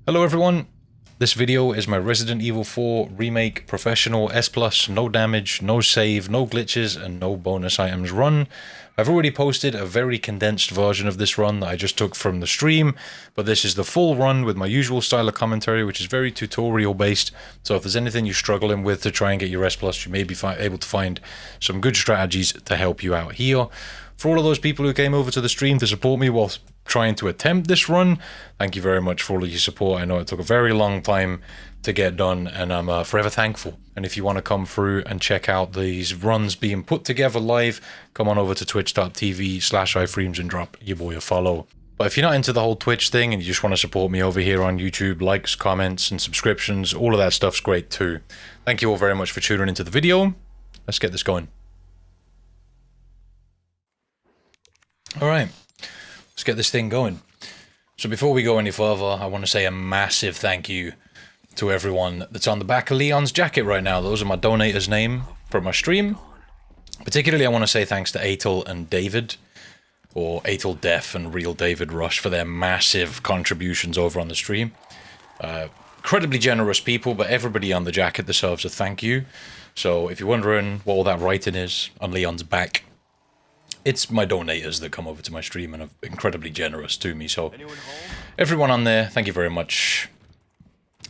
Hello everyone, this video is my Resident Evil 4 Remake Professional S+, no damage, no save, no glitches, and no bonus items run. I've already posted a very condensed version of this run that I just took from the stream, but this is the full run with my usual style of commentary, which is very tutorial based, so if there's anything you're struggling with to try and get your S+, you may be able to find some good strategies to help you out here. For all of those people who came over to the stream to support me whilst trying to attempt this run, thank you very much for all of your support. I know it took a very long time to get done, and I'm forever thankful. And if you want to come through and check out these runs being put together live, come on over to twitch.tv/IFreeMz and drop your boy a follow. But if you're not into the whole Twitch thing and you just want to support me over here on YouTube, likes, comments, and subscriptions, all of that stuff's great too. Thank you all very much for tuning into the video. Let's get this going. Alright, let's get this thing going. So before we go any further, I want to say a massive thank you to everyone that's on the back of Leon's jacket right now. Those are my donators' name for my stream. Particularly I want to say thanks to Atel and David, or Atel Def and Real David Rush, for their massive contributions over on the stream. Incredibly generous people, but everybody on the jacket deserves a thank you. So if you're wondering what all that writing is on Leon's back, it's my donators that come over to my stream and are incredibly generous to me. So everyone on there, thank you very much.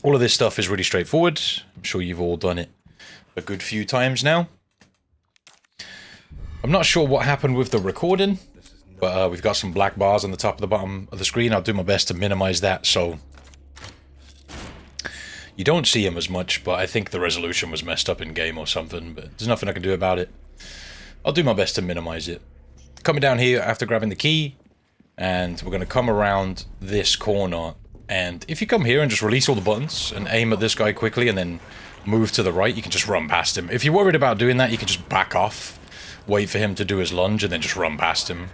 All of this stuff is really straightforward. I'm sure you've all done it a good few times now. I'm not sure what happened with the recording, but we've got some black bars on the top of the bottom of the screen. I'll do my best to minimize that so you don't see them as much, but I think the resolution was messed up in game or something, but there's nothing I can do about it. I'll do my best to minimize it. Coming down here after grabbing the key, and we're going to come around this corner, and if you come here and just release all the buttons and aim at this guy quickly and then move to the right, you can just run past him. If you're worried about doing that, you can just back off, wait for him to do his lunge, and then just run past him.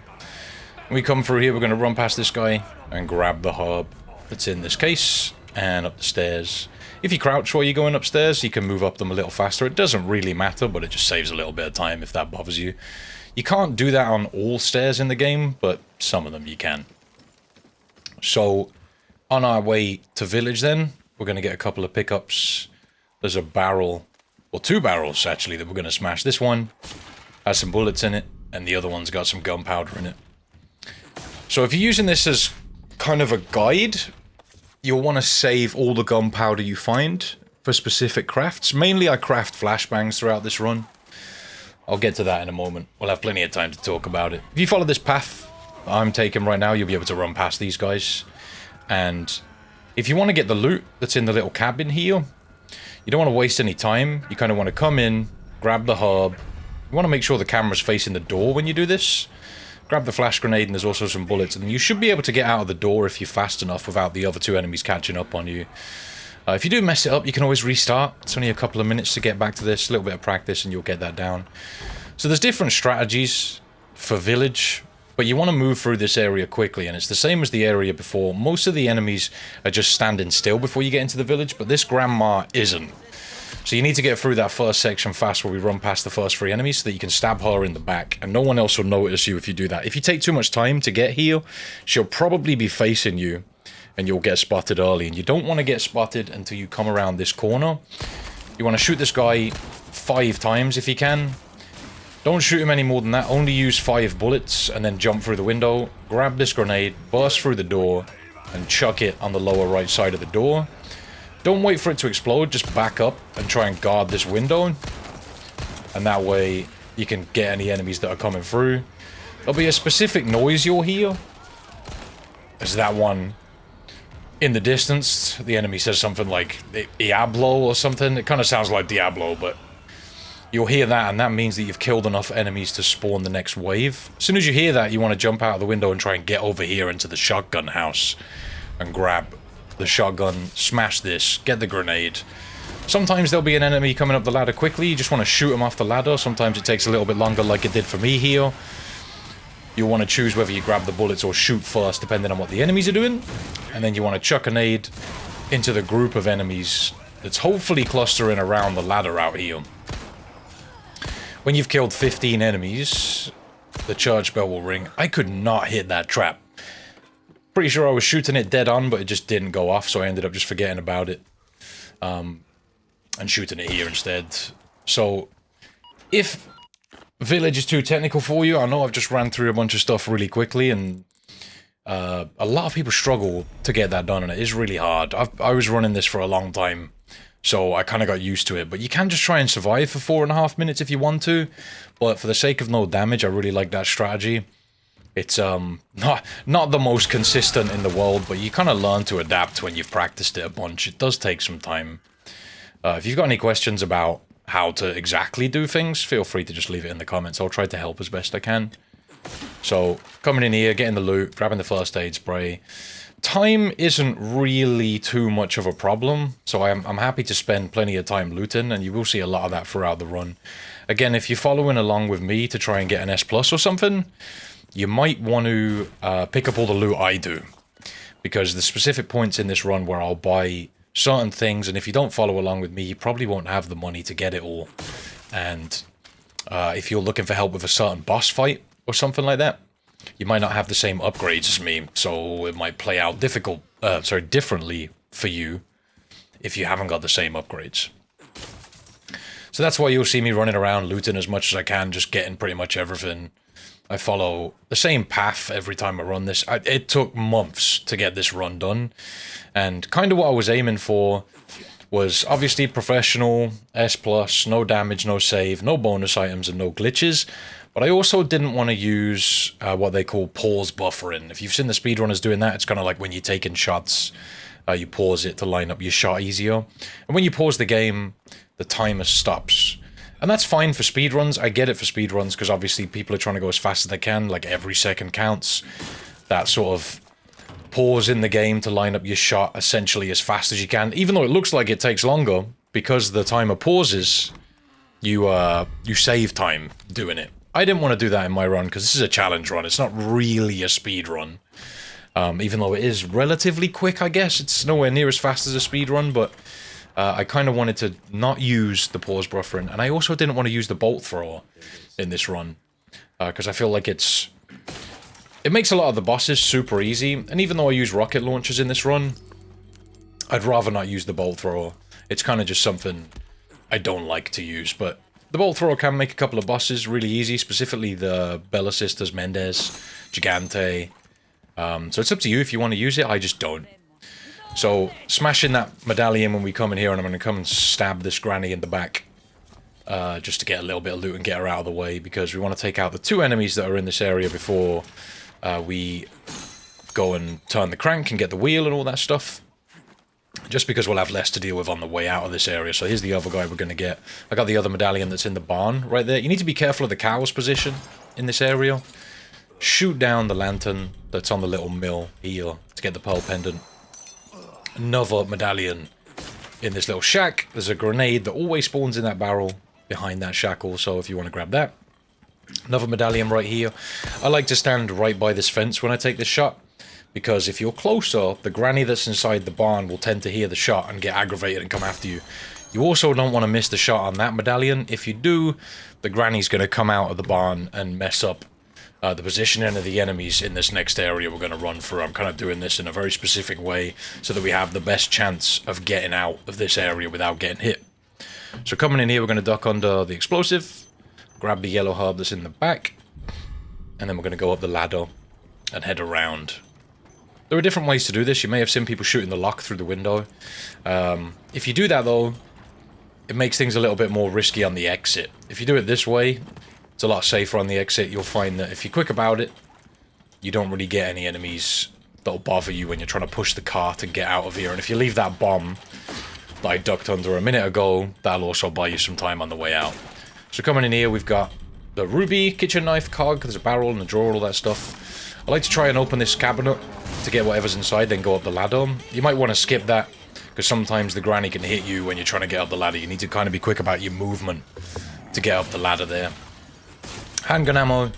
When we come through here, we're going to run past this guy and grab the herb that's in this case, and up the stairs. If you crouch while you're going upstairs, you can move up them a little faster. It doesn't really matter, but it just saves a little bit of time if that bothers you. You can't do that on all stairs in the game, but some of them you can. So, on our way to village then, we're going to get a couple of pickups. There's a barrel, or two barrels actually, that we're going to smash. This one has some bullets in it, and the other one's got some gunpowder in it. So if you're using this as kind of a guide, you'll want to save all the gunpowder you find for specific crafts. Mainly I craft flashbangs throughout this run. I'll get to that in a moment. We'll have plenty of time to talk about it. If you follow this path I'm taking right now, you'll be able to run past these guys. And if you want to get the loot that's in the little cabin here, you don't want to waste any time. You kind of want to come in, grab the herb. You want to make sure the camera's facing the door when you do this. Grab the flash grenade, and there's also some bullets, and you should be able to get out of the door if you're fast enough without the other two enemies catching up on you. If you do mess it up, you can always restart. It's only a couple of minutes to get back to this, a little bit of practice, and you'll get that down. So there's different strategies for village, but you want to move through this area quickly, and it's the same as the area before. Most of the enemies are just standing still before you get into the village, but this grandma isn't. So you need to get through that first section fast where we run past the first three enemies so that you can stab her in the back, and no one else will notice you if you do that. If you take too much time to get here, she'll probably be facing you, and you'll get spotted early, and you don't want to get spotted until you come around this corner. You want to shoot this guy 5 times if you can. Don't shoot him any more than that. Only use 5 bullets, and then jump through the window, grab this grenade, burst through the door, and chuck it on the lower right side of the door. Don't wait for it to explode, just back up and try and guard this window. And that way, you can get any enemies that are coming through. There'll be a specific noise you'll hear. There's that one in the distance. The enemy says something like Diablo or something. It kind of sounds like Diablo, but you'll hear that, and that means that you've killed enough enemies to spawn the next wave. As soon as you hear that, you want to jump out of the window and try and get over here into the shotgun house and grab the shotgun, smash this, get the grenade. Sometimes there'll be an enemy coming up the ladder quickly. You just want to shoot them off the ladder. Sometimes it takes a little bit longer, like it did for me here. You'll want to choose whether you grab the bullets or shoot first, depending on what the enemies are doing. And then you want to chuck a nade into the group of enemies that's hopefully clustering around the ladder out here. When you've killed 15 enemies, the church bell will ring. I could not hit that trap. Pretty sure I was shooting it dead on, but it just didn't go off, so I ended up just forgetting about it. And shooting it here instead. So, if Village is too technical for you, I know I've just ran through a bunch of stuff really quickly, and a lot of people struggle to get that done, and it is really hard. I was running this for a long time, so I kind of got used to it, but you can just try and survive for 4.5 minutes if you want to, but for the sake of no damage, I really like that strategy. It's not the most consistent in the world, but you kind of learn to adapt when you've practiced it a bunch. It does take some time. If you've got any questions about how to exactly do things, feel free to just leave it in the comments. I'll try to help as best I can. So, coming in here, getting the loot, grabbing the first aid spray. Time isn't really too much of a problem, so I'm happy to spend plenty of time looting, and you will see a lot of that throughout the run. Again, if you're following along with me to try and get an S+ or something, you might want to pick up all the loot I do, because there's specific points in this run where I'll buy certain things, and if you don't follow along with me, you probably won't have the money to get it all. And if you're looking for help with a certain boss fight or something like that, you might not have the same upgrades as me, so it might play out differently for you if you haven't got the same upgrades. So that's why you'll see me running around looting as much as I can, just getting pretty much everything. I follow the same path every time I run this. It took months to get this run done, and kind of what I was aiming for was obviously professional, S+, no damage, no save, no bonus items, and no glitches. But I also didn't want to use what they call pause buffering. If you've seen the speedrunners doing that, it's kind of like when you're taking shots, you pause it to line up your shot easier. And when you pause the game, the timer stops. And that's fine for speedruns. I get it for speedruns, because obviously people are trying to go as fast as they can, like every second counts. That sort of pause in the game to line up your shot essentially as fast as you can. Even though it looks like it takes longer, because the timer pauses, you save time doing it. I didn't want to do that in my run, because this is a challenge run. It's not really a speed run. Even though it is relatively quick, I guess. It's nowhere near as fast as a speed run, but I kind of wanted to not use the pause buffering. And I also didn't want to use the bolt thrower in this run, because I feel like it makes a lot of the bosses super easy. And even though I use rocket launchers in this run, I'd rather not use the bolt thrower. It's kind of just something I don't like to use, but the bolt thrower can make a couple of bosses really easy, specifically the Bella Sisters, Mendez, Gigante. So it's up to you if you want to use it, I just don't. So, smashing that medallion when we come in here, and I'm going to come and stab this granny in the back. Just to get a little bit of loot and get her out of the way, because we want to take out the 2 enemies that are in this area before we go and turn the crank and get the wheel and all that stuff. Just because we'll have less to deal with on the way out of this area. So here's the other guy we're going to get. I got the other medallion that's in the barn right there. You need to be careful of the cow's position in this area. Shoot down the lantern that's on the little mill here to get the pearl pendant. Another medallion in this little shack. There's a grenade that always spawns in that barrel behind that shackle, so if you want to grab that. Another medallion right here. I like to stand right by this fence when I take this shot, because if you're closer, the granny that's inside the barn will tend to hear the shot and get aggravated and come after you. You also don't want to miss the shot on that medallion. If you do, the granny's going to come out of the barn and mess up the positioning of the enemies in this next area we're going to run through. I'm kind of doing this in a very specific way so that we have the best chance of getting out of this area without getting hit. So coming in here, we're going to duck under the explosive, grab the yellow herb that's in the back, and then we're going to go up the ladder and head around. There are different ways to do this. You may have seen people shooting the lock through the window. If you do that, though, it makes things a little bit more risky on the exit. If you do it this way, it's a lot safer on the exit. You'll find that if you're quick about it, you don't really get any enemies that'll bother you when you're trying to push the car to get out of here. And if you leave that bomb that I ducked under a minute ago, that'll also buy you some time on the way out. So coming in here, we've got the ruby, kitchen knife, cog, there's a barrel and a drawer, all that stuff. I like to try and open this cabinet to get whatever's inside, then go up the ladder. You might want to skip that, because sometimes the granny can hit you when you're trying to get up the ladder. You need to kind of be quick about your movement to get up the ladder there. Handgun ammo.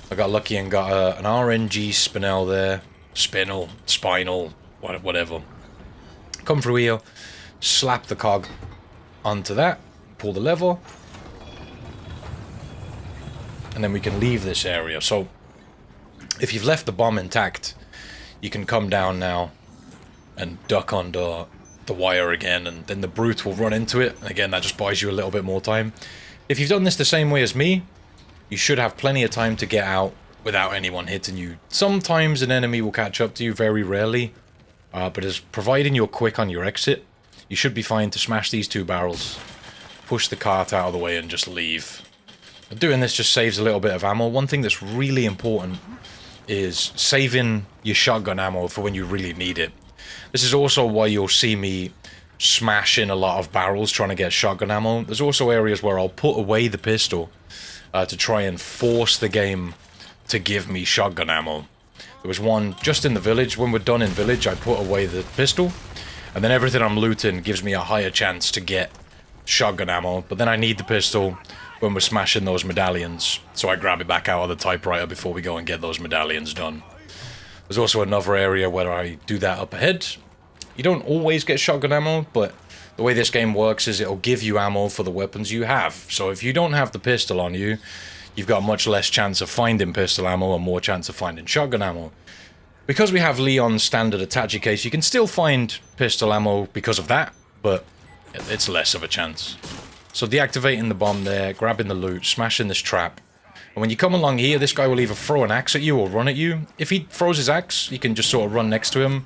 I got lucky and got an RNG spinel there. Spinal, whatever. Come through here, slap the cog onto that, pull the lever, and then we can leave this area. So, if you've left the bomb intact, you can come down now and duck under the wire again, and then the brute will run into it. And again, that just buys you a little bit more time. If you've done this the same way as me, you should have plenty of time to get out without anyone hitting you. Sometimes an enemy will catch up to you, very rarely. But as providing you're quick on your exit, you should be fine to smash these 2 barrels, push the cart out of the way, and just leave. And doing this just saves a little bit of ammo. One thing that's really important is saving your shotgun ammo for when you really need it. This is also why you'll see me smash in a lot of barrels trying to get shotgun ammo. There's also areas where I'll put away the pistol to try and force the game to give me shotgun ammo. There was one just in the village. When we're done in village, I put away the pistol, and then everything I'm looting gives me a higher chance to get shotgun ammo, but then I need the pistol when we're smashing those medallions, so I grab it back out of the typewriter before we go and get those medallions done. There's also another area where I do that up ahead. You don't always get shotgun ammo, but the way this game works is it'll give you ammo for the weapons you have. So if you don't have the pistol on you, you've got much less chance of finding pistol ammo and more chance of finding shotgun ammo. Because we have Leon's standard Attache case, you can still find pistol ammo because of that, but it's less of a chance. So deactivating the bomb there, grabbing the loot, smashing this trap. And when you come along here, this guy will either throw an axe at you or run at you. If he throws his axe, you can just sort of run next to him.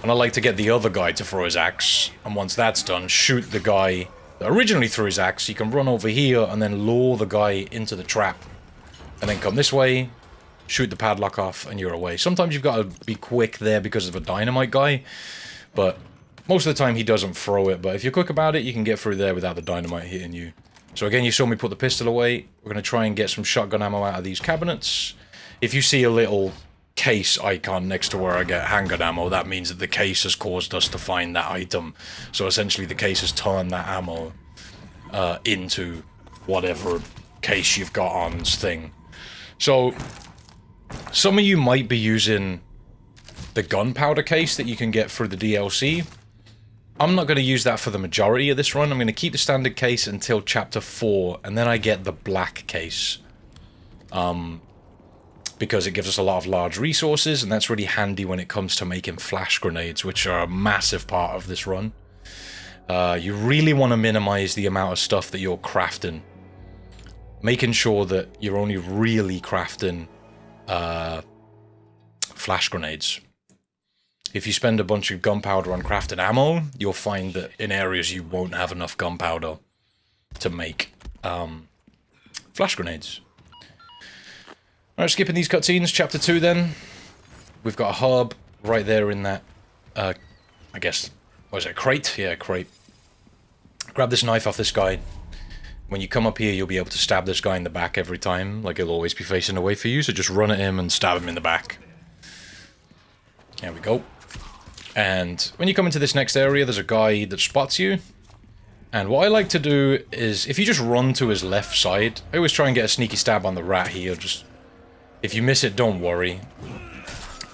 And I like to get the other guy to throw his axe. And once that's done, shoot the guy that originally threw his axe. You can run over here and then lure the guy into the trap. And then come this way, shoot the padlock off, and you're away. Sometimes you've got to be quick there because of a dynamite guy. But most of the time he doesn't throw it. But if you're quick about it, you can get through there without the dynamite hitting you. So again, you saw me put the pistol away. We're going to try and get some shotgun ammo out of these cabinets. If you see a little case icon next to where I get handgun ammo, that means that the case has caused us to find that item. So essentially the case has turned that ammo into whatever case you've got on's thing. So some of you might be using the gunpowder case that you can get through the DLC. I'm not going to use that for the majority of this run. I'm going to keep the standard case until chapter 4, and then I get the black case. Because it gives us a lot of large resources, and that's really handy when it comes to making flash grenades, which are a massive part of this run. You really want to minimize the amount of stuff that you're crafting. Making sure that you're only really crafting flash grenades. If you spend a bunch of gunpowder on crafting ammo, you'll find that in areas you won't have enough gunpowder to make flash grenades. Alright, skipping these cutscenes, chapter 2 then. We've got a hub right there in that, I guess, what is it, crate? Yeah, crate. Grab this knife off this guy. When you come up here, you'll be able to stab this guy in the back every time. Like, he'll always be facing away for you, so just run at him and stab him in the back. There we go. And when you come into this next area, there's a guy that spots you. And what I like to do is, if you just run to his left side, I always try and get a sneaky stab on the rat here. Just, if you miss it, don't worry.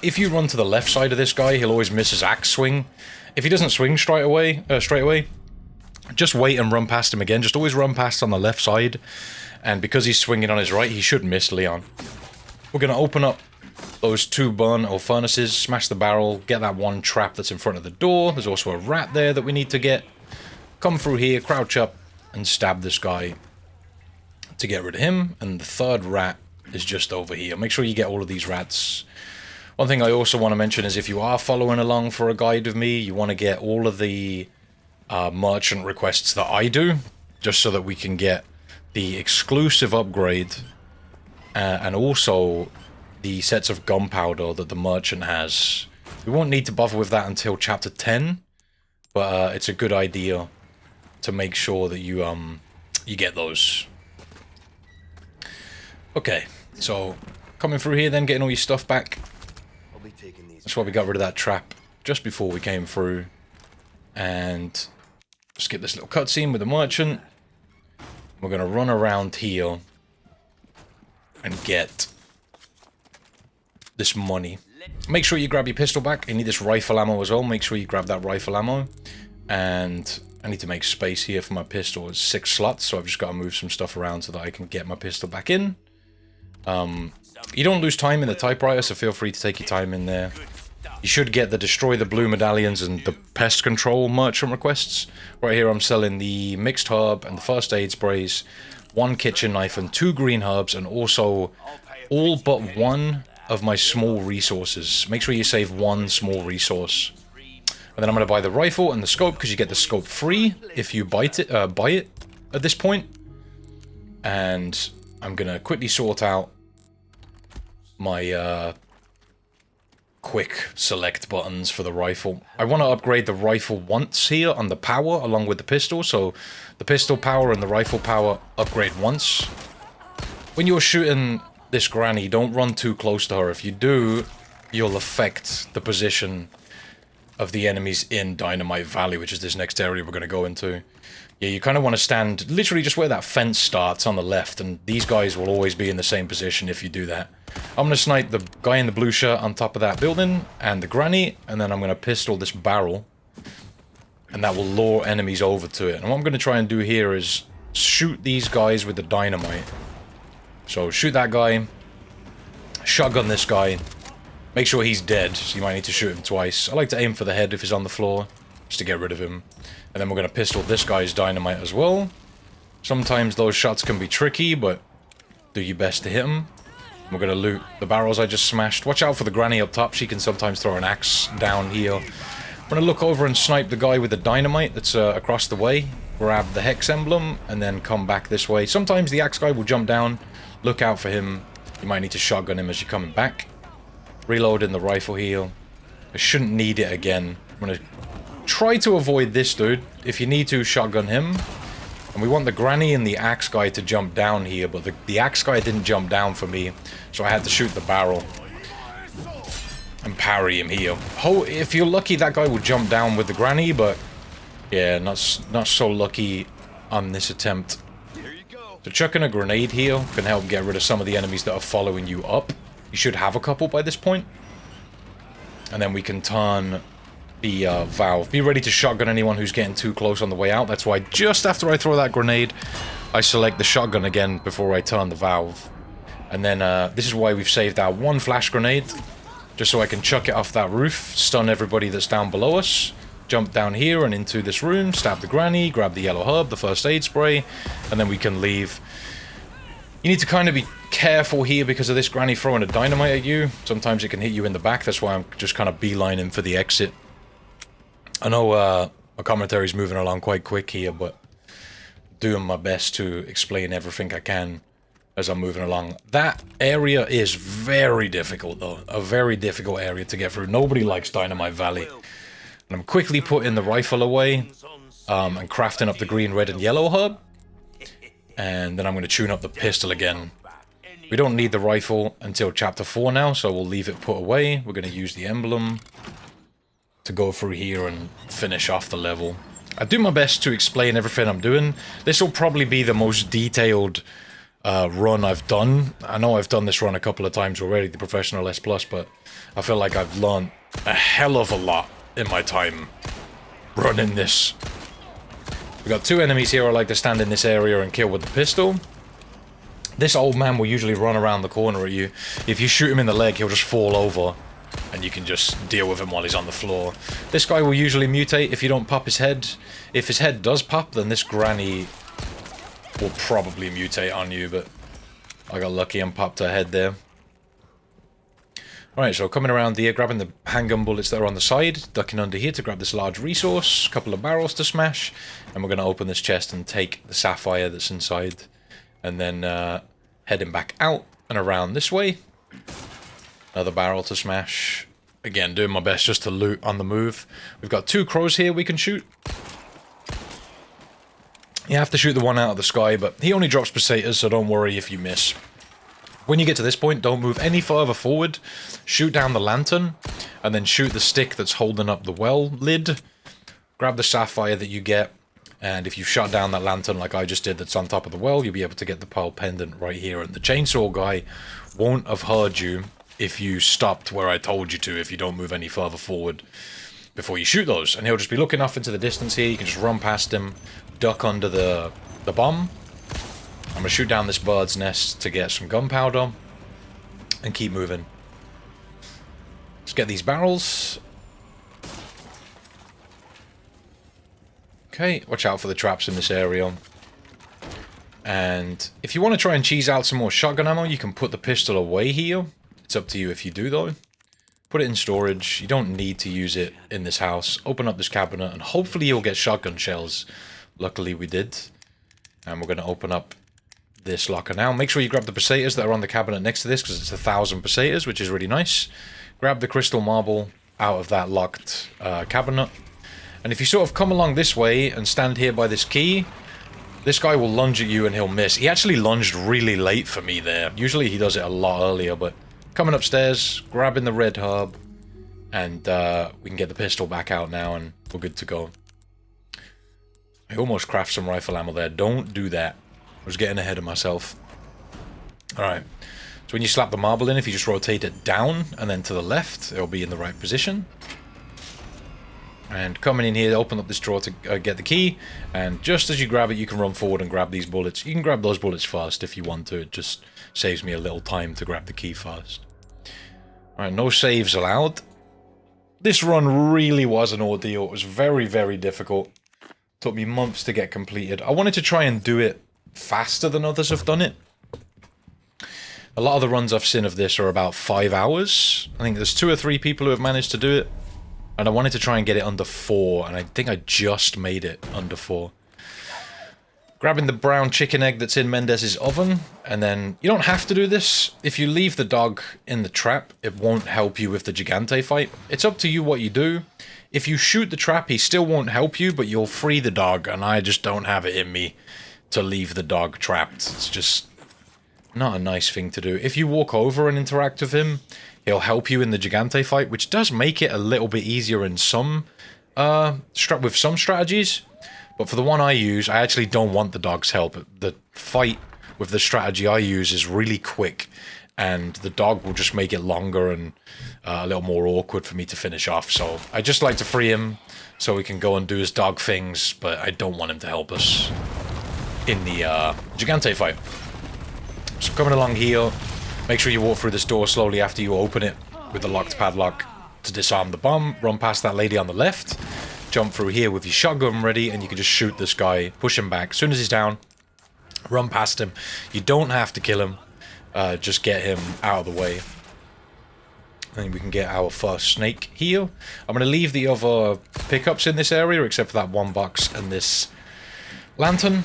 If you run to the left side of this guy, he'll always miss his axe swing. If he doesn't swing straight away, just wait and run past him again. Just always run past on the left side. And because he's swinging on his right, he should miss Leon. We're going to open up those 2 burn or furnaces, smash the barrel, get that one trap that's in front of the door. There's also a rat there that we need to get. Come through here, crouch up, and stab this guy to get rid of him. And the 3rd rat is just over here. Make sure you get all of these rats. One thing I also want to mention is if you are following along for a guide with me, you want to get all of the merchant requests that I do, just so that we can get the exclusive upgrade and also the sets of gunpowder that the merchant has. We won't need to bother with that until chapter 10, but it's a good idea to make sure that you get those. Okay, so coming through here then, getting all your stuff back. That's why we got rid of that trap just before we came through. And skip this little cutscene with the merchant. We're going to run around here and get this money. Make sure you grab your pistol back. You need this rifle ammo as well. Make sure you grab that rifle ammo. And I need to make space here for my pistol. It's 6 slots, so I've just got to move some stuff around so that I can get my pistol back in. You don't lose time in the typewriter, so feel free to take your time in there. You should get the Destroy the Blue Medallions and the Pest Control merchant requests. Right here I'm selling the Mixed Herb and the First Aid Sprays, 1 kitchen knife and 2 green herbs, and also all but 1 of my small resources. Make sure you save 1 small resource. And then I'm going to buy the rifle and the scope, because you get the scope free if you buy it at this point. And I'm going to quickly sort out my quick select buttons for the rifle. I want to upgrade the rifle once here on the power along with the pistol, so the pistol power and the rifle power upgrade once. When you're shooting this granny, don't run too close to her. If you do, you'll affect the position of the enemies in Dynamite Valley, which is this next area we're going to go into. Yeah, you kind of want to stand literally just where that fence starts on the left, and these guys will always be in the same position if you do that. I'm going to snipe the guy in the blue shirt on top of that building, and the granny, and then I'm going to pistol this barrel, and that will lure enemies over to it. And what I'm going to try and do here is shoot these guys with the dynamite. So shoot that guy, shotgun this guy, make sure he's dead, so you might need to shoot him twice. I like to aim for the head if he's on the floor, just to get rid of him. And then we're going to pistol this guy's dynamite as well. Sometimes those shots can be tricky, but do your best to hit them. We're going to loot the barrels I just smashed. Watch out for the granny up top, she can sometimes throw an axe down here. I'm going to look over and snipe the guy with the dynamite that's across the way. Grab the hex emblem, and then come back this way. Sometimes the axe guy will jump down. Look out for him. You might need to shotgun him as you're coming back. Reloading the rifle here. I shouldn't need it again. I'm going to try to avoid this dude. If you need to, shotgun him. And we want the granny and the axe guy to jump down here, but the axe guy didn't jump down for me, so I had to shoot the barrel and parry him here. If you're lucky, that guy will jump down with the granny, but yeah, not so lucky on this attempt. So chucking a grenade here can help get rid of some of the enemies that are following you up. You should have a couple by this point. And then we can turn the valve. Be ready to shotgun anyone who's getting too close on the way out. That's why just after I throw that grenade, I select the shotgun again before I turn the valve. And then this is why we've saved our 1 flash grenade, just so I can chuck it off that roof, stun everybody that's down below us, jump down here and into this room, stab the granny, grab the yellow herb, the first aid spray, and then we can leave. You need to kind of be careful here because of this granny throwing a dynamite at you. Sometimes it can hit you in the back, that's why I'm just kind of beelining for the exit. I know my commentary is moving along quite quick here, but doing my best to explain everything I can as I'm moving along. That area is very difficult, though. A very difficult area to get through. Nobody likes Dynamite Valley. And I'm quickly putting the rifle away and crafting up the green, red, and yellow herb. And then I'm going to tune up the pistol again. We don't need the rifle until chapter 4 now, so we'll leave it put away. We're going to use the emblem to go through here and finish off the level. I do my best to explain everything I'm doing. This will probably be the most detailed run I've done. I know I've done this run a couple of times already, the Professional S+, but I feel like I've learned a hell of a lot in my time running this. We've got 2 enemies here I like to stand in this area and kill with the pistol. This old man will usually run around the corner at you. If you shoot him in the leg, he'll just fall over, and you can just deal with him while he's on the floor. This guy will usually mutate if you don't pop his head. If his head does pop, then this granny will probably mutate on you, but I got lucky and popped her head there. Alright, so coming around here, grabbing the handgun bullets that are on the side, ducking under here to grab this large resource, a couple of barrels to smash, and we're going to open this chest and take the sapphire that's inside, and then heading back out and around this way. Another barrel to smash. Again, doing my best just to loot on the move. We've got 2 crows here we can shoot. You have to shoot the one out of the sky, but he only drops pesetas, so don't worry if you miss. When you get to this point, don't move any further forward. Shoot down the lantern, and then shoot the stick that's holding up the well lid. Grab the sapphire that you get, and if you shot down that lantern like I just did that's on top of the well, you'll be able to get the pearl pendant right here. And the chainsaw guy won't have heard you if you stopped where I told you to, if you don't move any further forward before you shoot those. And he'll just be looking off into the distance here. You can just run past him, duck under the bomb. I'm going to shoot down this bird's nest to get some gunpowder and keep moving. Let's Let's get these barrels. Okay, watch out for the traps in this area. And if you want to try and cheese out some more shotgun ammo, you can put the pistol away here. It's up to you if you do, though. Put it in storage. You don't need to use it in this house. Open up this cabinet, and hopefully you'll get shotgun shells. Luckily, we did. And we're going to open up this locker now. Make sure you grab the pesetas that are on the cabinet next to this, because it's 1,000 pesetas, which is really nice. Grab the crystal marble out of that locked cabinet. And if you sort of come along this way and stand here by this key, this guy will lunge at you and he'll miss. He actually lunged really late for me there. Usually he does it a lot earlier, but coming upstairs, grabbing the red herb, and we can get the pistol back out now and we're good to go. I almost craft some rifle ammo there. Don't do that. I was getting ahead of myself. Alright. So when you slap the marble in, if you just rotate it down and then to the left, it'll be in the right position. And coming in here, open up this drawer to get the key. And just as you grab it, you can run forward and grab these bullets. You can grab those bullets first if you want to. It just saves me a little time to grab the key first. Alright, no saves allowed. This run really was an ordeal. It was very, very difficult. Took me months to get completed. I wanted to try and do it faster than others have done it. A lot of the runs I've seen of this are about 5 hours. I think there's 2 or 3 people who have managed to do it. And I wanted to try and get it under 4, and I think I just made it under 4. Grabbing the brown chicken egg that's in Mendez's oven, and then you don't have to do this. If you leave the dog in the trap, it won't help you with the Gigante fight. It's up to you what you do. If you shoot the trap, he still won't help you, but you'll free the dog, and I just don't have it in me to leave the dog trapped. It's just not a nice thing to do. If you walk over and interact with him, he'll help you in the Gigante fight, which does make it a little bit easier in some with some strategies. But for the one I use, I actually don't want the dog's help. The fight with the strategy I use is really quick, and the dog will just make it longer and a little more awkward for me to finish off. So I just like to free him so he can go and do his dog things, but I don't want him to help us in the Gigante fight. So coming along here, make sure you walk through this door slowly after you open it with the locked padlock to disarm the bomb. Run past that lady on the left. Jump through here with your shotgun ready, and you can just shoot this guy, push him back. As soon as he's down, run past him. You don't have to kill him. Just get him out of the way. I think we can get our first snake here. I'm going to leave the other pickups in this area, except for that one box and this lantern.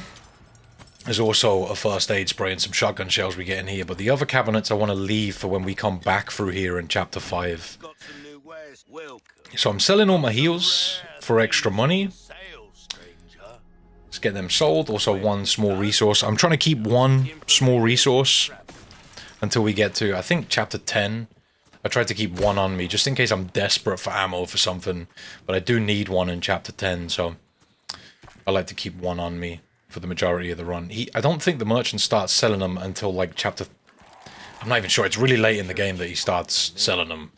There's also a first aid spray and some shotgun shells we get in here, but the other cabinets I want to leave for when we come back through here in Chapter 5. So I'm selling all my heals for extra money. Let's get them sold. Also one small resource. I'm trying to keep one small resource until we get to, I think, Chapter 10. I tried to keep one on me just in case I'm desperate for ammo for something, but I do need one in Chapter 10, so I like to keep one on me for the majority of the run. I don't think the merchant starts selling them until like Chapter... I'm not even sure. It's really late in the game that he starts selling them.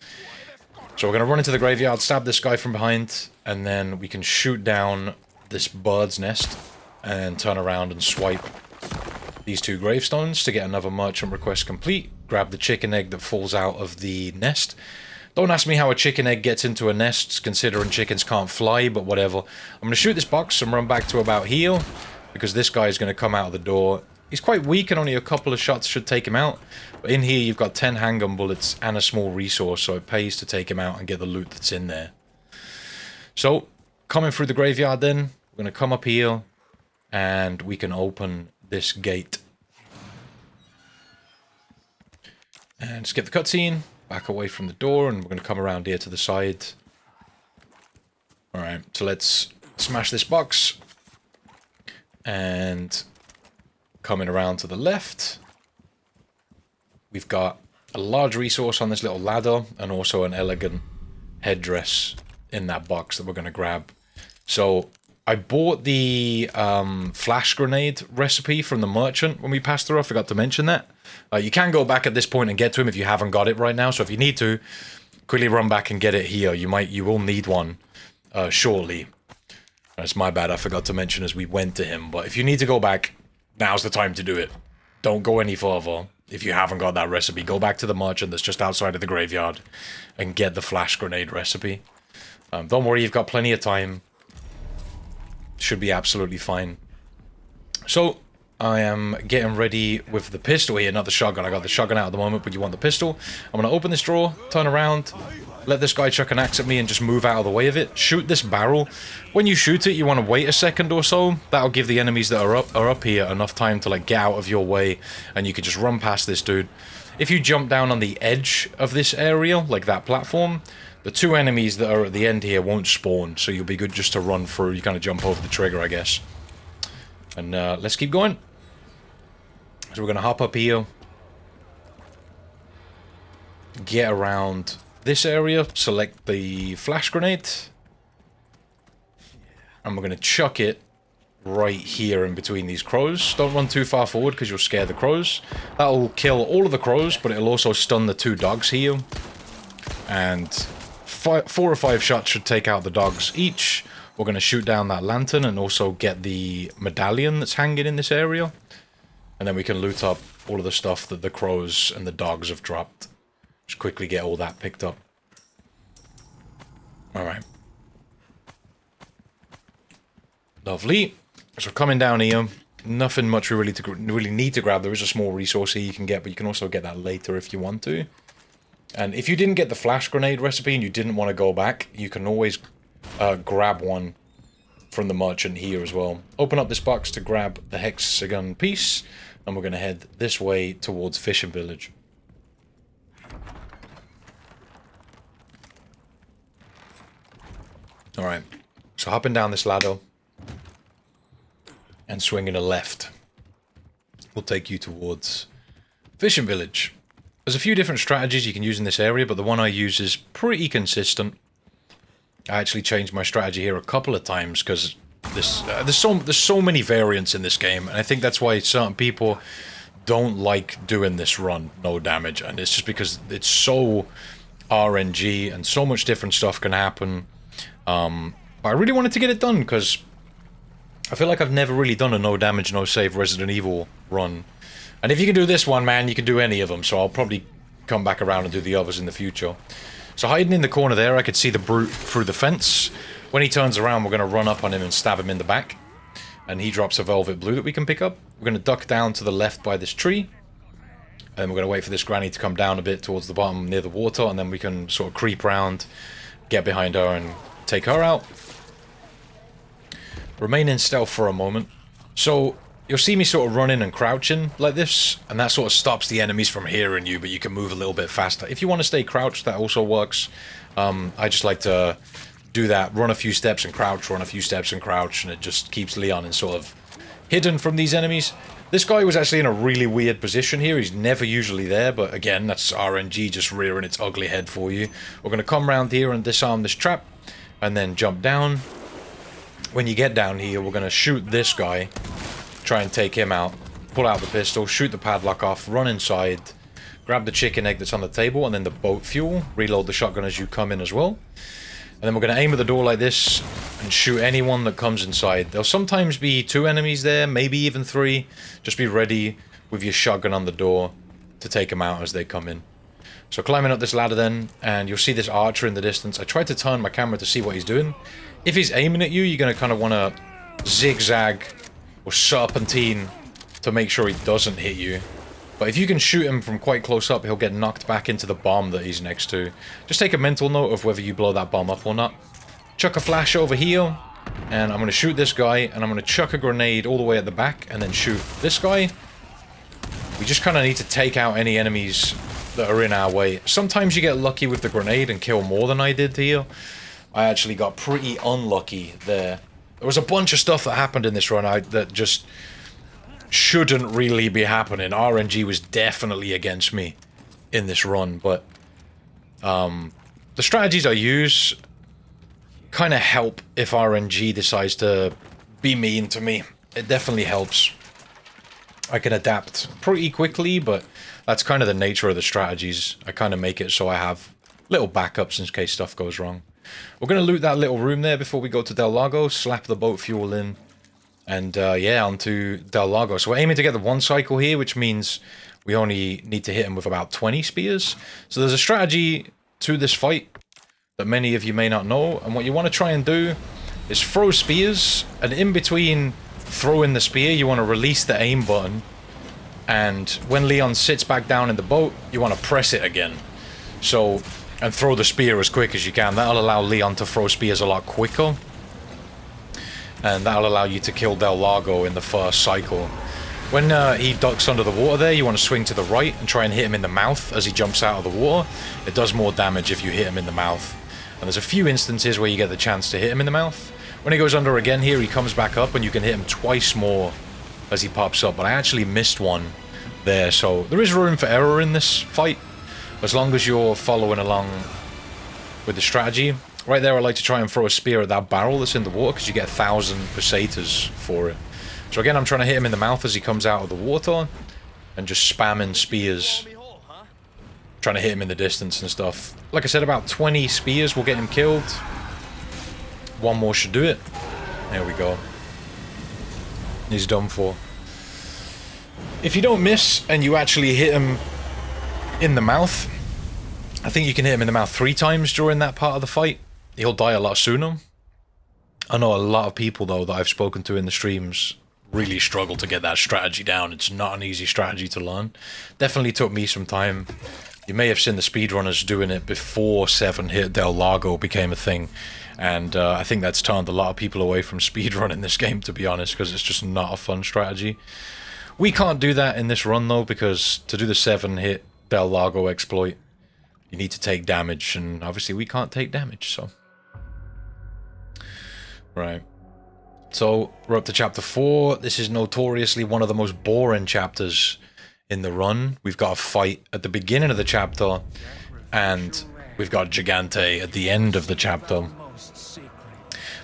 So we're going to run into the graveyard, stab this guy from behind, and then we can shoot down this bird's nest and turn around and swipe these 2 gravestones to get another merchant request complete. Grab the chicken egg that falls out of the nest. Don't ask me how a chicken egg gets into a nest, considering chickens can't fly, but whatever. I'm going to shoot this box and run back to about here, because this guy is going to come out of the door. He's quite weak and only a couple of shots should take him out. But in here you've got 10 handgun bullets and a small resource, so it pays to take him out and get the loot that's in there. So, coming through the graveyard then, we're going to come up here and we can open this gate. And skip the cutscene, back away from the door, and we're going to come around here to the side. Alright, so let's smash this box. And coming around to the left, we've got a large resource on this little ladder and also an elegant headdress in that box that we're going to grab. So I bought the flash grenade recipe from the merchant when we passed through. I forgot to mention that. You can go back at this point and get to him if you haven't got it right now. So if you need to, quickly run back and get it here. You will need one shortly. That's my bad, I forgot to mention as we went to him. But if you need to go back, now's the time to do it. Don't go any further. if you haven't got that recipe, go back to the merchant that's just outside of the graveyard and get the flash grenade recipe. Don't worry, you've got plenty of time. Should be absolutely fine. So, I am getting ready with the pistol here, not the shotgun. I got the shotgun out at the moment, but you want the pistol. I'm going to open this drawer, turn around, let this guy chuck an axe at me and just move out of the way of it. Shoot this barrel. When you shoot it, you want to wait a second or so. That'll give the enemies that are up here enough time to like get out of your way, and you can just run past this dude. If you jump down on the edge of this area, like that platform, the two enemies that are at the end here won't spawn, so you'll be good just to run through. You kind of jump over the trigger, I guess. And let's keep going. So we're going to hop up here. Get around this area, select the flash grenade. And we're going to chuck it right here in between these crows. Don't run too far forward because you'll scare the crows. That'll kill all of the crows, but it'll also stun the two dogs here. And 4 or 5 shots should take out the dogs each. We're going to shoot down that lantern and also get the medallion that's hanging in this area. And then we can loot up all of the stuff that the crows and the dogs have dropped. Just quickly get all that picked up. Alright. Lovely. So coming down here, nothing much we really need to grab. There is a small resource here you can get, but you can also get that later if you want to. And if you didn't get the flash grenade recipe and you didn't want to go back, you can always grab one from the merchant here as well. Open up this box to grab the hexagon piece, and we're going to head this way towards Fishing Village. Alright, so hopping down this ladder and swinging a left will take you towards Fishing Village. There's a few different strategies you can use in this area, but the one I use is pretty consistent. I actually changed my strategy here a couple of times because there's so many variants in this game, and I think that's why certain people don't like doing this run, no damage, and it's just because it's so RNG and so much different stuff can happen. I really wanted to get it done because I feel like I've never really done a no damage, no save Resident Evil run. And if you can do this one, man, you can do any of them, so I'll probably come back around and do the others in the future. So hiding in the corner there, I could see the brute through the fence. When he turns around, we're going to run up on him and stab him in the back. And he drops a velvet blue that we can pick up. We're going to duck down to the left by this tree. And we're going to wait for this granny to come down a bit towards the bottom near the water, and then we can sort of creep around, get behind her and take her out. Remain in stealth for a moment. So you'll see me sort of running and crouching like this, and that sort of stops the enemies from hearing you, but you can move a little bit faster. If you want to stay crouched, that also works. I just like to do that, run a few steps and crouch, run a few steps and crouch, and it just keeps Leon in sort of hidden from these enemies. This guy was actually in a really weird position here. He's never usually there, but again, that's RNG just rearing its ugly head for you. We're going to come around here and disarm this trap, and then jump down. When you get down here, we're going to shoot this guy, try and take him out, pull out the pistol, shoot the padlock off, run inside, grab the chicken egg that's on the table, and then the boat fuel, reload the shotgun as you come in as well. And then we're going to aim at the door like this and shoot anyone that comes inside. There'll sometimes be 2 enemies there, maybe even 3. Just be ready with your shotgun on the door to take them out as they come in. So climbing up this ladder then, and you'll see this archer in the distance. I tried to turn my camera to see what he's doing. If he's aiming at you, you're going to kind of want to zigzag or serpentine to make sure he doesn't hit you. But if you can shoot him from quite close up, he'll get knocked back into the bomb that he's next to. Just take a mental note of whether you blow that bomb up or not. Chuck a flash over here, and I'm going to shoot this guy, and I'm going to chuck a grenade all the way at the back, and then shoot this guy. We just kind of need to take out any enemies that are in our way. Sometimes you get lucky with the grenade and kill more than I did here. I actually got pretty unlucky there. There was a bunch of stuff that happened in this run that just shouldn't really be happening. RNG was definitely against me in this run, but the strategies I use kind of help if RNG decides to be mean to me. It definitely helps. I can adapt pretty quickly, but that's kind of the nature of the strategies. I kind of make it so I have little backups in case stuff goes wrong. We're going to loot that little room there before we go to Del Lago, slap the boat fuel in, And yeah, onto Del Lago. So we're aiming to get the 1 cycle here, which means we only need to hit him with about 20 spears. So there's a strategy to this fight that many of you may not know. And what you want to try and do is throw spears, and in between throwing the spear, you want to release the aim button. And when Leon sits back down in the boat, you want to press it again. So, and throw the spear as quick as you can. That'll allow Leon to throw spears a lot quicker. And that'll allow you to kill Del Lago in the first cycle. When he ducks under the water there, you want to swing to the right and try and hit him in the mouth as he jumps out of the water. It does more damage if you hit him in the mouth. And there's a few instances where you get the chance to hit him in the mouth. When he goes under again here, he comes back up and you can hit him twice more as he pops up. But I actually missed one there, so there is room for error in this fight, as long as you're following along with the strategy. Right there, I like to try and throw a spear at that barrel that's in the water, because you get 1,000 pesetas for it. So again, I'm trying to hit him in the mouth as he comes out of the water, and just spamming spears, trying to hit him in the distance and stuff. Like I said, about 20 spears will get him killed. One more should do it. There we go. He's done for. If you don't miss and you actually hit him in the mouth, I think you can hit him in the mouth 3 times during that part of the fight. He'll die a lot sooner. I know a lot of people, though, that I've spoken to in the streams really struggle to get that strategy down. It's not an easy strategy to learn. Definitely took me some time. You may have seen the speedrunners doing it before 7 Hit Del Lago became a thing. And I think that's turned a lot of people away from speedrunning this game, to be honest, because it's just not a fun strategy. We can't do that in this run, though, because to do the 7 Hit Del Lago exploit, you need to take damage, and obviously we can't take damage, so... Right. So, we're up to chapter 4. This is notoriously one of the most boring chapters in the run. We've got a fight at the beginning of the chapter, and we've got Gigante at the end of the chapter.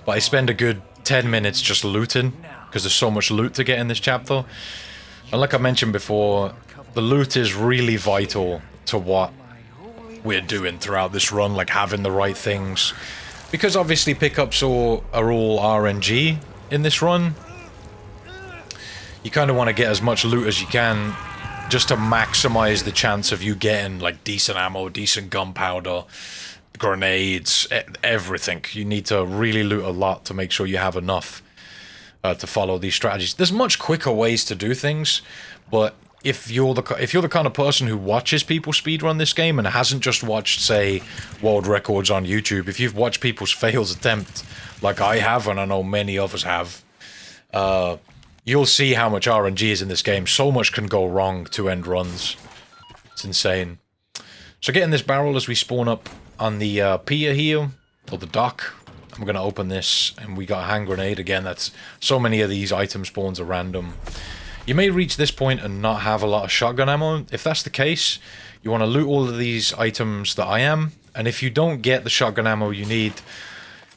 But I spend a good 10 minutes just looting, because there's so much loot to get in this chapter. And like I mentioned before, the loot is really vital to what we're doing throughout this run, like having the right things. Because obviously pickups are all RNG in this run, you kind of want to get as much loot as you can just to maximize the chance of you getting like decent ammo, decent gunpowder, grenades, everything. You need to really loot a lot to make sure you have enough to follow these strategies. There's much quicker ways to do things, but if you're the kind of person who watches people speedrun this game and hasn't just watched, say, world records on YouTube, if you've watched people's fails attempt, like I have, and I know many others have, you'll see how much RNG is in this game. So much can go wrong to end runs. It's insane. So getting this barrel as we spawn up on the pier here, or the dock. I'm going to open this, and we got a hand grenade. Again, that's so many of these item spawns are random. You may reach this point and not have a lot of shotgun ammo. If that's the case, you want to loot all of these items that I am. And if you don't get the shotgun ammo you need,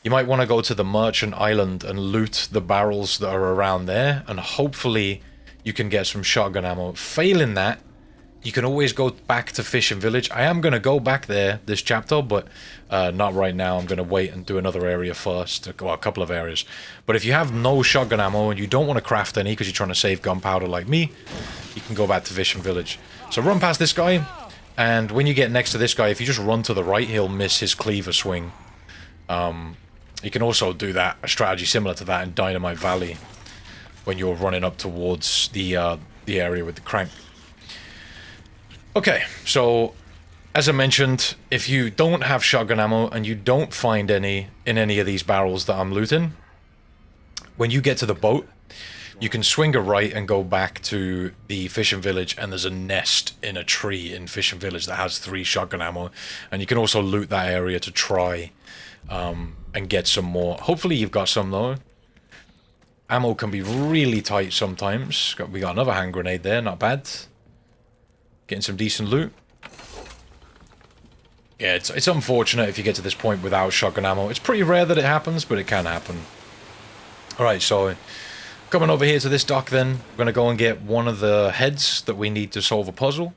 you might want to go to the merchant island and loot the barrels that are around there. And hopefully you can get some shotgun ammo. Failing that, you can always go back to Fishing Village. I am going to go back there this chapter, but not right now. I'm going to wait and do another area first, or a couple of areas. But if you have no shotgun ammo and you don't want to craft any because you're trying to save gunpowder like me, you can go back to Fishing Village. So run past this guy, and when you get next to this guy, if you just run to the right, he'll miss his cleaver swing. You can also do that, a strategy similar to that in Dynamite Valley, when you're running up towards the area with the crank. Okay, so as I mentioned, if you don't have shotgun ammo and you don't find any in any of these barrels that I'm looting, when you get to the boat, you can swing a right and go back to the Fishing Village, and there's a nest in a tree in Fishing Village that has 3 shotgun ammo, and you can also loot that area to try and get some more. Hopefully you've got some though. Ammo can be really tight sometimes. We got another hand grenade there, not bad. Getting some decent loot. Yeah, it's unfortunate if you get to this point without shotgun ammo. It's pretty rare that it happens, but it can happen. Alright, so coming over here to this dock then, we're going to go and get one of the heads that we need to solve a puzzle.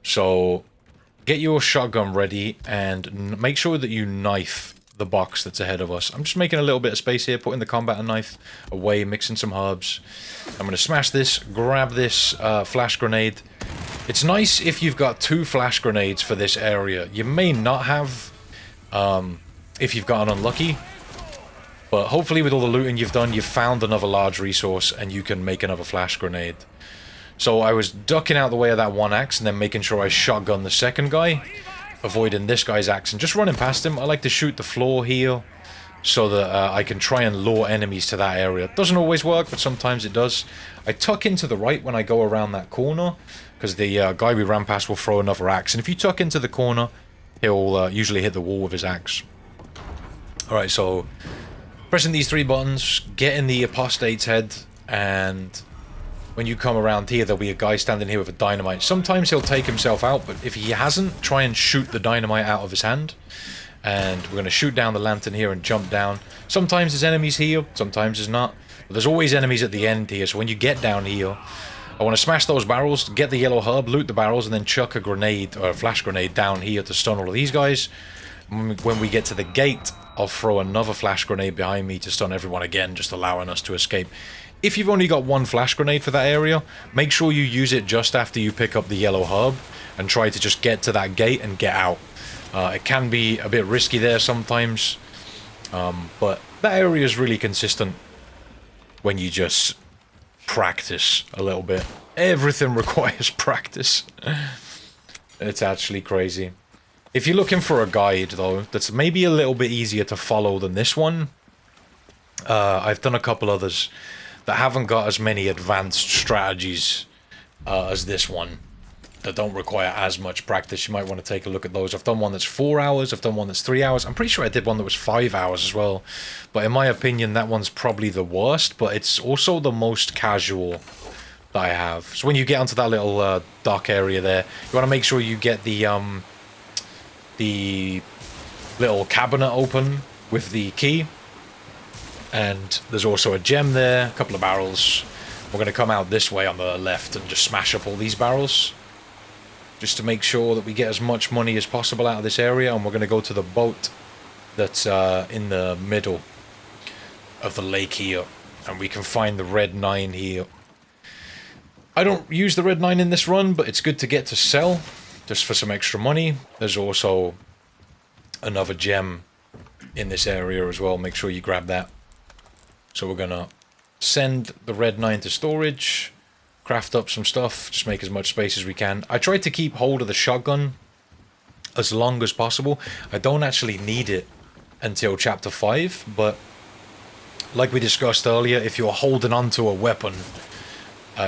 So get your shotgun ready and make sure that you knife the box that's ahead of us. I'm just making a little bit of space here, putting the combat knife away, mixing some herbs. I'm going to smash this, grab this flash grenade. It's nice if you've got 2 flash grenades for this area. You may not have if you've gotten unlucky. But hopefully with all the looting you've done, you've found another large resource and you can make another flash grenade. So I was ducking out the way of that one axe and then making sure I shotgun the second guy, avoiding this guy's axe and just running past him. I like to shoot the floor here so that I can try and lure enemies to that area. It doesn't always work, but sometimes it does. I tuck into the right when I go around that corner because the guy we ran past will throw another axe. And if you tuck into the corner, he'll usually hit the wall with his axe. Alright, so pressing these 3 buttons, getting the apostate's head, and when you come around here, there'll be a guy standing here with a dynamite. Sometimes he'll take himself out, but if he hasn't, try and shoot the dynamite out of his hand. And we're going to shoot down the lantern here and jump down. Sometimes there's enemies here, sometimes there's not. But there's always enemies at the end here, so when you get down here, I want to smash those barrels, get the yellow herb, loot the barrels, and then chuck a grenade, or a flash grenade, down here to stun all of these guys. When we get to the gate, I'll throw another flash grenade behind me to stun everyone again, just allowing us to escape. If you've only got 1 flash grenade for that area, make sure you use it just after you pick up the yellow herb and try to just get to that gate and get out. It can be a bit risky there sometimes, but that area is really consistent when you just practice a little bit. Everything requires practice. It's actually crazy. If you're looking for a guide, though, that's maybe a little bit easier to follow than this one, I've done a couple others that haven't got as many advanced strategies as this one, that don't require as much practice. You might want to take a look at those. I've done one that's 4 hours, I've done one that's 3 hours. I'm pretty sure I did one that was 5 hours as well. But in my opinion, that one's probably the worst, but it's also the most casual that I have. So when you get onto that little dock area there, you want to make sure you get the little cabinet open with the key. And there's also a gem there, a couple of barrels. We're going to come out this way on the left and just smash up all these barrels, just to make sure that we get as much money as possible out of this area. And we're going to go to the boat that's in the middle of the lake here, and we can find the red 9 here. I don't use the red 9 in this run, but it's good to get to sell just for some extra money. There's also another gem in this area as well. Make sure you grab that. So we're gonna send the red 9 to storage, craft up some stuff, just make as much space as we can. I tried to keep hold of the shotgun as long as possible. I don't actually need it until chapter 5, but like we discussed earlier, if you're holding on to a weapon,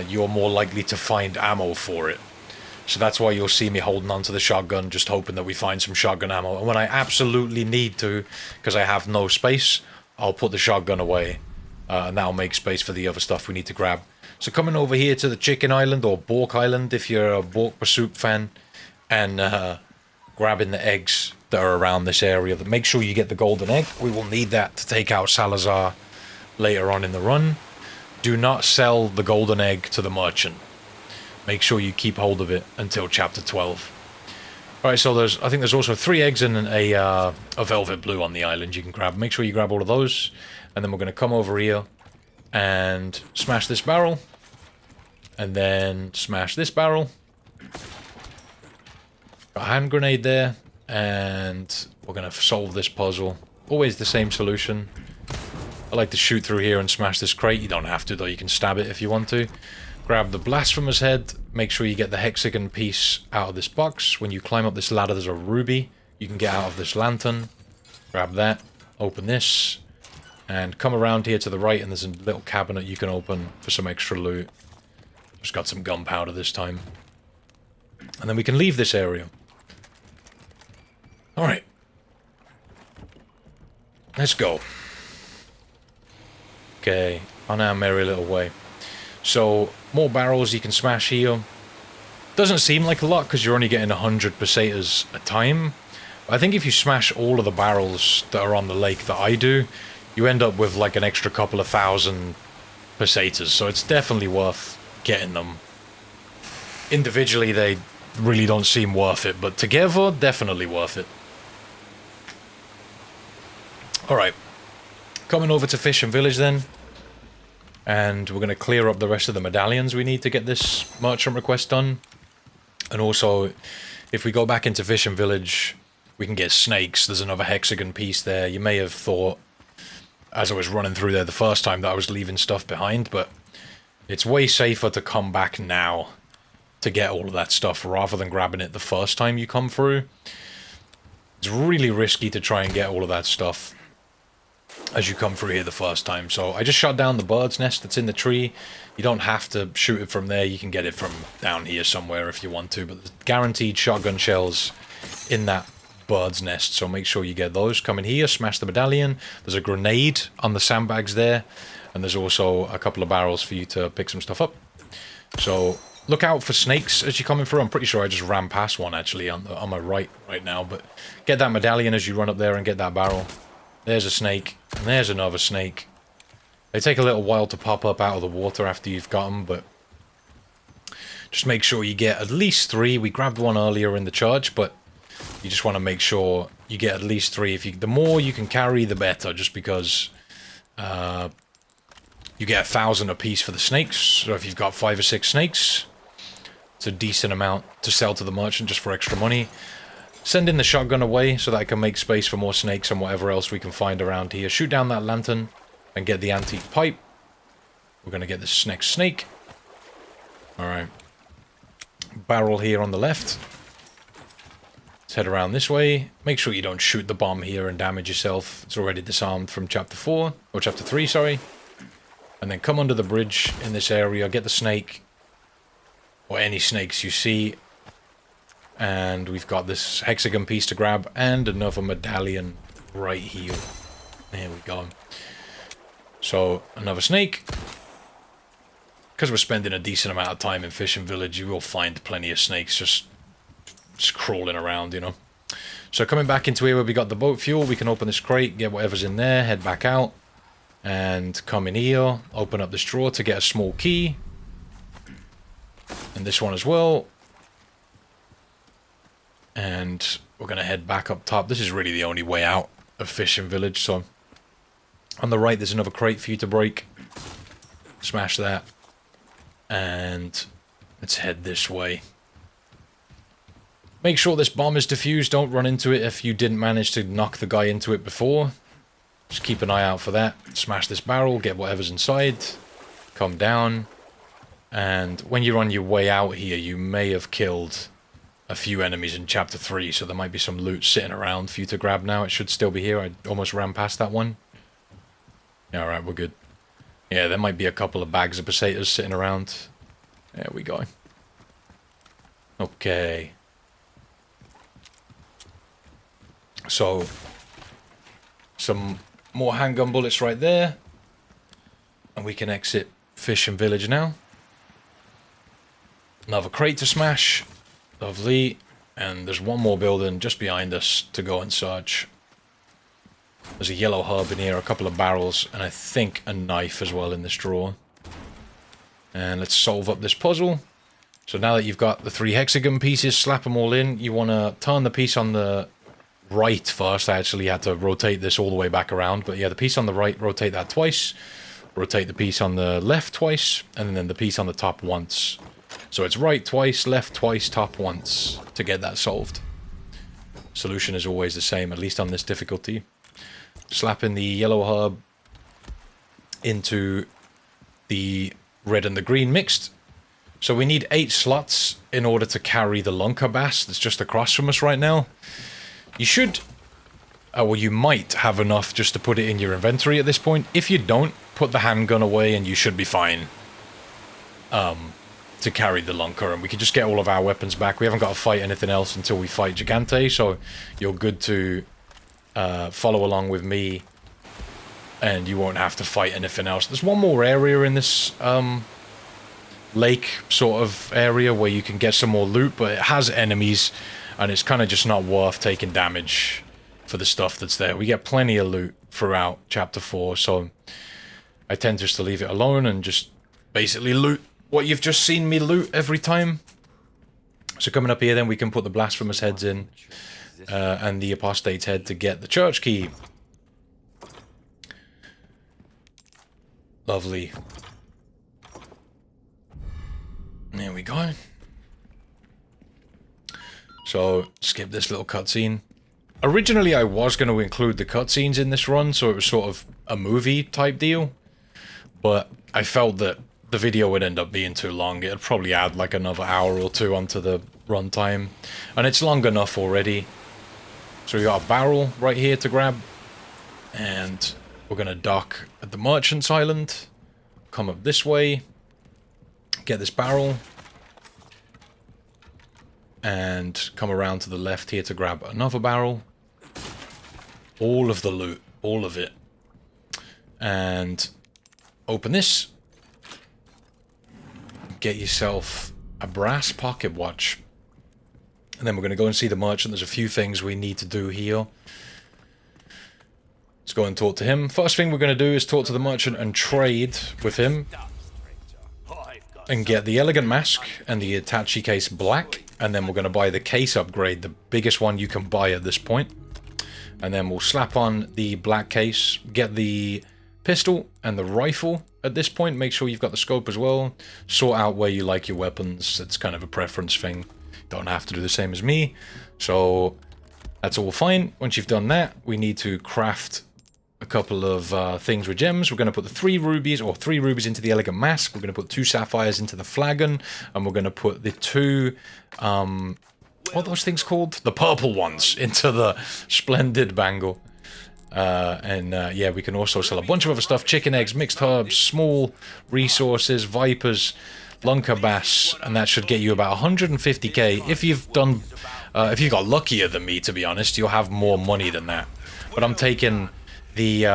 you're more likely to find ammo for it. So that's why you'll see me holding on to the shotgun, just hoping that we find some shotgun ammo. And when I absolutely need to, because I have no space, I'll put the shotgun away. And that'll make space for the other stuff we need to grab. So coming over here to the Chicken Island, or Bork Island if you're a Bork Pursuit fan, and grabbing the eggs that are around this area. Make sure you get the golden egg. We will need that to take out Salazar later on in the run. Do not sell the golden egg to the merchant. Make sure you keep hold of it until chapter 12. Alright, so I think there's also 3 eggs and a velvet blue on the island you can grab. Make sure you grab all of those. And then we're going to come over here and smash this barrel. And then smash this barrel. Got a hand grenade there. And we're going to solve this puzzle. Always the same solution. I like to shoot through here and smash this crate. You don't have to, though. You can stab it if you want to. Grab the Blasphemous Head. Make sure you get the hexagon piece out of this box. When you climb up this ladder, there's a ruby you can get out of this lantern. Grab that. Open this. And come around here to the right, and there's a little cabinet you can open for some extra loot. Just got some gunpowder this time. And then we can leave this area. Alright. Let's go. Okay, on our merry little way. So, more barrels you can smash here. Doesn't seem like a lot because you're only getting 100 pesetas a time. But I think if you smash all of the barrels that are on the lake that I do, you end up with like an extra couple of thousand pesetas. So it's definitely worth getting them. Individually, they really don't seem worth it, but together, definitely worth it. Alright, coming over to Fish and Village then. And we're going to clear up the rest of the medallions we need to get this merchant request done. And also, if we go back into Fish and Village, we can get snakes. There's another hexagon piece there. You may have thought, as I was running through there the first time, that I was leaving stuff behind, but it's way safer to come back now to get all of that stuff rather than grabbing it the first time you come through. It's really risky to try and get all of that stuff as you come through here the first time. So I just shot down the bird's nest that's in the tree. You don't have to shoot it from there. You can get it from down here somewhere if you want to, but there's guaranteed shotgun shells in that bird's nest, so make sure you get those. Come in here, smash the medallion. There's a grenade on the sandbags there, and there's also a couple of barrels for you to pick some stuff up. So look out for snakes as you're coming through. I'm pretty sure I just ran past one actually on my right now, but get that medallion as you run up there and get that barrel. There's a snake, and there's another snake. They take a little while to pop up out of the water after you've got them, but just make sure you get at least 3. We grabbed one earlier in the charge, but you just want to make sure you get at least 3. The more you can carry, the better, just because you get 1,000 a piece for the snakes. So if you've got 5 or 6 snakes, it's a decent amount to sell to the merchant just for extra money. Send in the shotgun away so that I can make space for more snakes and whatever else we can find around here. Shoot down that lantern and get the antique pipe. We're going to get this next snake. Alright. Barrel here on the left. Let's head around this way. Make sure you don't shoot the bomb here and damage yourself. It's already disarmed from chapter 4. Or chapter 3, sorry. And then come under the bridge in this area. Get the snake. Or any snakes you see. And we've got this hexagon piece to grab. And another medallion right here. There we go. So, another snake. Because we're spending a decent amount of time in Fish and Village, you will find plenty of snakes just crawling around, you know. So coming back into here where we got the boat fuel, we can open this crate, get whatever's in there, head back out, and come in here, open up this drawer to get a small key. And this one as well. And we're going to head back up top. This is really the only way out of Fish and Village, so on the right there's another crate for you to break. Smash that. And let's head this way. Make sure this bomb is defused. Don't run into it if you didn't manage to knock the guy into it before. Just keep an eye out for that. Smash this barrel, get whatever's inside. Come down. And when you're on your way out here, you may have killed a few enemies in chapter 3, so there might be some loot sitting around for you to grab now. It should still be here. I almost ran past that one. Yeah, alright, we're good. Yeah, there might be a couple of bags of pesetas sitting around. There we go. Okay. So, some more handgun bullets right there. And we can exit Fish and Village now. Another crate to smash. Lovely. And there's one more building just behind us to go and search. There's a yellow herb in here, a couple of barrels, and I think a knife as well in this drawer. And let's solve up this puzzle. So now that you've got the 3 hexagon pieces, slap them all in. You want to turn the piece on the right first. I actually had to rotate this all the way back around. But yeah, the piece on the right, rotate that twice. Rotate the piece on the left twice. And then the piece on the top once. So it's right twice, left twice, top once to get that solved. Solution is always the same, at least on this difficulty. Slapping the yellow herb into the red and the green mixed. So we need 8 slots in order to carry the lunker bass that's just across from us right now. You should, well, you might have enough just to put it in your inventory at this point. If you don't, put the handgun away and you should be fine to carry the lunker. And we can just get all of our weapons back. We haven't got to fight anything else until we fight Gigante, so you're good to follow along with me and you won't have to fight anything else. There's one more area in this lake sort of area where you can get some more loot, but it has enemies and it's kind of just not worth taking damage for the stuff that's there. We get plenty of loot throughout chapter 4, so I tend just to leave it alone and just basically loot what you've just seen me loot every time. So coming up here then we can put the blasphemous heads in and the apostate's head to get the church key. Lovely. There we go. So, skip this little cutscene. Originally, I was going to include the cutscenes in this run, so it was sort of a movie type deal. But I felt that the video would end up being too long. It'd probably add like another hour or two onto the runtime. And it's long enough already. So we got a barrel right here to grab. And we're going to dock at the Merchant's Island. Come up this way. Get this barrel. And come around to the left here to grab another barrel. All of the loot. All of it. And open this. Get yourself a brass pocket watch. And then we're going to go and see the merchant. There's a few things we need to do here. Let's go and talk to him. First thing we're going to do is talk to the merchant and trade with him. And get the elegant mask and the attache case black. And then we're going to buy the case upgrade, the biggest one you can buy at this point. And then we'll slap on the black case, get the pistol and the rifle at this point. Make sure you've got the scope as well. Sort out where you like your weapons. It's kind of a preference thing. Don't have to do the same as me. So that's all fine. Once you've done that, we need to craft a couple of things with gems. We're going to put the 3 rubies into the elegant mask. We're going to put 2 sapphires into the flagon, and we're going to put the 2 what are those things called? The purple ones into the splendid bangle. Yeah, we can also sell a bunch of other stuff: chicken eggs, mixed herbs, small resources, vipers, lunker bass, and that should get you about 150k. If you've done, if you got luckier than me, to be honest, you'll have more money than that. But I'm taking the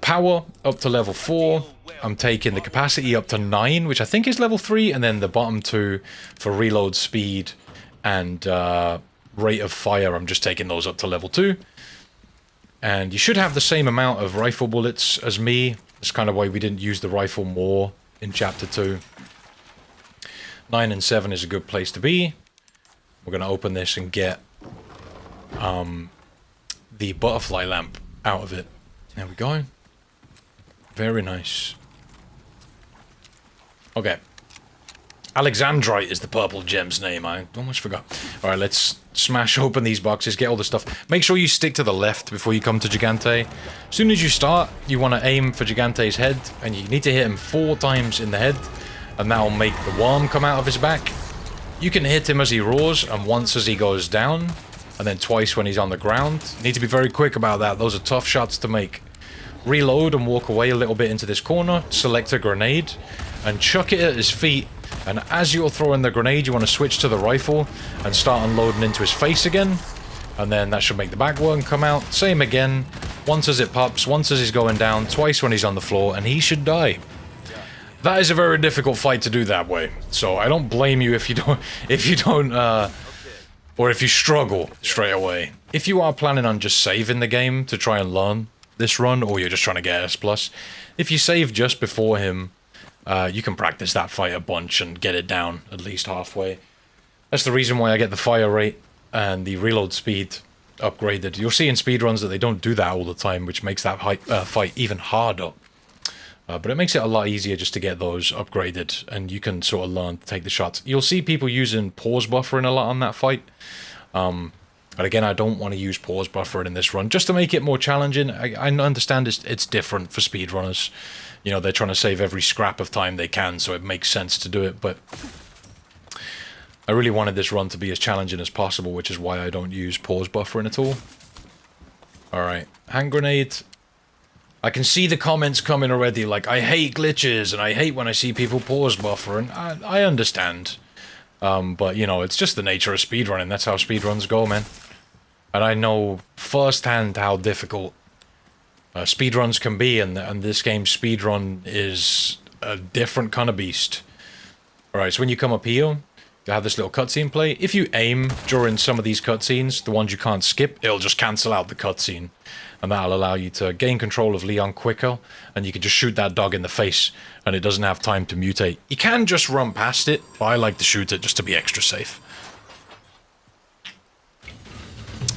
power up to level 4. I'm taking the capacity up to 9, which I think is level 3, and then the bottom 2 for reload speed and rate of fire. I'm just taking those up to level 2. And you should have the same amount of rifle bullets as me. That's kind of why we didn't use the rifle more in Chapter 2. 9 and 7 is a good place to be. We're going to open this and get the butterfly lamp out of it. There we go. Very nice. Okay. Alexandrite is the purple gem's name. I almost forgot. Alright, let's smash open these boxes, get all the stuff. Make sure you stick to the left before you come to Gigante. As soon as you start, you want to aim for Gigante's head, and you need to hit him 4 times in the head, and that'll make the worm come out of his back. You can hit him as he roars, and once as he goes down, and then twice when he's on the ground. You need to be very quick about that. Those are tough shots to make. Reload and walk away a little bit into this corner, select a grenade, and chuck it at his feet. And as you're throwing the grenade, you want to switch to the rifle and start unloading into his face again. And then that should make the back worm come out. Same again. Once as it pops, once as he's going down, twice when he's on the floor, and he should die. That is a very difficult fight to do that way. So I don't blame you if you don't, or if you struggle straight away. If you are planning on just saving the game to try and learn this run, or you're just trying to get S+, if you save just before him, you can practice that fight a bunch and get it down at least halfway. That's the reason why I get the fire rate and the reload speed upgraded. You'll see in speedruns that they don't do that all the time, which makes that fight even harder. But it makes it a lot easier just to get those upgraded, and you can sort of learn to take the shots. You'll see people using pause buffering a lot on that fight. But again, I don't want to use pause buffering in this run, just to make it more challenging. I understand it's different for speedrunners. You know, they're trying to save every scrap of time they can, so it makes sense to do it, but I really wanted this run to be as challenging as possible, which is why I don't use pause buffering at all. Alright, hand grenade. I can see the comments coming already, like, I hate glitches, and I hate when I see people pause buffering. I understand. But, you know, it's just the nature of speedrunning. That's how speedruns go, man. And I know firsthand how difficult speedruns can be, and this game's speedrun is a different kind of beast. Alright, so when you come up here, you have this little cutscene play. If you aim during some of these cutscenes, the ones you can't skip, it'll just cancel out the cutscene. And that'll allow you to gain control of Leon quicker, and you can just shoot that dog in the face, and it doesn't have time to mutate. You can just run past it, but I like to shoot it just to be extra safe.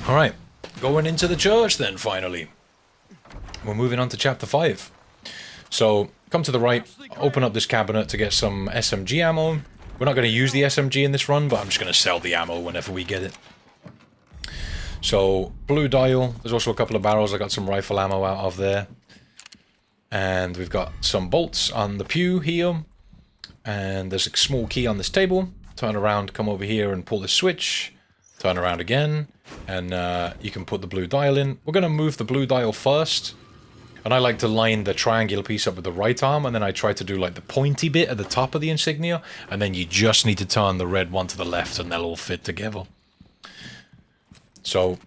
Alright, going into the church then, finally. We're moving on to Chapter 5. So, come to the right, open up this cabinet to get some SMG ammo. We're not going to use the SMG in this run, but I'm just going to sell the ammo whenever we get it. So, blue dial. There's also a couple of barrels I got some rifle ammo out of there. And we've got some bolts on the pew here. And there's a small key on this table. Turn around, come over here and pull the switch. Turn around again. And you can put the blue dial in. We're going to move the blue dial first. And I like to line the triangular piece up with the right arm. And then I try to do like the pointy bit at the top of the insignia. And then you just need to turn the red one to the left and they'll all fit together. So,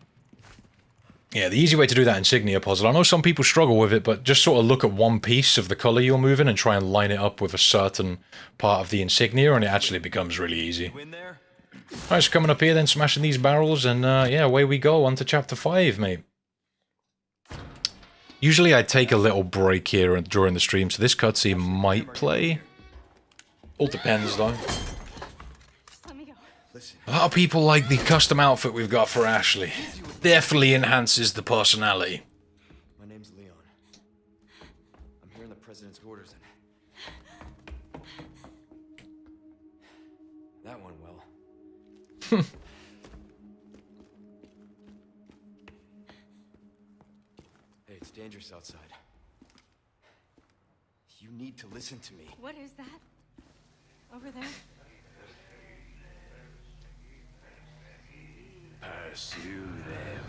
yeah, the easy way to do that insignia puzzle, I know some people struggle with it, but just sort of look at one piece of the color you're moving and try and line it up with a certain part of the insignia, and it actually becomes really easy. Alright, so coming up here then, smashing these barrels, and yeah, away we go, on to Chapter 5, mate. Usually I take a little break here during the stream, so this cutscene might play. All depends, though. A lot of people like the custom outfit we've got for Ashley. Definitely enhances the personality. My name's Leon. I'm hearing the president's orders and that went well. Hey, it's dangerous outside. You need to listen to me. What is that? Over there? Pursue them.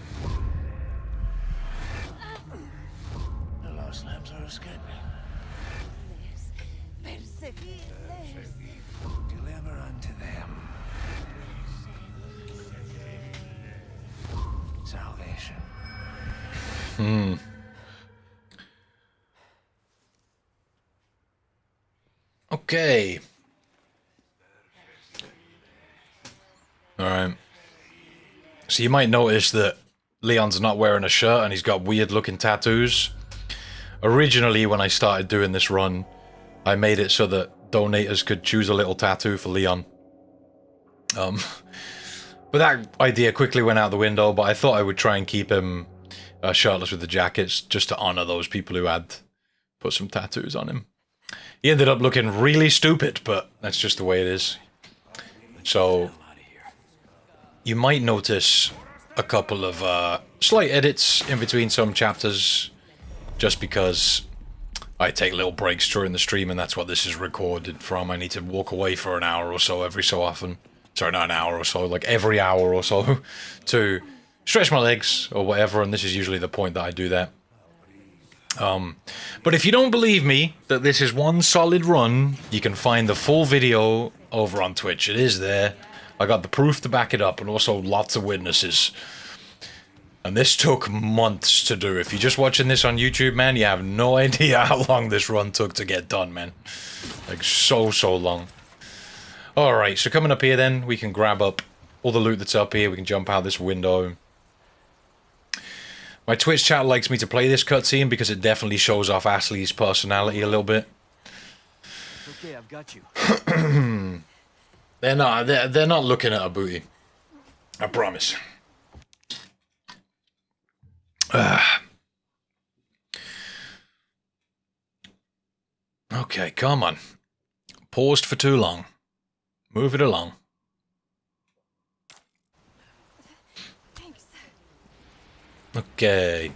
The lost lambs are escaping. Deliver unto them salvation. Okay. Alright. So you might notice that Leon's not wearing a shirt and he's got weird looking tattoos. Originally, when I started doing this run, I made it so that donators could choose a little tattoo for Leon. But that idea quickly went out the window, but I thought I would try and keep him shirtless with the jackets just to honor those people who had put some tattoos on him. He ended up looking really stupid, but that's just the way it is. So you might notice a couple of slight edits in between some chapters, just because I take little breaks during the stream, and that's what this is recorded from. I need to walk away for an hour or so every so often. Sorry, not an hour or so, like every hour or so, to stretch my legs or whatever, and this is usually the point that I do that. But if you don't believe me that this is one solid run, you can find the full video over on Twitch. It is there. I got the proof to back it up, and also lots of witnesses. And this took months to do. If you're just watching this on YouTube, man, you have no idea how long this run took to get done, man. Like, so long. Alright, so coming up here then, we can grab up all the loot that's up here. We can jump out this window. My Twitch chat likes me to play this cutscene because it definitely shows off Ashley's personality a little bit. Okay, I've got you. They're not looking at a booty. I promise. Okay, come on. Paused for too long. Move it along. Thanks. Okay.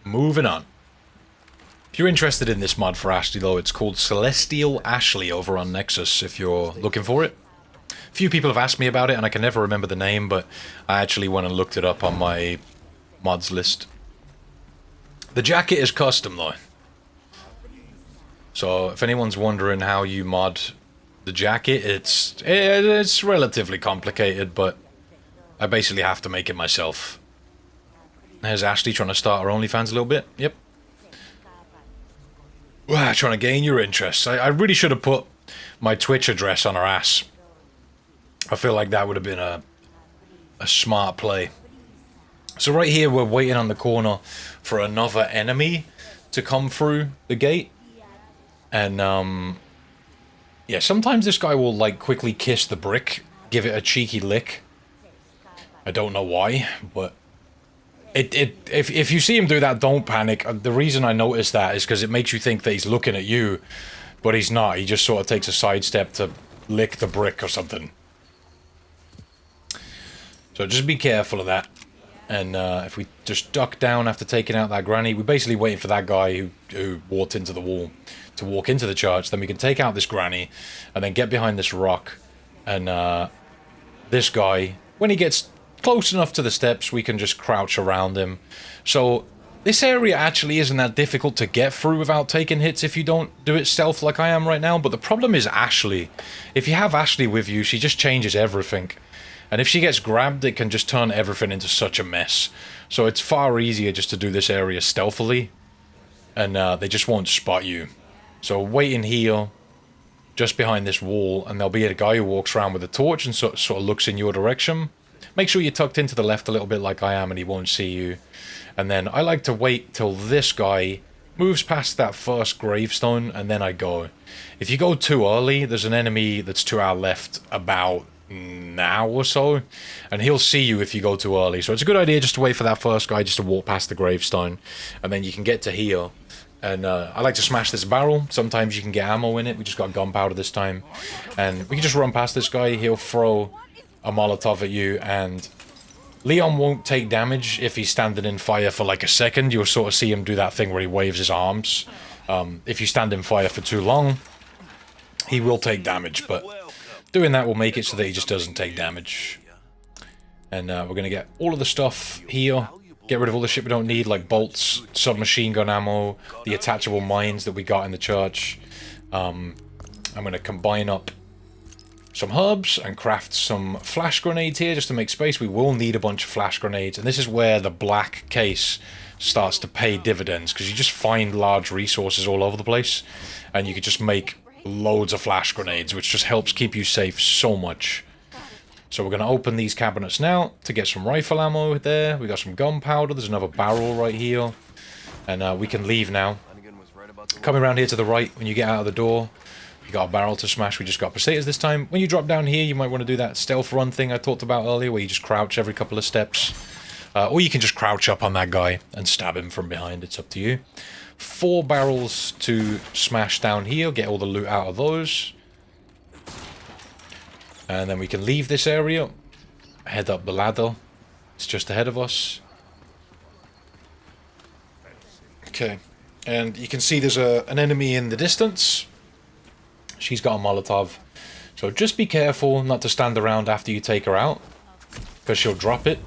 Moving on. If you're interested in this mod for Ashley, though, it's called Celestial Ashley over on Nexus, if you're looking for it. A few people have asked me about it, and I can never remember the name, but I actually went and looked it up on my mods list. The jacket is custom, though. So, if anyone's wondering how you mod the jacket, it's relatively complicated, but I basically have to make it myself. There's Ashley trying to start her OnlyFans a little bit. Yep. Trying to gain your interest. I really should have put my Twitch address on her ass. I feel like that would have been a smart play. So right here, we're waiting on the corner for another enemy to come through the gate. And, yeah, sometimes this guy will, like, quickly kiss the brick, give it a cheeky lick. I don't know why, but If you see him do that, don't panic. The reason I noticed that is because it makes you think that he's looking at you, but he's not. He just sort of takes a sidestep to lick the brick or something. So just be careful of that. And if we just duck down after taking out that granny, we're basically waiting for that guy who walked into the wall to walk into the church. Then we can take out this granny and then get behind this rock. And this guy, when he gets close enough to the steps, we can just crouch around him. So this area actually isn't that difficult to get through without taking hits if you don't do it stealth like I am right now. But the problem is Ashley. If you have Ashley with you, she just changes everything. And if she gets grabbed, it can just turn everything into such a mess. So it's far easier just to do this area stealthily. And they just won't spot you. So wait in here, just behind this wall, and there'll be a guy who walks around with a torch and sort of looks in your direction. Make sure you're tucked into the left a little bit like I am and he won't see you. And then I like to wait till this guy moves past that first gravestone and then I go. If you go too early, there's an enemy that's to our left about now or so, and he'll see you if you go too early. So it's a good idea just to wait for that first guy just to walk past the gravestone, and then you can get to here. And I like to smash this barrel. Sometimes you can get ammo in it. We just got gunpowder this time, and we can just run past this guy. He'll throw a Molotov at you, and Leon won't take damage if he's standing in fire for like a second. You'll sort of see him do that thing where he waves his arms. If you stand in fire for too long, he will take damage, but doing that will make it so that he just doesn't take damage. And we're going to get all of the stuff here. Get rid of all the shit we don't need, like bolts, submachine gun ammo, the attachable mines that we got in the church. I'm going to combine up some herbs and craft some flash grenades here just to make space. We will need a bunch of flash grenades. And this is where the black case starts to pay dividends, because you just find large resources all over the place. And you can just make loads of flash grenades, which just helps keep you safe so much. So we're going to open these cabinets now to get some rifle ammo there. We got some gunpowder. There's another barrel right here. And we can leave now. Coming around here to the right, when you get out of the door, you got a barrel to smash. We just got pesetas this time. When you drop down here, you might want to do that stealth run thing I talked about earlier, where you just crouch every couple of steps. Or you can just crouch up on that guy and stab him from behind. It's up to you. 4 barrels to smash down here, get all the loot out of those. And then we can leave this area, head up the ladder. It's just ahead of us. Okay, and you can see there's an enemy in the distance. She's got a Molotov. So just be careful not to stand around after you take her out, because she'll drop it,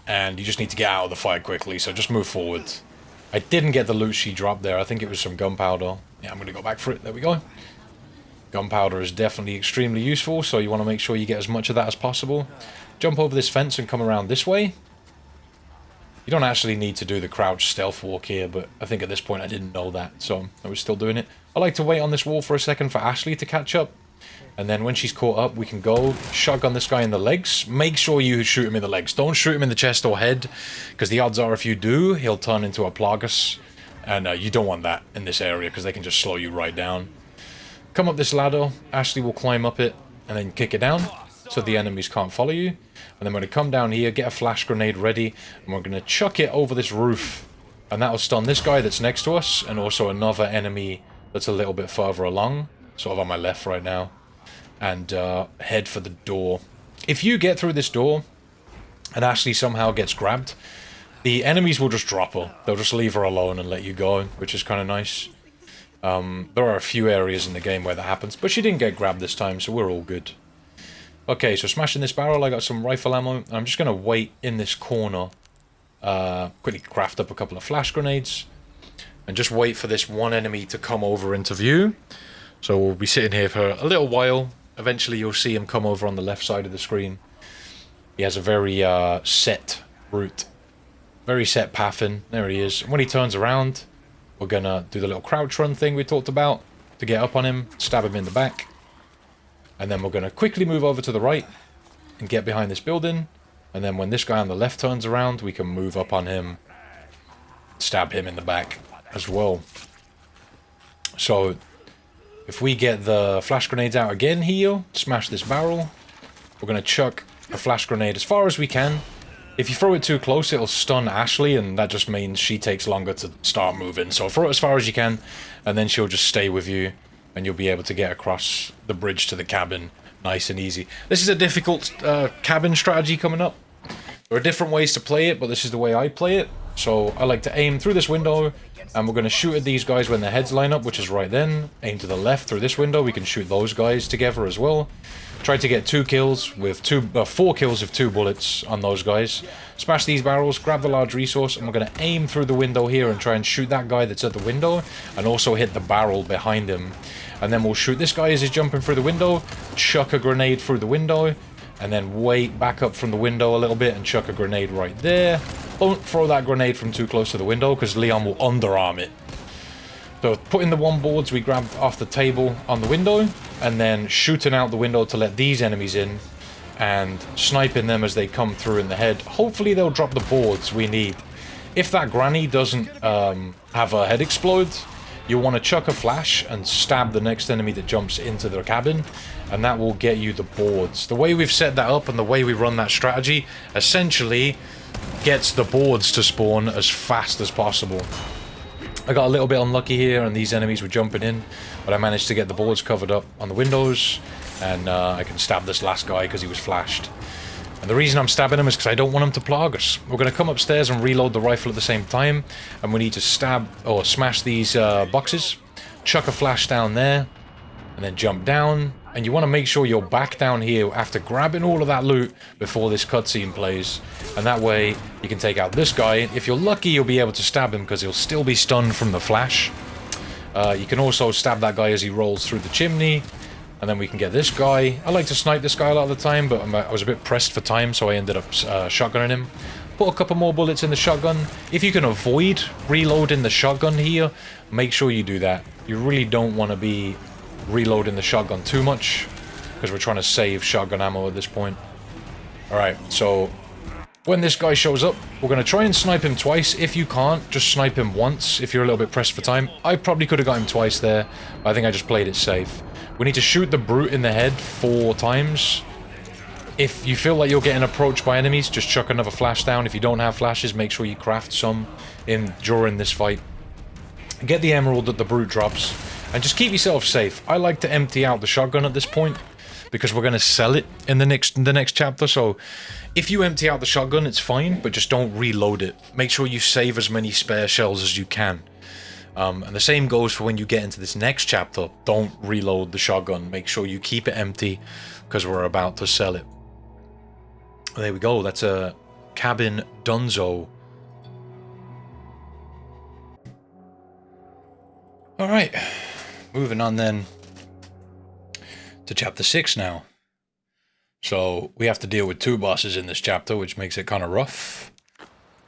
and you just need to get out of the fight quickly, so just move forward. I didn't get the loot she dropped there. I think it was some gunpowder. Yeah, I'm going to go back for it. There we go. Gunpowder is definitely extremely useful, so you want to make sure you get as much of that as possible. Jump over this fence and come around this way. You don't actually need to do the crouch stealth walk here, but I think at this point I didn't know that, so I was still doing it. I like to wait on this wall for a second for Ashley to catch up. And then when she's caught up, we can go shotgun this guy in the legs. Make sure you shoot him in the legs. Don't shoot him in the chest or head, because the odds are if you do, he'll turn into a Plagas. And you don't want that in this area, because they can just slow you right down. Come up this ladder. Ashley will climb up it and then kick it down so the enemies can't follow you. And then we're going to come down here, get a flash grenade ready, and we're going to chuck it over this roof. And that'll stun this guy that's next to us, and also another enemy that's a little bit further along, sort of on my left right now. And head for the door. If you get through this door and Ashley somehow gets grabbed, the enemies will just drop her. They'll just leave her alone and let you go, which is kind of nice. There are a few areas in the game where that happens, but she didn't get grabbed this time, so we're all good. Okay, so smashing this barrel, I got some rifle ammo. I'm just going to wait in this corner, quickly craft up a couple of flash grenades, and just wait for this one enemy to come over into view. So we'll be sitting here for a little while. Eventually you'll see him come over on the left side of the screen. He has a very set route. Very set pathing. There he is. And when he turns around, we're going to do the little crouch run thing we talked about to get up on him, stab him in the back. And then we're going to quickly move over to the right and get behind this building. And then when this guy on the left turns around, we can move up on him, stab him in the back as well. So if we get the flash grenades out again here, smash this barrel, we're going to chuck a flash grenade as far as we can If you throw it too close, it'll stun Ashley, and that just means she takes longer to start moving. So throw it as far as you can, and then she'll just stay with you, and you'll be able to get across the bridge to the cabin nice and easy. This is a difficult cabin strategy coming up. There are different ways to play it, but this is the way I play it. So I like to aim through this window, and we're going to shoot at these guys when their heads line up, which is right then. Aim to the left through this window. We can shoot those guys together as well. Try to get 4 kills with 2 bullets on those guys. Smash these barrels, grab the large resource, and we're going to aim through the window here and try and shoot that guy that's at the window, and also hit the barrel behind him. And then we'll shoot this guy as he's jumping through the window, chuck a grenade through the window, and then wait back up from the window a little bit and chuck a grenade right there. Don't throw that grenade from too close to the window, because Leon will underarm it. So putting the 1 boards we grabbed off the table on the window, and then shooting out the window to let these enemies in, and sniping them as they come through in the head. Hopefully they'll drop the boards we need. If that granny doesn't have her head explode, you'll want to chuck a flash and stab the next enemy that jumps into their cabin, and that will get you the boards. The way we've set that up and the way we run that strategy essentially gets the boards to spawn as fast as possible. I got a little bit unlucky here and these enemies were jumping in, but I managed to get the boards covered up on the windows, and I can stab this last guy because he was flashed. And the reason I'm stabbing him is because I don't want him to plague us. We're going to come upstairs and reload the rifle at the same time, and we need to stab or smash these boxes, chuck a flash down there, and then jump down. And you want to make sure you're back down here after grabbing all of that loot before this cutscene plays. And that way you can take out this guy. If you're lucky, you'll be able to stab him because he'll still be stunned from the flash. You can also stab that guy as he rolls through the chimney. And then we can get this guy. I like to snipe this guy a lot of the time, but I was a bit pressed for time, so I ended up shotgunning him. Put a couple more bullets in the shotgun. If you can avoid reloading the shotgun here, make sure you do that. You really don't want to be reloading the shotgun too much, because we're trying to save shotgun ammo at this point. Alright, so when this guy shows up, we're going to try and snipe him twice. If you can't, just snipe him once if you're a little bit pressed for time. I probably could have got him twice there. I think I just played it safe. We need to shoot the brute in the head 4 times. If you feel like you're getting approached by enemies, just chuck another flash down. If you don't have flashes, make sure you craft some during this fight. Get the emerald that the brute drops, and just keep yourself safe. I like to empty out the shotgun at this point, because we're going to sell it in the next chapter. So if you empty out the shotgun, it's fine, but just don't reload it. Make sure you save as many spare shells as you can. And the same goes for when you get into this next chapter. Don't reload the shotgun. Make sure you keep it empty, because we're about to sell it. There we go. That's a cabin dunzo. Alright. Moving on then to chapter 6 now. So we have to deal with 2 bosses in this chapter, which makes it kind of rough.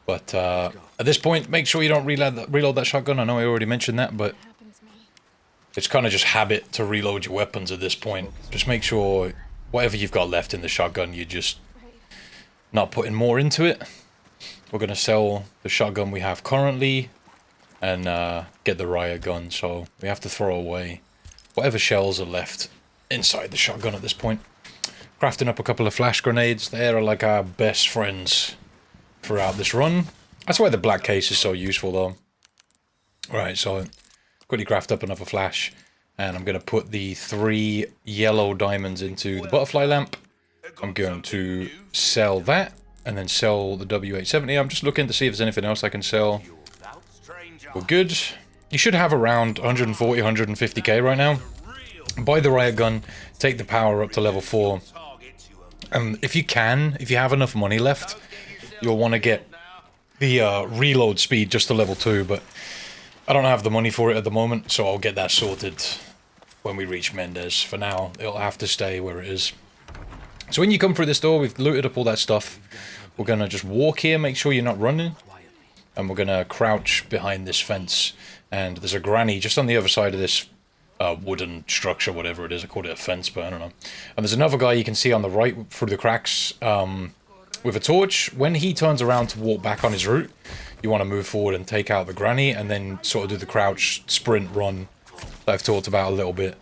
But at this point, make sure you don't reload that shotgun. I know I already mentioned that, but it's kind of just habit to reload your weapons at this point. Just make sure whatever you've got left in the shotgun, you're just not putting more into it. We're going to sell the shotgun we have currently and get the riot gun, so we have to throw away whatever shells are left inside the shotgun at this point. Crafting up a couple of flash grenades. They are like our best friends throughout this run. That's why the black case is so useful though. Alright, so quickly craft up another flash, and I'm going to put the 3 yellow diamonds into the butterfly lamp. I'm going to sell that, and then sell the W870. I'm just looking to see if there's anything else I can sell. We're good. You should have around 140, 150k right now. Buy the riot gun, take the power up to level 4. And if you have enough money left, you'll want to get the reload speed just to level 2, but I don't have the money for it at the moment, so I'll get that sorted when we reach Mendez. For now, it'll have to stay where it is. So when you come through this door, we've looted up all that stuff. We're going to just walk here, make sure you're not running. And we're going to crouch behind this fence. And there's a granny just on the other side of this wooden structure, whatever it is. I called it a fence, but I don't know. And there's another guy you can see on the right through the cracks with a torch. When he turns around to walk back on his route, you want to move forward and take out the granny, and then sort of do the crouch, sprint, run that I've talked about a little bit.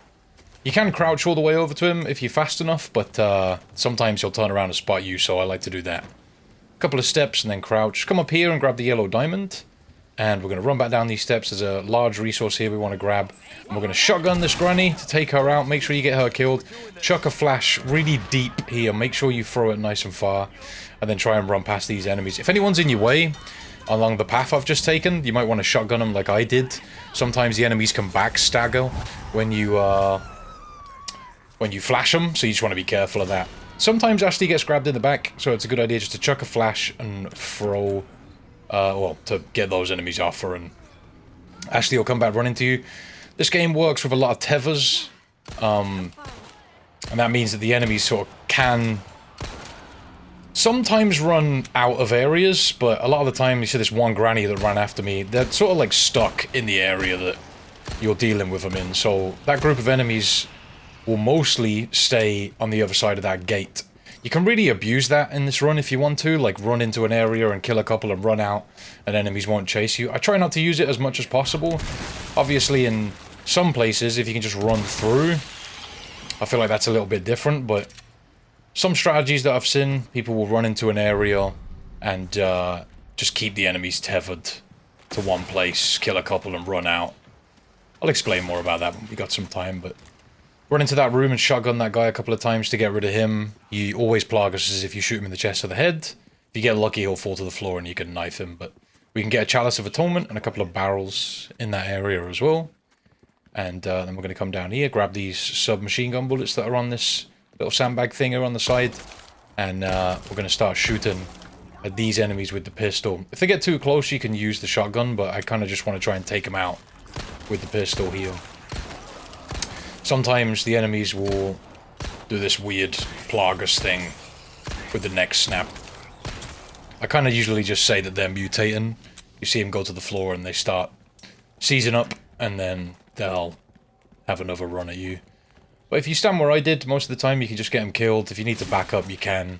You can crouch all the way over to him if you're fast enough, but sometimes he'll turn around and spot you, so I like to do that. couple of steps and then crouch. Come up here and grab the yellow diamond. And we're going to run back down these steps. There's a large resource here we want to grab. And we're going to shotgun this granny to take her out. Make sure you get her killed. Chuck a flash really deep here. Make sure you throw it nice and far. And then try and run past these enemies. If anyone's in your way along the path I've just taken, you might want to shotgun them like I did. Sometimes the enemies can backstagger when you flash them. So you just want to be careful of that. Sometimes Ashley gets grabbed in the back. So it's a good idea just to chuck a flash and throw... well, to get those enemies off her, and Ashley will come back running to you. This game works with a lot of tethers, and that means that the enemies sort of can sometimes run out of areas, but a lot of the time, you see this one granny that ran after me, they're sort of like stuck in the area that you're dealing with them in, so that group of enemies will mostly stay on the other side of that gate. You can really abuse that in this run if you want to, like run into an area and kill a couple and run out and enemies won't chase you. I try not to use it as much as possible. Obviously in some places, if you can just run through, I feel like that's a little bit different, but some strategies that I've seen, people will run into an area and just keep the enemies tethered to one place, kill a couple and run out. I'll explain more about that when we got some time, but... Run into that room and shotgun that guy a couple of times to get rid of him. He always Plagus if you shoot him in the chest or the head. If you get lucky, he'll fall to the floor and you can knife him. But we can get a Chalice of Atonement and a couple of barrels in that area as well. And then we're going to come down here, grab these submachine gun bullets that are on this little sandbag thing here on the side. And we're going to start shooting at these enemies with the pistol. If they get too close, you can use the shotgun, but I kind of just want to try and take them out with the pistol here. Sometimes the enemies will do this weird Plagus thing with the neck snap. I kind of usually just say that they're mutating. You see them go to the floor and they start seizing up, and then they'll have another run at you. But if you stand where I did, most of the time you can just get them killed. If you need to back up, you can.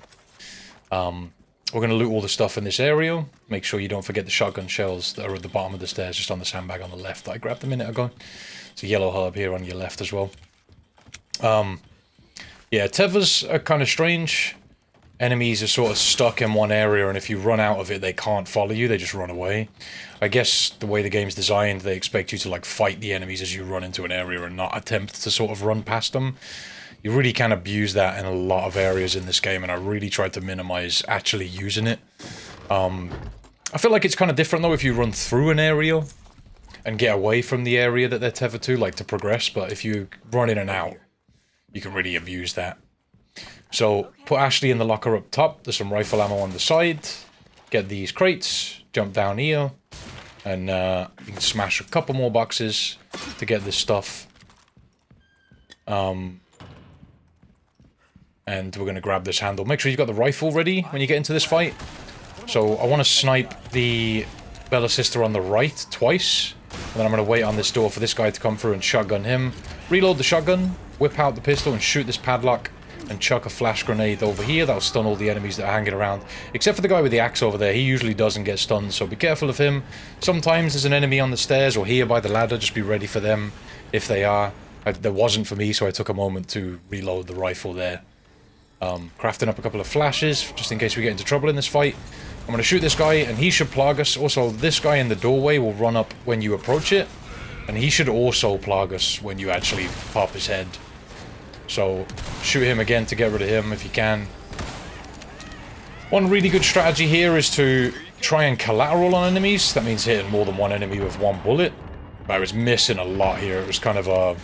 We're going to loot all the stuff in this area. Make sure you don't forget the shotgun shells that are at the bottom of the stairs, just on the sandbag on the left that I grabbed a minute ago. It's a yellow herb here on your left as well. Yeah, tethers are kind of strange. Enemies are sort of stuck in one area, and if you run out of it, they can't follow you, they just run away. I guess the way the game's designed, they expect you to like fight the enemies as you run into an area and not attempt to sort of run past them. You really can abuse that in a lot of areas in this game, and I really tried to minimize actually using it. I feel like it's kind of different though if you run through an area and get away from the area that they're tethered to, like to progress, but if you run in and out, you can really abuse that. So, put Ashley in the locker up top, there's some rifle ammo on the side, get these crates, jump down here, and you can smash a couple more boxes to get this stuff. And we're going to grab this handle. Make sure you've got the rifle ready when you get into this fight. So, I want to snipe the Bella sister on the right twice. And then I'm going to wait on this door for this guy to come through and shotgun him. Reload the shotgun, whip out the pistol and shoot this padlock. And chuck a flash grenade over here. That'll stun all the enemies that are hanging around. Except for the guy with the axe over there. He usually doesn't get stunned, so be careful of him. Sometimes there's an enemy on the stairs or here by the ladder. Just be ready for them if they are. There wasn't for me, so I took a moment to reload the rifle there. Crafting up a couple of flashes, just in case we get into trouble in this fight. I'm going to shoot this guy, and he should plague us. Also, this guy in the doorway will run up when you approach it. And he should also plague us when you actually pop his head. So, shoot him again to get rid of him if you can. One really good strategy here is to try and collateral on enemies. That means hitting more than one enemy with one bullet. I was missing a lot here. It was kind of a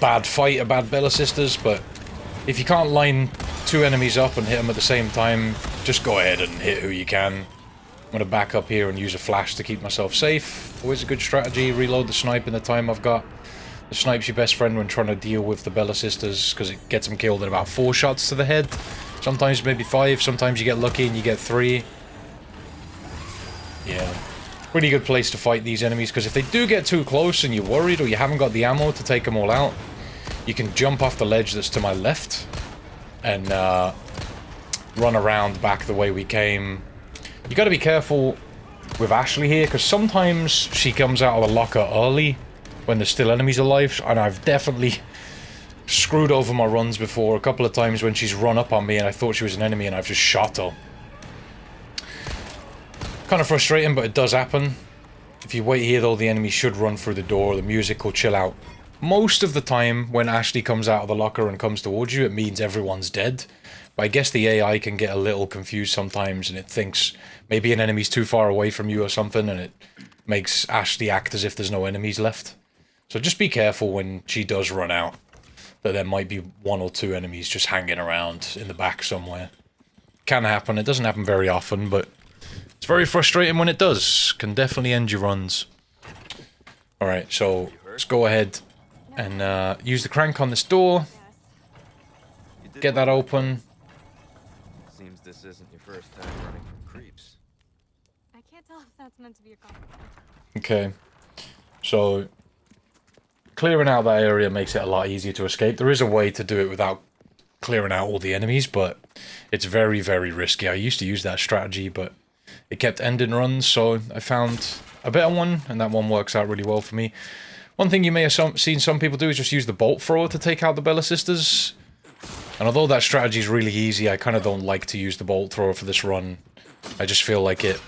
bad fight, a bad Bella Sisters, but if you can't line two enemies up and hit them at the same time, just go ahead and hit who you can. I'm going to back up here and use a flash to keep myself safe. Always a good strategy. Reload the snipe in the time I've got. The snipe's your best friend when trying to deal with the Bella Sisters, because it gets them killed in about 4 shots to the head. Sometimes maybe 5, sometimes you get lucky and you get 3. Yeah. Really good place to fight these enemies, because if they do get too close and you're worried or you haven't got the ammo to take them all out, you can jump off the ledge that's to my left and run around back the way we came. You got to be careful with Ashley here, because sometimes she comes out of the locker early when there's still enemies alive, and I've definitely screwed over my runs before a couple of times when she's run up on me and I thought she was an enemy and I've just shot her. Kind of frustrating, but it does happen. If you wait here though, the enemy should run through the door, the music will chill out. Most of the time, when Ashley comes out of the locker and comes towards you, it means everyone's dead. But I guess the AI can get a little confused sometimes, and it thinks maybe an enemy's too far away from you or something, and it makes Ashley act as if there's no enemies left. So just be careful when she does run out, that there might be 1 or 2 enemies just hanging around in the back somewhere. Can happen, it doesn't happen very often, but it's very frustrating when it does. Can definitely end your runs. Alright, so let's go ahead and use the crank on this door. Get that open. Seems this isn't your first time running from creeps. I can't tell if that's meant to be a compliment. Okay. So clearing out that area makes it a lot easier to escape. There is a way to do it without clearing out all the enemies, but it's very, very risky. I used to use that strategy, but it kept ending runs, so I found a better one, and that one works out really well for me. One thing you may have seen some people do is just use the bolt thrower to take out the Bella Sisters. And although that strategy is really easy, I kind of don't like to use the bolt thrower for this run. I just feel like it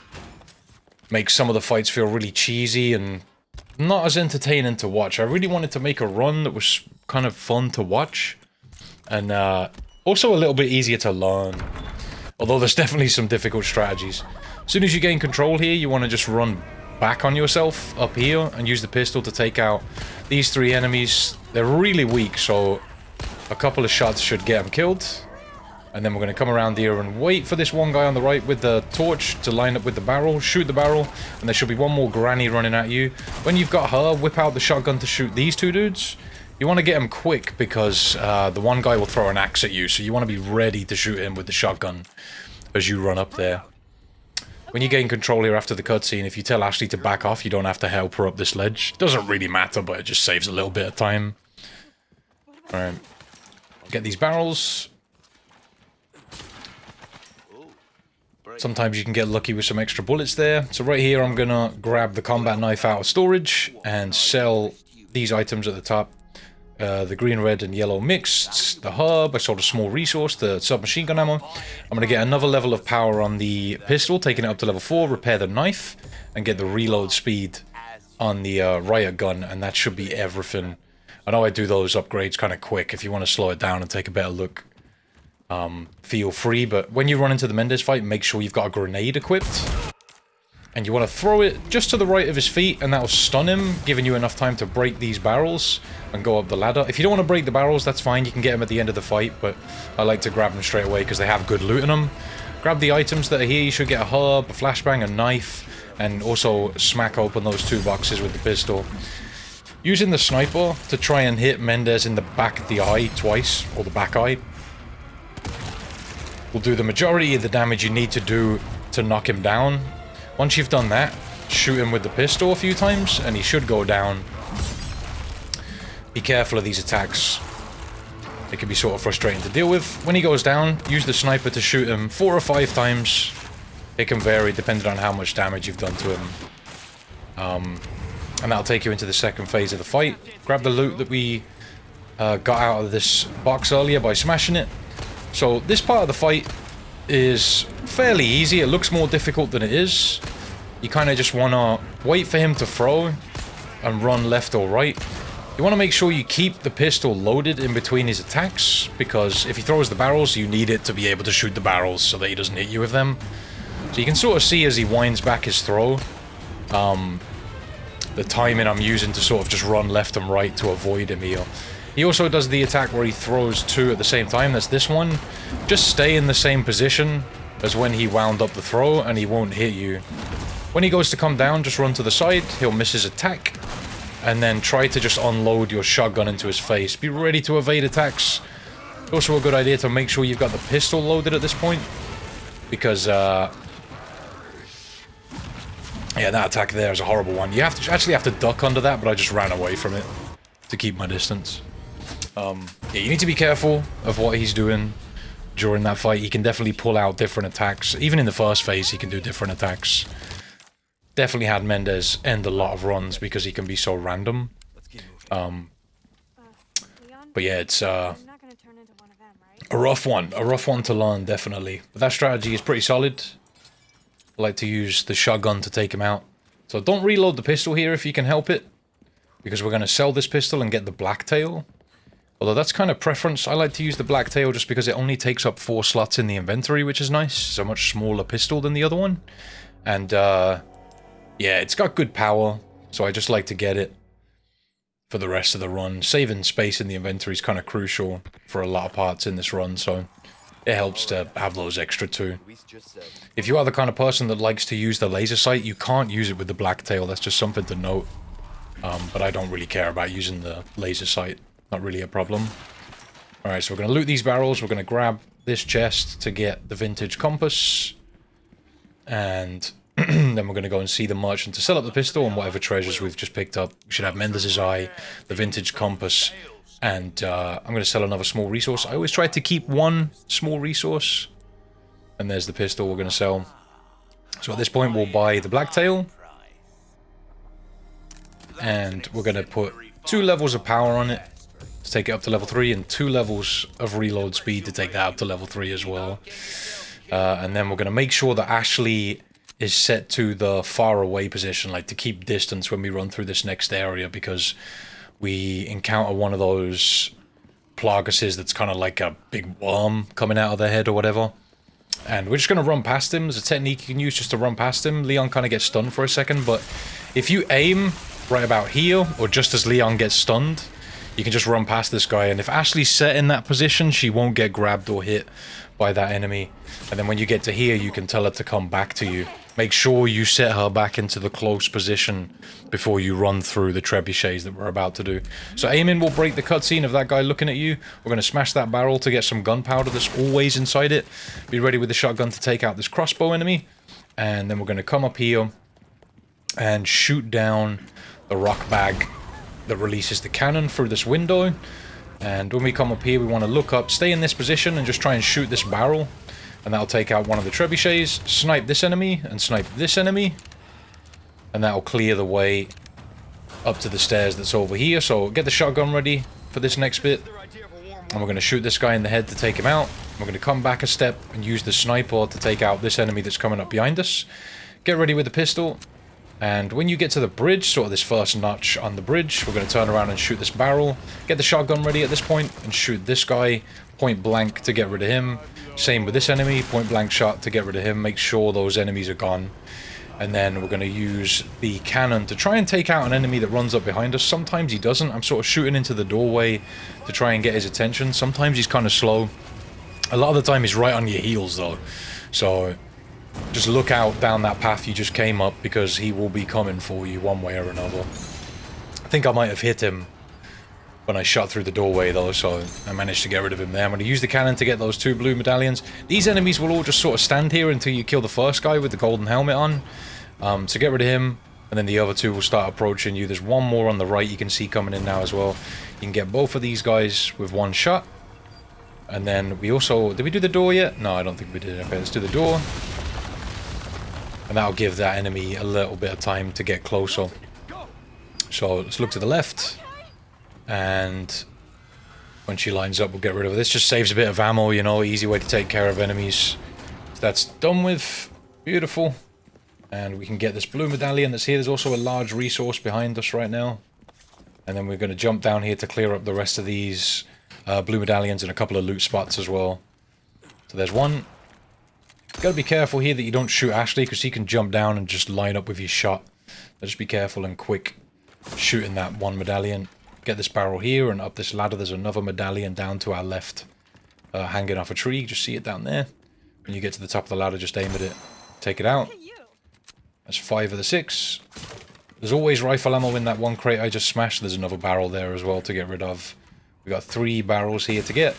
makes some of the fights feel really cheesy and not as entertaining to watch. I really wanted to make a run that was kind of fun to watch. And also a little bit easier to learn. Although there's definitely some difficult strategies. As soon as you gain control here, you want to just run back on yourself up here and use the pistol to take out these 3 enemies. They're really weak, so a couple of shots should get them killed. And then we're going to come around here and wait for this one guy on the right with the torch to line up with the barrel, shoot the barrel, and there should be one more granny running at you. When you've got her, whip out the shotgun to shoot these 2 dudes. You want to get them quick because the one guy will throw an axe at you, so you want to be ready to shoot him with the shotgun as you run up there. When you gain control here after the cutscene, if you tell Ashley to back off, you don't have to help her up this ledge. It doesn't really matter, but it just saves a little bit of time. Alright. Get these barrels. Sometimes you can get lucky with some extra bullets there. So right here, I'm gonna grab the combat knife out of storage and sell these items at the top. The green, red, and yellow mixed, the herb, I sold a small resource, the submachine gun ammo. I'm going to get another level of power on the pistol, taking it up to level 4, repair the knife, and get the reload speed on the riot gun, and that should be everything. I know I do those upgrades kind of quick. If you want to slow it down and take a better look, feel free, but when you run into the Mendez fight, make sure you've got a grenade equipped. And you want to throw it just to the right of his feet, and that'll stun him, giving you enough time to break these barrels and go up the ladder. If you don't want to break the barrels, that's fine. You can get them at the end of the fight, but I like to grab them straight away because they have good loot in them. Grab the items that are here. You should get a herb, a flashbang, a knife, and also smack open those 2 boxes with the pistol. Using the sniper to try and hit Mendez in the back of the eye twice, or the back eye, will do the majority of the damage you need to do to knock him down. Once you've done that, shoot him with the pistol a few times, and he should go down. Be careful of these attacks. They can be sort of frustrating to deal with. When he goes down, use the sniper to shoot him 4 or 5 times. It can vary depending on how much damage you've done to him. And that'll take you into the second phase of the fight. Grab the loot that we got out of this box earlier by smashing it. So this part of the fight is fairly easy. It looks more difficult than it is. You kind of just want to wait for him to throw and run left or right. You want to make sure you keep the pistol loaded in between his attacks, because if he throws the barrels, you need it to be able to shoot the barrels so that he doesn't hit you with them. So you can sort of see as he winds back his throw, the timing I'm using to sort of just run left and right to avoid him here. He also does the attack where he throws 2 at the same time. That's this one. Just stay in the same position as when he wound up the throw and he won't hit you. When he goes to come down, just run to the side. He'll miss his attack. And then try to just unload your shotgun into his face. Be ready to evade attacks. Also a good idea to make sure you've got the pistol loaded at this point. Because, yeah, that attack there is a horrible one. You have to actually have to duck under that, but I just ran away from it to keep my distance. Yeah, you need to be careful of what he's doing during that fight. He can definitely pull out different attacks. Even in the first phase, he can do different attacks. Definitely had Mendez end a lot of runs because he can be so random. But But yeah, it's You're not gonna turn into one of them, right? a rough one to learn, definitely. But that strategy is pretty solid. I like to use the shotgun to take him out. So don't reload the pistol here if you can help it, because we're going to sell this pistol and get the blacktail. Although that's kind of preference. I like to use the blacktail just because it only takes up 4 slots in the inventory, which is nice. It's a much smaller pistol than the other one. And yeah, it's got good power, so I just like to get it for the rest of the run. Saving space in the inventory is kind of crucial for a lot of parts in this run, so it helps to have those extra too. If you are the kind of person that likes to use the laser sight, you can't use it with the blacktail. That's just something to note. But I don't really care about using the laser sight. Not really a problem. Alright, so we're going to loot these barrels. We're going to grab this chest to get the vintage compass. And then we're going to go and see the merchant to sell up the pistol and whatever treasures we've just picked up. We should have Mendez's eye, the vintage compass, and I'm going to sell another small resource. I always try to keep one small resource. And there's the pistol we're going to sell. So at this point we'll buy the blacktail. And we're going to put 2 levels of power on it to take it up to level 3, and 2 levels of reload speed to take that up to level 3 as well. And then we're going to make sure that Ashley is set to the far away position, like to keep distance when we run through this next area, because we encounter one of those Plagueuses that's kind of like a big worm coming out of their head or whatever. And we're just going to run past him. There's a technique you can use just to run past him. Leon kind of gets stunned for a second, but if you aim right about here, or just as Leon gets stunned, you can just run past this guy. And if Ashley's set in that position, she won't get grabbed or hit by that enemy. And then when you get to here, you can tell her to come back to you. Make sure you set her back into the close position before you run through the trebuchets that we're about to do. So aiming will break the cutscene of that guy looking at you. We're going to smash that barrel to get some gunpowder that's always inside it. Be ready with the shotgun to take out this crossbow enemy. And then we're going to come up here and shoot down the rock bag that releases the cannon through this window. And when we come up here, we want to look up, stay in this position, and just try and shoot this barrel. And that'll take out one of the trebuchets, snipe this enemy, and snipe this enemy. And that'll clear the way up to the stairs that's over here. So get the shotgun ready for this next bit. And we're going to shoot this guy in the head to take him out. We're going to come back a step and use the sniper to take out this enemy that's coming up behind us. Get ready with the pistol. And when you get to the bridge, sort of this first notch on the bridge, we're going to turn around and shoot this barrel. Get the shotgun ready at this point and shoot this guy point blank to get rid of him. Same with this enemy, point blank shot to get rid of him. Make sure those enemies are gone. And then we're going to use the cannon to try and take out an enemy that runs up behind us. Sometimes he doesn't. I'm sort of shooting into the doorway to try and get his attention. Sometimes he's kind of slow. A lot of the time he's right on your heels though. So just look out down that path you just came up, because he will be coming for you one way or another. I think I might have hit him when I shot through the doorway though, so I managed to get rid of him there. I'm going to use the cannon to get those 2 blue medallions. These enemies will all just sort of stand here until you kill the first guy with the golden helmet on. So get rid of him, and then the other 2 will start approaching you. There's one more on the right you can see coming in now as well. You can get both of these guys with 1 shot. And then we also... Did we do the door yet? No, I don't think we did. Okay, let's do the door. And that'll give that enemy a little bit of time to get closer. So let's look to the left. And when she lines up, we'll get rid of her. This just saves a bit of ammo, you know, easy way to take care of enemies. So that's done with. Beautiful. And we can get this blue medallion that's here. There's also a large resource behind us right now. And then we're going to jump down here to clear up the rest of these blue medallions and a couple of loot spots as well. So there's one. Gotta be careful here that you don't shoot Ashley, because he can jump down and just line up with your shot. So just be careful and quick shooting that one medallion. Get this barrel here, and up this ladder there's another medallion down to our left, hanging off a tree. Just see it down there. When you get to the top of the ladder, just aim at it. Take it out. That's 5 of the 6. There's always rifle ammo in that one crate I just smashed. There's another barrel there as well to get rid of. We got 3 barrels here to get.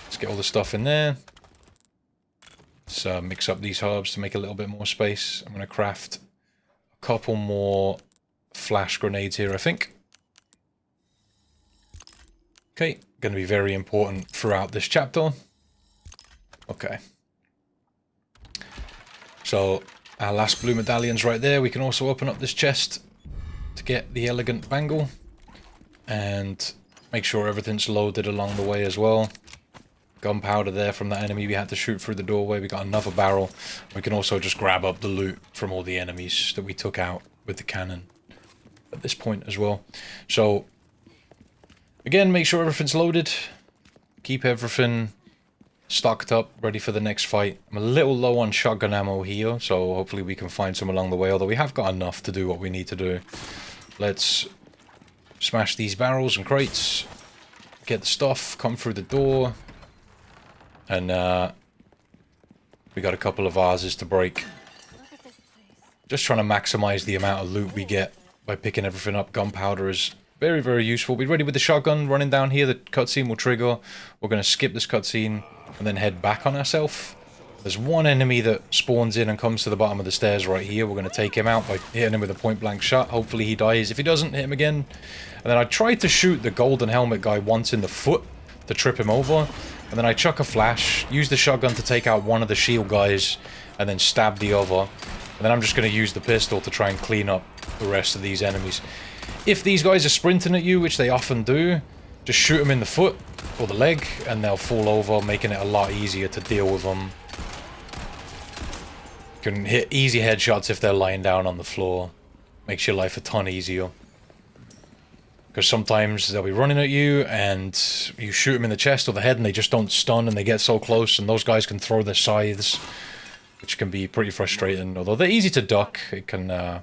Let's get all the stuff in there. Let's mix up these herbs to make a little bit more space. I'm going to craft a couple more flash grenades here, I think. Okay, going to be very important throughout this chapter. Okay. So, our last blue medallion's right there. We can also open up this chest to get the elegant bangle. And Make sure everything's loaded along the way as well. Gunpowder there from that enemy we had to shoot through the doorway. We got another barrel. We can also just grab up the loot from all the enemies that we took out with the cannon at this point as well. So, again, make sure everything's loaded. Keep everything stocked up, ready for the next fight. I'm a little low on shotgun ammo here, so hopefully we can find some along the way, although we have got enough to do what we need to do. Let's smash these barrels and crates, get the stuff, come through the door, and we got a couple of vases to break. Look at this place. Just trying to maximize the amount of loot we get by picking everything up. Gunpowder is very, very useful. Be ready with the shotgun running down here. The cutscene will trigger. We're going to skip this cutscene and then head back on ourselves. There's one enemy that spawns in and comes to the bottom of the stairs right here. We're going to take him out by hitting him with a point-blank shot. Hopefully he dies. If he doesn't, hit him again. And then I tried to shoot the golden helmet guy once in the foot to trip him over. And then I chuck a flash, use the shotgun to take out one of the shield guys, and then stab the other. And then I'm just going to use the pistol to try and clean up the rest of these enemies. If these guys are sprinting at you, which they often do, just shoot them in the foot or the leg, and they'll fall over, making it a lot easier to deal with them. You can hit easy headshots if they're lying down on the floor. Makes your life a ton easier. Because sometimes they'll be running at you, and you shoot them in the chest or the head, and they just don't stun, and they get so close, and those guys can throw their scythes, which can be pretty frustrating. Although they're easy to duck, it can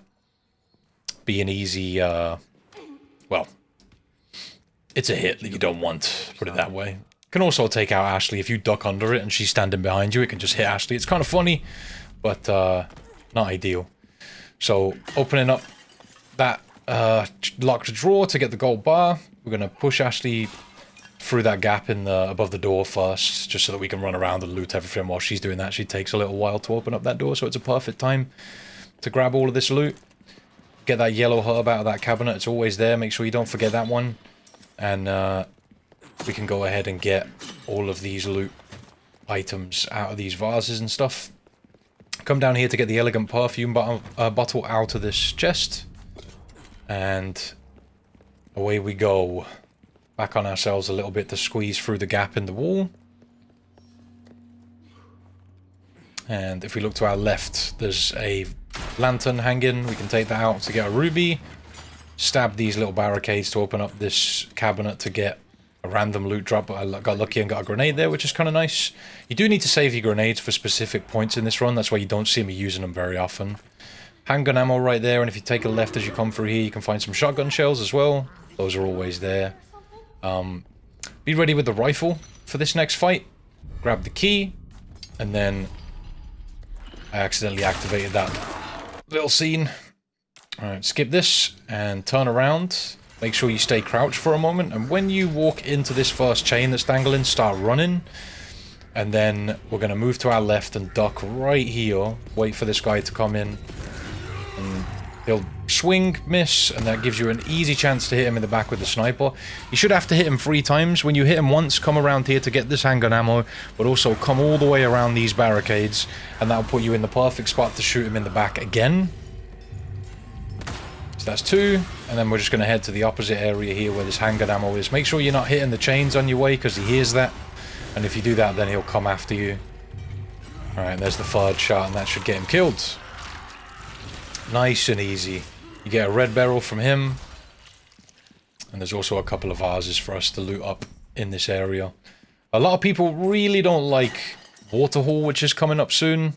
be an easy, well, it's a hit that you don't want, put it that way. Can also take out Ashley if you duck under it and she's standing behind you. It can just hit Ashley. It's kind of funny, but not ideal. So, opening up that locked drawer to get the gold bar. We're going to push Ashley through that gap in the above the door first, just so that we can run around and loot everything while she's doing that. She takes a little while to open up that door, so it's a perfect time to grab all of this loot. Get that yellow herb out of that cabinet. It's always there. Make sure you don't forget that one. And we can go ahead and get all of these loot items out of these vases and stuff. Come down here to get the elegant perfume bottle out of this chest. And away we go. Back on ourselves a little bit to squeeze through the gap in the wall. And if we look to our left, there's a lantern hanging. We can take that out to get a ruby. Stab these little barricades to open up this cabinet to get a random loot drop. But I got lucky and got a grenade there, which is kind of nice. You do need to save your grenades for specific points in this run. That's why you don't see me using them very often. Handgun ammo right there, and if you take a left as you come through here, you can find some shotgun shells as well. Those are always there. Be ready with the rifle for this next fight. Grab the key, and then I accidentally activated that little scene. Alright, skip this and turn around. Make sure you stay crouched for a moment, and when you walk into this first chain that's dangling, start running. And then we're going to move to our left and duck right here. Wait for this guy to come in. And he'll swing, miss, and that gives you an easy chance to hit him in the back with the sniper. You should have to hit him 3 times. When you hit him once, come around here to get this handgun ammo, but also come all the way around these barricades, and that'll put you in the perfect spot to shoot him in the back again. So that's 2, and then we're just going to head to the opposite area here where this handgun ammo is. Make sure you're not hitting the chains on your way, because he hears that, and if you do that, then he'll come after you. Alright, there's the 3rd shot, and that should get him killed. Nice and easy. You get a red barrel from him. And there's also a couple of vases for us to loot up in this area. A lot of people really don't like Waterhall, which is coming up soon.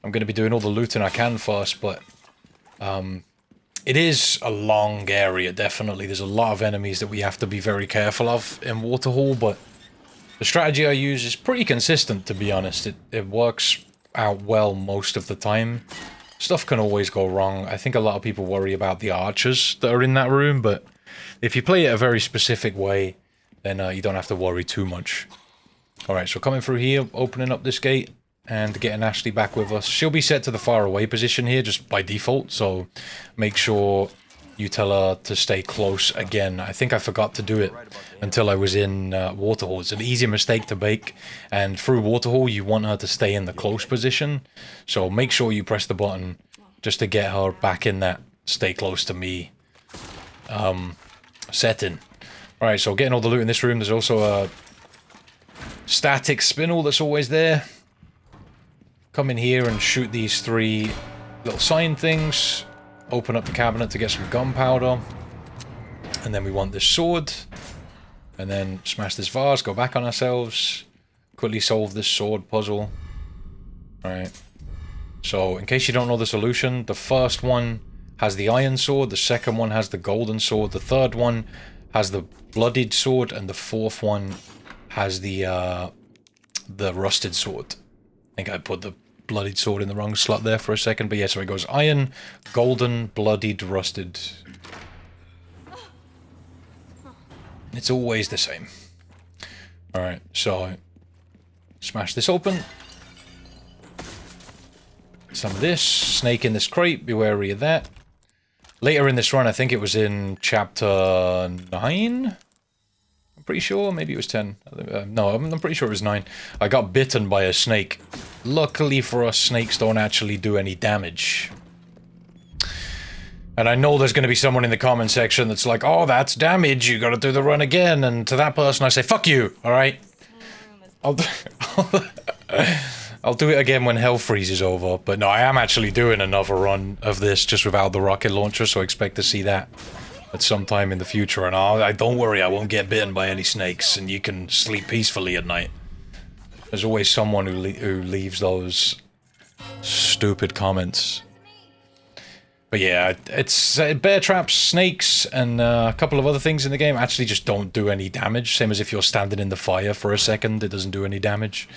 I'm going to be doing all the looting I can first, but it is a long area, definitely. There's a lot of enemies that we have to be very careful of in Waterhall, but the strategy I use is pretty consistent, to be honest. It works out well most of the time. Stuff can always go wrong. I think a lot of people worry about the archers that are in that room, but if you play it a very specific way, then you don't have to worry too much. Alright, so coming through here, opening up this gate, and getting Ashley back with us. She'll be set to the far away position here, just by default, so make sure you tell her to stay close again. I think I forgot to do it until I was in Waterhall. It's an easy mistake to make, and through Waterhall you want her to stay in the close position, so make sure you press the button just to get her back in that stay close to me setting. Alright, so getting all the loot in this room. There's also a static spinel that's always there. Come in here and shoot these 3 little sign things. Open up the cabinet to get some gunpowder. And then we want this sword. And then smash this vase, go back on ourselves. Quickly solve this sword puzzle. Alright. So, in case you don't know the solution, the first one has the iron sword, the second one has the golden sword, the third one has the bloodied sword, and the fourth one has the rusted sword. I think I put the bloodied sword in the wrong slot there for a second, but yeah, so it goes iron, golden, bloodied, rusted. It's always the same. Alright, so smash this open. Some of this. Snake in this crate, be wary of that. Later in this run, I think it was in chapter 9? I'm pretty sure, maybe it was 10. No, I'm pretty sure it was 9. I got bitten by a snake. Luckily for us, snakes don't actually do any damage. And I know there's going to be someone in the comment section that's like, oh, that's damage, you gotta do the run again. And to that person I say, fuck you, alright? I'll do it again when hell freezes over. But no, I am actually doing another run of this just without the rocket launcher, so expect to see that at some time in the future. And I don't worry, I won't get bitten by any snakes, and you can sleep peacefully at night. There's always someone who leaves those stupid comments. But yeah, it's bear traps, snakes, and a couple of other things in the game actually just don't do any damage. Same as if you're standing in the fire for a second, it doesn't do any damage.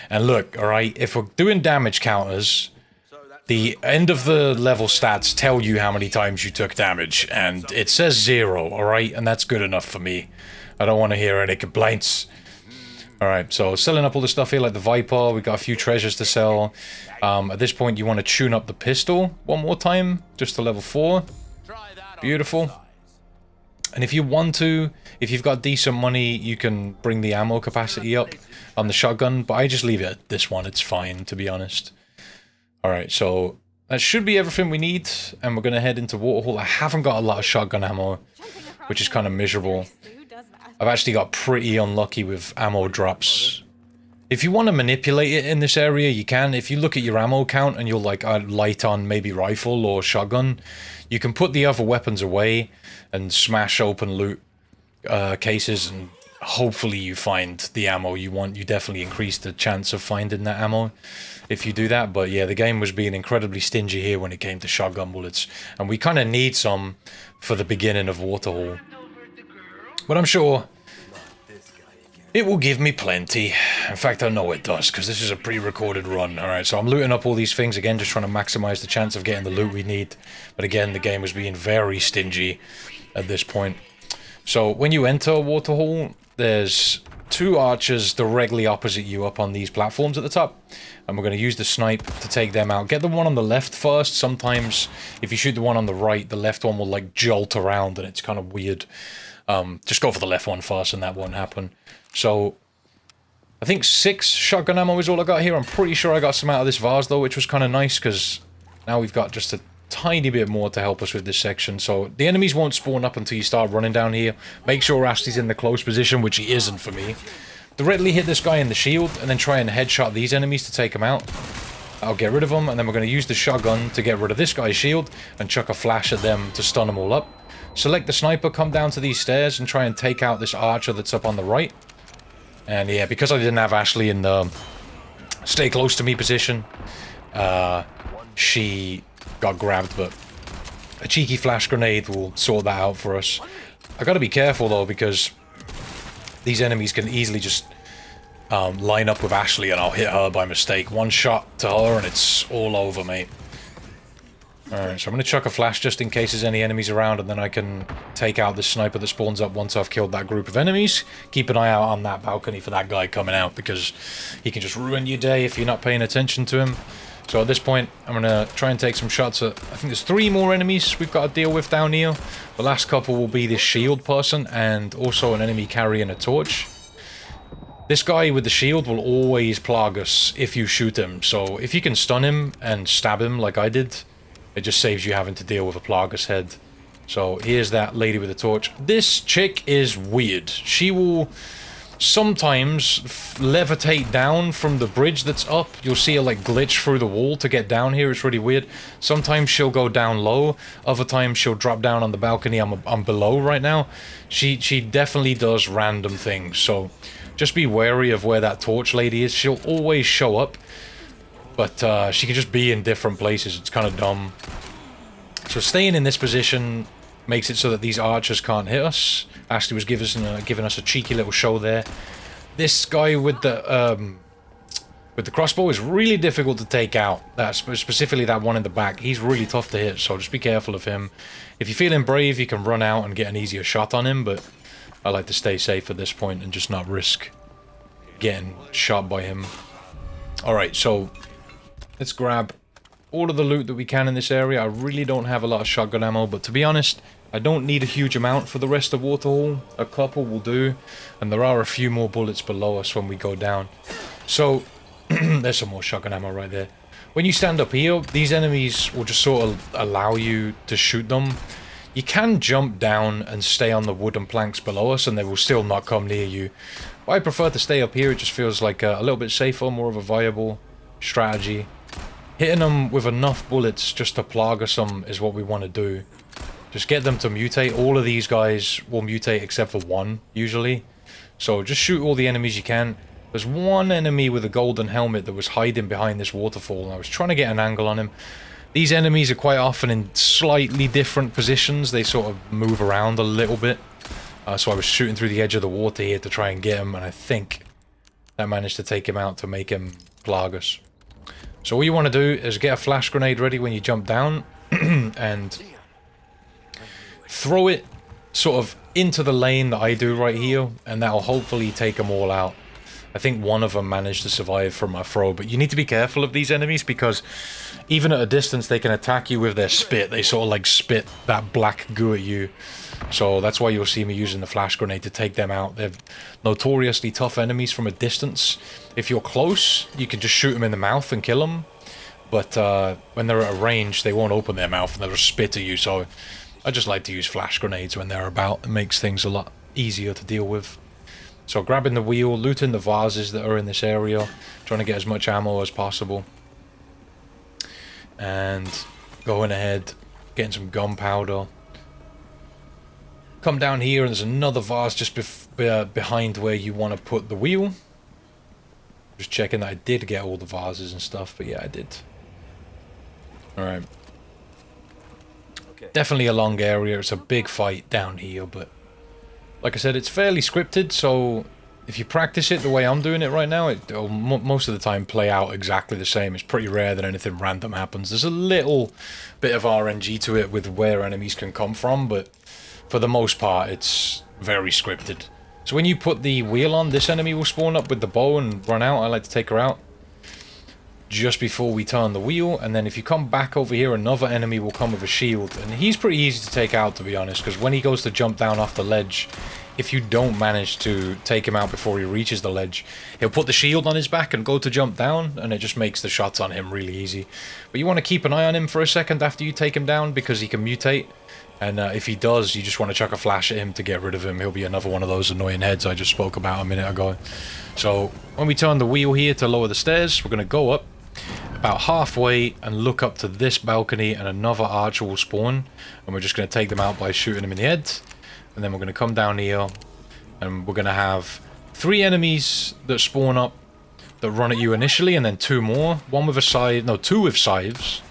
And look, alright, if we're doing damage counters, the end of the level stats tell you how many times you took damage, and it says 0, alright? And that's good enough for me. I don't want to hear any complaints. Alright, so selling up all the stuff here like the Viper, we got a few treasures to sell. At this point you want to tune up the pistol one more time, just to level 4. Beautiful. And if you want to, if you've got decent money, you can bring the ammo capacity up on the shotgun, but I just leave it at this one, it's fine, to be honest. Alright, so that should be everything we need, and we're going to head into Waterhole. I haven't got a lot of shotgun ammo, which is kind of miserable. I've actually got pretty unlucky with ammo drops. If you want to manipulate it in this area, you can. If you look at your ammo count and you're like, light on maybe rifle or shotgun, you can put the other weapons away and smash open loot cases, and hopefully you find the ammo you want. You definitely increase the chance of finding that ammo if you do that. But yeah, the game was being incredibly stingy here when it came to shotgun bullets, and we kind of need some for the beginning of Waterhole. But I'm sure it will give me plenty. In fact, I know it does, because this is a pre-recorded run. Alright, so I'm looting up all these things again, just trying to maximize the chance of getting the loot we need. But again, the game was being very stingy at this point. So when you enter Waterhole, there's 2 archers directly opposite you up on these platforms at the top. And we're going to use the snipe to take them out. Get the one on the left first. Sometimes if you shoot the one on the right, the left one will like jolt around and it's kind of weird. Just go for the left one first and that won't happen. So, I think 6 shotgun ammo is all I got here. I'm pretty sure I got some out of this vase though, which was kind of nice, because now we've got just a tiny bit more to help us with this section. So, the enemies won't spawn up until you start running down here. Make sure Ashley's in the close position, which he isn't for me. Directly hit this guy in the shield, and then try and headshot these enemies to take them out. I'll get rid of them, and then we're going to use the shotgun to get rid of this guy's shield, and chuck a flash at them to stun them all up. Select the sniper, come down to these stairs, and try and take out this archer that's up on the right. And yeah, because I didn't have Ashley in the stay close to me position, she got grabbed, but a cheeky flash grenade will sort that out for us. I gotta be careful though, because these enemies can easily just line up with Ashley and I'll hit her by mistake. One shot to her and it's all over, mate. Alright, so I'm going to chuck a flash just in case there's any enemies around, and then I can take out the sniper that spawns up once I've killed that group of enemies. Keep an eye out on that balcony for that guy coming out, because he can just ruin your day if you're not paying attention to him. So at this point, I'm going to try and take some shots at... I think there's 3 more enemies we've got to deal with down here. The last couple will be this shield person, and also an enemy carrying a torch. This guy with the shield will always plague us if you shoot him, so if you can stun him and stab him like I did, it just saves you having to deal with a Plagus head. So here's that lady with the torch. This chick is weird. She will sometimes levitate down from the bridge that's up. You'll see her like glitch through the wall to get down here. It's really weird. Sometimes she'll go down low. Other times she'll drop down on the balcony. I'm below right now. She definitely does random things. So just be wary of where that torch lady is. She'll always show up, but she can just be in different places. It's kind of dumb. So staying in this position makes it so that these archers can't hit us. Ashley was giving us a cheeky little show there. This guy with the crossbow is really difficult to take out. That's specifically that one in the back. He's really tough to hit, so just be careful of him. If you're feeling brave, you can run out and get an easier shot on him, but I like to stay safe at this point and just not risk getting shot by him. Alright, so let's grab all of the loot that we can in this area. I really don't have a lot of shotgun ammo, but to be honest, I don't need a huge amount for the rest of Waterhall. A couple will do, and there are a few more bullets below us when we go down. So, there's some more shotgun ammo right there. When you stand up here, these enemies will just sort of allow you to shoot them. You can jump down and stay on the wooden planks below us, and they will still not come near you. But I prefer to stay up here. It just feels like a little bit safer, more of a viable strategy. Hitting them with enough bullets just to plague them is what we want to do. Just get them to mutate. All of these guys will mutate except for one, usually. So just shoot all the enemies you can. There's one enemy with a golden helmet that was hiding behind this waterfall, and I was trying to get an angle on him. These enemies are quite often in slightly different positions. They sort of move around a little bit. So I was shooting through the edge of the water here to try and get him, and I think that managed to take him out to make him plague us. So all you want to do is get a flash grenade ready when you jump down and throw it sort of into the lane that I do right here, and that'll hopefully take them all out. I think one of them managed to survive from my throw, but you need to be careful of these enemies because even at a distance they can attack you with their spit. They sort of like spit that black goo at you. So that's why you'll see me using the flash grenade to take them out. They're notoriously tough enemies from a distance. If you're close, you can just shoot them in the mouth and kill them. But when they're at a range, they won't open their mouth and they'll just spit at you. So I just like to use flash grenades when they're about. It makes things a lot easier to deal with. So grabbing the wheel, looting the vases that are in this area, trying to get as much ammo as possible. And going ahead, getting some gunpowder. Come down here and there's another vase just behind where you want to put the wheel. Just checking that I did get all the vases and stuff, but yeah, I did. Alright. Okay. Definitely a long area. It's a big fight down here, but like I said, it's fairly scripted, so if you practice it the way I'm doing it right now, it'll most of the time play out exactly the same. It's pretty rare that anything random happens. There's a little bit of RNG to it with where enemies can come from, but for the most part, it's very scripted. So when you put the wheel on, this enemy will spawn up with the bow and run out. I like to take her out just before we turn the wheel, and then if you come back over here, another enemy will come with a shield, and he's pretty easy to take out, to be honest, because when he goes to jump down off the ledge, if you don't manage to take him out before he reaches the ledge, he'll put the shield on his back and go to jump down, and it just makes the shots on him really easy. But you want to keep an eye on him for a second after you take him down, because he can mutate, and if he does, you just want to chuck a flash at him to get rid of him. He'll be another one of those annoying heads I just spoke about a minute ago. So when we turn the wheel here to lower the stairs, we're going to go up about halfway and look up to this balcony, and another archer will spawn, and we're just going to take them out by shooting them in the head. And then we're going to come down here and we're going to have 3 enemies that spawn up that run at you initially, and then 2 more, two with scythes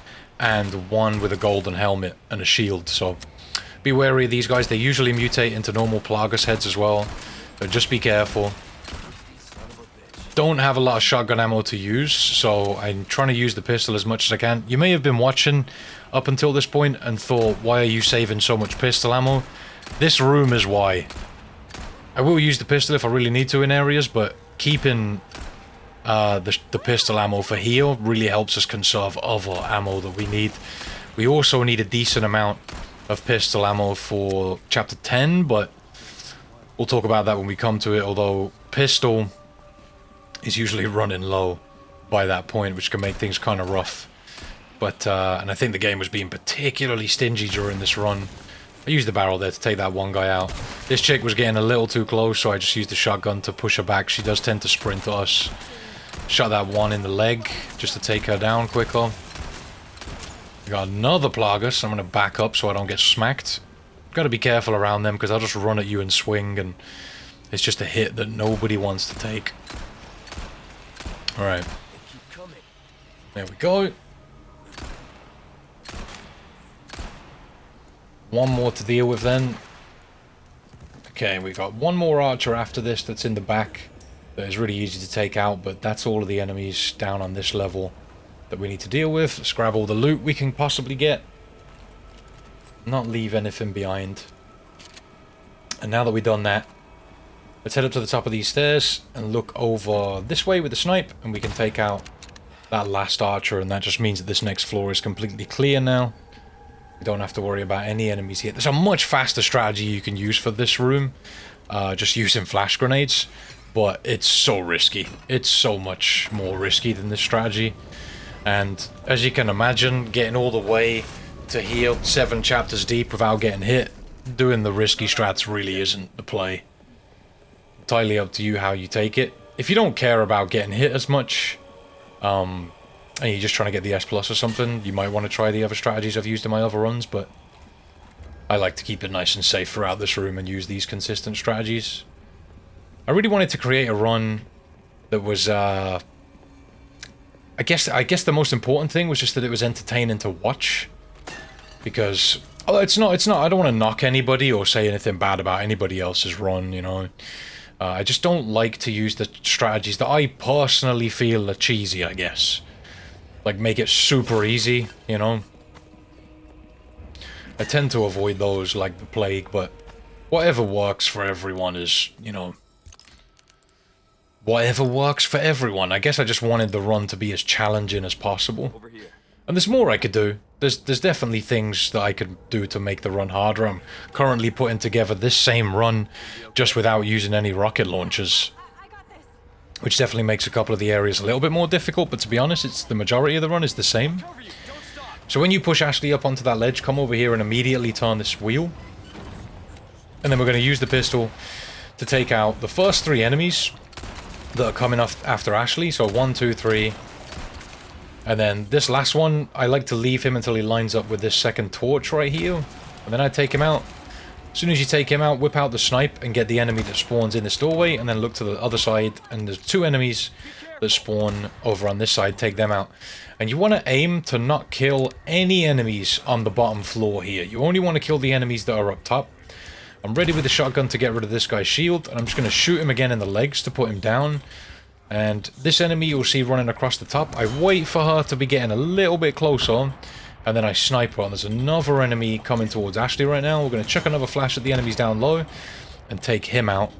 and 1 with a golden helmet and a shield. So be wary of these guys. They usually mutate into normal Plagas heads as well, so just be careful. Don't have a lot of shotgun ammo to use, so I'm trying to use the pistol as much as I can. You may have been watching up until this point and thought, why are you saving so much pistol ammo? This room is why. I will use the pistol if I really need to in areas, but keeping the pistol ammo for here really helps us conserve other ammo that we need. We also need a decent amount of pistol ammo for chapter 10, but we'll talk about that when we come to it, although pistol is usually running low by that point, which can make things kind of rough. But and I think the game was being particularly stingy during this run I used the barrel there to take that one guy out. This chick was getting a little too close, so I just used the shotgun to push her back. She does tend to sprint to us. Shot that one in the leg just to take her down quicker. We got another Plagas. I'm going to back up so I don't get smacked. Got to be careful around them because I'll just run at you and swing, and it's just a hit that nobody wants to take. Alright. There we go. One more to deal with then. Okay, we got one more archer after this that's in the back. That is really easy to take out, but that's all of the enemies down on this level that we need to deal with. Let's grab all the loot we can possibly get. Not leave anything behind. And now that we've done that, let's head up to the top of these stairs and look over this way with the snipe, and we can take out that last archer, and that just means that this next floor is completely clear now. We don't have to worry about any enemies here. There's a much faster strategy you can use for this room, just using flash grenades, but it's so risky. It's so much more risky than this strategy. And as you can imagine, getting all the way to here 7 chapters deep without getting hit, doing the risky strats really isn't the play. Entirely up to you how you take it. If you don't care about getting hit as much, and you're just trying to get the S+ or something, you might want to try the other strategies I've used in my other runs, but I like to keep it nice and safe throughout this room and use these consistent strategies. I really wanted to create a run that was, I guess the most important thing was just that it was entertaining to watch. Because, although it's not, I don't want to knock anybody or say anything bad about anybody else's run, you know. I just don't like to use the strategies that I personally feel are cheesy, I guess. Like, make it super easy, you know. I tend to avoid those like the plague, but whatever works for everyone is, you know, whatever works for everyone. I guess I just wanted the run to be as challenging as possible. Over here. And there's more I could do. There's definitely things that I could do to make the run harder. I'm currently putting together this same run just without using any rocket launchers, I got this. which definitely makes a couple of the areas a little bit more difficult, but to be honest, it's the majority of the run is the same. So when you push Ashley up onto that ledge, come over here and immediately turn this wheel. And then we're going to use the pistol to take out the first 3 enemies that are coming off after Ashley. So 1, 2, 3. And then this last one, I like to leave him until he lines up with this second torch right here. And then I take him out. As soon as you take him out, whip out the snipe and get the enemy that spawns in this doorway. And then look to the other side. And there's 2 enemies that spawn over on this side. Take them out. And you want to aim to not kill any enemies on the bottom floor here. You only want to kill the enemies that are up top. I'm ready with the shotgun to get rid of this guy's shield. And I'm just going to shoot him again in the legs to put him down. And this enemy you'll see running across the top. I wait for her to be getting a little bit closer. And then I snipe her. And there's another enemy coming towards Ashley right now. We're going to chuck another flash at the enemies down low. And take him out.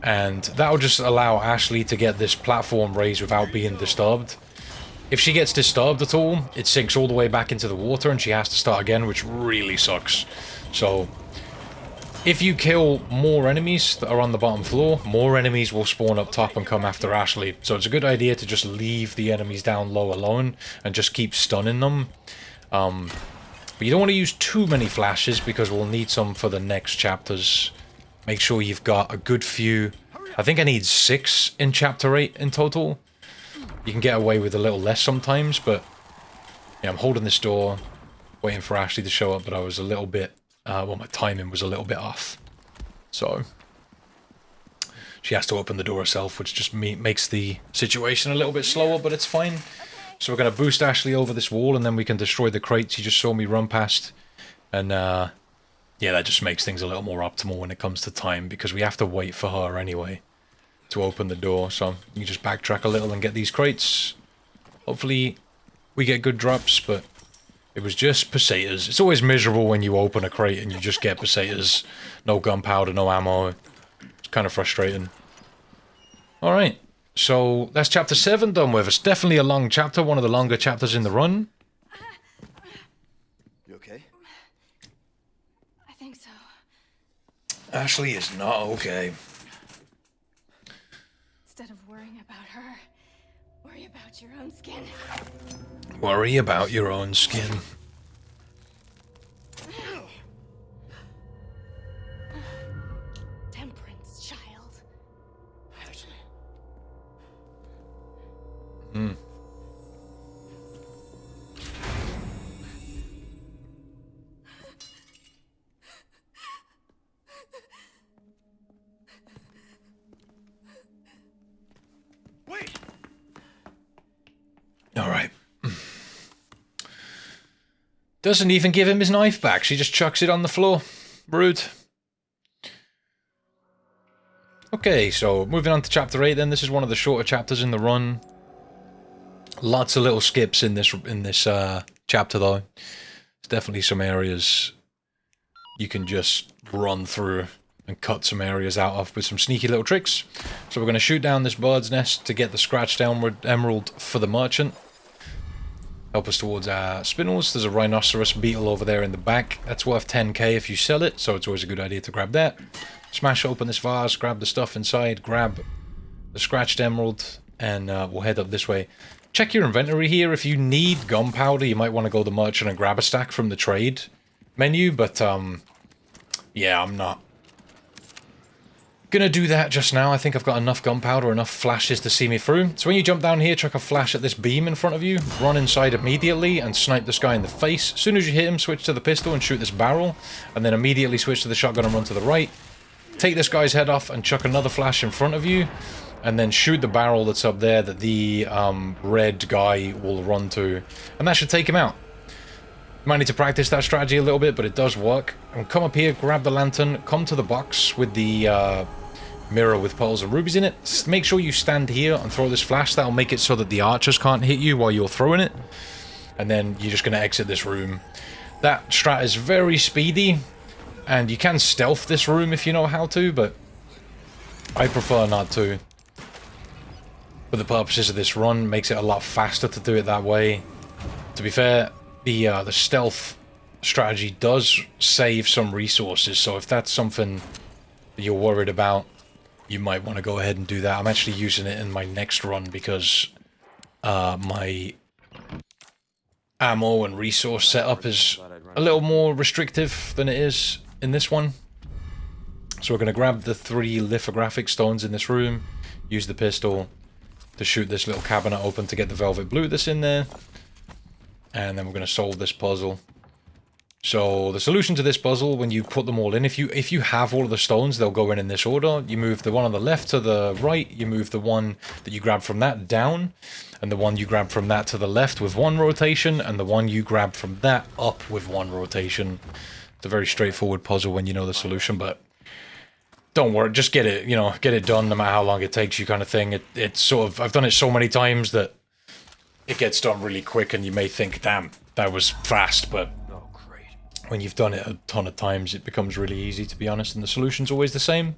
And that'll just allow Ashley to get this platform raised without being disturbed. If she gets disturbed at all, it sinks all the way back into the water. And she has to start again, which really sucks. So if you kill more enemies that are on the bottom floor, more enemies will spawn up top and come after Ashley. So it's a good idea to just leave the enemies down low alone and just keep stunning them. But you don't want to use too many flashes because we'll need some for the next chapters. Make sure you've got a good few. I think I need 6 in chapter 8 in total. You can get away with a little less sometimes, but yeah, I'm holding this door, waiting for Ashley to show up, but I was a little bit... well, my timing was a little bit off. So she has to open the door herself, which just makes the situation a little bit slower, but it's fine. So we're going to boost Ashley over this wall, and then we can destroy the crates you just saw me run past. And yeah, that just makes things a little more optimal when it comes to time, because we have to wait for her anyway to open the door. So you just backtrack a little and get these crates. Hopefully we get good drops, but it was just pesetas. It's always miserable when you open a crate and you just get pesetas. No gunpowder, no ammo. It's kind of frustrating. Alright, so that's chapter 7 done with. It's definitely a long chapter, one of the longer chapters in the run. You okay? I think so. Ashley is not okay. Instead of worrying about her, worry about your own skin. Worry about your own skin. Doesn't even give him his knife back. She just chucks it on the floor. Rude. Okay, so moving on to chapter 8 then. This is one of the shorter chapters in the run. Lots of little skips in this chapter though. There's definitely some areas you can just run through and cut some areas out of with some sneaky little tricks. So we're going to shoot down this bird's nest to get the scratched emerald for the merchant. Help us towards our spinels. There's a rhinoceros beetle over there in the back. That's worth 10k if you sell it, so it's always a good idea to grab that. Smash open this vase, grab the stuff inside, grab the scratched emerald, and we'll head up this way. Check your inventory here. If you need gunpowder, you might want to go to the merchant and grab a stack from the trade menu, but yeah, I'm not gonna do that just now. I think I've got enough gunpowder, enough flashes to see me through. So when you jump down here, chuck a flash at this beam in front of you, run inside immediately and snipe this guy in the face. As soon as you hit him, switch to the pistol and shoot this barrel, and then immediately switch to the shotgun and run to the right. Take this guy's head off and chuck another flash in front of you, and then shoot the barrel that's up there that the red guy will run to, and that should take him out. You might need to practice that strategy a little bit, but it does work. And come up here, grab the lantern, come to the box with the mirror with pearls and rubies in it. Make sure you stand here and throw this flash. That'll make it so that the archers can't hit you while you're throwing it. And then you're just going to exit this room. That strat is very speedy, and you can stealth this room if you know how to, but I prefer not to. For the purposes of this run, makes it a lot faster to do it that way. To be fair, the stealth strategy does save some resources, so if that's something that you're worried about, you might want to go ahead and do that. I'm actually using it in my next run because my ammo and resource setup is a little more restrictive than it is in this one. So we're going to grab the 3 lithographic stones in this room, use the pistol to shoot this little cabinet open to get the velvet blue that's in there, and then we're going to solve this puzzle. So the solution to this puzzle, when you put them all in, if you have all of the stones, they'll go in this order. You move the one on the left to the right, you move the one that you grab from that down, and the one you grab from that to the left with 1 rotation, and the one you grab from that up with 1 rotation. It's a very straightforward puzzle when you know the solution, but don't worry, just get it, you know, get it done no matter how long it takes you kind of thing. It's sort of, I've done it so many times that it gets done really quick, and you may think, damn, that was fast, but when you've done it a ton of times, it becomes really easy, to be honest, and the solution's always the same.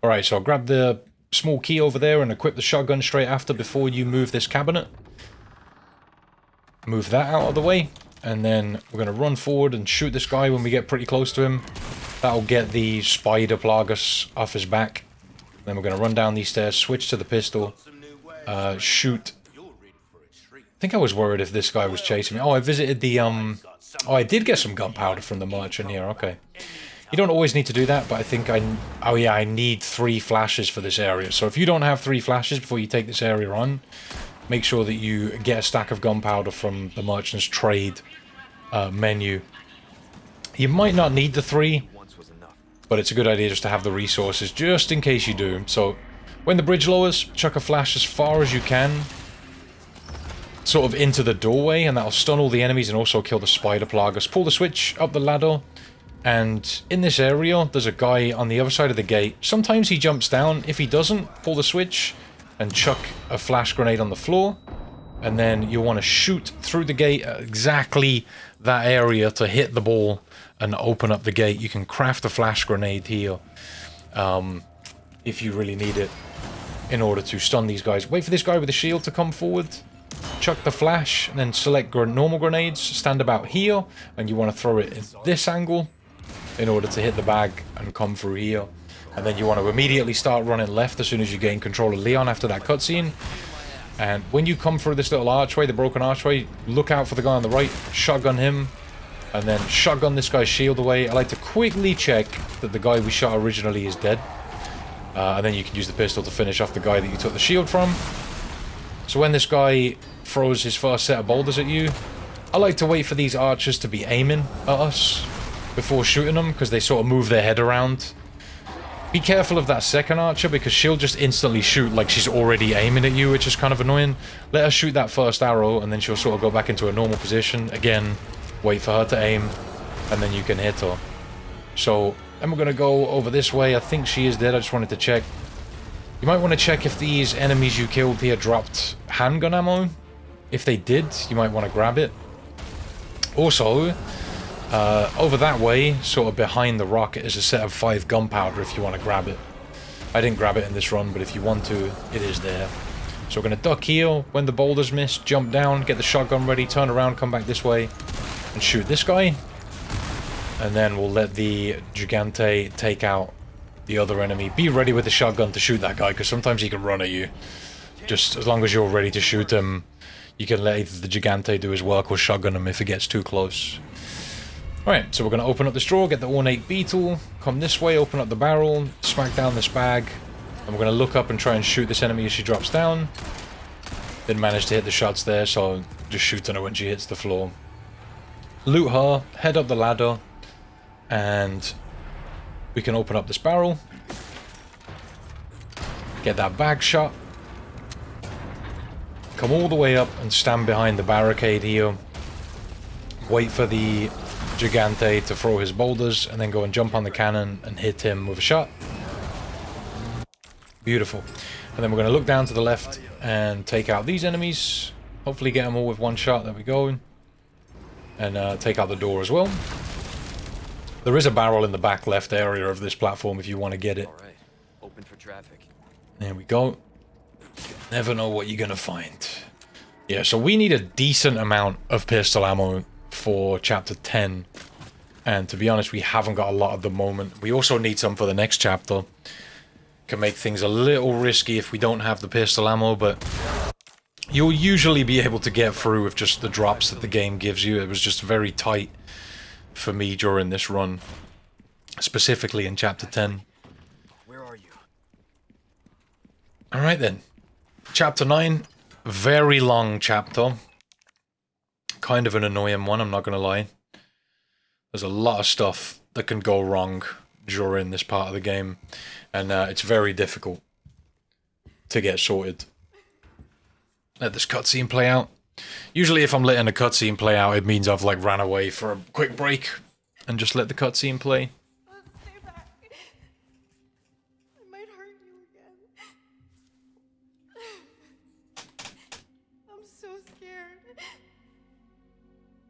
Alright, so I'll grab the small key over there and equip the shotgun straight after before you move this cabinet. Move that out of the way, and then we're going to run forward and shoot this guy when we get pretty close to him. That'll get the spider plagus off his back. Then we're going to run down these stairs, switch to the pistol, shoot. I think I was worried if this guy was chasing me. Oh, I visited the, oh, I did get some gunpowder from the merchant here, okay. You don't always need to do that, but I think oh yeah, I need 3 flashes for this area. So if you don't have 3 flashes before you take this area on, make sure that you get a stack of gunpowder from the merchant's trade menu. You might not need the 3, but it's a good idea just to have the resources, just in case you do. So when the bridge lowers, chuck a flash as far as you can, sort of into the doorway, and that'll stun all the enemies and also kill the spider plagas. Pull the switch up the ladder, and in this area there's a guy on the other side of the gate. Sometimes he jumps down. If he doesn't, pull the switch and chuck a flash grenade on the floor, and then you'll want to shoot through the gate at exactly that area to hit the ball and open up the gate. You can craft a flash grenade here if you really need it in order to stun these guys. Wait for this guy with the shield to come forward, chuck the flash, and then select normal grenades, stand about here, and you want to throw it in this angle in order to hit the bag and come through here. And then you want to immediately start running left as soon as you gain control of Leon after that cutscene. And when you come through this little archway, the broken archway, look out for the guy on the right, shotgun him, and then shotgun this guy's shield away. I like to quickly check that the guy we shot originally is dead. And then you can use the pistol to finish off the guy that you took the shield from. So when this guy throws his first set of boulders at you, I like to wait for these archers to be aiming at us before shooting them, because they sort of move their head around. Be careful of that second archer, because she'll just instantly shoot like she's already aiming at you, which is kind of annoying. Let her shoot that first arrow, and then she'll sort of go back into a normal position. Again, wait for her to aim, and then you can hit her. So, then we're going to go over this way. I think she is dead. I just wanted to check. You might want to check if these enemies you killed here dropped handgun ammo. If they did, you might want to grab it. Also, over that way, sort of behind the rock, is a set of 5 gunpowder if you want to grab it. I didn't grab it in this run, but if you want to, it is there. So we're going to duck here. When the boulders miss, jump down, get the shotgun ready, turn around, come back this way, and shoot this guy. And then we'll let the Gigante take out the other enemy. Be ready with the shotgun to shoot that guy, because sometimes he can run at you. Just as long as you're ready to shoot him, you can let either the Gigante do his work or shotgun him if it gets too close. Alright, so we're going to open up this drawer, get the ornate beetle, come this way, open up the barrel, smack down this bag, and we're going to look up and try and shoot this enemy as she drops down. Didn't manage to hit the shots there, so just shoot on her when she hits the floor. Loot her, head up the ladder, and we can open up this barrel. Get that bag shot. Come all the way up and stand behind the barricade here. Wait for the Gigante to throw his boulders, and then go and jump on the cannon and hit him with a shot. Beautiful. And then we're going to look down to the left and take out these enemies. Hopefully get them all with one shot. There we go. And take out the door as well. There is a barrel in the back left area of this platform if you want to get it. All right. Open for traffic. There we go. Never know what you're going to find. Yeah, so we need a decent amount of pistol ammo for chapter 10. And to be honest, we haven't got a lot at the moment. We also need some for the next chapter. Can make things a little risky if we don't have the pistol ammo, but you'll usually be able to get through with just the drops that the game gives you. It was just very tight for me during this run, specifically in chapter 10. Where are you? Alright then. Chapter 9, very long chapter. Kind of an annoying one, I'm not going to lie. There's a lot of stuff that can go wrong during this part of the game, and it's very difficult to get sorted. Let this cutscene play out. Usually if I'm letting a cutscene play out, it means I've like ran away for a quick break and just let the cutscene play. Stay back. I might hurt you again. I'm so scared.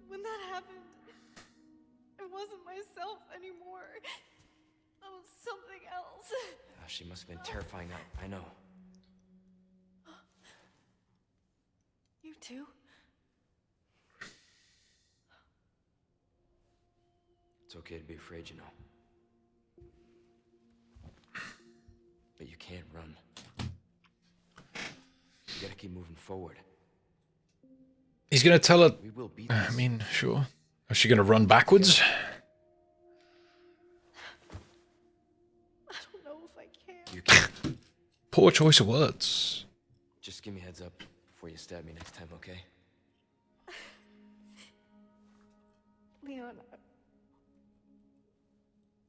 When that happened, I wasn't myself anymore. I was something else. She must have been terrifying. I know. You too? It's okay to be afraid, you know. But you can't run. You gotta keep moving forward. He's gonna tell her... We will beat I this. mean, sure. Is she gonna run backwards? I don't know if I can. You can. Poor choice of words. Just give me a heads up before you stab me next time, okay? Leon,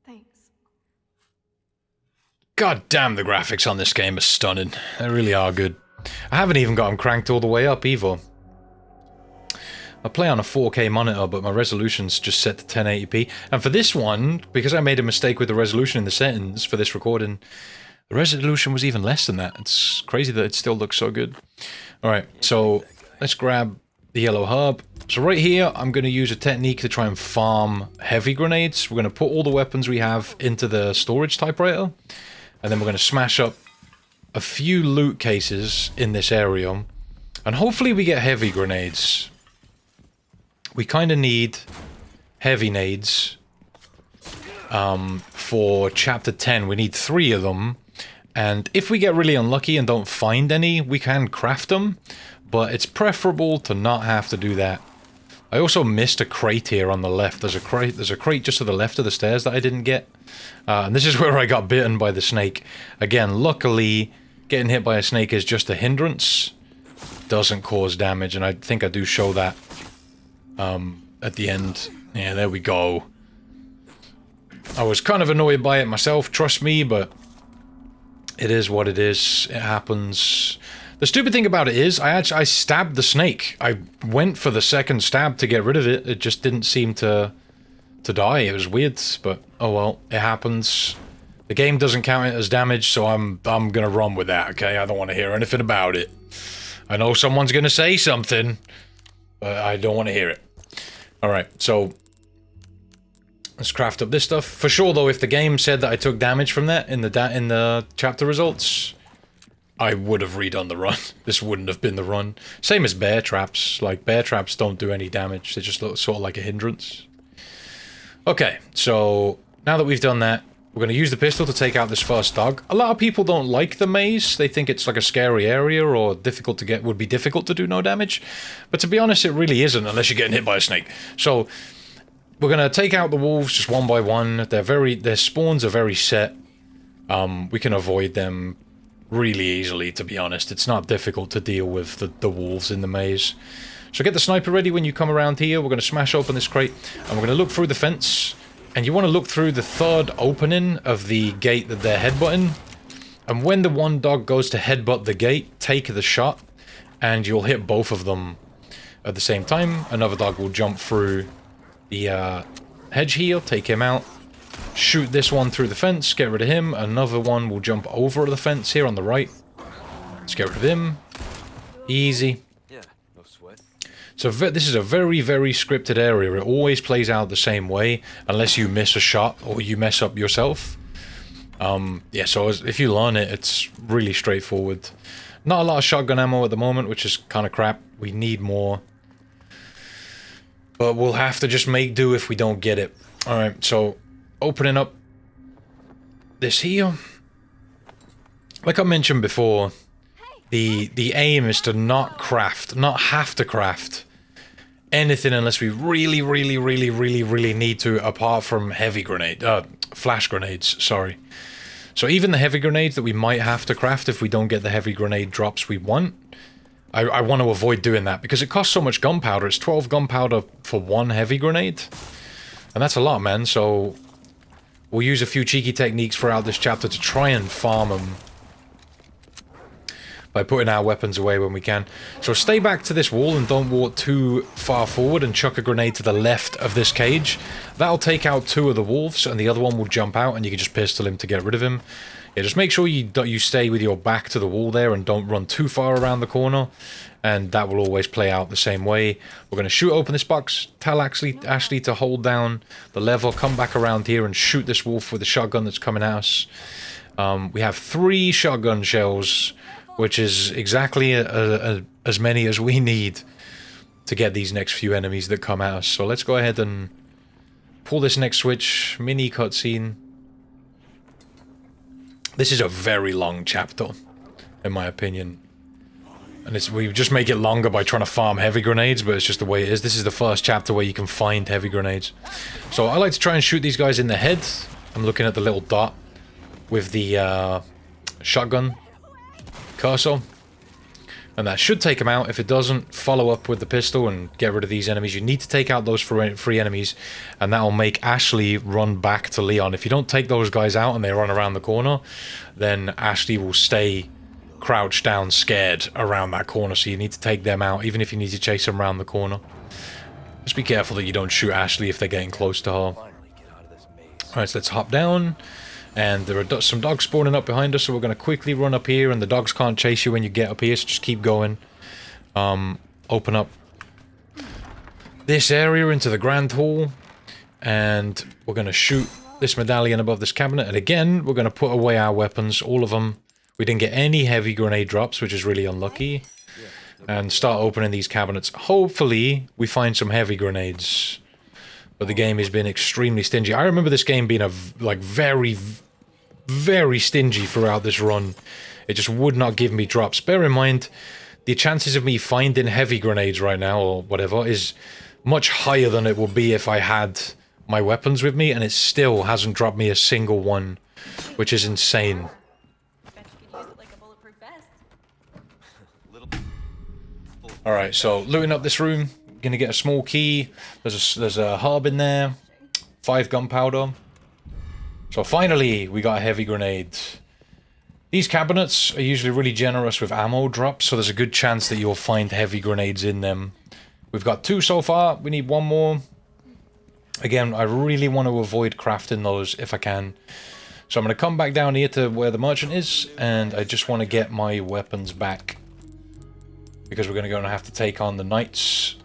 thanks. God damn, the graphics on this game are stunning. They really are good. I haven't even got them cranked all the way up either. I play on a 4K monitor, but my resolution's just set to 1080p. And for this one, because I made a mistake with the resolution in the settings for this recording, the resolution was even less than that. It's crazy that it still looks so good. Alright, so let's grab the yellow herb. So right here, I'm going to use a technique to try and farm heavy grenades. We're going to put all the weapons we have into the storage typewriter. And then we're going to smash up a few loot cases in this area. And hopefully we get heavy grenades. We kind of need heavy nades for chapter 10. We need 3 of them. And if we get really unlucky and don't find any, we can craft them. But it's preferable to not have to do that. I also missed a crate here on the left. There's a crate just to the left of the stairs that I didn't get. And this is where I got bitten by the snake. Again, luckily, getting hit by a snake is just a hindrance. Doesn't cause damage, and I think I do show that at the end. Yeah, there we go. I was kind of annoyed by it myself, trust me, but it is what it is. It happens. The stupid thing about it is, I stabbed the snake. I went for the second stab to get rid of it. It just didn't seem to die. It was weird, but oh well, it happens. The game doesn't count it as damage, so I'm gonna run with that, okay? I don't want to hear anything about it. I know someone's gonna say something, but I don't want to hear it. Alright, so let's craft up this stuff. For sure, though, if the game said that I took damage from that in the chapter results, I would have redone the run. This wouldn't have been the run. Same as bear traps. Like, bear traps don't do any damage. They just look sort of like a hindrance. Okay, so now that we've done that, we're going to use the pistol to take out this first dog. A lot of people don't like the maze. They think it's like a scary area or difficult to get, would be difficult to do no damage. But to be honest, it really isn't unless you're getting hit by a snake. So we're going to take out the wolves just one by one. Their spawns are very set. We can avoid them really easily, to be honest. It's not difficult to deal with the wolves in the maze. So get the sniper ready when you come around here. We're going to smash open this crate and we're going to look through the fence. And you want to look through the third opening of the gate that they're headbutting. And when the one dog goes to headbutt the gate, take the shot and you'll hit both of them at the same time. Another dog will jump through the hedge here, take him out. Shoot this one through the fence, get rid of him. Another one will jump over the fence here on the right. Let's get rid of him. Easy. Yeah, no sweat. So this is a very, very scripted area. It always plays out the same way, unless you miss a shot or you mess up yourself. Yeah, so if you learn it, it's really straightforward. Not a lot of shotgun ammo at the moment, which is kind of crap. We need more. But we'll have to just make do if we don't get it. Alright, so opening up this here. Like I mentioned before, the aim is to not have to craft anything unless we really, really, really, really, really need to, apart from flash grenades, sorry. So even the heavy grenades that we might have to craft if we don't get the heavy grenade drops we want, I want to avoid doing that because it costs so much gunpowder. It's 12 gunpowder for one heavy grenade. And that's a lot, man, so we'll use a few cheeky techniques throughout this chapter to try and farm them by putting our weapons away when we can. So stay back to this wall and don't walk too far forward and chuck a grenade to the left of this cage. That'll take out two of the wolves and the other one will jump out and you can just pistol him to get rid of him. Yeah, just make sure you stay with your back to the wall there and don't run too far around the corner, and that will always play out the same way. We're going to shoot open this box, tell Ashley to hold down the lever, come back around here and shoot this wolf with the shotgun that's coming at us. We have 3 shotgun shells, which is exactly as many as we need to get these next few enemies that come at us. So let's go ahead and pull this next switch, mini cutscene. This is a very long chapter, in my opinion. And we just make it longer by trying to farm heavy grenades, but it's just the way it is. This is the first chapter where you can find heavy grenades. So I like to try and shoot these guys in the head. I'm looking at the little dot with the shotgun cursor. And that should take them out. If it doesn't, follow up with the pistol and get rid of these enemies. You need to take out those 3 enemies, and that'll make Ashley run back to Leon. If you don't take those guys out and they run around the corner, then Ashley will stay crouched down, scared around that corner. So you need to take them out, even if you need to chase them around the corner. Just be careful that you don't shoot Ashley if they're getting close to her. Alright, so let's hop down. And there are some dogs spawning up behind us, so we're going to quickly run up here, and the dogs can't chase you when you get up here, so just keep going. Open up this area into the Grand Hall, and we're going to shoot this medallion above this cabinet, and again, we're going to put away our weapons, all of them. We didn't get any heavy grenade drops, which is really unlucky. And start opening these cabinets. Hopefully, we find some heavy grenades. But the game has been extremely stingy. I remember this game being very, very stingy throughout this run. It just would not give me drops. Bear in mind, the chances of me finding heavy grenades right now, or whatever, is much higher than it would be if I had my weapons with me, and it still hasn't dropped me a single one, which is insane. Bet you could use it like a bulletproof vest. Alright, so looting up this room. Gonna get a small key. There's a hub in there. 5 gunpowder. So finally, we got a heavy grenade. These cabinets are usually really generous with ammo drops, so there's a good chance that you'll find heavy grenades in them. We've got 2 so far, we need 1 more. Again, I really want to avoid crafting those if I can. So I'm going to come back down here to where the merchant is, and I just want to get my weapons back. Because we're going to have to take on the knights.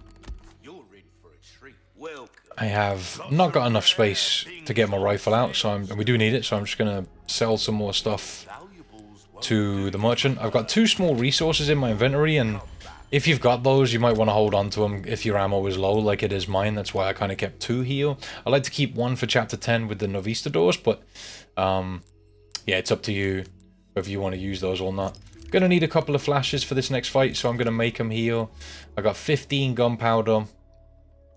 I have not got enough space to get my rifle out, so and we do need it, so I'm just going to sell some more stuff to the merchant. I've got 2 small resources in my inventory, and if you've got those, you might want to hold on to them if your ammo is low, like it is mine. That's why I kind of kept 2 here. I like to keep 1 for chapter 10 with the Novistadors, but yeah, it's up to you whether you want to use those or not. Gonna need a couple of flashes for this next fight, so I'm gonna make them here. I got 15 gunpowder.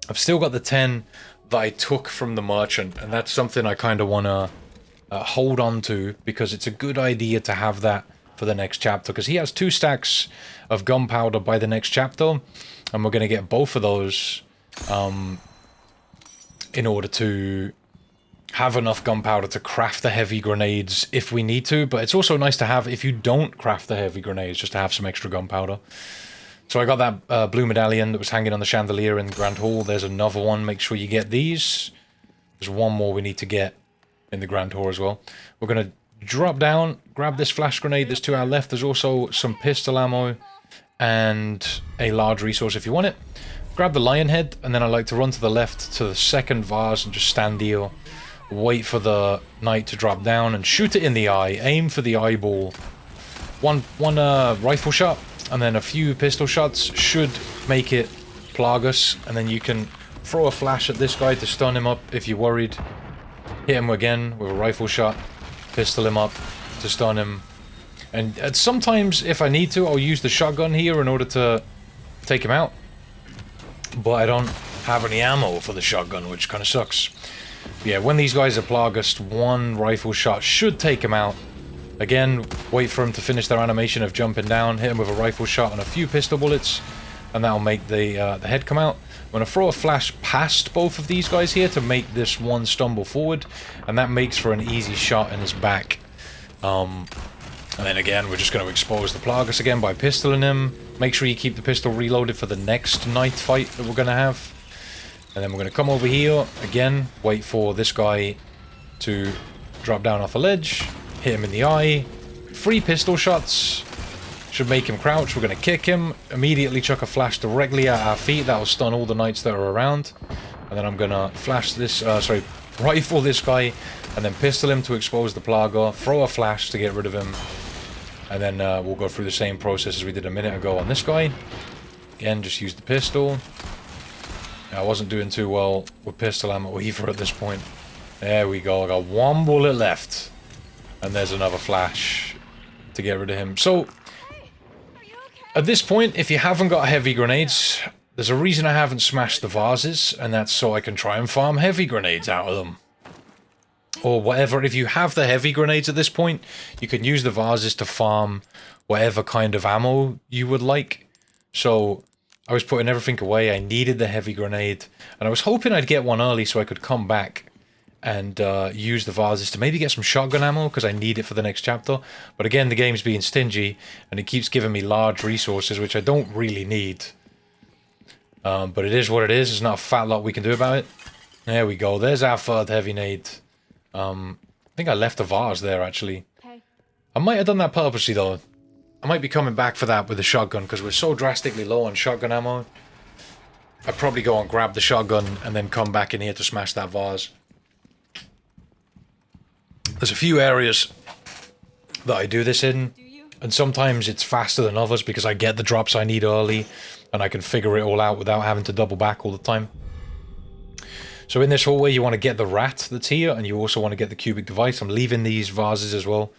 I've still got the 10 that I took from the merchant, and that's something I kind of want to hold on to, because it's a good idea to have that for the next chapter, because he has 2 stacks of gunpowder by the next chapter, and we're going to get both of those in order to have enough gunpowder to craft the heavy grenades if we need to. But it's also nice to have, if you don't craft the heavy grenades, just to have some extra gunpowder. So I got that blue medallion that was hanging on the chandelier in the Grand Hall. There's another one. Make sure you get these. There's 1 more we need to get in the Grand Hall as well. We're going to drop down, grab this flash grenade that's to our left. There's also some pistol ammo and a large resource if you want it. Grab the lion head, and then I like to run to the left to the second vase and just stand here. Wait for the knight to drop down and shoot it in the eye. Aim for the eyeball. One rifle shot and then a few pistol shots should make it Plagus, and then you can throw a flash at this guy to stun him up if you're worried. Hit him again with a rifle shot, pistol him up to stun him. And sometimes, if I need to, I'll use the shotgun here in order to take him out. But I don't have any ammo for the shotgun, which kind of sucks. Yeah, when these guys are Plagueist, 1 rifle shot should take him out. Again, wait for him to finish their animation of jumping down, hit him with a rifle shot and a few pistol bullets, and that'll make the head come out. I'm going to throw a flash past both of these guys here to make this one stumble forward, and that makes for an easy shot in his back. And then again, we're just going to expose the Plagueist again by pistoling him. Make sure you keep the pistol reloaded for the next knight fight that we're going to have. And then we're going to come over here, again, wait for this guy to drop down off a ledge, hit him in the eye. 3 pistol shots should make him crouch. We're going to kick him, immediately chuck a flash directly at our feet. That will stun all the knights that are around. And then I'm going to flash this, rifle this guy, and then pistol him to expose the Plaga, throw a flash to get rid of him. And then we'll go through the same process as we did a minute ago on this guy. Again, just use the pistol. I wasn't doing too well with pistol ammo either at this point. There we go. I got 1 bullet left. And there's another flash to get rid of him. So, at this point, if you haven't got heavy grenades, there's a reason I haven't smashed the vases, and that's so I can try and farm heavy grenades out of them. Or whatever. If you have the heavy grenades at this point, you can use the vases to farm whatever kind of ammo you would like. So, I was putting everything away. I needed the heavy grenade, and I was hoping I'd get one early so I could come back and use the vases to maybe get some shotgun ammo, because I need it for the next chapter. But again, the game's being stingy, and it keeps giving me large resources, which I don't really need. But it is what it is. There's not a fat lot we can do about it. There we go. There's our 3rd heavy nade. I think I left a vase there, actually. Okay. I might have done that purposely, though. I might be coming back for that with the shotgun, because we're so drastically low on shotgun ammo. I'd probably go and grab the shotgun and then come back in here to smash that vase. There's a few areas that I do this in, and sometimes it's faster than others because I get the drops I need early and I can figure it all out without having to double back all the time. So in this hallway you want to get the rat that's here, and you also want to get the cubic device. I'm leaving these vases as well.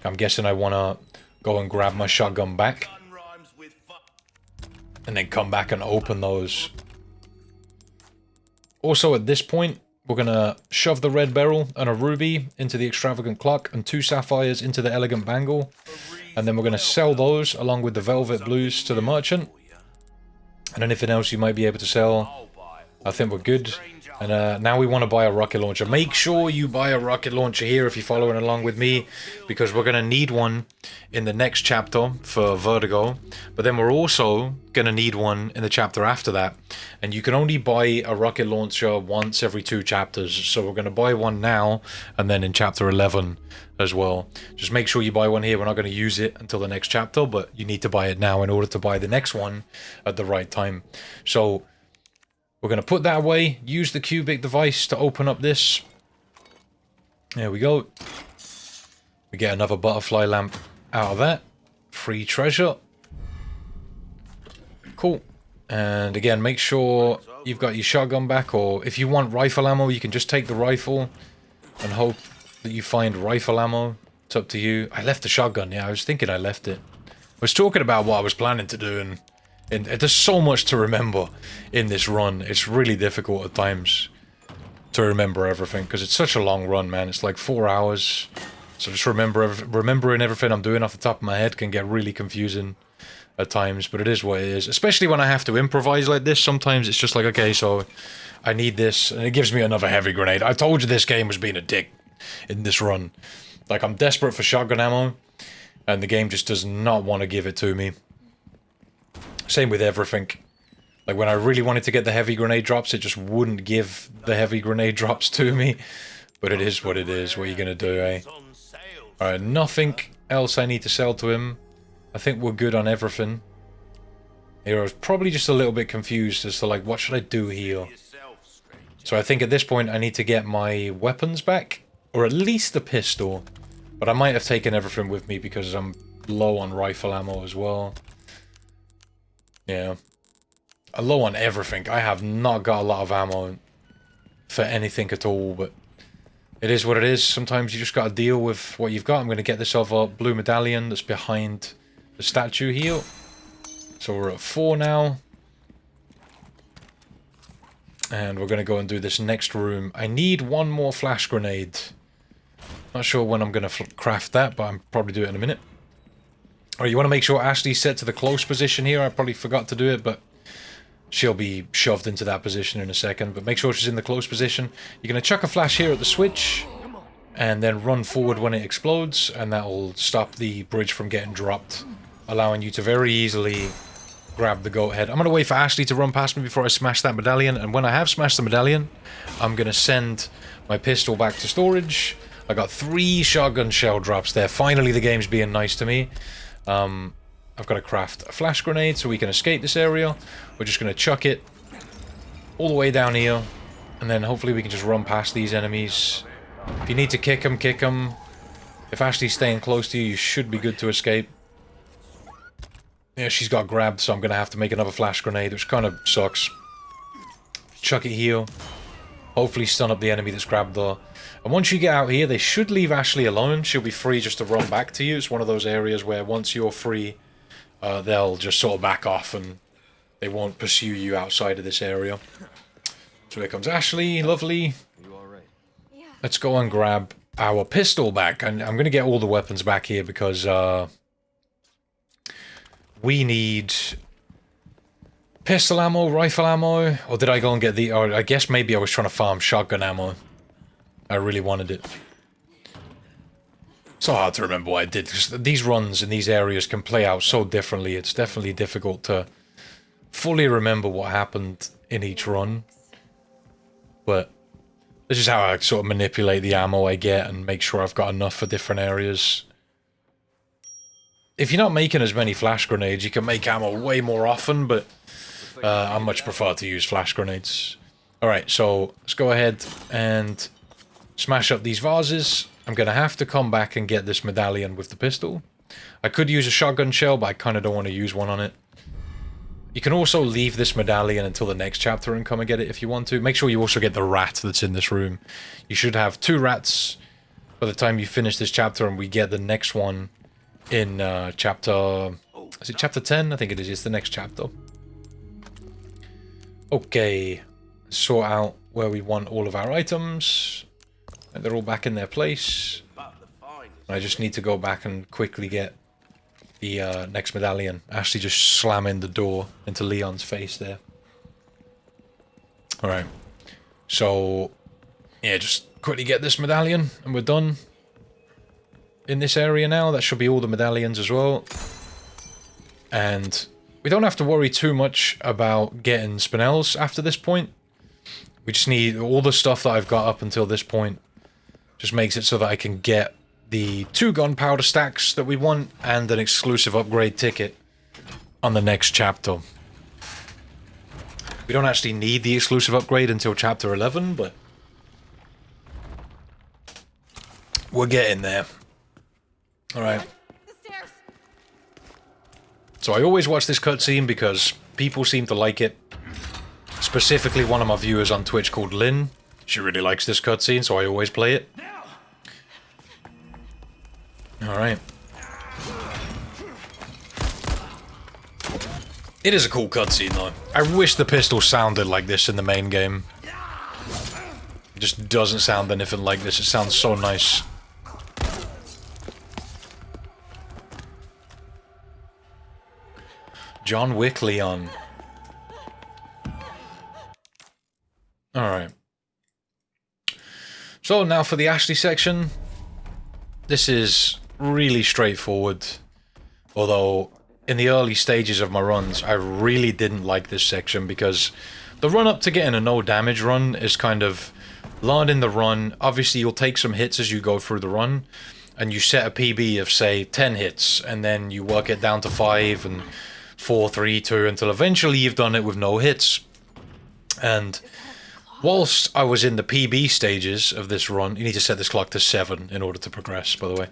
I'm guessing I want to go and grab my shotgun back and then come back and open those. Also at this point, we're going to shove the red beryl and a ruby into the extravagant clock and 2 sapphires into the elegant bangle. And then we're going to sell those along with the velvet blues to the merchant. And anything else you might be able to sell, I think we're good. And now we want to buy a rocket launcher. Make sure you buy a rocket launcher here if you're following along with me, because we're going to need one in the next chapter for Vertigo. But then we're also going to need one in the chapter after that. And you can only buy a rocket launcher once every 2 chapters. So we're going to buy one now and then in chapter 11 as well. Just make sure you buy one here. We're not going to use it until the next chapter, but you need to buy it now in order to buy the next one at the right time. So we're going to put that away, use the cubic device to open up this. There we go. We get another butterfly lamp out of that. Free treasure. Cool. And again, make sure you've got your shotgun back, or if you want rifle ammo, you can just take the rifle and hope that you find rifle ammo. It's up to you. I left the shotgun. Yeah, I was thinking I left it. I was talking about what I was planning to do, and there's so much to remember in this run. It's really difficult at times to remember everything because it's such a long run, man. It's like 4 hours. So just remembering everything I'm doing off the top of my head can get really confusing at times, but it is what it is. Especially when I have to improvise like this. Sometimes it's just like, okay, so I need this, and it gives me another heavy grenade. I told you this game was being a dick in this run. Like, I'm desperate for shotgun ammo, and the game just does not want to give it to me. Same with everything. Like, when I really wanted to get the heavy grenade drops, it just wouldn't give the heavy grenade drops to me. But it is what it is. What are you gonna do, eh? Alright, nothing else I need to sell to him. I think we're good on everything. Here, I was probably just a little bit confused as to, like, what should I do here? So I think at this point I need to get my weapons back. Or at least the pistol. But I might have taken everything with me because I'm low on rifle ammo as well. Yeah. I'm low on everything. I have not got a lot of ammo for anything at all, but it is what it is. Sometimes you just gotta deal with what you've got. I'm gonna get this other blue medallion that's behind the statue here. So we're at 4 now. And we're gonna go and do this next room. I need one more flash grenade. Not sure when I'm gonna craft that, but I'll probably do it in a minute. Alright, you want to make sure Ashley's set to the close position here. I probably forgot to do it, but she'll be shoved into that position in a second. But make sure she's in the close position. You're going to chuck a flash here at the switch, and then run forward when it explodes, and that'll stop the bridge from getting dropped, allowing you to very easily grab the goat head. I'm going to wait for Ashley to run past me before I smash that medallion, and when I have smashed the medallion, I'm going to send my pistol back to storage. I got 3 shotgun shell drops there. Finally, the game's being nice to me. I've got to craft a flash grenade so we can escape this area. We're just going to chuck it all the way down here, and then hopefully we can just run past these enemies. If you need to kick them, kick them. If Ashley's staying close to you, you should be good to escape. Yeah, she's got grabbed, so I'm going to have to make another flash grenade, which kind of sucks. Chuck it here. Hopefully stun up the enemy that's grabbed her. And once you get out here, they should leave Ashley alone. She'll be free just to run back to you. It's one of those areas where once you're free, they'll just sort of back off and they won't pursue you outside of this area. So here comes Ashley. Lovely. Are you alright? Yeah. Let's go and grab our pistol back. And I'm going to get all the weapons back here because we need pistol ammo, rifle ammo. Or did I go and get the... Or I guess maybe I was trying to farm shotgun ammo. I really wanted it. So hard to remember what I did, because these runs in these areas can play out so differently. It's definitely difficult to fully remember what happened in each run. But this is how I sort of manipulate the ammo I get and make sure I've got enough for different areas. If you're not making as many flash grenades, you can make ammo way more often, but I much prefer to use flash grenades. Alright, so let's go ahead and smash up these vases. I'm going to have to come back and get this medallion with the pistol. I could use a shotgun shell, but I kind of don't want to use one on it. You can also leave this medallion until the next chapter and come and get it if you want to. Make sure you also get the rat that's in this room. You should have 2 rats by the time you finish this chapter, and we get the next one in chapter... Is it chapter 10? I think it is. It's the next chapter. Okay. Sort out where we want all of our items. And they're all back in their place. I just need to go back and quickly get the next medallion. Actually just slamming the door into Leon's face there. Alright. So, yeah, just quickly get this medallion, and we're done. In this area now, that should be all the medallions as well. And we don't have to worry too much about getting spinels after this point. We just need all the stuff that I've got up until this point. Just makes it so that I can get the 2 gunpowder stacks that we want and an exclusive upgrade ticket on the next chapter. We don't actually need the exclusive upgrade until chapter 11, but we're getting there. Alright. The stairs. So I always watch this cutscene because people seem to like it. Specifically one of my viewers on Twitch called Lynn. She really likes this cutscene, so I always play it. Alright. It is a cool cutscene though. I wish the pistol sounded like this in the main game. It just doesn't sound anything like this. It sounds so nice. John Wick Leon. Alright. So now for the Ashley section. This is really straightforward. Although, in the early stages of my runs, I really didn't like this section because the run up to getting a no damage run is kind of learning the run. Obviously, you'll take some hits as you go through the run, and you set a PB of, say, 10 hits, and then you work it down to 5 and 4, 3, 2, until eventually you've done it with no hits. And whilst I was in the PB stages of this run, you need to set this clock to 7 in order to progress, by the way.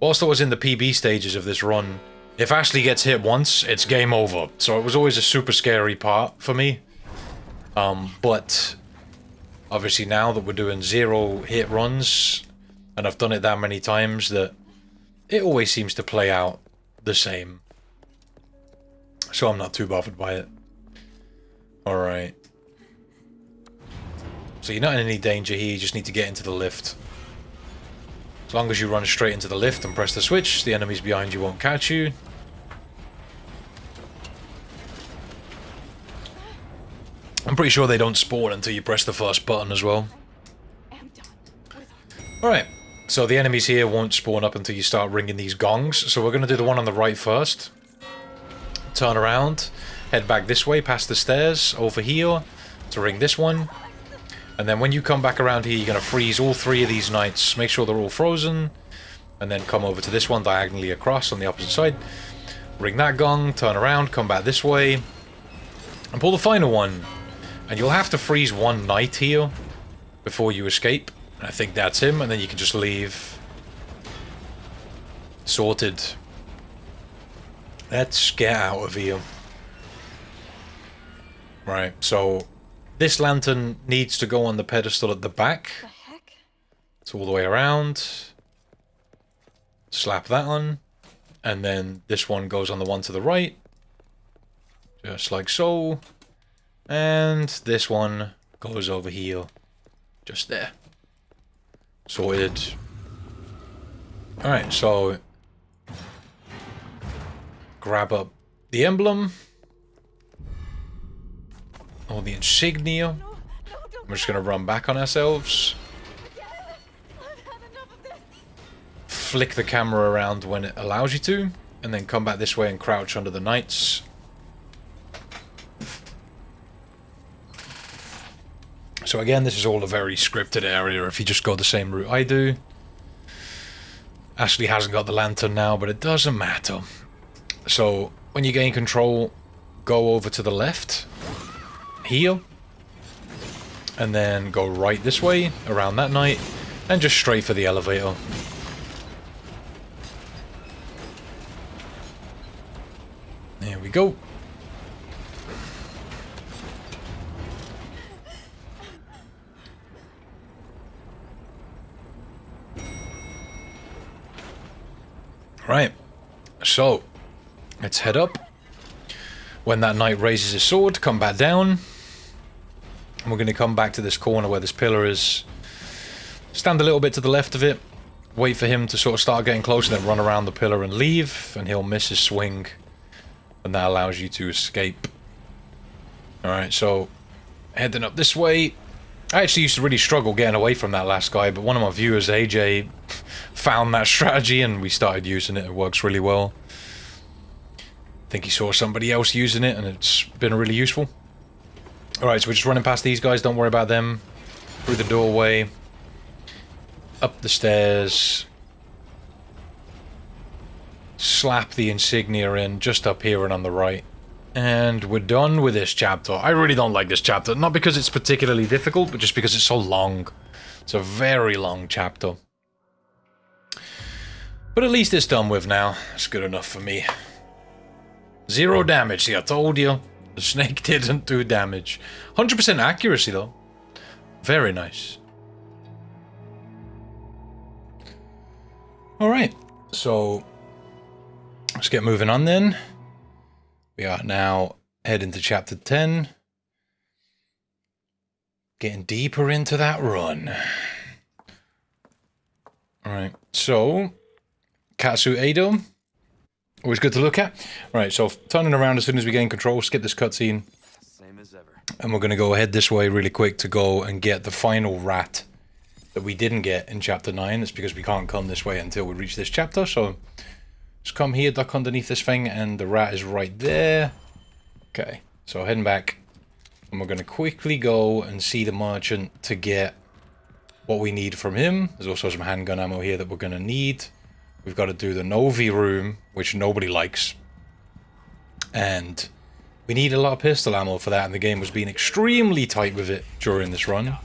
Whilst I was in the PB stages of this run, if Ashley gets hit once, it's game over. So it was always a super scary part for me. But obviously now that we're doing 0 hit runs, and I've done it that many times that it always seems to play out the same. So I'm not too bothered by it. Alright. So you're not in any danger here, you just need to get into the lift. As long as you run straight into the lift and press the switch, the enemies behind you won't catch you. I'm pretty sure they don't spawn until you press the first button as well. Alright, so the enemies here won't spawn up until you start ringing these gongs. So we're going to do the one on the right first. Turn around, head back this way past the stairs, over here, to ring this one. And then when you come back around here, you're going to freeze all 3 of these knights. Make sure they're all frozen. And then come over to this one diagonally across on the opposite side. Ring that gong, turn around, come back this way. And pull the final one. And you'll have to freeze 1 knight here before you escape. I think that's him, and then you can just leave. Sorted. Let's get out of here. Right, so this lantern needs to go on the pedestal at the back. The heck? It's all the way around. Slap that on. And then this one goes on the one to the right. Just like so. And this one goes over here. Just there. Sorted. Alright, so grab up the emblem. Or the insignia. No, don't. We're just going to run back on ourselves. I've had enough of this. Flick the camera around when it allows you to. And then come back this way and crouch under the knights. So again, this is all a very scripted area if you just go the same route I do. Ashley hasn't got the lantern now, but it doesn't matter. So, when you gain control, go over to the left. Here. And then go right this way, around that knight. And just straight for the elevator. There we go. Right, so let's head up. When that knight raises his sword, come back down. And we're going to come back to this corner where this pillar is. Stand a little bit to the left of it. Wait for him to sort of start getting closer, then run around the pillar and leave. And he'll miss his swing. And that allows you to escape. Alright, so Heading up this way. I actually used to really struggle getting away from that last guy, but one of my viewers, AJ, found that strategy and we started using it. It works really well. I think he saw somebody else using it and it's been really useful. Alright, so we're just running past these guys, don't worry about them. Through the doorway. Up the stairs. Slap the insignia in just up here and on the right. And we're done with this chapter. I really don't like this chapter. Not because it's particularly difficult, but just because it's so long. It's a very long chapter. But at least it's done with now. It's good enough for me. 0 damage. See, I told you. The snake didn't do damage. 100% accuracy, though. Very nice. Alright. So, let's get moving on then. We are now heading to chapter 10. Getting deeper into that run. Alright, so Katsu Edo. Always good to look at. Alright, so turning around as soon as we gain control, skip this cutscene. Same as ever. And we're going to go ahead this way really quick to go and get the final rat that we didn't get in chapter 9. It's because we can't come this way until we reach this chapter, so just come here, duck underneath this thing, and the rat is right there. Okay, so heading back. And we're going to quickly go and see the merchant to get what we need from him. There's also some handgun ammo here that we're going to need. We've got to do the Novi room, which nobody likes. And we need a lot of pistol ammo for that, and the game was being extremely tight with it during this run.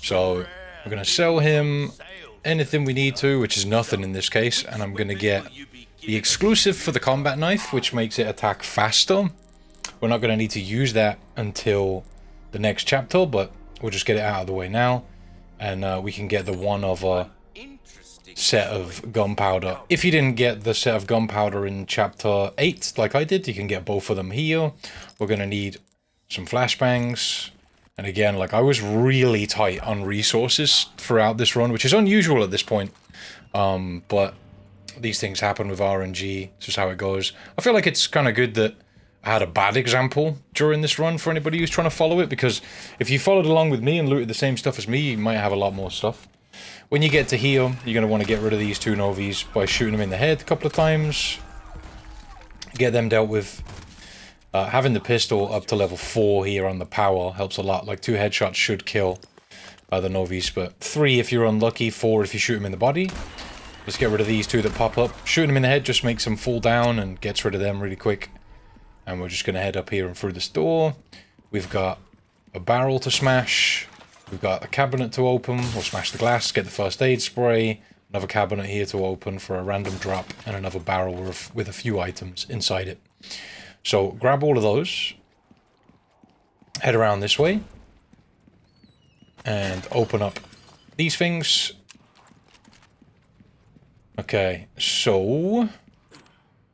So we're going to sell him anything we need to, which is nothing in this case, and I'm going to get the exclusive for the combat knife, which makes it attack faster. We're not going to need to use that until the next chapter, but we'll just get it out of the way now, and we can get the one other set of gunpowder. If you didn't get the set of gunpowder in chapter 8 like I did, you can get both of them here. We're going to need some flashbangs. And again, like, I was really tight on resources throughout this run, which is unusual at this point. But these things happen with RNG. It's just how it goes. I feel like it's kind of good that I had a bad example during this run for anybody who's trying to follow it, because if you followed along with me and looted the same stuff as me, you might have a lot more stuff. When you get to here, you're going to want to get rid of these 2 Novis by shooting them in the head a couple of times. Get them dealt with. Having the pistol up to level 4 here on the power helps a lot. Like 2 headshots should kill the Novis, but 3 if you're unlucky, 4 if you shoot them in the body. Let's get rid of these 2 that pop up. Shooting them in the head just makes them fall down and gets rid of them really quick. And we're just going to head up here and through this door. We've got a barrel to smash. We've got a cabinet to open. We'll smash the glass, get the first aid spray. Another cabinet here to open for a random drop. And another barrel with a few items inside it. So grab all of those, head around this way, and open up these things. Okay, so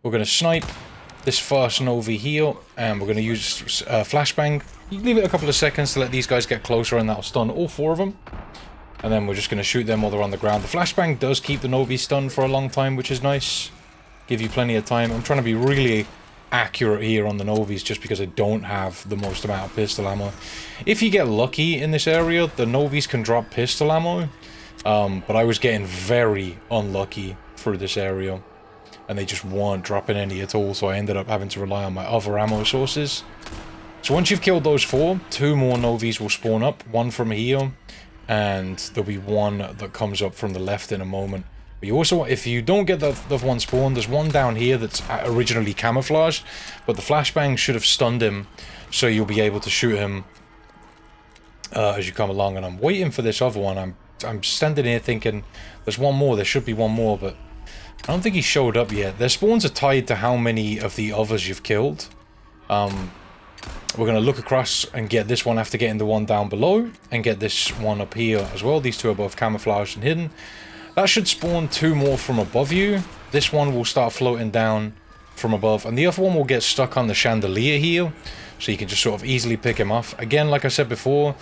we're going to snipe this first Novi here, and we're going to use flashbang. You leave it a couple of seconds to let these guys get closer, and that'll stun all 4 of them. And then we're just going to shoot them while they're on the ground. The flashbang does keep the Novi stunned for a long time, which is nice. Give you plenty of time. I'm trying to be really accurate here on the Novis just because I don't have the most amount of pistol ammo. If you get lucky in this area, the Novis can drop pistol ammo, but I was getting very unlucky through this area and they just weren't dropping any at all, so I ended up having to rely on my other ammo sources. So once you've killed those 4, 2 more Novis will spawn up, 1 from here and there'll be 1 that comes up from the left in a moment. But you also, if you don't get the one spawn, there's 1 down here that's originally camouflaged, but the flashbang should have stunned him, so you'll be able to shoot him as you come along. And I'm waiting for this other one. I'm standing here thinking, there's 1 more, there should be 1 more, but I don't think he showed up yet. Their spawns are tied to how many of the others you've killed. We're going to look across and get this one after getting the one down below, and get this one up here as well. These 2 are both camouflaged and hidden. That should spawn 2 more from above you. This one will start floating down from above, and the other one will get stuck on the chandelier here, so you can just sort of easily pick him off. Again, like I said before,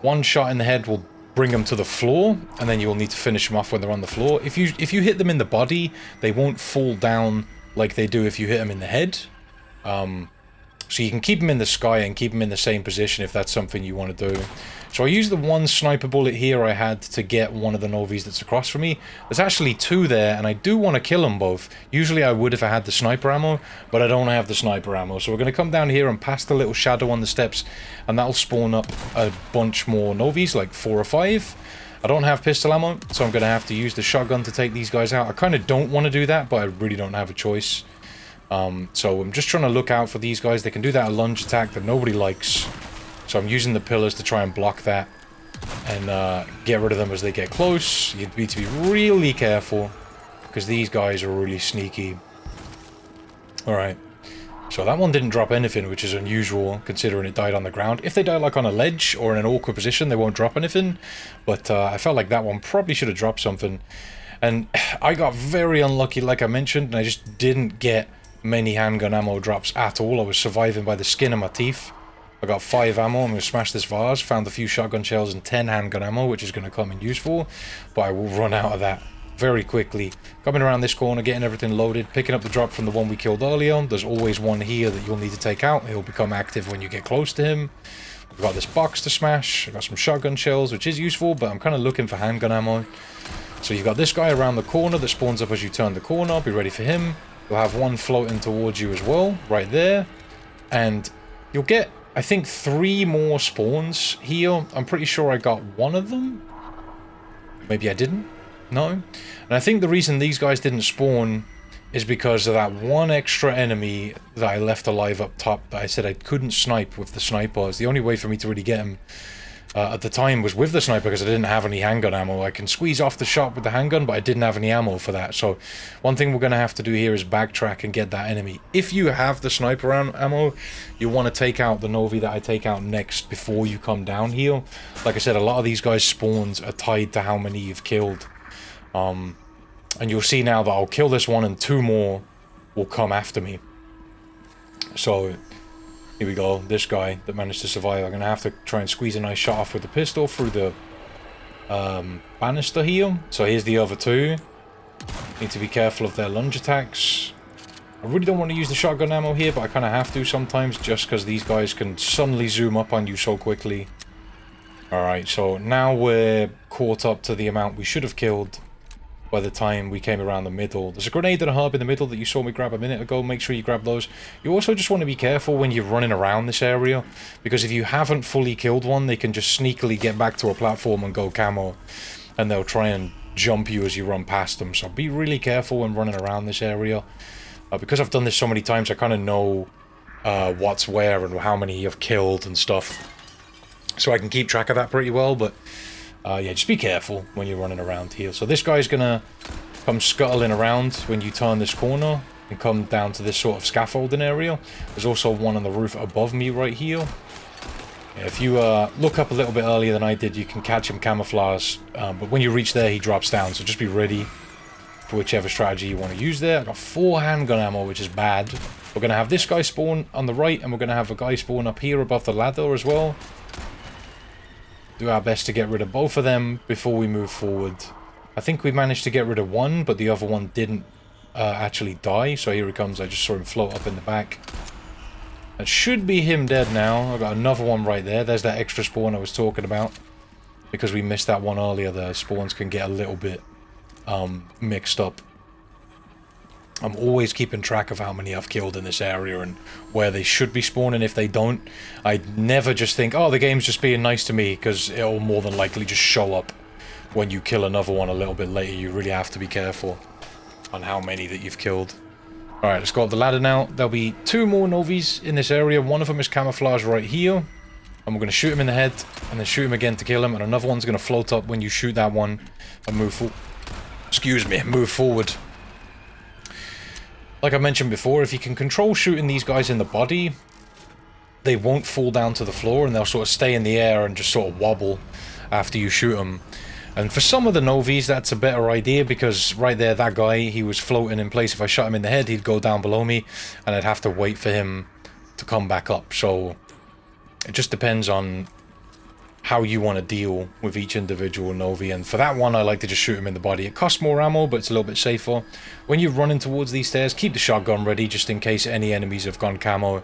1 shot in the head will bring them to the floor, and then you'll need to finish them off when they're on the floor. If you hit them in the body, they won't fall down like they do if you hit them in the head. So you can keep them in the sky and keep them in the same position if that's something you want to do. So I used the one sniper bullet here I had to get one of the Novies that's across from me. There's actually two there, and I do want to kill them both. Usually I would if I had the sniper ammo, but I don't have the sniper ammo. So we're going to come down here and pass the little shadow on the steps, and that'll spawn up a bunch more Novies, like 4 or 5. I don't have pistol ammo, so I'm going to have to use the shotgun to take these guys out. I kind of don't want to do that, but I really don't have a choice. So I'm just trying to look out for these guys. They can do that lunge attack that nobody likes. So I'm using the pillars to try and block that and get rid of them as they get close. You need to be really careful because these guys are really sneaky. Alright. So that one didn't drop anything, which is unusual considering it died on the ground. If they die like on a ledge or in an awkward position, they won't drop anything. But I felt like that one probably should have dropped something. And I got very unlucky, like I mentioned, and I just didn't get many handgun ammo drops at all. I was surviving by the skin of my teeth. I got 5 ammo. I'm going to smash this vase. Found a few shotgun shells and 10 handgun ammo, which is going to come in useful. But I will run out of that very quickly. Coming around this corner, getting everything loaded, picking up the drop from the one we killed earlier. There's always one here that you'll need to take out. He'll become active when you get close to him. We've got this box to smash. I've got some shotgun shells, which is useful, but I'm kind of looking for handgun ammo. So you've got this guy around the corner that spawns up as you turn the corner. Be ready for him. You'll have one floating towards you as well, right there. And you'll get, I think, 3 more spawns here. I'm pretty sure I got one of them. Maybe I didn't. No. And I think the reason these guys didn't spawn is because of that one extra enemy that I left alive up top that I said I couldn't snipe with the sniper. The only way for me to really get him at the time was with the sniper because I didn't have any handgun ammo. I can squeeze off the shot with the handgun, but I didn't have any ammo for that. So one thing we're going to have to do here is backtrack and get that enemy. If you have the sniper ammo, you want to take out the Novi that I take out next before you come down here. Like I said, a lot of these guys' spawns are tied to how many you've killed. And you'll see now that I'll kill this one and 2 more will come after me. So here we go, this guy that managed to survive. I'm going to have to try and squeeze a nice shot off with the pistol through the banister here. So here's the other 2. Need to be careful of their lunge attacks. I really don't want to use the shotgun ammo here, but I kind of have to sometimes just because these guys can suddenly zoom up on you so quickly. Alright, so now we're caught up to the amount we should have killed by the time we came around the middle. There's a grenade and a herb in the middle that you saw me grab a minute ago. Make sure you grab those. You also just want to be careful when you're running around this area, because if you haven't fully killed one, they can just sneakily get back to a platform and go camo, and they'll try and jump you as you run past them. So be really careful when running around this area. Because I've done this so many times, I kind of know what's where and how many you've killed and stuff. So I can keep track of that pretty well, but yeah, just be careful when you're running around here. So this guy's gonna come scuttling around when you turn this corner and come down to this sort of scaffolding area. There's also one on the roof above me right here. Yeah, if you look up a little bit earlier than I did, you can catch him camouflage, but when you reach there, he drops down, so just be ready for whichever strategy you want to use there. I got 4 handgun ammo, which is bad. We're gonna have this guy spawn on the right, and we're gonna have a guy spawn up here above the ladder as well. Do our best to get rid of both of them before we move forward. I think we managed to get rid of one, but the other one didn't actually die. So here he comes. I just saw him float up in the back. That should be him dead now. I've got another one right there. There's that extra spawn I was talking about. Because we missed that one earlier, the spawns can get a little bit mixed up. I'm always keeping track of how many I've killed in this area and where they should be spawning if they don't. I never just think, oh, the game's just being nice to me, because it'll more than likely just show up when you kill another one a little bit later. You really have to be careful on how many that you've killed. Alright, let's go up the ladder now. There'll be 2 more Novies in this area. One of them is camouflaged right here. And we're going to shoot him in the head and then shoot him again to kill him. And another one's going to float up when you shoot that one and move forward. Like I mentioned before, if you can control shooting these guys in the body, they won't fall down to the floor and they'll sort of stay in the air and just sort of wobble after you shoot them. And for some of the Novies, that's a better idea, because right there, that guy, he was floating in place. If I shot him in the head, he'd go down below me and I'd have to wait for him to come back up. So it just depends on how you want to deal with each individual Novi. And for that one, I like to just shoot him in the body. It costs more ammo, but it's a little bit safer. When you're running towards these stairs, keep the shotgun ready just in case any enemies have gone camo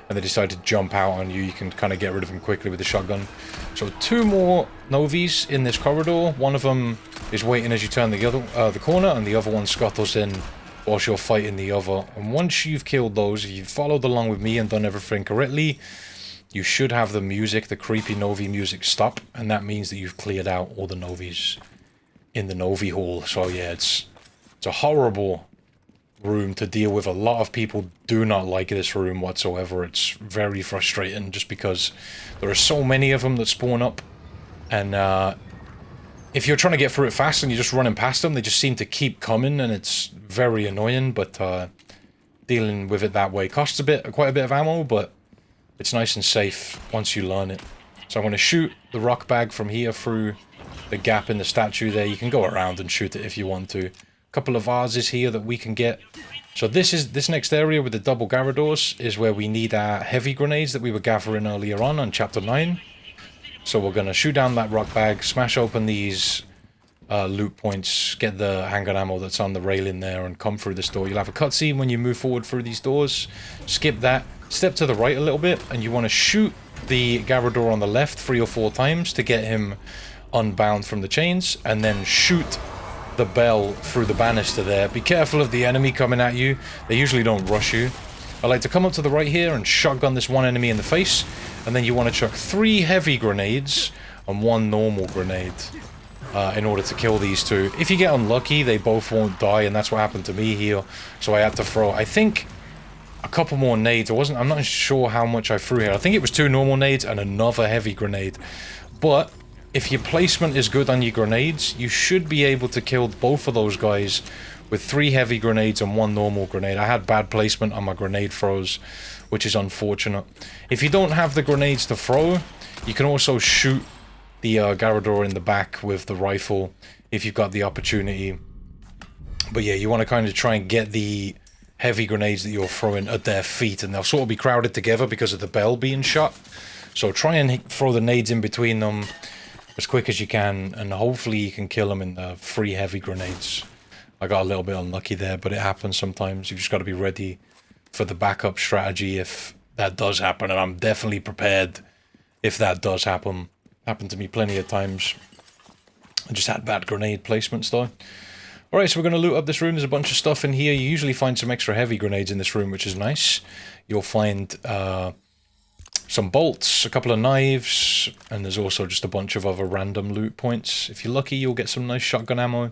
and they decide to jump out on you, you can kind of get rid of them quickly with the shotgun. So 2 more Novis in this corridor. One of them is waiting as you turn the corner, and the other one scuttles in whilst you're fighting the other. And once you've killed those, if you've followed along with me and done everything correctly, you should have the music, the creepy Novi music, stop, and that means that you've cleared out all the Novis in the Novi hall. So yeah, it's a horrible room to deal with. A lot of people do not like this room whatsoever. It's very frustrating just because there are so many of them that spawn up, and if you're trying to get through it fast and you're just running past them, they just seem to keep coming, and it's very annoying. But dealing with it that way costs quite a bit of ammo, but it's nice and safe once you learn it. So I'm going to shoot the rock bag from here through the gap in the statue there. You can go around and shoot it if you want to. Couple of vases here that we can get. So this next area with the double Garradors is where we need our heavy grenades that we were gathering earlier on chapter 9. So we're going to shoot down that rock bag, smash open these loot points, get the handgun ammo that's on the railing there, and come through this door. You'll have a cutscene when you move forward through these doors. Skip that, step to the right a little bit, and you want to shoot the Garrador on the left 3 or 4 times to get him unbound from the chains, and then shoot the bell through the banister there. Be careful of the enemy coming at you. They usually don't rush you. I like to come up to the right here and shotgun this one enemy in the face, and then you want to chuck 3 heavy grenades and 1 normal grenade in order to kill these 2. If you get unlucky, they both won't die, and that's what happened to me here. So I had to throw, I think, a couple more nades. I'm not sure how much I threw here. I think it was 2 normal nades and another heavy grenade. But if your placement is good on your grenades, you should be able to kill both of those guys with 3 heavy grenades and 1 normal grenade. I had bad placement on my grenade throws, which is unfortunate. If you don't have the grenades to throw, you can also shoot the Garrador in the back with the rifle if you've got the opportunity. But yeah, you want to kind of try and get the heavy grenades that you're throwing at their feet, and they'll sort of be crowded together because of the bell being shot. So try and throw the nades in between them as quick as you can, and hopefully you can kill them in the 3 heavy grenades. I got a little bit unlucky there, but it happens sometimes. You've just got to be ready for the backup strategy if that does happen, and I'm definitely prepared if that does happen. Happened to me plenty of times. I just had bad grenade placements though. Alright, so we're going to loot up this room. There's a bunch of stuff in here. You usually find some extra heavy grenades in this room, which is nice. You'll find some bolts, a couple of knives, and there's also just a bunch of other random loot points. If you're lucky, you'll get some nice shotgun ammo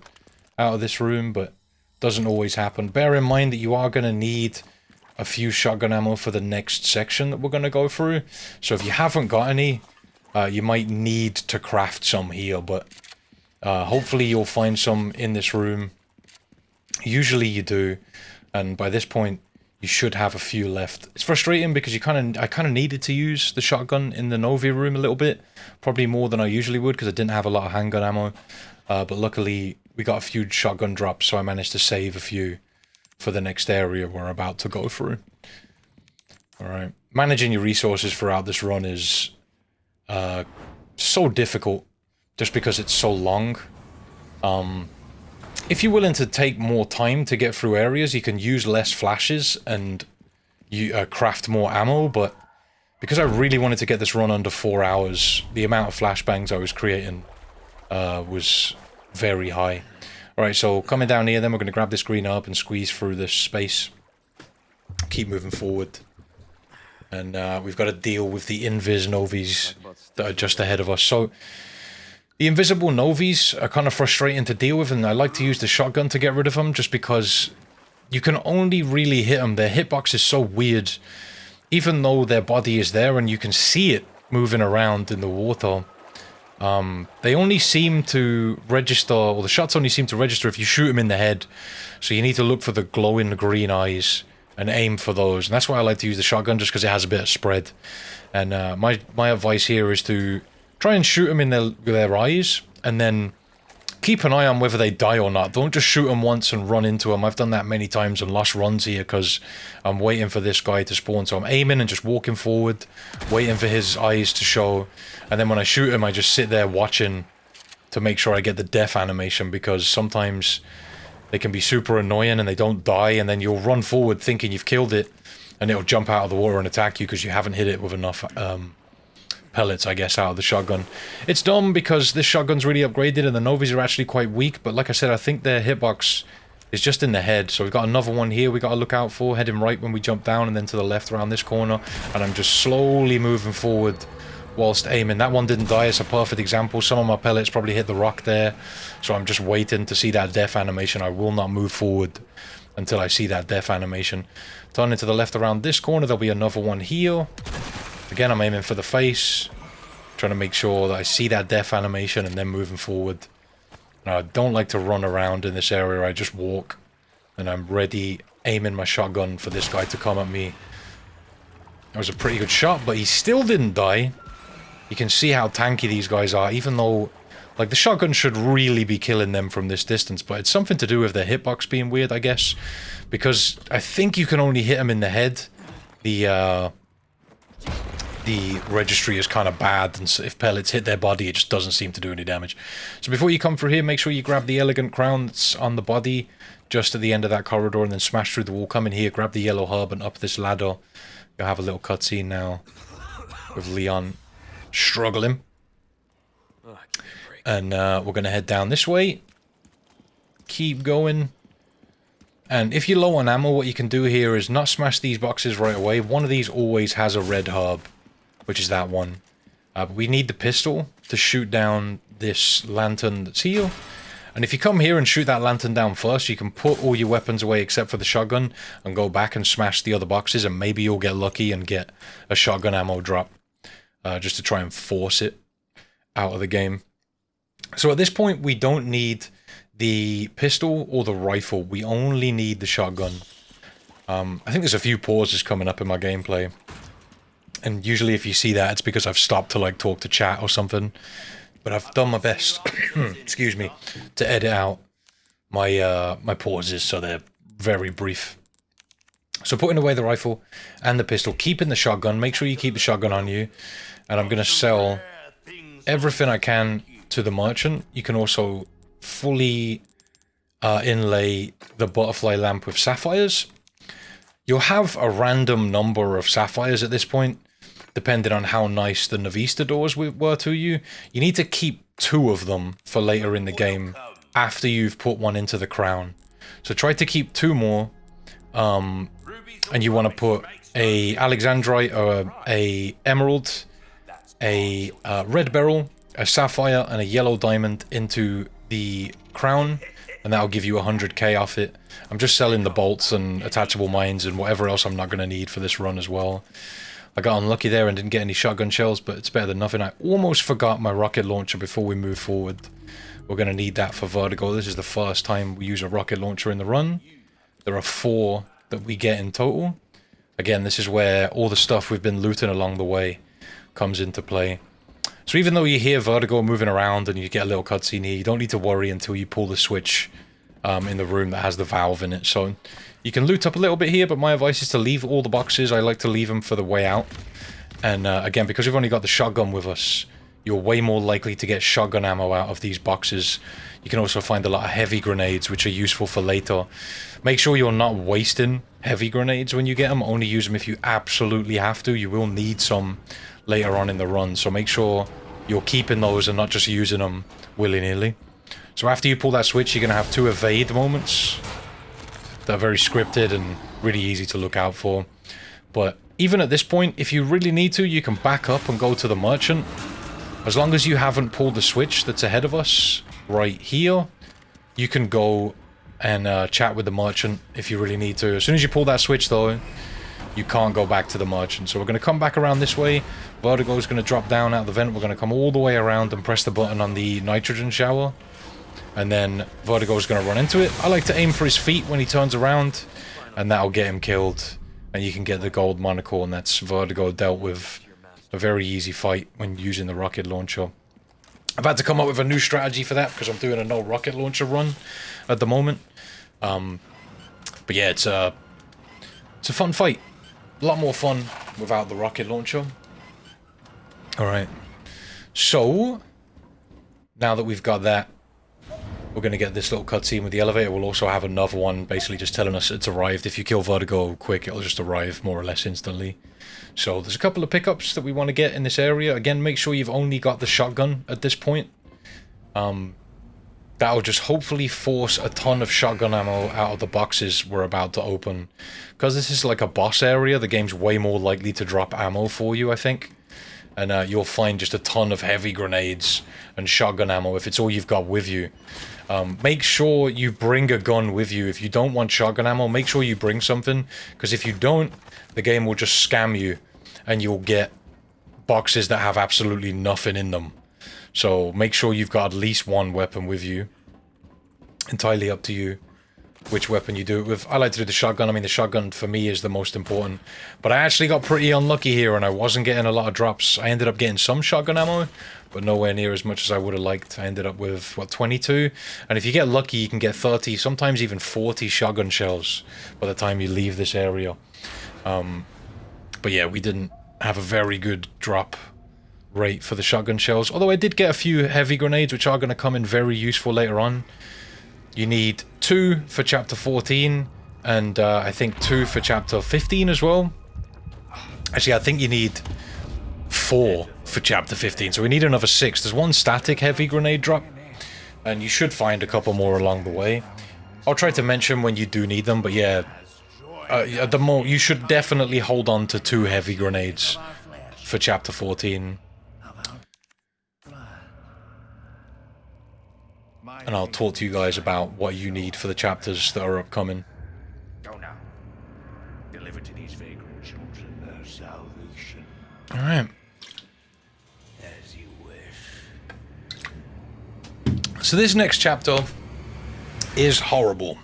out of this room, but doesn't always happen. Bear in mind that you are going to need a few shotgun ammo for the next section that we're going to go through. So if you haven't got any, you might need to craft some here, but hopefully you'll find some in this room. Usually you do, and by this point you should have a few left. It's frustrating because I kind of needed to use the shotgun in the Novi room a little bit, probably more than I usually would because I didn't have a lot of handgun ammo. But luckily we got a few shotgun drops, so I managed to save a few for the next area we're about to go through. Alright, managing your resources throughout this run is so difficult just because it's so long. If you're willing to take more time to get through areas, you can use less flashes and you craft more ammo, but because I really wanted to get this run under 4 hours, the amount of flashbangs I was creating was very high. Alright, so coming down here, then we're going to grab this green up and squeeze through this space. Keep moving forward. And we've got to deal with the invis Novis that are just ahead of us. So the invisible Novis are kind of frustrating to deal with, and I like to use the shotgun to get rid of them just because you can only really hit them. Their hitbox is so weird. Even though their body is there and you can see it moving around in the water, they only seem to register, or the shots only seem to register if you shoot them in the head. So you need to look for the glowing green eyes and aim for those. And that's why I like to use the shotgun, just because it has a bit of spread. And my advice here is to try and shoot them in their eyes, and then keep an eye on whether they die or not. Don't just shoot them once and run into them. I've done that many times and lost runs here because I'm waiting for this guy to spawn. So I'm aiming and just walking forward, waiting for his eyes to show. And then when I shoot him, I just sit there watching to make sure I get the death animation, because sometimes they can be super annoying and they don't die, and then you'll run forward thinking you've killed it, and it'll jump out of the water and attack you because you haven't hit it with enough pellets, I guess, out of the shotgun. It's dumb because this shotgun's really upgraded and the Novies are actually quite weak, but like I said, I think their hitbox is just in the head. So we've got another one here we got to look out for, heading right when we jump down and then to the left around this corner, and I'm just slowly moving forward whilst aiming. That one didn't die. It's a perfect example. Some of my pellets probably hit the rock there, so I'm just waiting to see that death animation. I will not move forward until I see that death animation. Turning to the left around this corner, there'll be another one here. Again, I'm aiming for the face, trying to make sure that I see that death animation and then moving forward. Now, I don't like to run around in this area. I just walk and I'm ready, aiming my shotgun for this guy to come at me. That was a pretty good shot, but he still didn't die. You can see how tanky these guys are, even though, like, the shotgun should really be killing them from this distance, but it's something to do with their hitbox being weird, I guess, because I think you can only hit them in the head. The registry is kind of bad, and so if pellets hit their body, it just doesn't seem to do any damage. So before you come through here, make sure you grab the elegant crown that's on the body, just at the end of that corridor, and then smash through the wall. Come in here, grab the yellow herb, and up this ladder. You'll have a little cutscene now with Leon struggling. And we're going to head down this way. Keep going. And if you're low on ammo, what you can do here is not smash these boxes right away. One of these always has a red herb, which is that one. But we need the pistol to shoot down this lantern that's here. And if you come here and shoot that lantern down first, you can put all your weapons away except for the shotgun and go back and smash the other boxes, and maybe you'll get lucky and get a shotgun ammo drop. Just to try and force it out of the game. So at this point, we don't need the pistol or the rifle. We only need the shotgun. I think there's a few pauses coming up in my gameplay. And usually if you see that, it's because I've stopped to, like, talk to chat or something. But I've done my best, excuse me, to edit out my my pauses so they're very brief. So putting away the rifle and the pistol, keeping the shotgun, make sure you keep the shotgun on you. And I'm going to sell everything I can to the merchant. You can also fully inlay the butterfly lamp with sapphires. You'll have a random number of sapphires at this point, depending on how nice the Novista doors were to you. You need to keep 2 of them for later in the game after you've put one into the crown. So try to keep 2 more. And you want to put a Alexandrite or a emerald, a red beryl, a sapphire, and a yellow diamond into the crown, and that'll give you 100k off it. I'm just selling the bolts and attachable mines and whatever else I'm not going to need for this run as well. I got unlucky there and didn't get any shotgun shells, but it's better than nothing. I almost forgot my rocket launcher before we move forward. We're going to need that for Vertigo. This is the first time we use a rocket launcher in the run. There are 4 that we get in total. Again, this is where all the stuff we've been looting along the way comes into play. So even though you hear Vertigo moving around and you get a little cutscene here, you don't need to worry until you pull the switch in the room that has the valve in it. So you can loot up a little bit here, but my advice is to leave all the boxes. I like to leave them for the way out. And again, because we've only got the shotgun with us, you're way more likely to get shotgun ammo out of these boxes. You can also find a lot of heavy grenades, which are useful for later. Make sure you're not wasting heavy grenades when you get them. Only use them if you absolutely have to. You will need some later on in the run, so make sure you're keeping those and not just using them willy-nilly. So after you pull that switch, you're going to have 2 evade moments that are very scripted and really easy to look out for. But even at this point, if you really need to, you can back up and go to the merchant. As long as you haven't pulled the switch that's ahead of us right here, you can go and chat with the merchant if you really need to. As soon as you pull that switch, though, you can't go back to the merchant. So we're going to come back around this way. Vertigo is going to drop down out of the vent. We're going to come all the way around and press the button on the nitrogen shower. And then Vertigo is going to run into it. I like to aim for his feet when he turns around, and that'll get him killed. And you can get the gold monocle, and that's Vertigo dealt with. A very easy fight when using the rocket launcher. I've had to come up with a new strategy for that because I'm doing a no rocket launcher run at the moment. But yeah, it's a fun fight. A lot more fun without the rocket launcher. Alright. So, now that we've got that we're going to get this little cutscene with the elevator. We'll also have another one basically just telling us it's arrived. If you kill Vertigo quick, it'll just arrive more or less instantly. So there's a couple of pickups that we want to get in this area. Again, make sure you've only got the shotgun at this point. That'll just hopefully force a ton of shotgun ammo out of the boxes we're about to open. Because this is like a boss area, the game's way more likely to drop ammo for you, I think. And you'll find just a ton of heavy grenades and shotgun ammo if it's all you've got with you. Make sure you bring a gun with you. If you don't want shotgun ammo, make sure you bring something. Because if you don't, the game will just scam you. And you'll get boxes that have absolutely nothing in them. So make sure you've got at least one weapon with you. Entirely up to you which weapon you do it with. I like to do the shotgun. I mean, the shotgun for me is the most important. But I actually got pretty unlucky here and I wasn't getting a lot of drops. I ended up getting some shotgun ammo, but nowhere near as much as I would have liked. I ended up with, what, 22? And if you get lucky, you can get 30, sometimes even 40 shotgun shells by the time you leave this area. But yeah, we didn't have a very good drop rate for the shotgun shells. Although I did get a few heavy grenades, which are going to come in very useful later on. You need 2 for chapter 14, and I think 2 for chapter 15 as well. Actually, I think you need 4 for chapter 15, so we need another 6. There's 1 static heavy grenade drop, and you should find a couple more along the way. I'll try to mention when you do need them, but yeah, at the moment, you should definitely hold on to 2 heavy grenades for chapter 14. And I'll talk to you guys about what you need for the chapters that are upcoming. Go now. Deliver to these vagrant children their salvation. Alright. As you wish. So this next chapter is horrible.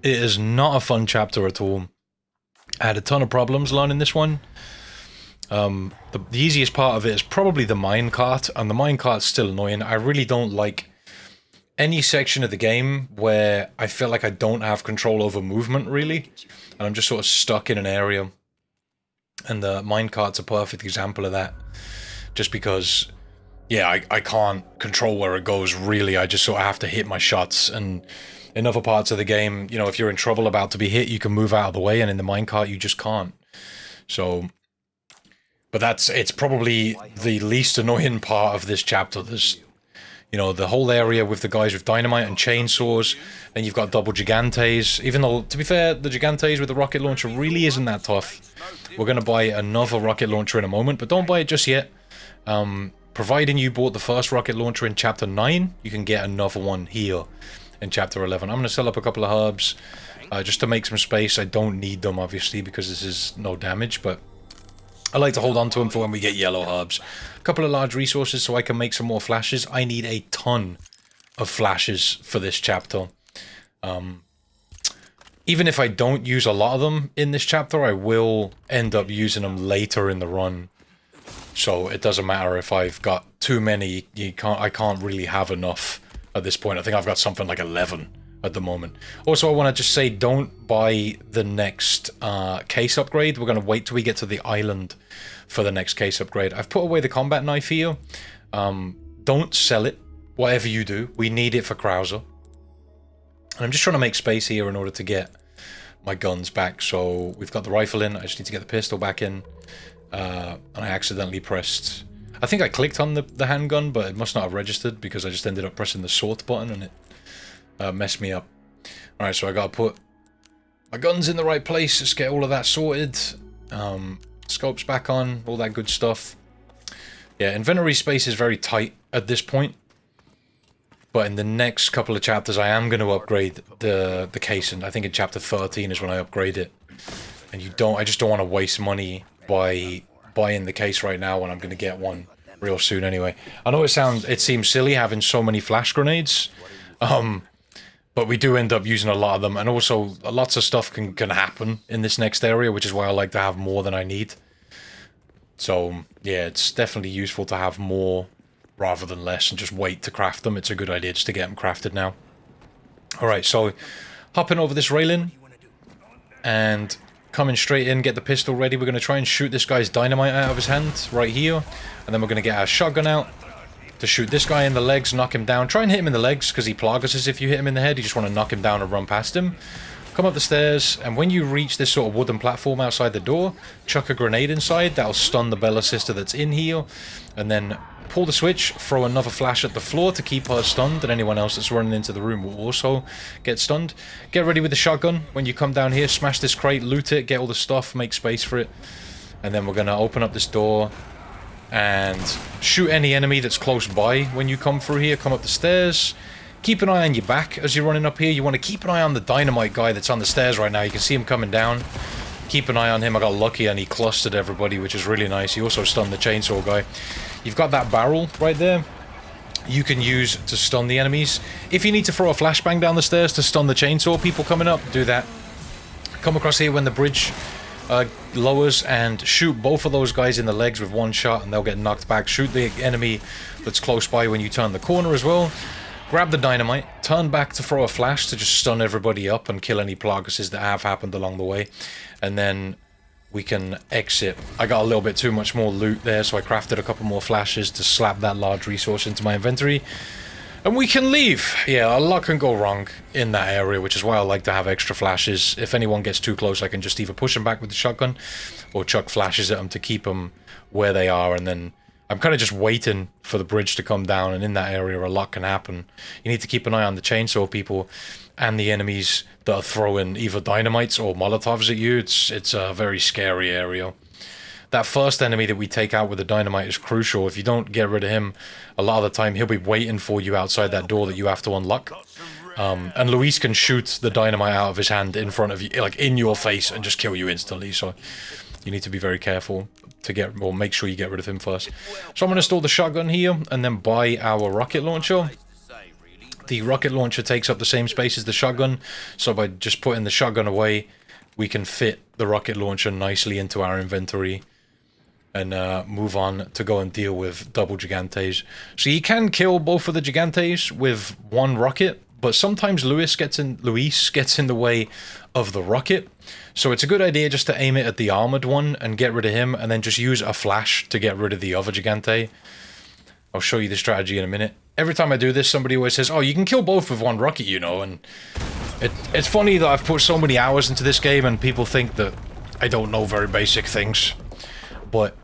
It is not a fun chapter at all. I had a ton of problems learning this one. The easiest part of it is probably the minecart, and the minecart's still annoying. I really don't like any section of the game where I feel like I don't have control over movement, really, and I'm just sort of stuck in an area. And the minecart's a perfect example of that. Just because, yeah, I can't control where it goes, really. I just sort of have to hit my shots, and in other parts of the game, you know, if you're in trouble about to be hit, you can move out of the way, and in the minecart, you just can't. So, but it's probably the least annoying part of this chapter. There's, you know, the whole area with the guys with dynamite and chainsaws, then you've got double gigantes. Even though, to be fair, the gigantes with the rocket launcher really isn't that tough. We're going to buy another rocket launcher in a moment, but don't buy it just yet. Providing you bought the first rocket launcher in chapter 9, you can get another one here in chapter 11. I'm going to sell up a couple of herbs just to make some space. I don't need them, obviously, because this is no damage, but I like to hold on to them for when we get yellow herbs. A couple of large resources so I can make some more flashes. I need a ton of flashes for this chapter. Even if I don't use a lot of them in this chapter, I will end up using them later in the run. So it doesn't matter if I've got too many. I can't really have enough at this point. I think I've got something like 11 at the moment. Also, I want to just say, don't buy the next case upgrade. We're going to wait till we get to the island for the next case upgrade. I've put away the combat knife here. Don't sell it, whatever you do. We need it for Krauser. And I'm just trying to make space here in order to get my guns back. So we've got the rifle in. I just need to get the pistol back in. And I accidentally pressed... I think I clicked on the handgun, but it must not have registered because I just ended up pressing the sort button and it messed me up. Alright, so I gotta put my guns in the right place. Let's get all of that sorted. Scopes back on, all that good stuff. Yeah, inventory space is very tight at this point. But in the next couple of chapters, I am going to upgrade the casing. I think in chapter 13 is when I upgrade it. And I just don't want to waste money by buying the case right now when I'm going to get one real soon anyway. I know it seems silly having so many flash grenades. But we do end up using a lot of them. And also, lots of stuff can happen in this next area, which is why I like to have more than I need. So, yeah, it's definitely useful to have more rather than less and just wait to craft them. It's a good idea just to get them crafted now. Alright, so hopping over this railing and coming straight in, get the pistol ready. We're going to try and shoot this guy's dynamite out of his hand right here. And then we're going to get our shotgun out to shoot this guy in the legs, knock him down. Try and hit him in the legs, because he plagas us if you hit him in the head. You just want to knock him down and run past him. Come up the stairs, and when you reach this sort of wooden platform outside the door, chuck a grenade inside. That'll stun the Bella sister that's in here. And then pull the switch, throw another flash at the floor to keep her stunned, and anyone else that's running into the room will also get stunned. Get ready with the shotgun. When you come down here, smash this crate, loot it, get all the stuff, make space for it. And then we're going to open up this door and shoot any enemy that's close by when you come through here. Come up the stairs. Keep an eye on your back as you're running up here. You want to keep an eye on the dynamite guy that's on the stairs right now. You can see him coming down. Keep an eye on him. I got lucky and he clustered everybody, which is really nice. He also stunned the chainsaw guy. You've got that barrel right there. You can use to stun the enemies. If you need to throw a flashbang down the stairs to stun the chainsaw people coming up, do that. Come across here when the bridge lowers and shoot both of those guys in the legs with one shot and they'll get knocked back. Shoot the enemy that's close by when you turn the corner as well. Grab the dynamite, turn back to throw a flash to just stun everybody up and kill any plaguses that have happened along the way. And then we can exit. I got a little bit too much more loot there, so I crafted a couple more flashes to slap that large resource into my inventory. And we can leave. Yeah, a lot can go wrong in that area, which is why I like to have extra flashes. If anyone gets too close, I can just either push them back with the shotgun or chuck flashes at them to keep them where they are, and then I'm kind of just waiting for the bridge to come down, and in that area a lot can happen. You need to keep an eye on the chainsaw people and the enemies that are throwing either dynamites or molotovs at you. It's a very scary area. That first enemy that we take out with the dynamite is crucial. If you don't get rid of him, a lot of the time he'll be waiting for you outside that door that you have to unlock. And Luis can shoot the dynamite out of his hand in front of you, like in your face, and just kill you instantly. So you need to be very careful to get, or make sure you get rid of him first. So I'm going to install the shotgun here and then buy our rocket launcher. The rocket launcher takes up the same space as the shotgun, so by just putting the shotgun away, we can fit the rocket launcher nicely into our inventory and move on to go and deal with double Gigantes. So you can kill both of the Gigantes with one rocket, but sometimes Luis gets in the way of the rocket. So it's a good idea just to aim it at the armored one and get rid of him, and then just use a flash to get rid of the other Gigante. I'll show you the strategy in a minute. Every time I do this, somebody always says, oh, you can kill both with one rocket, you know, and it's funny that I've put so many hours into this game and people think that I don't know very basic things. But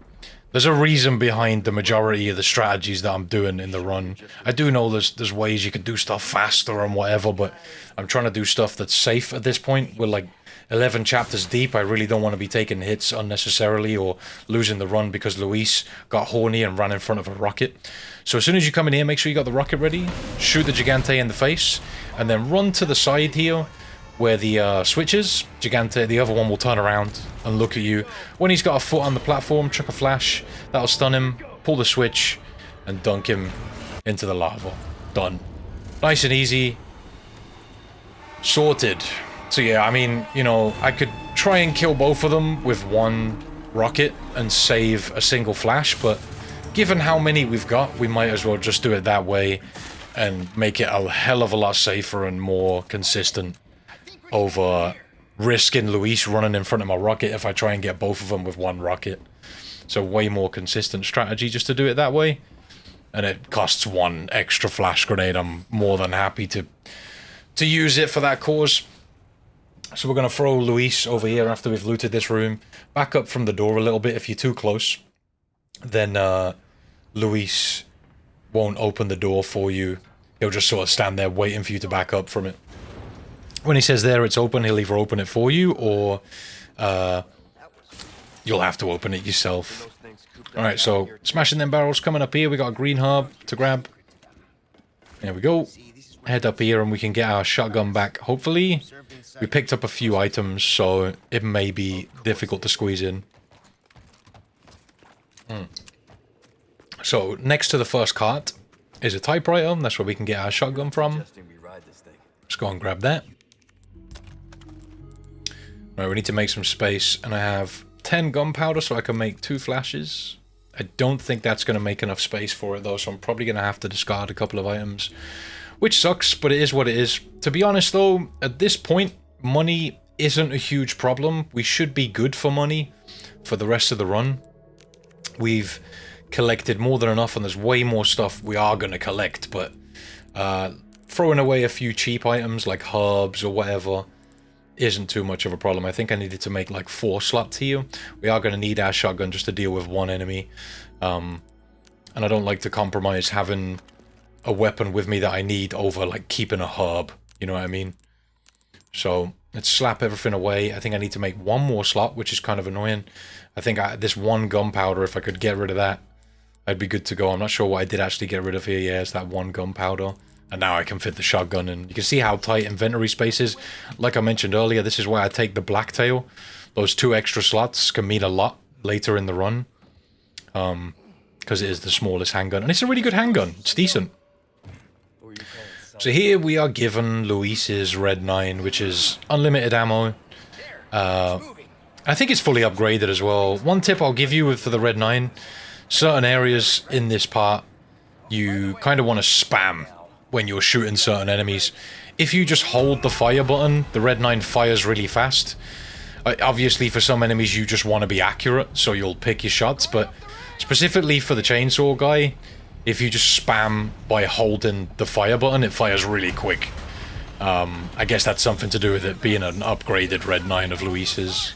there's a reason behind the majority of the strategies that I'm doing in the run. I do know there's ways you can do stuff faster and whatever, but I'm trying to do stuff that's safe at this point. We're like 11 chapters deep. I really don't want to be taking hits unnecessarily or losing the run because Luis got horny and ran in front of a rocket. So as soon as you come in here, make sure you got the rocket ready, shoot the Gigante in the face, and then run to the side here where the switch is. Gigante, the other one, will turn around and look at you. When he's got a foot on the platform, chuck a flash. That'll stun him, pull the switch, and dunk him into the lava. Done. Nice and easy. Sorted. So yeah, I mean, you know, I could try and kill both of them with one rocket and save a single flash, but given how many we've got, we might as well just do it that way and make it a hell of a lot safer and more consistent over risking Luis running in front of my rocket if I try and get both of them with one rocket. So way more consistent strategy just to do it that way. And it costs one extra flash grenade. I'm more than happy to use it for that cause. So we're going to throw Luis over here after we've looted this room. Back up from the door a little bit. If you're too close, then Luis won't open the door for you. He'll just sort of stand there waiting for you to back up from it. When he says there it's open, he'll either open it for you or you'll have to open it yourself. Alright, so smashing them barrels, coming up here. We got a green herb to grab. There we go. Head up here and we can get our shotgun back, hopefully. We picked up a few items, so it may be difficult to squeeze in. So, next to the first cart is a typewriter. That's where we can get our shotgun from. Let's go and grab that. Right, we need to make some space, and I have 10 gunpowder so I can make 2 flashes. I don't think that's going to make enough space for it though, so I'm probably going to have to discard a couple of items. Which sucks, but it is what it is. To be honest though, at this point, money isn't a huge problem. We should be good for money for the rest of the run. We've collected more than enough, and there's way more stuff we are going to collect, but throwing away a few cheap items like herbs or whatever isn't too much of a problem. I think I needed to make like 4 slots here. We are going to need our shotgun just to deal with one enemy. And I don't like to compromise having a weapon with me that I need over like keeping a herb. You know what I mean? So let's slap everything away. I think I need to make 1 more slot, which is kind of annoying. I think this 1 gunpowder, if I could get rid of that, I'd be good to go. I'm not sure what I did actually get rid of here. Yeah, it's that 1 gunpowder. And now I can fit the shotgun in. You can see how tight inventory space is. Like I mentioned earlier, this is why I take the blacktail. Those 2 extra slots can mean a lot later in the run. Because it is the smallest handgun. And it's a really good handgun. It's decent. So here we are given Luis's Red 9, which is unlimited ammo. I think it's fully upgraded as well. One tip I'll give you for the Red 9, certain areas in this part, you kind of want to spam when you're shooting certain enemies. If you just hold the fire button, the Red 9 fires really fast. Obviously for some enemies you just want to be accurate, so you'll pick your shots, but specifically for the chainsaw guy, if you just spam by holding the fire button, it fires really quick. I guess that's something to do with it being an upgraded Red 9 of Luis's.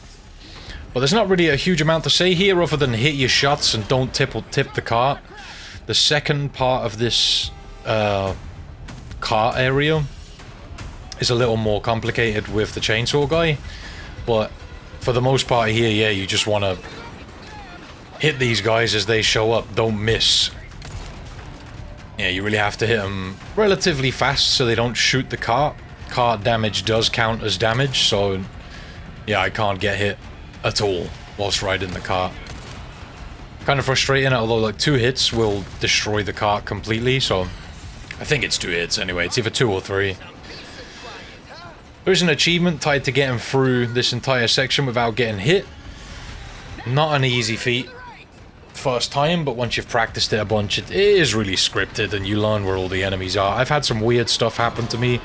But there's not really a huge amount to say here other than hit your shots and don't tip the cart. The second part of this cart area is a little more complicated with the chainsaw guy, but for the most part here, yeah, you just want to hit these guys as they show up. Don't miss. Yeah, you really have to hit them relatively fast so they don't shoot the cart. Cart damage does count as damage, so yeah, I can't get hit at all whilst riding the cart. Kind of frustrating, although like 2 hits will destroy the cart completely, so I think it's 2 hits anyway. It's either 2 or 3. There's an achievement tied to getting through this entire section without getting hit. Not an easy feat first time, but once you've practiced it a bunch, it is really scripted and you learn where all the enemies are. I've had some weird stuff happen to me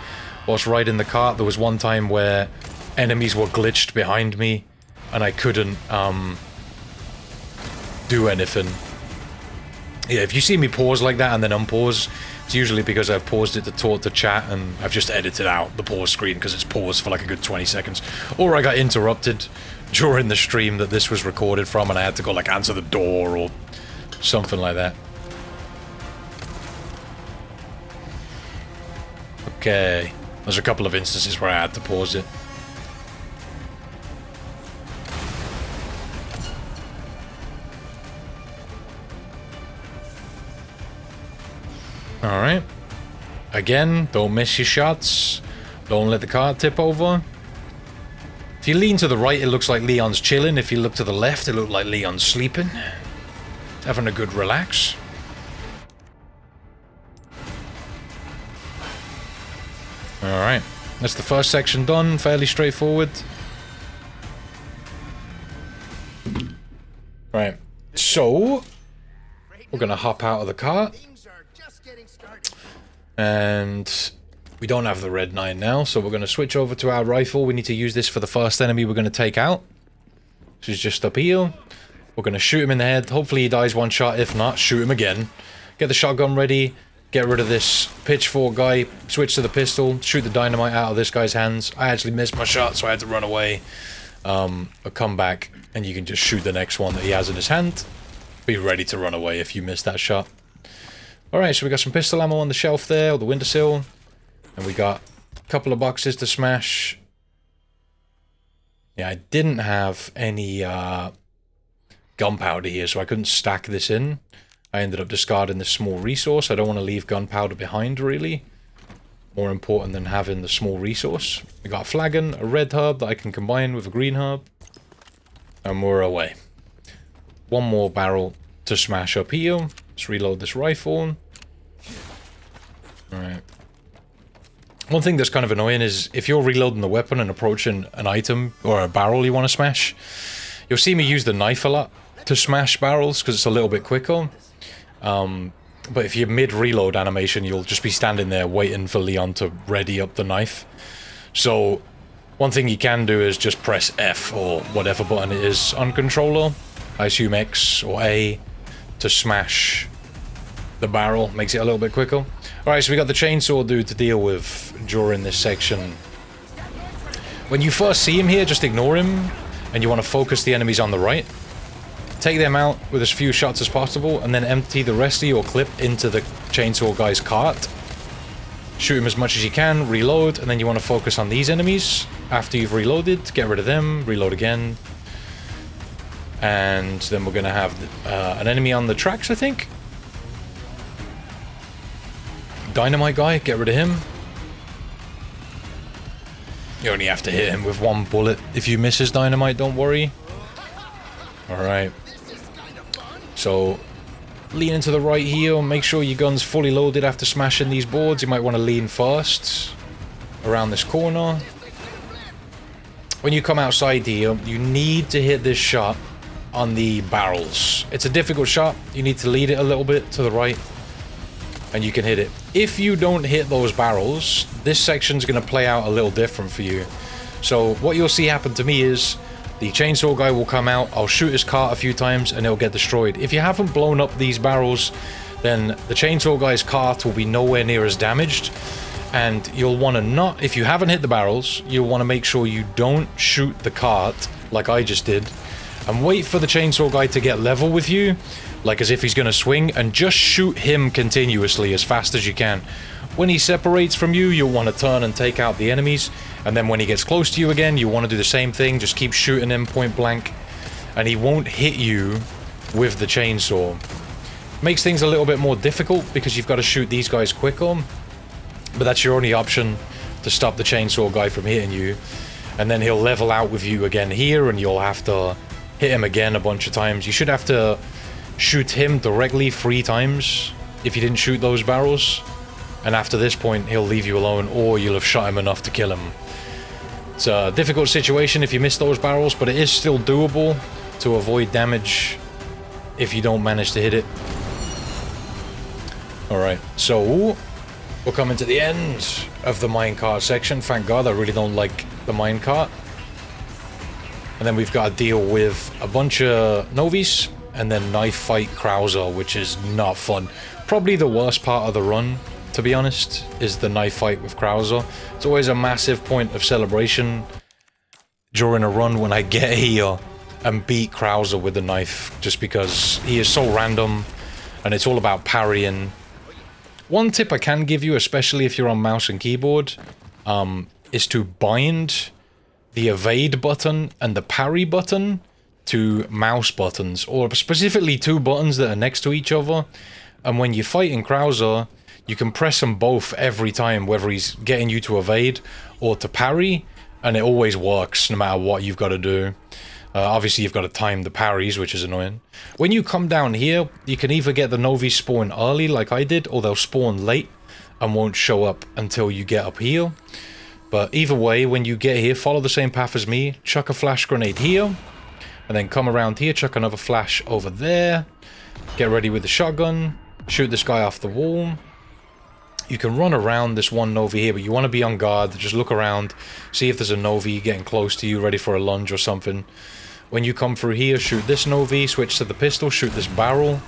whilst riding the cart. There was one time where enemies were glitched behind me and I couldn't do anything. Yeah, if you see me pause like that and then unpause, it's usually because I've paused it to talk to chat and I've just edited out the pause screen because it's paused for like a good 20 seconds. Or I got interrupted during the stream that this was recorded from and I had to go like answer the door or something like that. Okay, there's a couple of instances where I had to pause it. Alright. Again, don't miss your shots. Don't let the car tip over. If you lean to the right, it looks like Leon's chilling. If you look to the left, it looks like Leon's sleeping. Having a good relax. Alright. That's the first section done. Fairly straightforward. Right. So, we're going to hop out of the car. And we don't have the Red 9 now, so we're going to switch over to our rifle. We need to use this for the first enemy we're going to take out. This is just up here. We're going to shoot him in the head. Hopefully he dies 1 shot. If not, shoot him again. Get the shotgun ready. Get rid of this pitchfork guy. Switch to the pistol. Shoot the dynamite out of this guy's hands. I actually missed my shot, so I had to run away. I'll come back, and you can just shoot the next one that he has in his hand. Be ready to run away if you miss that shot. Alright, so we got some pistol ammo on the shelf there, or the windowsill. And we got a couple of boxes to smash. Yeah, I didn't have any gunpowder here, so I couldn't stack this in. I ended up discarding this small resource. I don't want to leave gunpowder behind, really. More important than having the small resource. We got a flagon, a red herb that I can combine with a green herb. And we're away. 1 more barrel to smash up here. Let's reload this rifle. Alright. One thing that's kind of annoying is if you're reloading the weapon and approaching an item or a barrel you want to smash, you'll see me use the knife a lot to smash barrels because it's a little bit quicker. But if you're mid-reload animation, you'll just be standing there waiting for Leon to ready up the knife. So one thing you can do is just press F or whatever button it is on controller. I assume X or A. to smash the barrel. Makes it a little bit quicker. Alright, so we got the chainsaw dude to deal with during this section. When you first see him here, just ignore him, and you want to focus the enemies on the right. Take them out with as few shots as possible, and then empty the rest of your clip into the chainsaw guy's cart. Shoot him as much as you can, reload, and then you want to focus on these enemies. After you've reloaded, get rid of them, reload again. And then we're going to have an enemy on the tracks, I think. Dynamite guy, get rid of him. You only have to hit him with one bullet. If you miss his dynamite, don't worry. Alright. So, lean into the right here. Make sure your gun's fully loaded after smashing these boards. You might want to lean first. Around this corner. When you come outside here, you need to hit this shot on the barrels. It's a difficult shot. You need to lead it a little bit to the right. And you can hit it. If you don't hit those barrels, this section's going to play out a little different for you. So what you'll see happen to me is the chainsaw guy will come out, I'll shoot his cart a few times and it'll get destroyed. If you haven't blown up these barrels, then the chainsaw guy's cart will be nowhere near as damaged. And you'll want to not, if you haven't hit the barrels, you'll want to make sure you don't shoot the cart like I just did. And wait for the chainsaw guy to get level with you, like as if he's going to swing, and just shoot him continuously as fast as you can. When he separates from you, you'll want to turn and take out the enemies, and then when he gets close to you again, you want to do the same thing, just keep shooting him point blank, and he won't hit you with the chainsaw. Makes things a little bit more difficult because you've got to shoot these guys quicker, but that's your only option to stop the chainsaw guy from hitting you. And then he'll level out with you again here, and you'll have to hit him again a bunch of times. You should have to shoot him directly 3 times if you didn't shoot those barrels. And after this point, he'll leave you alone, or you'll have shot him enough to kill him. It's a difficult situation if you miss those barrels, but it is still doable to avoid damage if you don't manage to hit it. Alright, so we're coming to the end of the minecart section. Thank God, I really don't like the minecart. And then we've got to deal with a bunch of novies, and then knife fight Krauser, which is not fun. Probably the worst part of the run, to be honest, is the knife fight with Krauser. It's always a massive point of celebration during a run when I get here and beat Krauser with the knife, just because he is so random, and it's all about parrying. One tip I can give you, especially if you're on mouse and keyboard, is to bind the evade button and the parry button to mouse buttons, or specifically 2 buttons that are next to each other. And when you're fighting Krauser, you can press them both every time, whether he's getting you to evade or to parry, and it always works no matter what you've got to do. Obviously you've got to time the parries, which is annoying. When you come down here, you can either get the Novi spawn early like I did, or they'll spawn late and won't show up until you get up here. But either way, when you get here, follow the same path as me, chuck a flash grenade here, and then come around here, chuck another flash over there, get ready with the shotgun, shoot this guy off the wall. You can run around this one Novi here, but you want to be on guard. Just look around, see if there's a Novi getting close to you, ready for a lunge or something. When you come through here, shoot this Novi, switch to the pistol, shoot this barrel.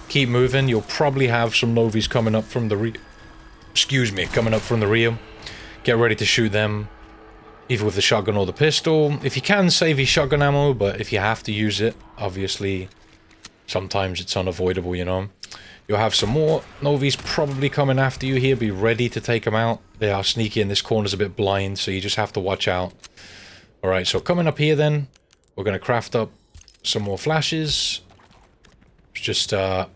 Keep moving. You'll probably have some Novis coming up from the rear. Coming up from the rear. Get ready to shoot them, either with the shotgun or the pistol. If you can, save your shotgun ammo, but if you have to use it, obviously, sometimes it's unavoidable, you know. You'll have some more Novis probably coming after you here. Be ready to take them out. They are sneaky, and this corner's a bit blind, so you just have to watch out. Alright, so coming up here then, we're going to craft up some more flashes. Just, I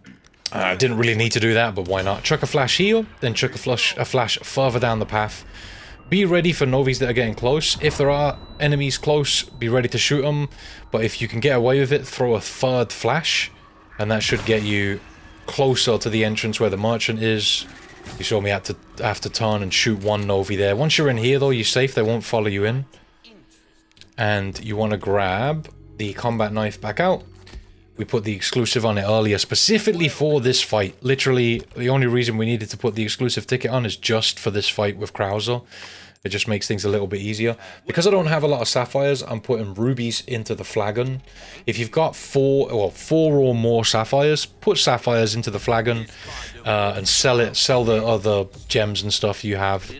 didn't really need to do that, but why not? Chuck a flash here, then chuck a flash further down the path. Be ready for Novis that are getting close. If there are enemies close, be ready to shoot them. But if you can get away with it, throw a 3rd flash, and that should get you closer to the entrance where the merchant is. You saw me have to turn and shoot one Novi there. Once you're in here though, you're safe, they won't follow you in. And you want to grab the combat knife back out. We put the exclusive on it earlier specifically for this fight. Literally, the only reason we needed to put the exclusive ticket on is just for this fight with Krauser. It just makes things a little bit easier. Because I don't have a lot of sapphires, I'm putting rubies into the flagon. If you've got four or more sapphires, put sapphires into the flagon and sell the other gems and stuff you have.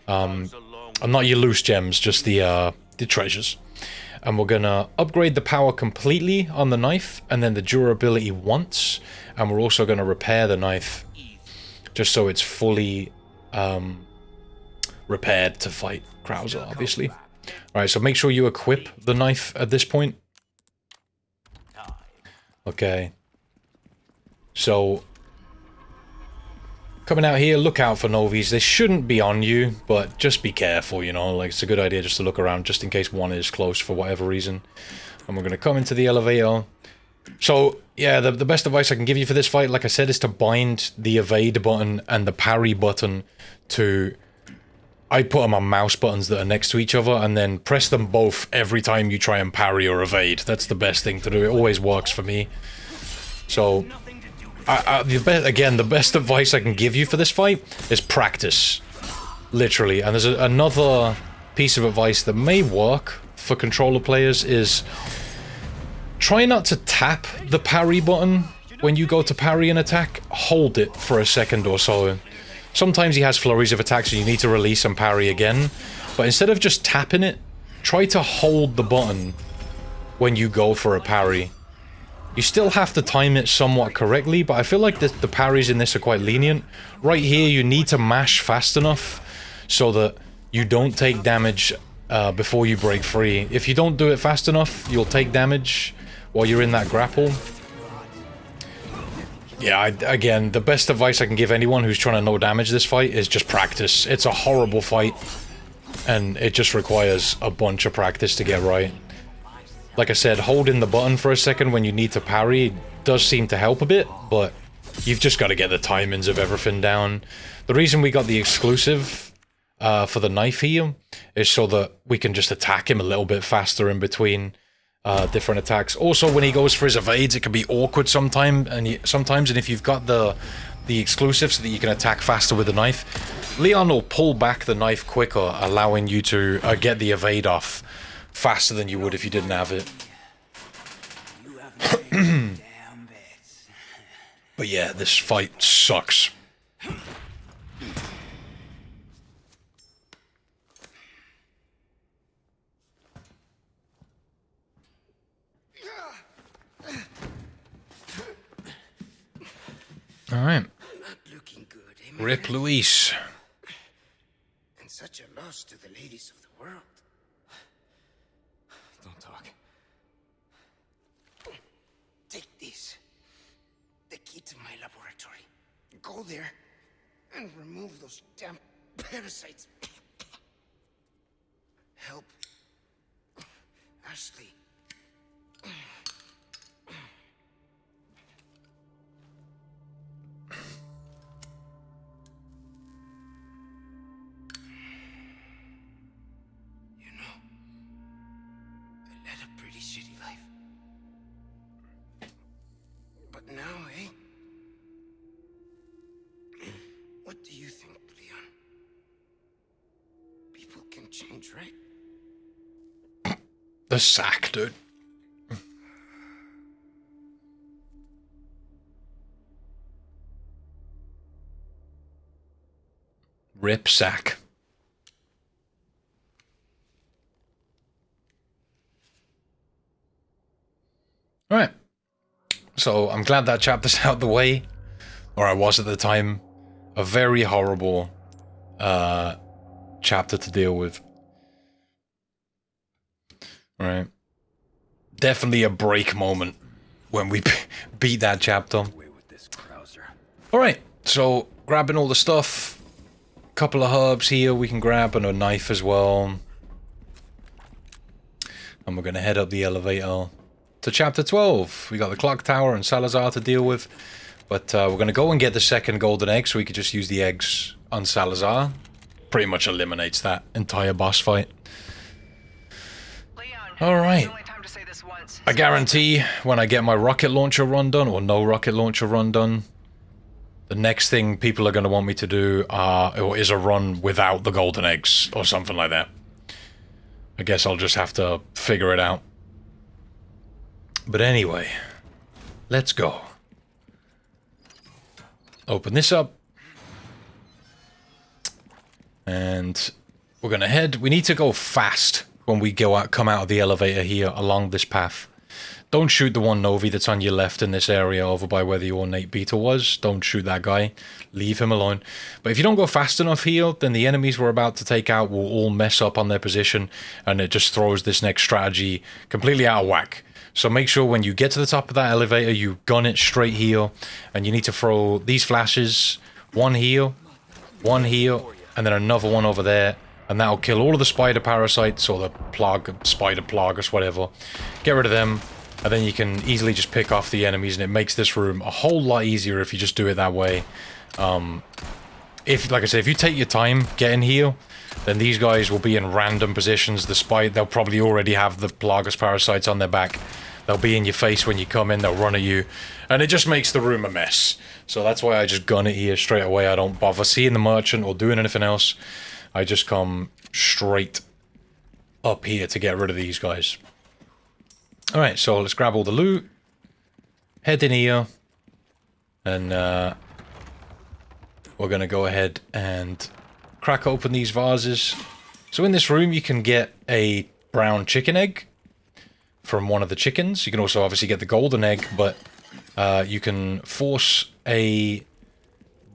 Not your loose gems, just the treasures. And we're gonna upgrade the power completely on the knife, and then the durability once. And we're also gonna repair the knife, just so it's fully repaired to fight Krauser, obviously. Alright, so make sure you equip the knife at this point. Okay. So, coming out here, look out for Novies. They shouldn't be on you, but just be careful, you know. Like, it's a good idea just to look around, just in case one is close for whatever reason. And we're going to come into the elevator. So, yeah, the best advice I can give you for this fight, like I said, is to bind the evade button and the parry button to... I put them on mouse buttons that are next to each other, and then press them both every time you try and parry or evade. That's the best thing to do. It always works for me. So, the best advice I can give you for this fight is practice. Literally. And there's another piece of advice that may work for controller players is... try not to tap the parry button when you go to parry an attack. Hold it for a second or so. Sometimes he has flurries of attacks and you need to release and parry again. But instead of just tapping it, try to hold the button when you go for a parry. You still have to time it somewhat correctly, but I feel like the parries in this are quite lenient. Right here, you need to mash fast enough so that you don't take damage before you break free. If you don't do it fast enough, you'll take damage while you're in that grapple. Yeah, again, the best advice I can give anyone who's trying to no damage this fight is just practice. It's a horrible fight, and it just requires a bunch of practice to get right. Like I said, holding the button for a second when you need to parry does seem to help a bit, but you've just got to get the timings of everything down. The reason we got the exclusive for the knife here is so that we can just attack him a little bit faster in between different attacks. Also, when he goes for his evades, it can be awkward sometimes, and if you've got the exclusive so that you can attack faster with the knife, Leon will pull back the knife quicker, allowing you to get the evade off faster than you would if you didn't have it. But yeah, this fight sucks. Alright. Rip Luis. And such a loss to the ladies of the world. Don't talk. Take this. The key to my laboratory. Go there and remove those damn parasites. Help Ashley. Change, right? The sack, dude. Rip sack. Alright. So, I'm glad that chapter's out the way. Or I was at the time. A very horrible chapter to deal with. Right. Definitely a break moment when we beat that chapter. Alright, so grabbing all the stuff. Couple of herbs here we can grab, and a knife as well. And we're going to head up the elevator to chapter 12. We got the clock tower and Salazar to deal with. But we're going to go and get the second golden egg so we could just use the eggs on Salazar. Pretty much eliminates that entire boss fight. Alright. I guarantee when I get my rocket launcher run done, or no rocket launcher run done, the next thing people are going to want me to do is a run without the golden eggs or something like that. I guess I'll just have to figure it out. But anyway, let's go. Open this up. And we're going to head. We need to go fast when we come out of the elevator here along this path. Don't shoot the one Novi that's on your left in this area over by where the ornate beta was. Don't shoot that guy. Leave him alone. But if you don't go fast enough here, then the enemies we're about to take out will all mess up on their position, and it just throws this next strategy completely out of whack. So make sure when you get to the top of that elevator, you gun it straight here, and you need to throw these flashes. One here, and then another one over there. And that'll kill all of the spider parasites or the spider plagas, whatever. Get rid of them. And then you can easily just pick off the enemies, and it makes this room a whole lot easier if you just do it that way. Like I said, if you take your time getting here, then these guys will be in random positions. They'll probably already have the plagas parasites on their back. They'll be in your face when you come in, they'll run at you. And it just makes the room a mess. So that's why I just gun it here straight away. I don't bother seeing the merchant or doing anything else. I just come straight up here to get rid of these guys. Alright, so let's grab all the loot, head in here, and we're going to go ahead and crack open these vases. So in this room you can get a brown chicken egg from one of the chickens. You can also obviously get the golden egg, but you can force a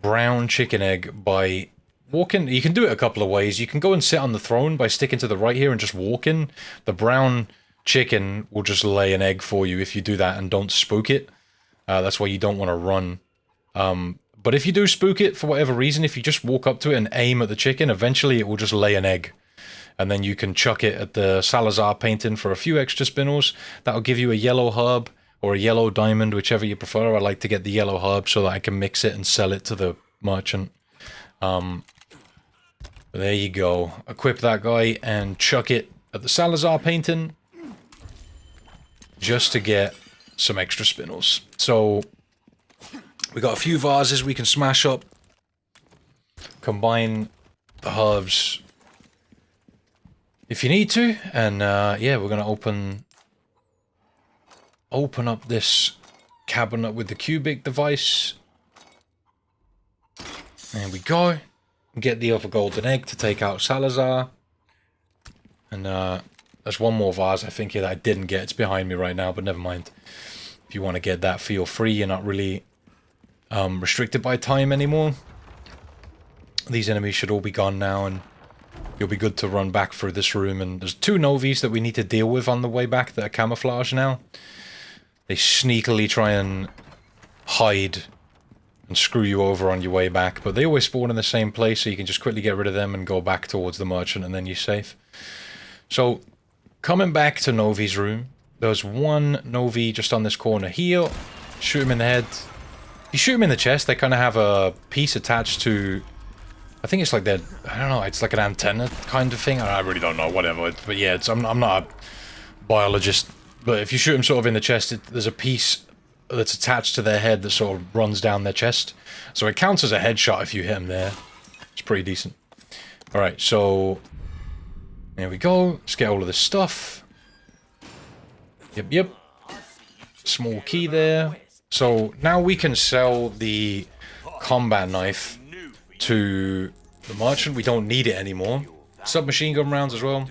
brown chicken egg by walking. You can do it a couple of ways. You can go and sit on the throne by sticking to the right here and just walking. The brown chicken will just lay an egg for you if you do that and don't spook it. That's why you don't want to run. But if you do spook it for whatever reason, if you just walk up to it and aim at the chicken, eventually it will just lay an egg. And then you can chuck it at the Salazar painting for a few extra spinels. That'll give you a yellow herb or a yellow diamond, whichever you prefer. I like to get the yellow herb so that I can mix it and sell it to the merchant. There you go. Equip that guy and chuck it at the Salazar painting, just to get some extra spinels. So we got a few vases we can smash up, combine the herbs if you need to, and yeah, we're gonna open up this cabinet with the cubic device. There we go. Get the other golden egg to take out Salazar, and there's one more vase I think here that I didn't get. It's behind me right now, but never mind. If you want to get that, feel free. You're not really restricted by time anymore. These enemies should all be gone now, and you'll be good to run back through this room. And there's two Novis that we need to deal with on the way back that are camouflage now. They sneakily try and hide and screw you over on your way back, but they always spawn in the same place, so you can just quickly get rid of them and go back towards the merchant, and then you're safe. So coming back to Novi's room, there's one Novi just on this corner here. Shoot him in the head. You shoot him in the chest, they kind of have a piece attached to, I think it's like that, I don't know, it's like an antenna kind of thing. I really don't know, whatever. But yeah, I'm not a biologist, but if you shoot him sort of in the chest, there's a piece that's attached to their head that sort of runs down their chest. So it counts as a headshot if you hit him there. It's pretty decent. Alright, so there we go. Let's get all of this stuff. Yep. Small key there. So now we can sell the combat knife to the merchant. We don't need it anymore. Submachine gun rounds as well.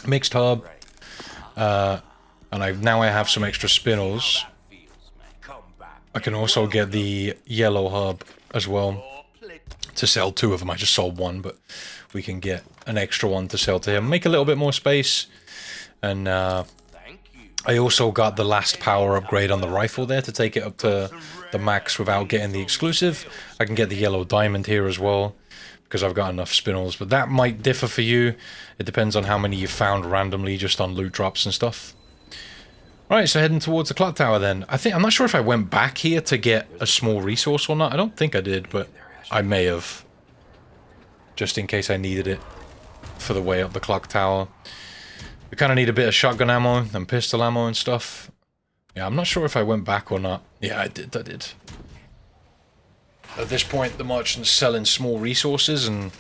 Mixed herb. And now I have some extra spinels. I can also get the yellow herb as well to sell two of them. I just sold one, but we can get an extra one to sell to him. Make a little bit more space. And I also got the last power upgrade on the rifle there to take it up to the max without getting the exclusive. I can get the yellow diamond here as well because I've got enough spinels, but that might differ for you. It depends on how many you found randomly just on loot drops and stuff. Right, so heading towards the clock tower then. I'm not sure if I went back here to get a small resource or not. I don't think I did, but I may have. Just in case I needed it for the way up the clock tower. We kind of need a bit of shotgun ammo and pistol ammo and stuff. Yeah, I'm not sure if I went back or not. Yeah, I did. at this point, the merchant's selling small resources, and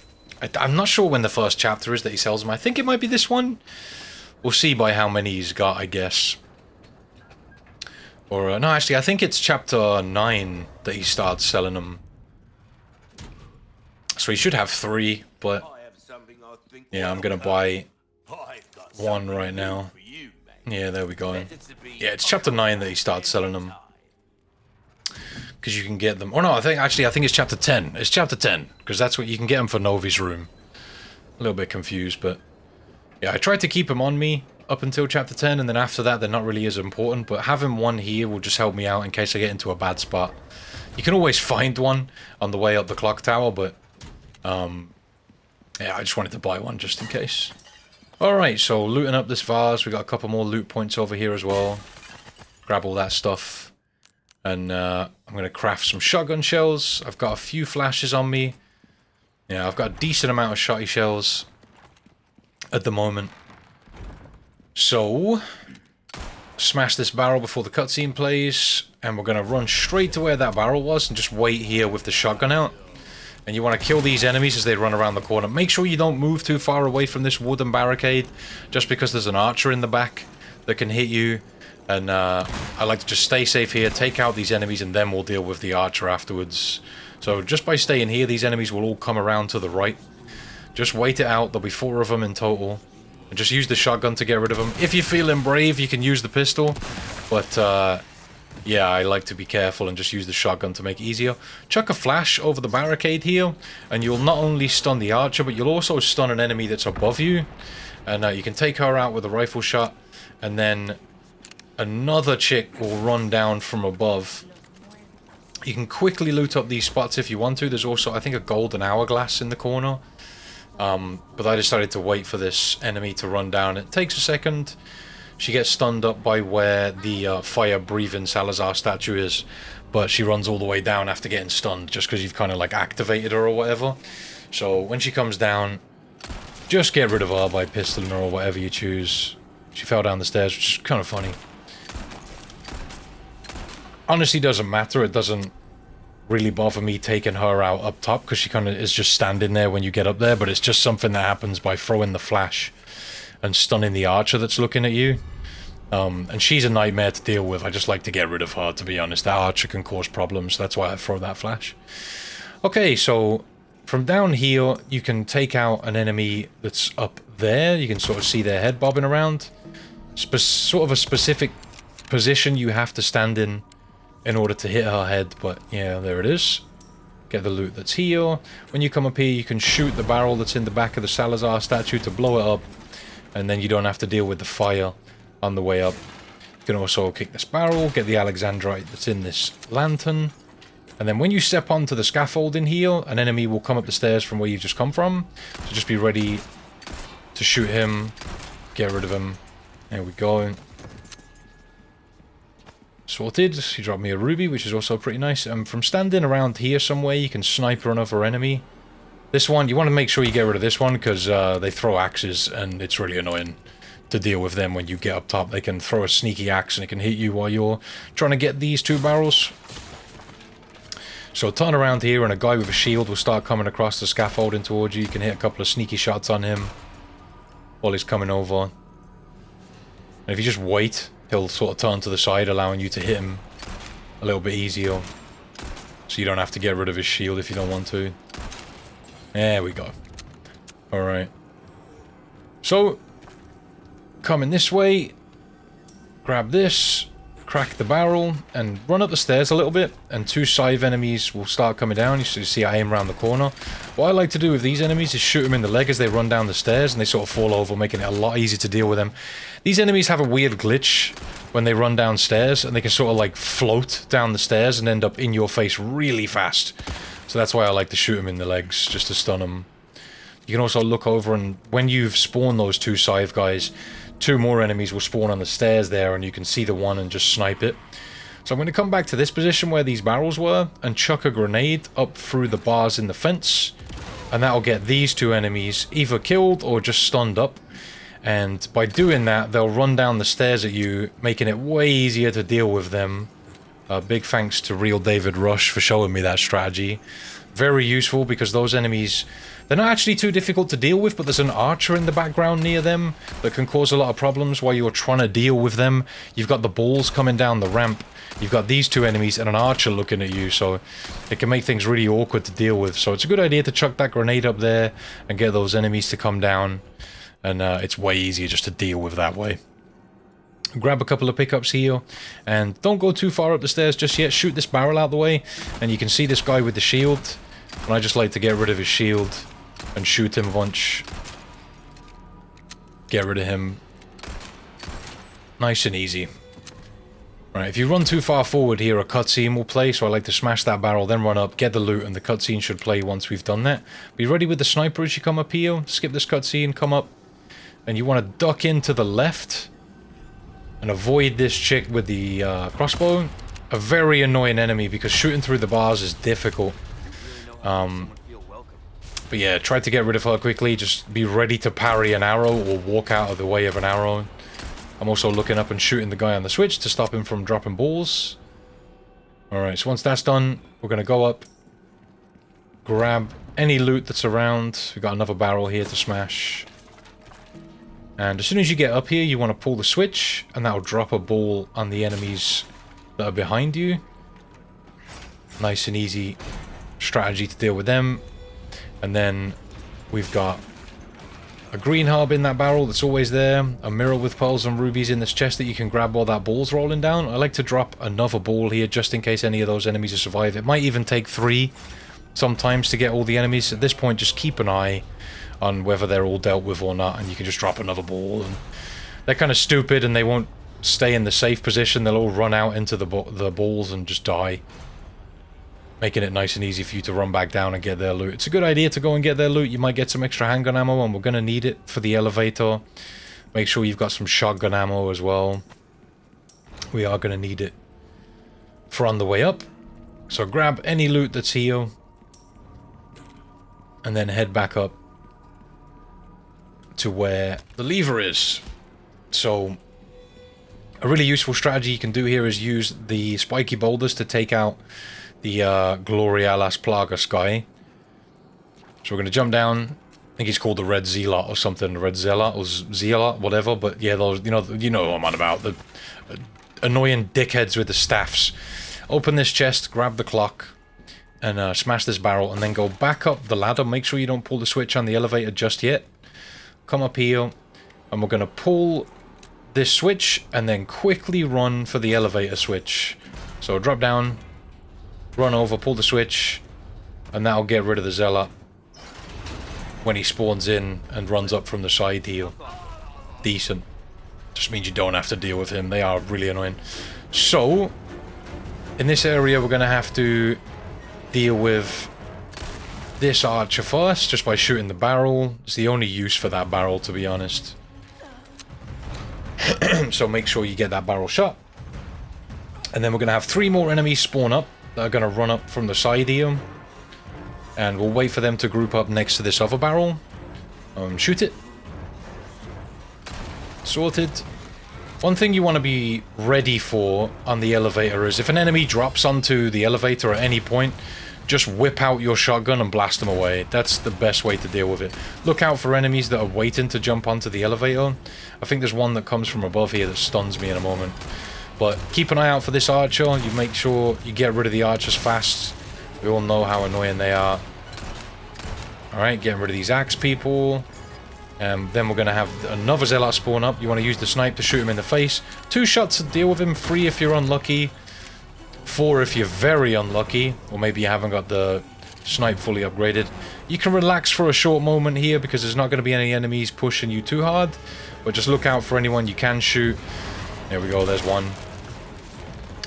I'm not sure when the first chapter is that he sells them. I think it might be this one. We'll see by how many he's got, I guess. Or, no, actually, I think it's chapter 9 that he starts selling them. So he should have 3, but... yeah, I'm gonna buy 1 right now. Yeah, there we go. Yeah, it's chapter 9 that he starts selling them. Because you can get them... oh no, I think it's chapter 10. It's chapter 10, because that's what you can get them for Novi's room. A little bit confused, but... yeah, I tried to keep them on me up until chapter 10, and then after that they're not really as important, but having one here will just help me out in case I get into a bad spot. You can always find one on the way up the clock tower, but... yeah, I just wanted to buy one just in case. Alright, so looting up this vase. We got a couple more loot points over here as well. Grab all that stuff. And I'm going to craft some shotgun shells. I've got a few flashes on me. Yeah, I've got a decent amount of shotty shells at the moment. So, smash this barrel before the cutscene plays. And we're going to run straight to where that barrel was and just wait here with the shotgun out. And you want to kill these enemies as they run around the corner. Make sure you don't move too far away from this wooden barricade, just because there's an archer in the back that can hit you. And I like to just stay safe here, take out these enemies, and then we'll deal with the archer afterwards. So just by staying here, these enemies will all come around to the right. Just wait it out. There'll be 4 of them in total. And just use the shotgun to get rid of them. If you're feeling brave, you can use the pistol. But yeah, I like to be careful and just use the shotgun to make it easier. Chuck a flash over the barricade here, and you'll not only stun the archer, but you'll also stun an enemy that's above you. And you can take her out with a rifle shot, and then another chick will run down from above. You can quickly loot up these spots if you want to. There's also, I think, a golden hourglass in the corner. But I decided to wait for this enemy to run down. It takes a second. She gets stunned up by where the fire-breathing Salazar statue is, but she runs all the way down after getting stunned, just because you've kind of like activated her or whatever. So when she comes down, just get rid of her by pistoling her or whatever you choose. She fell down the stairs, which is kind of funny. Honestly, doesn't matter. It doesn't really bother me taking her out up top, because she kind of is just standing there when you get up there, but it's just something that happens by throwing the flash and stunning the archer that's looking at you. And she's a nightmare to deal with. I just like to get rid of her, to be honest. That archer can cause problems. That's why I throw that flash. Okay, so from down here, you can take out an enemy that's up there. You can sort of see their head bobbing around. Sort of a specific position you have to stand in order to hit her head. But yeah, there it is. Get the loot that's here. When you come up here, you can shoot the barrel that's in the back of the Salazar statue to blow it up. And then you don't have to deal with the fire on the way up. You can also kick this barrel, get the Alexandrite that's in this lantern. And then when you step onto the scaffolding here, an enemy will come up the stairs from where you've just come from. So just be ready to shoot him, get rid of him. There we go. Sorted. He dropped me a ruby, which is also pretty nice. And from standing around here somewhere, you can sniper another enemy. This one, you want to make sure you get rid of this one, because they throw axes, and it's really annoying to deal with them when you get up top. They can throw a sneaky axe, and it can hit you while you're trying to get these 2 barrels. So turn around here, and a guy with a shield will start coming across the scaffolding towards you. You can hit a couple of sneaky shots on him while he's coming over. And if you just wait, he'll sort of turn to the side, allowing you to hit him a little bit easier. So you don't have to get rid of his shield if you don't want to. There we go. Alright. So, coming this way, grab this, crack the barrel, and run up the stairs a little bit, and 2 scythe enemies will start coming down. You see I aim around the corner. What I like to do with these enemies is shoot them in the leg as they run down the stairs, and they sort of fall over, making it a lot easier to deal with them. These enemies have a weird glitch when they run downstairs, and they can sort of like float down the stairs and end up in your face really fast. So that's why I like to shoot them in the legs, just to stun them. You can also look over, and when you've spawned those 2 scythe guys, 2 more enemies will spawn on the stairs there, and you can see the one and just snipe it. So I'm going to come back to this position where these barrels were, and chuck a grenade up through the bars in the fence. And that'll get these 2 enemies either killed or just stunned up. And by doing that, they'll run down the stairs at you, making it way easier to deal with them Big thanks to Real David Rush for showing me that strategy. Very useful because those enemies, they're not actually too difficult to deal with, but there's an archer in the background near them that can cause a lot of problems while you're trying to deal with them. You've got the balls coming down the ramp. You've got these two enemies and an archer looking at you, so it can make things really awkward to deal with. So it's a good idea to chuck that grenade up there and get those enemies to come down. And it's way easier just to deal with that way. Grab a couple of pickups here, and don't go too far up the stairs just yet. Shoot this barrel out the way, and you can see this guy with the shield. And I just like to get rid of his shield and shoot him a bunch. Get rid of him. Nice and easy. Right, if you run too far forward here, a cutscene will play, so I like to smash that barrel, then run up, get the loot, and the cutscene should play once we've done that. Be ready with the sniper as you come up here. Skip this cutscene, come up, and you want to duck into the left and avoid this chick with the crossbow. A very annoying enemy because shooting through the bars is difficult. But yeah, try to get rid of her quickly. Just be ready to parry an arrow or walk out of the way of an arrow. I'm also looking up and shooting the guy on the switch to stop him from dropping balls. Alright, so once that's done, we're going to go up, grab any loot that's around. We've got another barrel here to smash. And as soon as you get up here, you want to pull the switch, and that'll drop a ball on the enemies that are behind you. Nice and easy strategy to deal with them. And then we've got a green hub in that barrel that's always there. A mirror with pearls and rubies in this chest that you can grab while that ball's rolling down. I like to drop another ball here just in case any of those enemies survive. It might even take 3 sometimes to get all the enemies. At this point, just keep an eye on whether they're all dealt with or not, and you can just drop another ball. And they're kind of stupid and they won't stay in the safe position. They'll all run out into the balls and just die, making it nice and easy for you to run back down and get their loot. It's a good idea to go and get their loot. You might get some extra handgun ammo, and we're going to need it for the elevator. Make sure you've got some shotgun ammo as well. We are going to need it for on the way up. So grab any loot that's here, and then head back up to where the lever is. So a really useful strategy you can do here is use the spiky boulders to take out the Gloria Las Plagas guy. So we're going to jump down. I think he's called the Red Zealot or something, Red Zealot or Zealot, whatever. But yeah, those, you know what I'm on about, the annoying dickheads with the staffs. Open this chest, grab the clock, and smash this barrel, and then go back up the ladder. Make sure you don't pull the switch on the elevator just yet. Come up here, and we're going to pull this switch, and then quickly run for the elevator switch. So drop down, run over, pull the switch, and that'll get rid of the Zealot when he spawns in and runs up from the side here. Decent. Just means you don't have to deal with him. They are really annoying. So, in this area we're going to have to deal with this archer first, just by shooting the barrel. It's the only use for that barrel, to be honest. So make sure you get that barrel shot. And then we're going to have 3 more enemies spawn up that are going to run up from the side here. And we'll wait for them to group up next to this other barrel. Shoot it. Sorted. One thing you want to be ready for on the elevator is if an enemy drops onto the elevator at any point, just whip out your shotgun and blast them away. That's the best way to deal with it. Look out for enemies that are waiting to jump onto the elevator. I think there's one that comes from above here that stuns me in a moment. But keep an eye out for this archer. You make sure you get rid of the archers fast. We all know how annoying they are. Alright, getting rid of these axe people. Then we're going to have another Zealot spawn up. You want to use the snipe to shoot him in the face. 2 shots to deal with him. 3 if you're unlucky. 4 if you're very unlucky. Or maybe you haven't got the snipe fully upgraded. You can relax for a short moment here because there's not going to be any enemies pushing you too hard. But just look out for anyone you can shoot. There we go, there's one.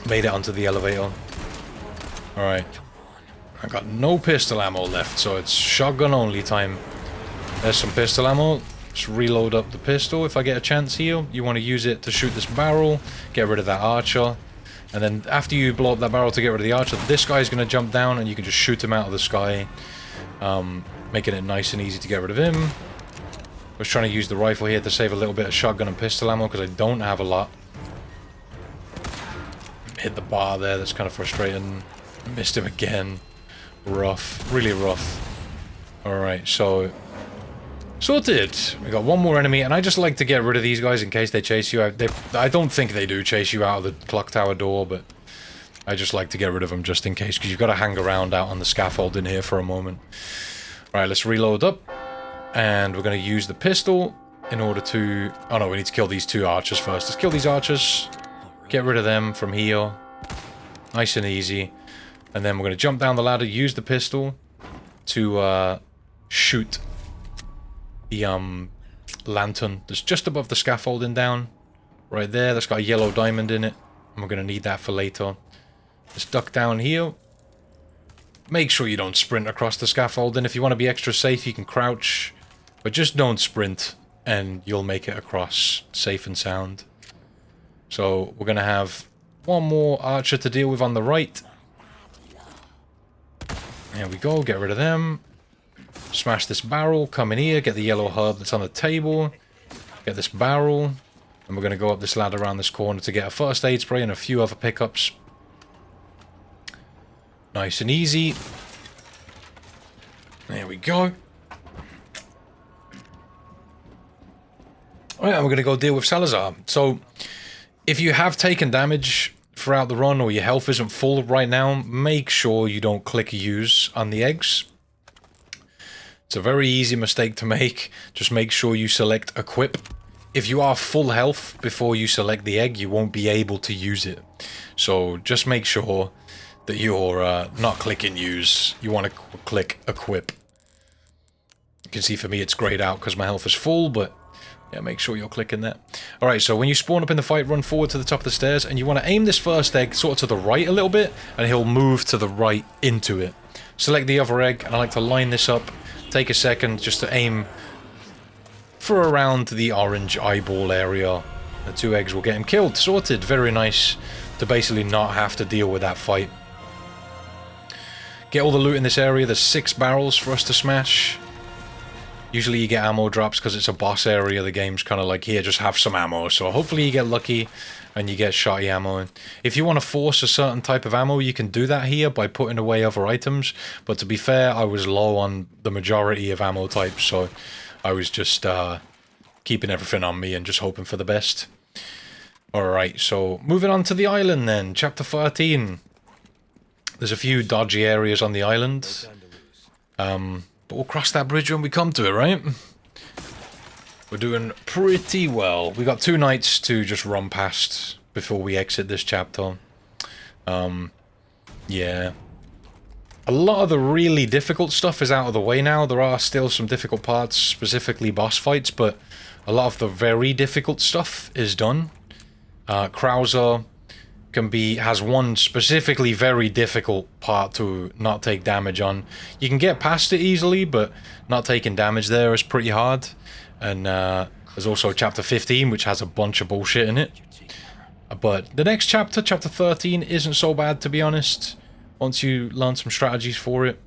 Made it onto the elevator. Alright. I got no pistol ammo left, so it's shotgun only time. There's some pistol ammo. Just reload up the pistol if I get a chance here. You want to use it to shoot this barrel, get rid of that archer. And then after you blow up that barrel to get rid of the archer, this guy's going to jump down and you can just shoot him out of the sky. Making it nice and easy to get rid of him. I was trying to use the rifle here to save a little bit of shotgun and pistol ammo because I don't have a lot. hit the bar there. That's kind of frustrating. Missed him again. Rough. Really rough. Alright, so... sorted! We got one more enemy, and I just like to get rid of these guys in case they chase you out. I don't think they do chase you out of the clock tower door, but... I just like to get rid of them just in case, because you've got to hang around out on the scaffold in here for a moment. Right, let's reload up. And we're going to use the pistol in order to... oh no, we need to kill these 2 archers first. Let's kill these archers. Get rid of them from here. Nice and easy. And then we're going to jump down the ladder, use the pistol to shoot the lantern that's just above the scaffolding down. Right there, that's got a yellow diamond in it. And we're going to need that for later. Let's duck down here. Make sure you don't sprint across the scaffolding. If you want to be extra safe, you can crouch. But just don't sprint, and you'll make it across safe and sound. So we're going to have one more archer to deal with on the right. There we go, get rid of them. Smash this barrel, come in here, get the yellow herb that's on the table. Get this barrel. And we're going to go up this ladder around this corner to get a first aid spray and a few other pickups. Nice and easy. There we go. Alright, we're going to go deal with Salazar. So, if you have taken damage throughout the run or your health isn't full right now, make sure you don't click use on the eggs. It's a very easy mistake to make. Just make sure you select equip. If you are full health before you select the egg, you won't be able to use it. So just make sure that you're not clicking use. You want to click equip. You can see for me it's grayed out because my health is full, but yeah, make sure you're clicking that. Alright, so when you spawn up in the fight, run forward to the top of the stairs, and you want to aim this first egg sort of to the right a little bit, and he'll move to the right into it. Select the other egg, and I like to line this up. Take a second just to aim for around the orange eyeball area. The 2 eggs will get him killed. Sorted. Very nice to basically not have to deal with that fight. Get all the loot in this area. There's 6 barrels for us to smash. Usually you get ammo drops because it's a boss area. The game's kind of like, here, just have some ammo. So hopefully you get lucky and you get shotty ammo. If you want to force a certain type of ammo, you can do that here by putting away other items. But to be fair, I was low on the majority of ammo types, so I was just keeping everything on me and just hoping for the best. Alright, so moving on to the island then. Chapter 13. There's a few dodgy areas on the island. But we'll cross that bridge when we come to it, right? We're doing pretty well. We got 2 nights to just run past before we exit this chapter. Yeah. A lot of the really difficult stuff is out of the way now. There are still some difficult parts, specifically boss fights, but a lot of the very difficult stuff is done. Krauser has one specifically very difficult part to not take damage on. You can get past it easily, but not taking damage there is pretty hard. And there's also chapter 15, which has a bunch of bullshit in it. But the next chapter, chapter 13, isn't so bad, to be honest, once you learn some strategies for it.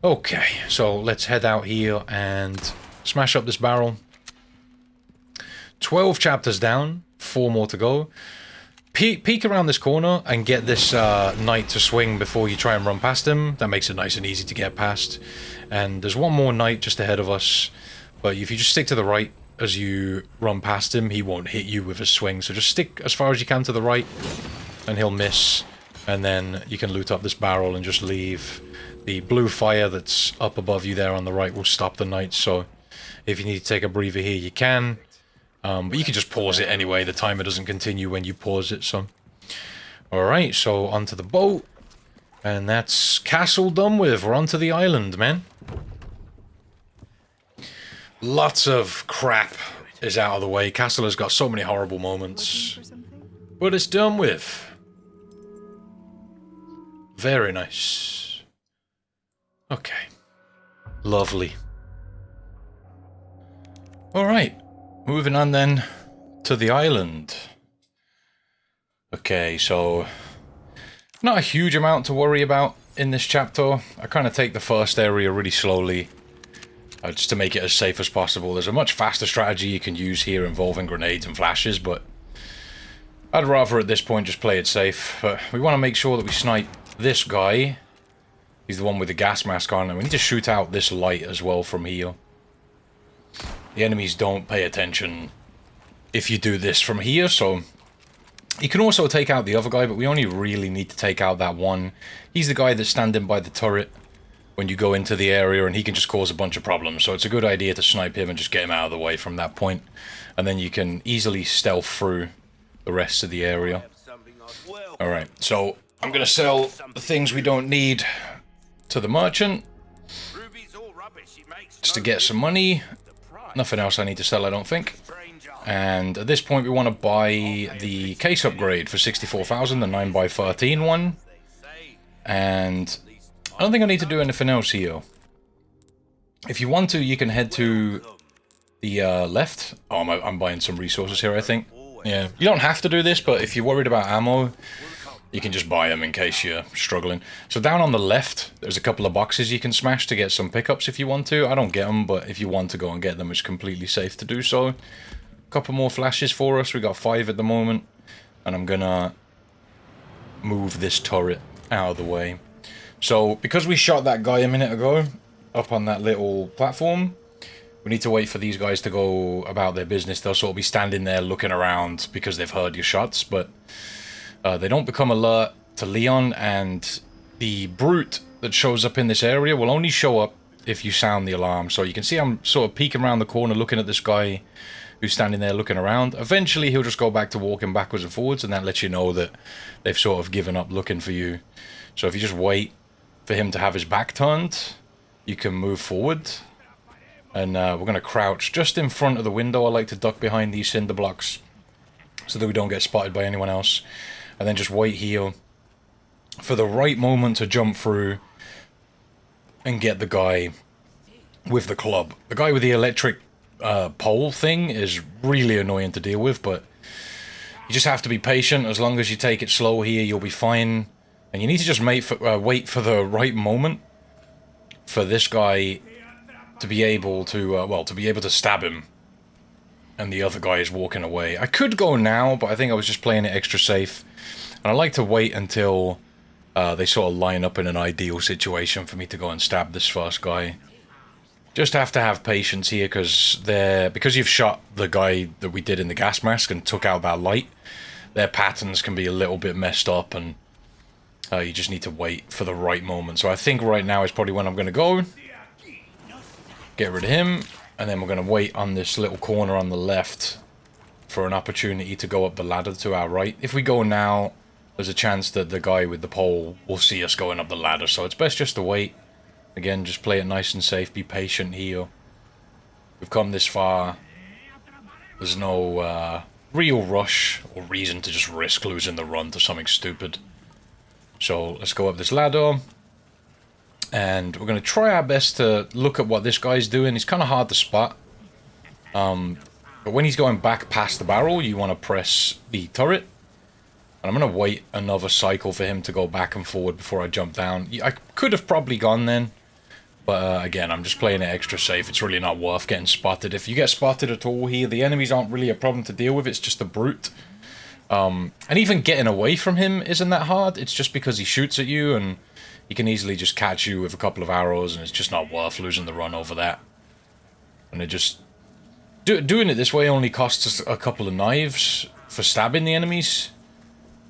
Okay, so let's head out here and smash up this barrel. 12 chapters down, 4 more to go. Peek around this corner and get this knight to swing before you try and run past him. That makes it nice and easy to get past. And there's one more knight just ahead of us. But if you just stick to the right as you run past him, he won't hit you with his swing. So just stick as far as you can to the right and he'll miss. And then you can loot up this barrel and just leave. The blue fire that's up above you there on the right will stop the knight. So if you need to take a breather here, you can. But you can just pause it anyway. The timer doesn't continue when you pause it, so... Alright, so onto the boat. And that's castle done with. We're onto the island, man. Lots of crap is out of the way. Castle has got so many horrible moments. But it's done with. Very nice. Okay. Lovely. Alright. Moving on then to the island. Okay, so not a huge amount to worry about in this chapter. I kind of take the first area really slowly, just to make it as safe as possible. There's a much faster strategy you can use here involving grenades and flashes, but I'd rather at this point just play it safe, but we want to make sure that we snipe this guy. He's the one with the gas mask on, and we need to shoot out this light as well from here. The enemies don't pay attention if you do this from here, so... You can also take out the other guy, but we only really need to take out that one. He's the guy that's standing by the turret when you go into the area, and he can just cause a bunch of problems. So it's a good idea to snipe him and just get him out of the way from that point. And then you can easily stealth through the rest of the area. Alright, so I'm going to sell the things we don't need to the merchant. Just to get some money. Nothing else I need to sell, I don't think. And at this point we want to buy the case upgrade for 64,000, the 9x13 one. And I don't think I need to do anything else here. If you want to, you can head to the left. Oh, I'm buying some resources here, I think. Yeah, you don't have to do this, but if you're worried about ammo, you can just buy them in case you're struggling. So down on the left, there's a couple of boxes you can smash to get some pickups if you want to. I don't get them, but if you want to go and get them, it's completely safe to do so. Couple more flashes for us. We got 5 at the moment, and I'm gonna move this turret out of the way. So because we shot that guy a minute ago up on that little platform, we need to wait for these guys to go about their business. They'll sort of be standing there looking around because they've heard your shots, but they don't become alert to Leon, and the brute that shows up in this area will only show up if you sound the alarm. So you can see I'm sort of peeking around the corner looking at this guy who's standing there looking around. Eventually he'll just go back to walking backwards and forwards, and that lets you know that they've sort of given up looking for you. So if you just wait for him to have his back turned, you can move forward. And we're going to crouch just in front of the window. I like to duck behind these cinder blocks so that we don't get spotted by anyone else. And then just wait here for the right moment to jump through and get the guy with the club. The guy with the electric pole thing is really annoying to deal with, but you just have to be patient. As long as you take it slow here, you'll be fine. And you need to just wait for the right moment for this guy to be able to stab him. And the other guy is walking away. I could go now, but I think I was just playing it extra safe. And I like to wait until they sort of line up in an ideal situation for me to go and stab this first guy. Just have to have patience here, because you've shot the guy that we did in the gas mask and took out that light, their patterns can be a little bit messed up, and you just need to wait for the right moment. So I think right now is probably when I'm going to go. Get rid of him, and then we're going to wait on this little corner on the left for an opportunity to go up the ladder to our right. If we go now, there's a chance that the guy with the pole will see us going up the ladder, so it's best just to wait. Again, just play it nice and safe, be patient here. We've come this far. There's no real rush or reason to just risk losing the run to something stupid. So let's go up this ladder. And we're going to try our best to look at what this guy's doing. He's kind of hard to spot. But when he's going back past the barrel, you want to press the turret. And I'm going to wait another cycle for him to go back and forward before I jump down. I could have probably gone then. But again, I'm just playing it extra safe. It's really not worth getting spotted. If you get spotted at all here, the enemies aren't really a problem to deal with. It's just the brute. And even getting away from him isn't that hard. It's just because he shoots at you, and he can easily just catch you with a couple of arrows, and it's just not worth losing the run over that. And it just... doing it this way only costs us a couple of knives for stabbing the enemies.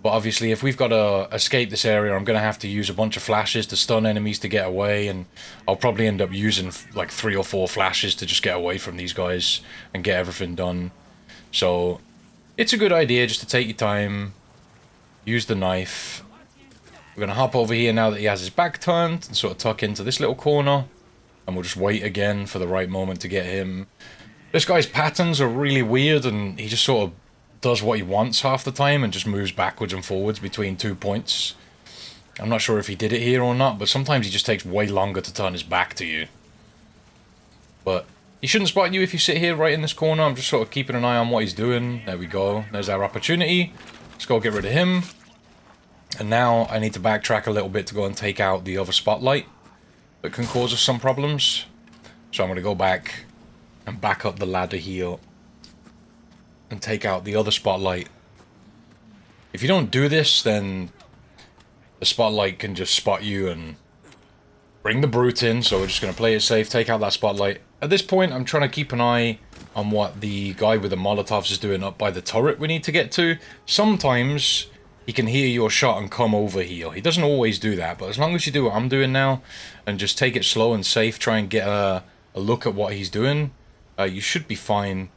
But obviously, if we've got to escape this area, I'm going to have to use a bunch of flashes to stun enemies to get away, and I'll probably end up using like 3 or 4 flashes to just get away from these guys and get everything done. So, it's a good idea just to take your time, use the knife. We're going to hop over here now that he has his back turned and sort of tuck into this little corner, and we'll just wait again for the right moment to get him. This guy's patterns are really weird, and he just sort of does what he wants half the time and just moves backwards and forwards between 2 points. I'm not sure if he did it here or not, but sometimes he just takes way longer to turn his back to you. But he shouldn't spot you if you sit here right in this corner. I'm just sort of keeping an eye on what he's doing. There we go. There's our opportunity. Let's go get rid of him. And now I need to backtrack a little bit to go and take out the other spotlight that can cause us some problems. So I'm going to go back and back up the ladder here and take out the other spotlight If you don't do this, then the spotlight can just spot you and bring the brute in. So we're just going to play it safe, take out that spotlight. At this point, I'm trying to keep an eye on what the guy with the Molotovs is doing up by the turret we need to get to. Sometimes he can hear your shot and come over here. He doesn't always do that, but as long as you do what I'm doing now and just take it slow and safe, try and get a look at what he's doing, you should be fine.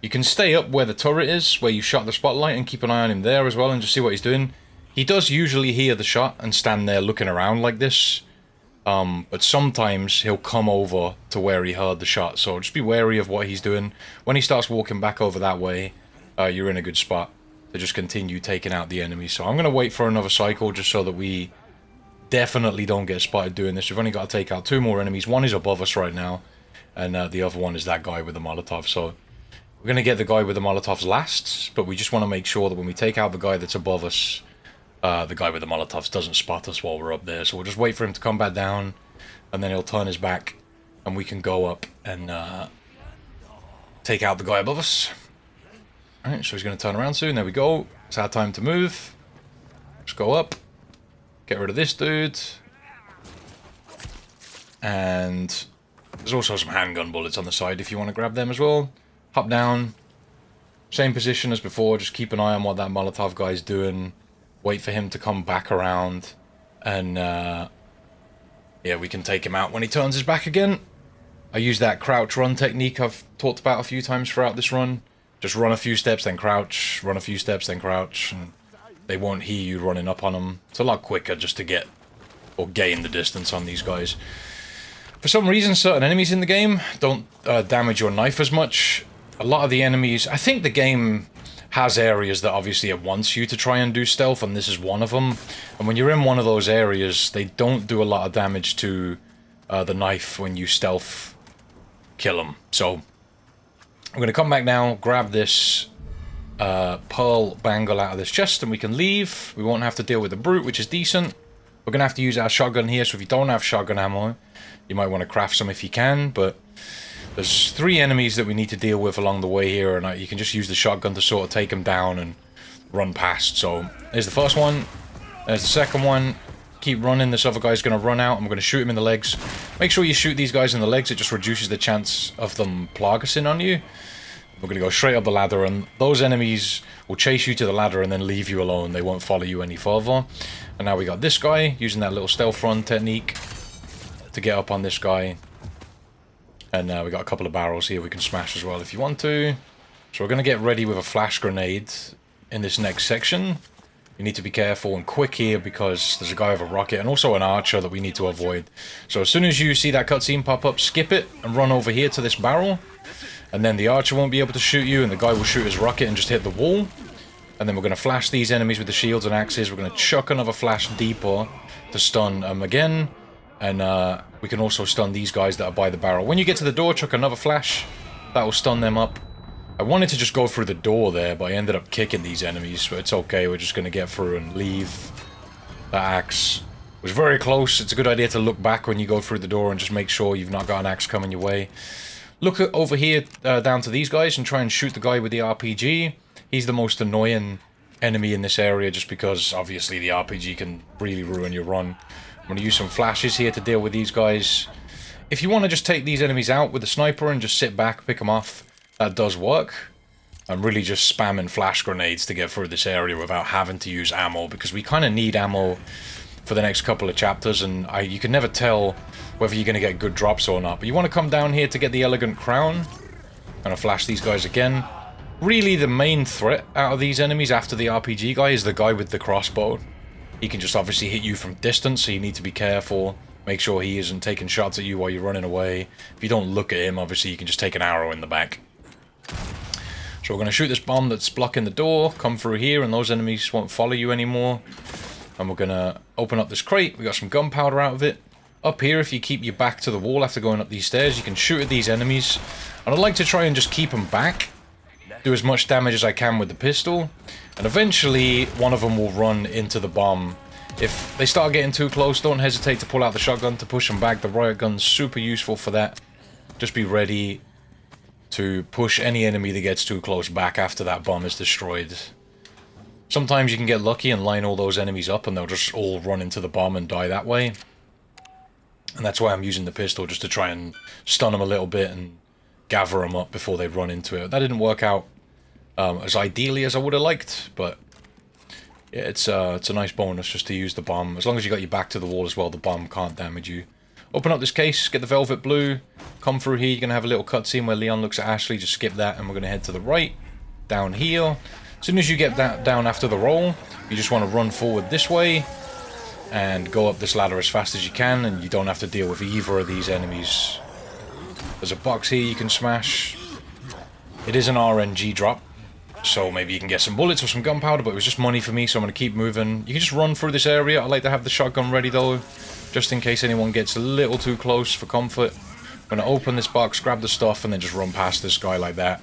You can stay up where the turret is, where you shot the spotlight, and keep an eye on him there as well and just see what he's doing. He does usually hear the shot and stand there looking around like this. But sometimes he'll come over to where he heard the shot, so just be wary of what he's doing. When he starts walking back over that way, you're in a good spot to just continue taking out the enemy. So I'm going to wait for another cycle just so that we definitely don't get spotted doing this. We've only got to take out 2 more enemies. One is above us right now, and the other one is that guy with the Molotov. So we're going to get the guy with the Molotovs last, but we just want to make sure that when we take out the guy that's above us, the guy with the Molotovs doesn't spot us while we're up there. So we'll just wait for him to come back down, and then he'll turn his back, and we can go up and take out the guy above us. Alright, so he's going to turn around soon. There we go. It's our time to move. Just go up. Get rid of this dude. And there's also some handgun bullets on the side if you want to grab them as well. Hop down. Same position as before. Just keep an eye on what that Molotov guy's doing. Wait for him to come back around, and yeah, we can take him out when he turns his back again. I use that crouch run technique I've talked about a few times throughout this run. Just run a few steps, then crouch, run a few steps, then crouch, and they won't hear you running up on them. It's a lot quicker just to get or gain the distance on these guys. For some reason, certain enemies in the game don't damage your knife as much. A lot of the enemies, I think the game has areas that obviously it wants you to try and do stealth, and this is one of them. And when you're in one of those areas, they don't do a lot of damage to the knife when you stealth kill them. So I'm going to come back now, grab this pearl bangle out of this chest, and we can leave. We won't have to deal with the brute, which is decent. We're going to have to use our shotgun here, so if you don't have shotgun ammo, you might want to craft some if you can, but there's 3 enemies that we need to deal with along the way here, and you can just use the shotgun to sort of take them down and run past. So there's the first one, there's the second one. Keep running, this other guy's going to run out. I'm going to shoot him in the legs. Make sure you shoot these guys in the legs, it just reduces the chance of them plaguing on you. We're going to go straight up the ladder, and those enemies will chase you to the ladder and then leave you alone. They won't follow you any further. And now we got this guy, using that little stealth run technique to get up on this guy. And we got a couple of barrels here we can smash as well if you want to. So we're going to get ready with a flash grenade in this next section. You need to be careful and quick here because there's a guy with a rocket and also an archer that we need to avoid. So as soon as you see that cutscene pop up, skip it and run over here to this barrel. And then the archer won't be able to shoot you, and the guy will shoot his rocket and just hit the wall. And then we're going to flash these enemies with the shields and axes. We're going to chuck another flash deeper to stun them again. And we can also stun these guys that are by the barrel. When you get to the door, chuck another flash. That will stun them up. I wanted to just go through the door there, but I ended up kicking these enemies. But it's okay, we're just going to get through and leave. That axe was very close. It's a good idea to look back when you go through the door and just make sure you've not got an axe coming your way. Look over here down to these guys and try and shoot the guy with the RPG. He's the most annoying enemy in this area just because obviously the RPG can really ruin your run. I'm going to use some flashes here to deal with these guys. If you want to just take these enemies out with the sniper and just sit back, pick them off, that does work. I'm really just spamming flash grenades to get through this area without having to use ammo, because we kind of need ammo for the next couple of chapters, and you can never tell whether you're going to get good drops or not. But you want to come down here to get the elegant crown. I'm going to flash these guys again. Really, the main threat out of these enemies after the RPG guy is the guy with the crossbow. He can just obviously hit you from distance, so you need to be careful. Make sure he isn't taking shots at you while you're running away. If you don't look at him, obviously you can just take an arrow in the back. So we're going to shoot this bomb that's blocking the door, come through here, and those enemies won't follow you anymore. And we're going to open up this crate. We got some gunpowder out of it. Up here, if you keep your back to the wall after going up these stairs, you can shoot at these enemies. And I'd like to try and just keep them back. Do as much damage as I can with the pistol. And eventually, one of them will run into the bomb. If they start getting too close, don't hesitate to pull out the shotgun to push them back. The riot gun's super useful for that. Just be ready to push any enemy that gets too close back after that bomb is destroyed. Sometimes you can get lucky and line all those enemies up and they'll just all run into the bomb and die that way. And that's why I'm using the pistol, just to try and stun them a little bit and gather them up before they run into it. That didn't work out as ideally as I would have liked, but yeah, it's a nice bonus just to use the bomb. As long as you got your back to the wall as well, the bomb can't damage you. Open up this case, get the velvet blue, come through here. You're going to have a little cutscene where Leon looks at Ashley. Just skip that and we're going to head to the right, down here. As soon as you get that down after the roll, you just want to run forward this way and go up this ladder as fast as you can, and you don't have to deal with either of these enemies. There's a box here you can smash. It is an RNG drop, so maybe you can get some bullets or some gunpowder, but it was just money for me, so I'm going to keep moving. You can just run through this area. I like to have the shotgun ready though, just in case anyone gets a little too close for comfort. I'm going to open this box, grab the stuff, and then just run past this guy like that.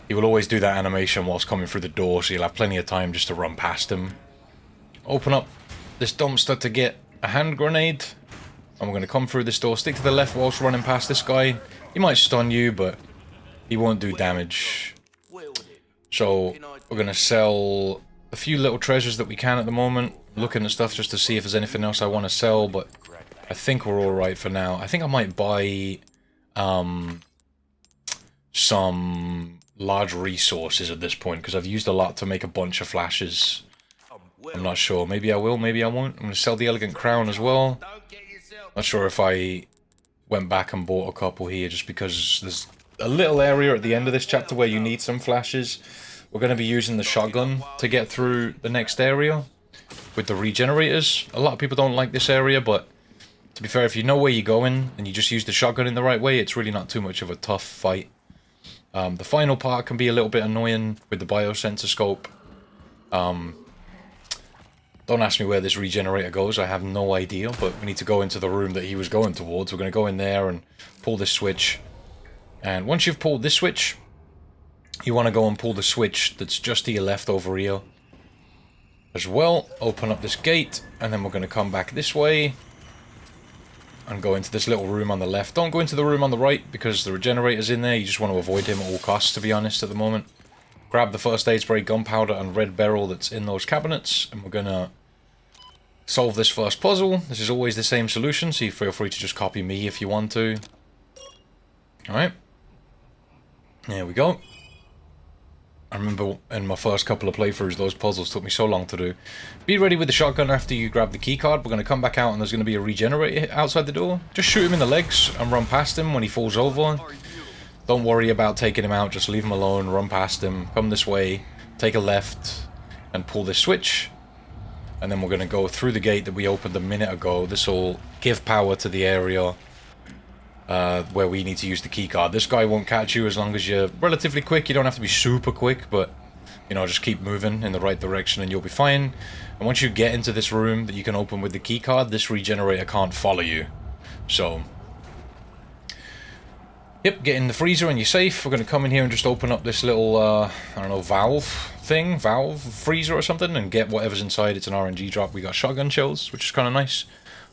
He will always do that animation whilst coming through the door, so you'll have plenty of time just to run past him. Open up this dumpster to get a hand grenade. And we're going to come through this door, stick to the left whilst running past this guy. He might stun you, but he won't do damage. So we're going to sell a few little treasures that we can at the moment. Looking at stuff just to see if there's anything else I want to sell, but I think we're alright for now. I think I might buy some large resources at this point, because I've used a lot to make a bunch of flashes. I'm not sure. Maybe I will, maybe I won't. I'm going to sell the elegant crown as well. Not sure if I went back and bought a couple here, just because there's a little area at the end of this chapter where you need some flashes. We're going to be using the shotgun to get through the next area with the regenerators. A lot of people don't like this area, but to be fair, if you know where you're going and you just use the shotgun in the right way, it's really not too much of a tough fight. The final part can be a little bit annoying with the biosensor scope. Don't ask me where this regenerator goes, I have no idea, but we need to go into the room that he was going towards. We're going to go in there and pull this switch. And once you've pulled this switch, you want to go and pull the switch that's just to your left over here. As well, open up this gate, and then we're going to come back this way and go into this little room on the left. Don't go into the room on the right, because the regenerator's in there. You just want to avoid him at all costs, to be honest, at the moment. Grab the first aid spray, gunpowder, and red beryl that's in those cabinets, and we're gonna solve this first puzzle. This is always the same solution, so you feel free to just copy me if you want to. Alright. There we go. I remember in my first couple of playthroughs, those puzzles took me so long to do. Be ready with the shotgun after you grab the keycard. We're going to come back out and there's going to be a regenerator outside the door. Just shoot him in the legs and run past him when he falls over. Don't worry about taking him out, just leave him alone, run past him, come this way, take a left, and pull this switch. And then we're going to go through the gate that we opened a minute ago. This will give power to the area where we need to use the keycard. This guy won't catch you as long as you're relatively quick. You don't have to be super quick, but, you know, just keep moving in the right direction and you'll be fine. And once you get into this room that you can open with the keycard, this regenerator can't follow you. So... yep, get in the freezer and you're safe. We're going to come in here and just open up this little, I don't know, valve freezer or something, and get whatever's inside. It's an RNG drop. We got shotgun shells, which is kind of nice.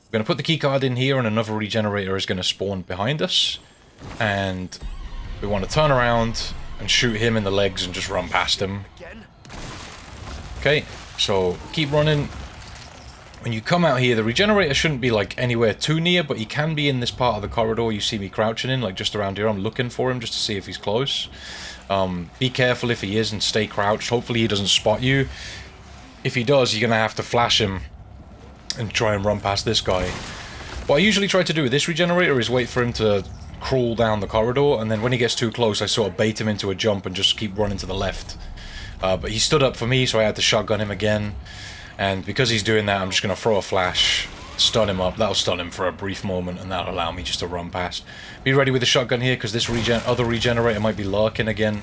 We're going to put the keycard in here, and another regenerator is going to spawn behind us. And we want to turn around and shoot him in the legs and just run past him. Okay, so keep running. When you come out here, the regenerator shouldn't be like anywhere too near, but he can be in this part of the corridor you see me crouching in, like just around here. I'm looking for him just to see if he's close. Be careful if he is and stay crouched. Hopefully he doesn't spot you. If he does, you're going to have to flash him and try and run past this guy. What I usually try to do with this regenerator is wait for him to crawl down the corridor, and then when he gets too close, I sort of bait him into a jump and just keep running to the left. But he stood up for me, so I had to shotgun him again. And because he's doing that, I'm just going to throw a flash, stun him up. That'll stun him for a brief moment, and that'll allow me just to run past. Be ready with the shotgun here, because this other regenerator might be lurking again.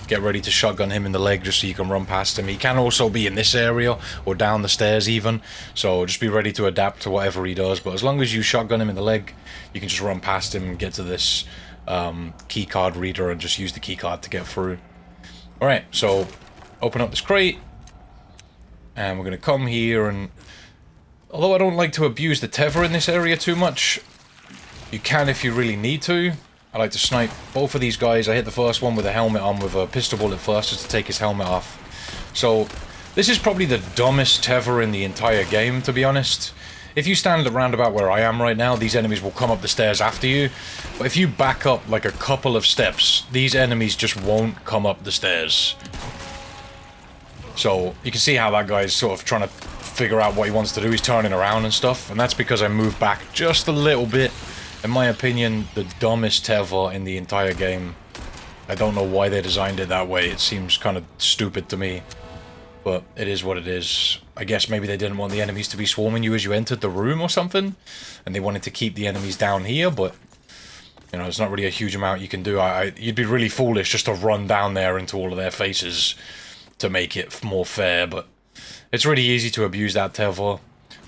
Get ready to shotgun him in the leg just so you can run past him. He can also be in this area, or down the stairs even. So just be ready to adapt to whatever he does. But as long as you shotgun him in the leg, you can just run past him and get to this keycard reader and just use the keycard to get through. Alright, so open up this crate. And we're going to come here, and although I don't like to abuse the tether in this area too much, you can if you really need to. I like to snipe both of these guys. I hit the first one with a helmet on with a pistol bullet first, just to take his helmet off. So This is probably the dumbest tether in the entire game, to be honest. If you stand around about where I am right now, these enemies will come up the stairs after you. But if you back up like a couple of steps, these enemies just won't come up the stairs. So you can see how that guy's sort of trying to figure out what he wants to do. He's turning around and stuff. And that's because I moved back just a little bit. In my opinion, the dumbest tether in the entire game. I don't know why they designed it that way. It seems kind of stupid to me. But it is what it is. I guess maybe they didn't want the enemies to be swarming you as you entered the room or something. And they wanted to keep the enemies down here, but... You know, there's not really a huge amount you can do. You'd be really foolish just to run down there into all of their faces to make it more fair, but... It's really easy to abuse that tether.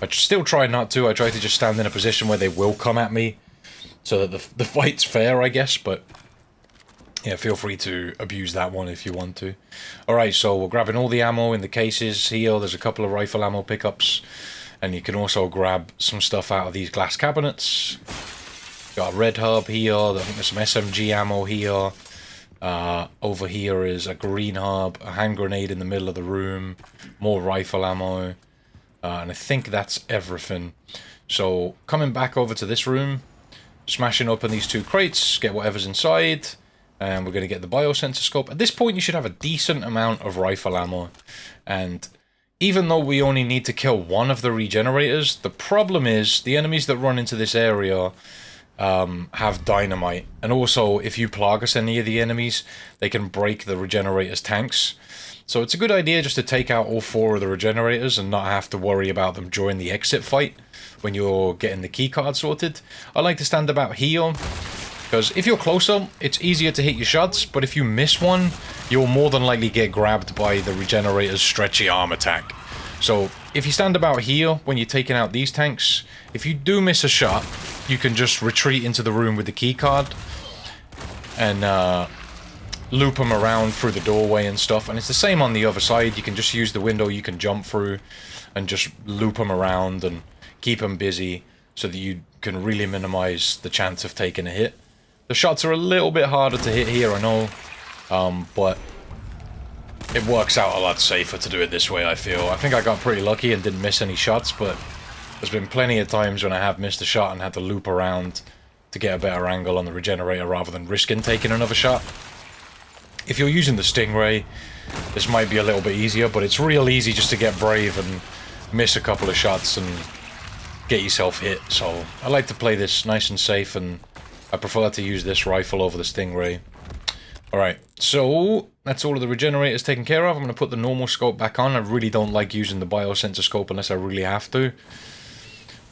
I still try not to. I try to just stand in a position where they will come at me. So that the fight's fair, I guess, but... Yeah, feel free to abuse that one if you want to. Alright, so we're grabbing all the ammo in the cases here. There's a couple of rifle ammo pickups. And you can also grab some stuff out of these glass cabinets. Got a red hub here. I think there's some SMG ammo here. Over here is a green hub. A hand grenade in the middle of the room. More rifle ammo. And I think that's everything. So, coming back over to this room. Smashing open these two crates. Get whatever's inside. And we're going to get the biosensor scope. At this point, you should have a decent amount of rifle ammo. And even though we only need to kill one of the regenerators, the problem is the enemies that run into this area have dynamite. And also, if you Plagas any of the enemies, they can break the regenerators' tanks. So it's a good idea just to take out all 4 of the regenerators and not have to worry about them during the exit fight when you're getting the keycard sorted. I like to stand about here. Because if you're closer, it's easier to hit your shots, but if you miss one, you'll more than likely get grabbed by the regenerator's stretchy arm attack. So, if you stand about here when you're taking out these tanks, if you do miss a shot, you can just retreat into the room with the keycard and loop them around through the doorway and stuff. And it's the same on the other side. You can just use the window you can jump through and just loop them around and keep them busy so that you can really minimize the chance of taking a hit. The shots are a little bit harder to hit here, I know, but it works out a lot safer to do it this way, I feel. I think I got pretty lucky and didn't miss any shots, but there's been plenty of times when I have missed a shot and had to loop around to get a better angle on the regenerator rather than risking taking another shot. If you're using the Stingray, this might be a little bit easier, but it's real easy just to get brave and miss a couple of shots and get yourself hit. So I like to play this nice and safe, and I prefer to use this rifle over the Stingray. Alright, so that's all of the regenerators taken care of. I'm going to put the normal scope back on. I really don't like using the biosensor scope unless I really have to.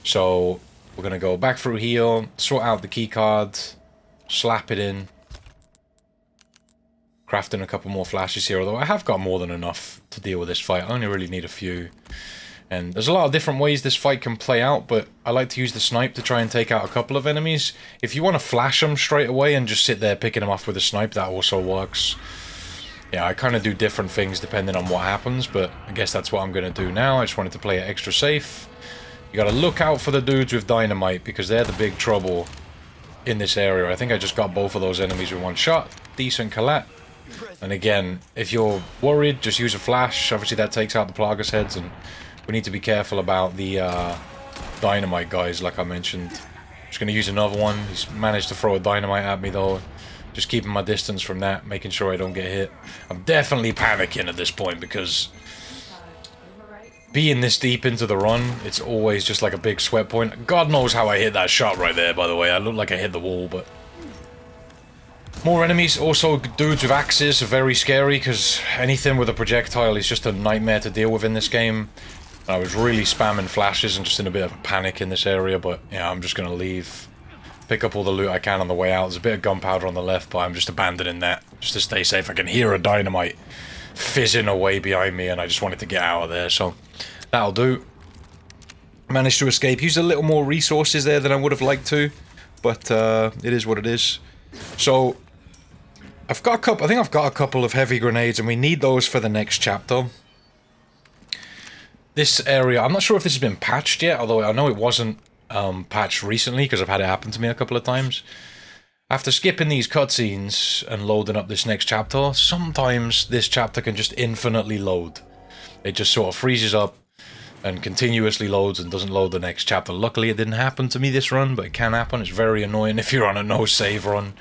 So we're going to go back through here, sort out the keycard, slap it in. Crafting a couple more flashes here, although I have got more than enough to deal with this fight. I only really need a few. And there's a lot of different ways this fight can play out, but I like to use the snipe to try and take out a couple of enemies. If you want to flash them straight away and just sit there picking them off with a snipe, that also works. Yeah, I kind of do different things depending on what happens, but I guess that's what I'm going to do now. I just wanted to play it extra safe. You got to look out for the dudes with dynamite, because they're the big trouble in this area. I think I just got both of those enemies with one shot. Decent collat. And again, if you're worried, just use a flash. Obviously that takes out the Plagas heads, and we need to be careful about the dynamite guys, like I mentioned. Just going to use another one. He's managed to throw a dynamite at me, though. Just keeping my distance from that, making sure I don't get hit. I'm definitely panicking at this point, because being this deep into the run, it's always just like a big sweat point. God knows how I hit that shot right there, by the way. I look like I hit the wall, but... More enemies. Also, dudes with axes are very scary, because anything with a projectile is just a nightmare to deal with in this game. I was really spamming flashes and just in a bit of a panic in this area, but yeah, I'm just going to leave. Pick up all the loot I can on the way out. There's a bit of gunpowder on the left, but I'm just abandoning that just to stay safe. I can hear a dynamite fizzing away behind me, and I just wanted to get out of there, so that'll do. Managed to escape. Used a little more resources there than I would have liked to, but it is what it is. So I've got a couple. I think I've got a couple of heavy grenades, and we need those for the next chapter. This area, I'm not sure if this has been patched yet, although I know it wasn't patched recently because I've had it happen to me a couple of times. After skipping these cutscenes and loading up this next chapter, sometimes this chapter can just infinitely load. It just sort of freezes up and continuously loads and doesn't load the next chapter. Luckily, it didn't happen to me this run, but it can happen. It's very annoying if you're on a no-save run,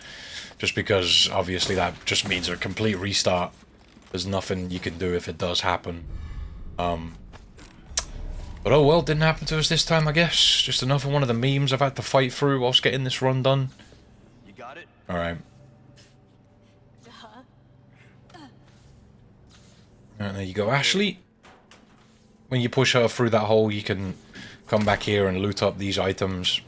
just because obviously that just means a complete restart. There's nothing you can do if it does happen. But oh well, didn't happen to us this time, I guess. Just another one of the memes I've had to fight through whilst getting this run done. You got it? Alright. And there you go, Ashley. When you push her through that hole, you can come back here and loot up these items.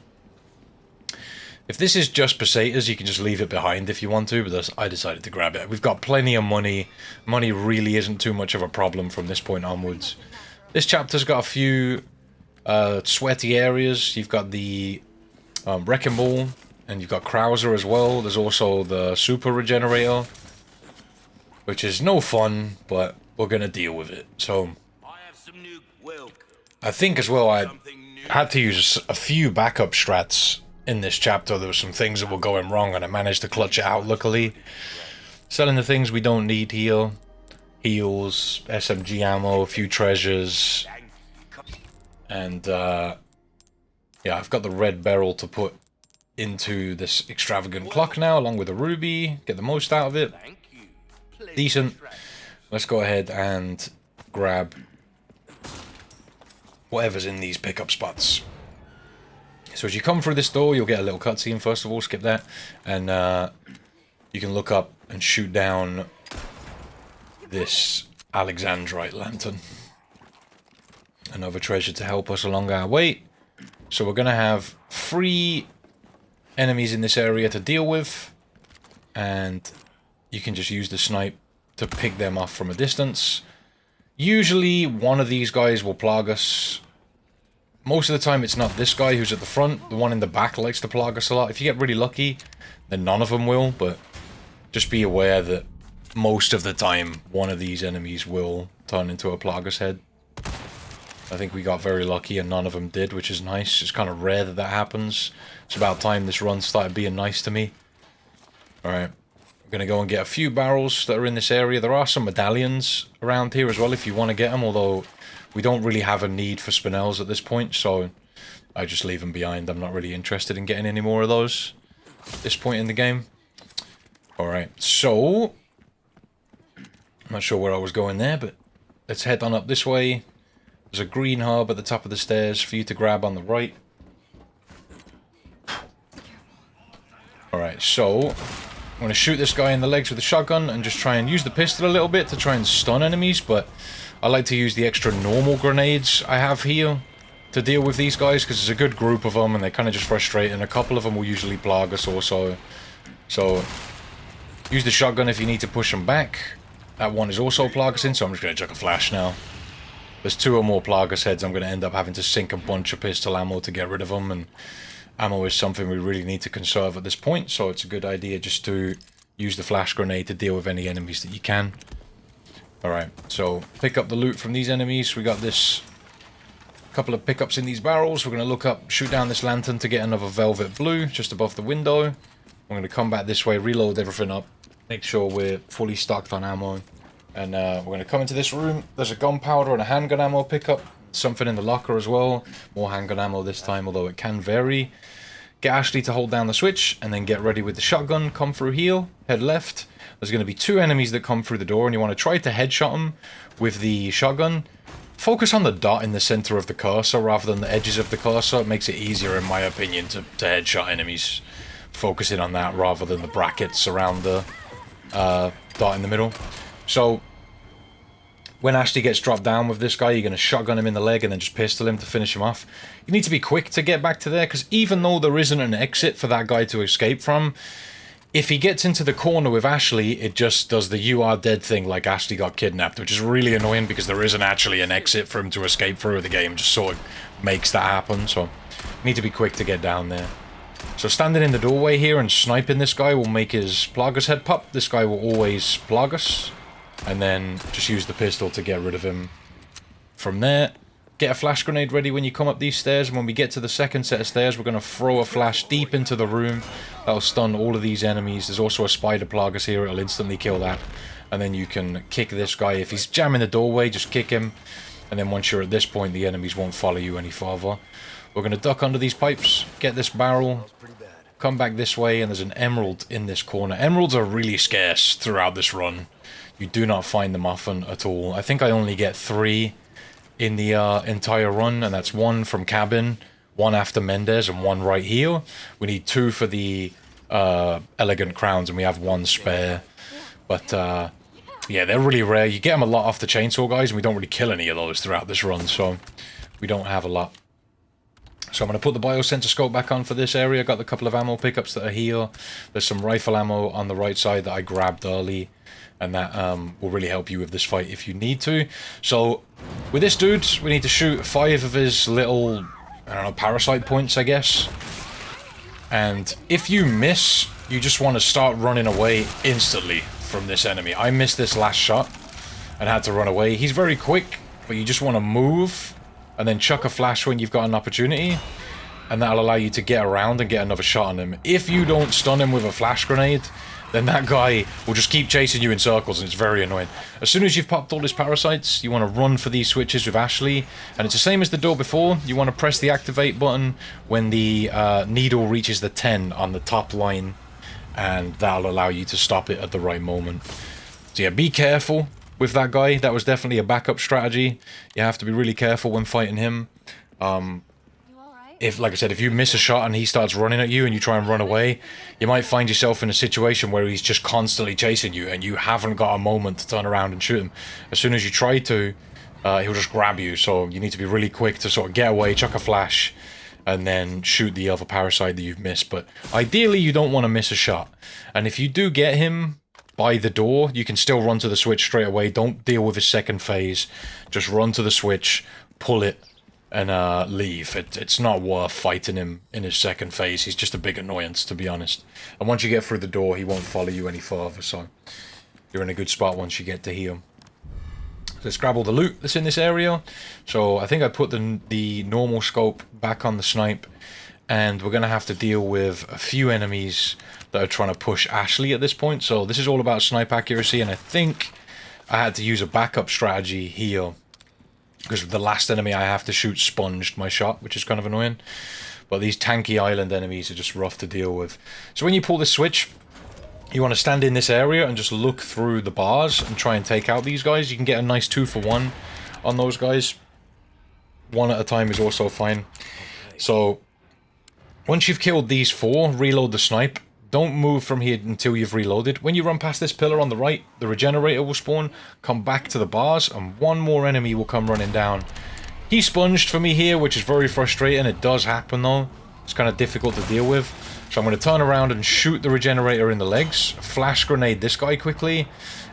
If this is just pesetas, you can just leave it behind if you want to, but I decided to grab it. We've got plenty of money. Money really isn't too much of a problem from this point onwards. This chapter's got a few sweaty areas. You've got the Wrecking Ball, and you've got Krauser as well. There's also the Super Regenerator, which is no fun, but we're going to deal with it. So I think as well I had to use a few backup strats in this chapter. There were some things that were going wrong, and I managed to clutch it out luckily. Selling the things we don't need here. Heals, SMG ammo, a few treasures. And yeah, I've got the red barrel to put into this extravagant clock now, along with a ruby. Get the most out of it. Decent. Let's go ahead and grab whatever's in these pickup spots. So as you come through this door, you'll get a little cutscene first of all, skip that. And you can look up and shoot down this Alexandrite lantern. Another treasure to help us along our way. So we're going to have 3 enemies in this area to deal with. And you can just use the snipe to pick them off from a distance. Usually one of these guys will plague us. Most of the time it's not this guy who's at the front. The one in the back likes to plague us a lot. If you get really lucky, then none of them will. But just be aware that most of the time one of these enemies will turn into a Plagueis head. I think we got very lucky and none of them did, which is nice. It's kind of rare that that happens. It's about time this run started being nice to me. Alright. We're going to go and get a few barrels that are in this area. There are some medallions around here as well if you want to get them, although we don't really have a need for spinels at this point, so I just leave them behind. I'm not really interested in getting any more of those at this point in the game. Alright, so I'm not sure where I was going there, but let's head on up this way. There's a green hub at the top of the stairs for you to grab on the right. Alright, so I'm going to shoot this guy in the legs with a shotgun and just try and use the pistol a little bit to try and stun enemies, but I like to use the extra normal grenades I have here to deal with these guys, because there's a good group of them and they're kind of just frustrating. A couple of them will usually plague us also. So use the shotgun if you need to push them back. That one is also Plagueis, so I'm just going to chuck a flash now. There's 2 or more Plagueis heads. I'm going to end up having to sink a bunch of pistol ammo to get rid of them, and ammo is something we really need to conserve at this point, so it's a good idea just to use the flash grenade to deal with any enemies that you can. Alright, so pick up the loot from these enemies. We got this couple of pickups in these barrels. We're going to look up, shoot down this lantern to get another velvet blue just above the window. I'm going to come back this way, reload everything up, make sure we're fully stocked on ammo. And we're going to come into this room. There's a gunpowder and a handgun ammo pickup. Something in the locker as well. More handgun ammo this time, although it can vary. Get Ashley to hold down the switch, and then get ready with the shotgun. Come through here, head left. There's going to be 2 enemies that come through the door, and you want to try to headshot them with the shotgun. Focus on the dot in the center of the cursor rather than the edges of the cursor. It makes it easier, in my opinion, to headshot enemies. Focusing on that rather than the brackets around the dot in the middle. So when Ashley gets dropped down with this guy, you're going to shotgun him in the leg and then just pistol him to finish him off. You need to be quick to get back to there, because even though there isn't an exit for that guy to escape from, if he gets into the corner with Ashley, it just does the "you are dead" thing, like Ashley got kidnapped, which is really annoying because there isn't actually an exit for him to escape through. The game just sort of makes that happen, so you need to be quick to get down there. So standing in the doorway here and sniping this guy will make his Plagueis head pop. This guy will always plague us. And then just use the pistol to get rid of him. From there, get a flash grenade ready when you come up these stairs. And when we get to the second set of stairs, we're going to throw a flash deep into the room. That'll stun all of these enemies. There's also a spider Plagueis here. It'll instantly kill that. and then you can kick this guy. If he's jamming the doorway, just kick him, and then once you're at this point, the enemies won't follow you any farther. We're going to duck under these pipes, get this barrel, come back this way, and there's an emerald in this corner. Emeralds are really scarce throughout this run. You do not find them often at all. I think I only get 3 in the entire run, and that's 1 from cabin, 1 after Mendez, and 1 right here. We need 2 for the elegant crowns, and we have 1 spare. But yeah, they're really rare. You get them a lot off the chainsaw guys, and we don't really kill any of those throughout this run, so we don't have a lot. So I'm going to put the biosensor scope back on for this area. Got the couple of ammo pickups that are here. There's some rifle ammo on the right side that I grabbed early, and that will really help you with this fight if you need to. So with this dude, we need to shoot 5 of his little, I don't know, parasite points, I guess. And if you miss, you just want to start running away instantly from this enemy. I missed this last shot and had to run away. He's very quick, but you just want to move and then chuck a flash when you've got an opportunity, and that'll allow you to get around and get another shot on him. If you don't stun him with a flash grenade, then that guy will just keep chasing you in circles, and it's very annoying. As soon as you've popped all his parasites, you want to run for these switches with Ashley, and it's the same as the door before. You want to press the activate button when the needle reaches the 10 on the top line, and that'll allow you to stop it at the right moment. So yeah, be careful with that guy. That was definitely a backup strategy. You have to be really careful when fighting him. If, like I said, if you miss a shot and he starts running at you and you try and run away, you might find yourself in a situation where he's just constantly chasing you and you haven't got a moment to turn around and shoot him. As soon as you try to, he'll just grab you, so you need to be really quick to sort of get away, chuck a flash, and then shoot the other parasite that you've missed. But ideally, you don't want to miss a shot. And if you do get him by the door, you can still run to the switch straight away. Don't deal with his second phase. Just run to the switch, pull it, and leave. It's not worth fighting him in his second phase. He's just a big annoyance, to be honest. And once you get through the door, he won't follow you any further, so you're in a good spot once you get to here. Let's grab all the loot that's in this area. So I think I put the normal scope back on the snipe, and we're going to have to deal with a few enemies that are trying to push Ashley at this point. So this is all about snipe accuracy, and I think I had to use a backup strategy here, because the last enemy I have to shoot sponged my shot, which is kind of annoying. But these tanky island enemies are just rough to deal with. So when you pull the switch, you want to stand in this area and just look through the bars and try and take out these guys. You can get a nice 2-for-1 on those guys. 1 at a time is also fine. So once you've killed these 4, reload the snipe. Don't move from here until you've reloaded. When you run past this pillar on the right, the regenerator will spawn, come back to the bars, and 1 more enemy will come running down. He sponged for me here, which is very frustrating. It does happen though. It's kind of difficult to deal with. So I'm going to turn around and shoot the regenerator in the legs, flash grenade this guy quickly,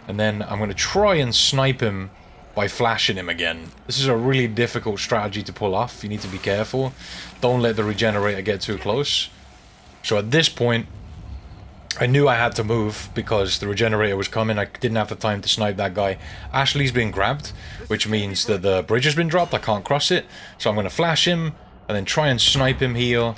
and then I'm going to try and snipe him by flashing him again. This is a really difficult strategy to pull off. You need to be careful. Don't let the regenerator get too close. So at this point, I knew I had to move because the regenerator was coming. I didn't have the time to snipe that guy. Ashley's been grabbed, which means that the bridge has been dropped. I can't cross it. So I'm going to flash him and then try and snipe him here.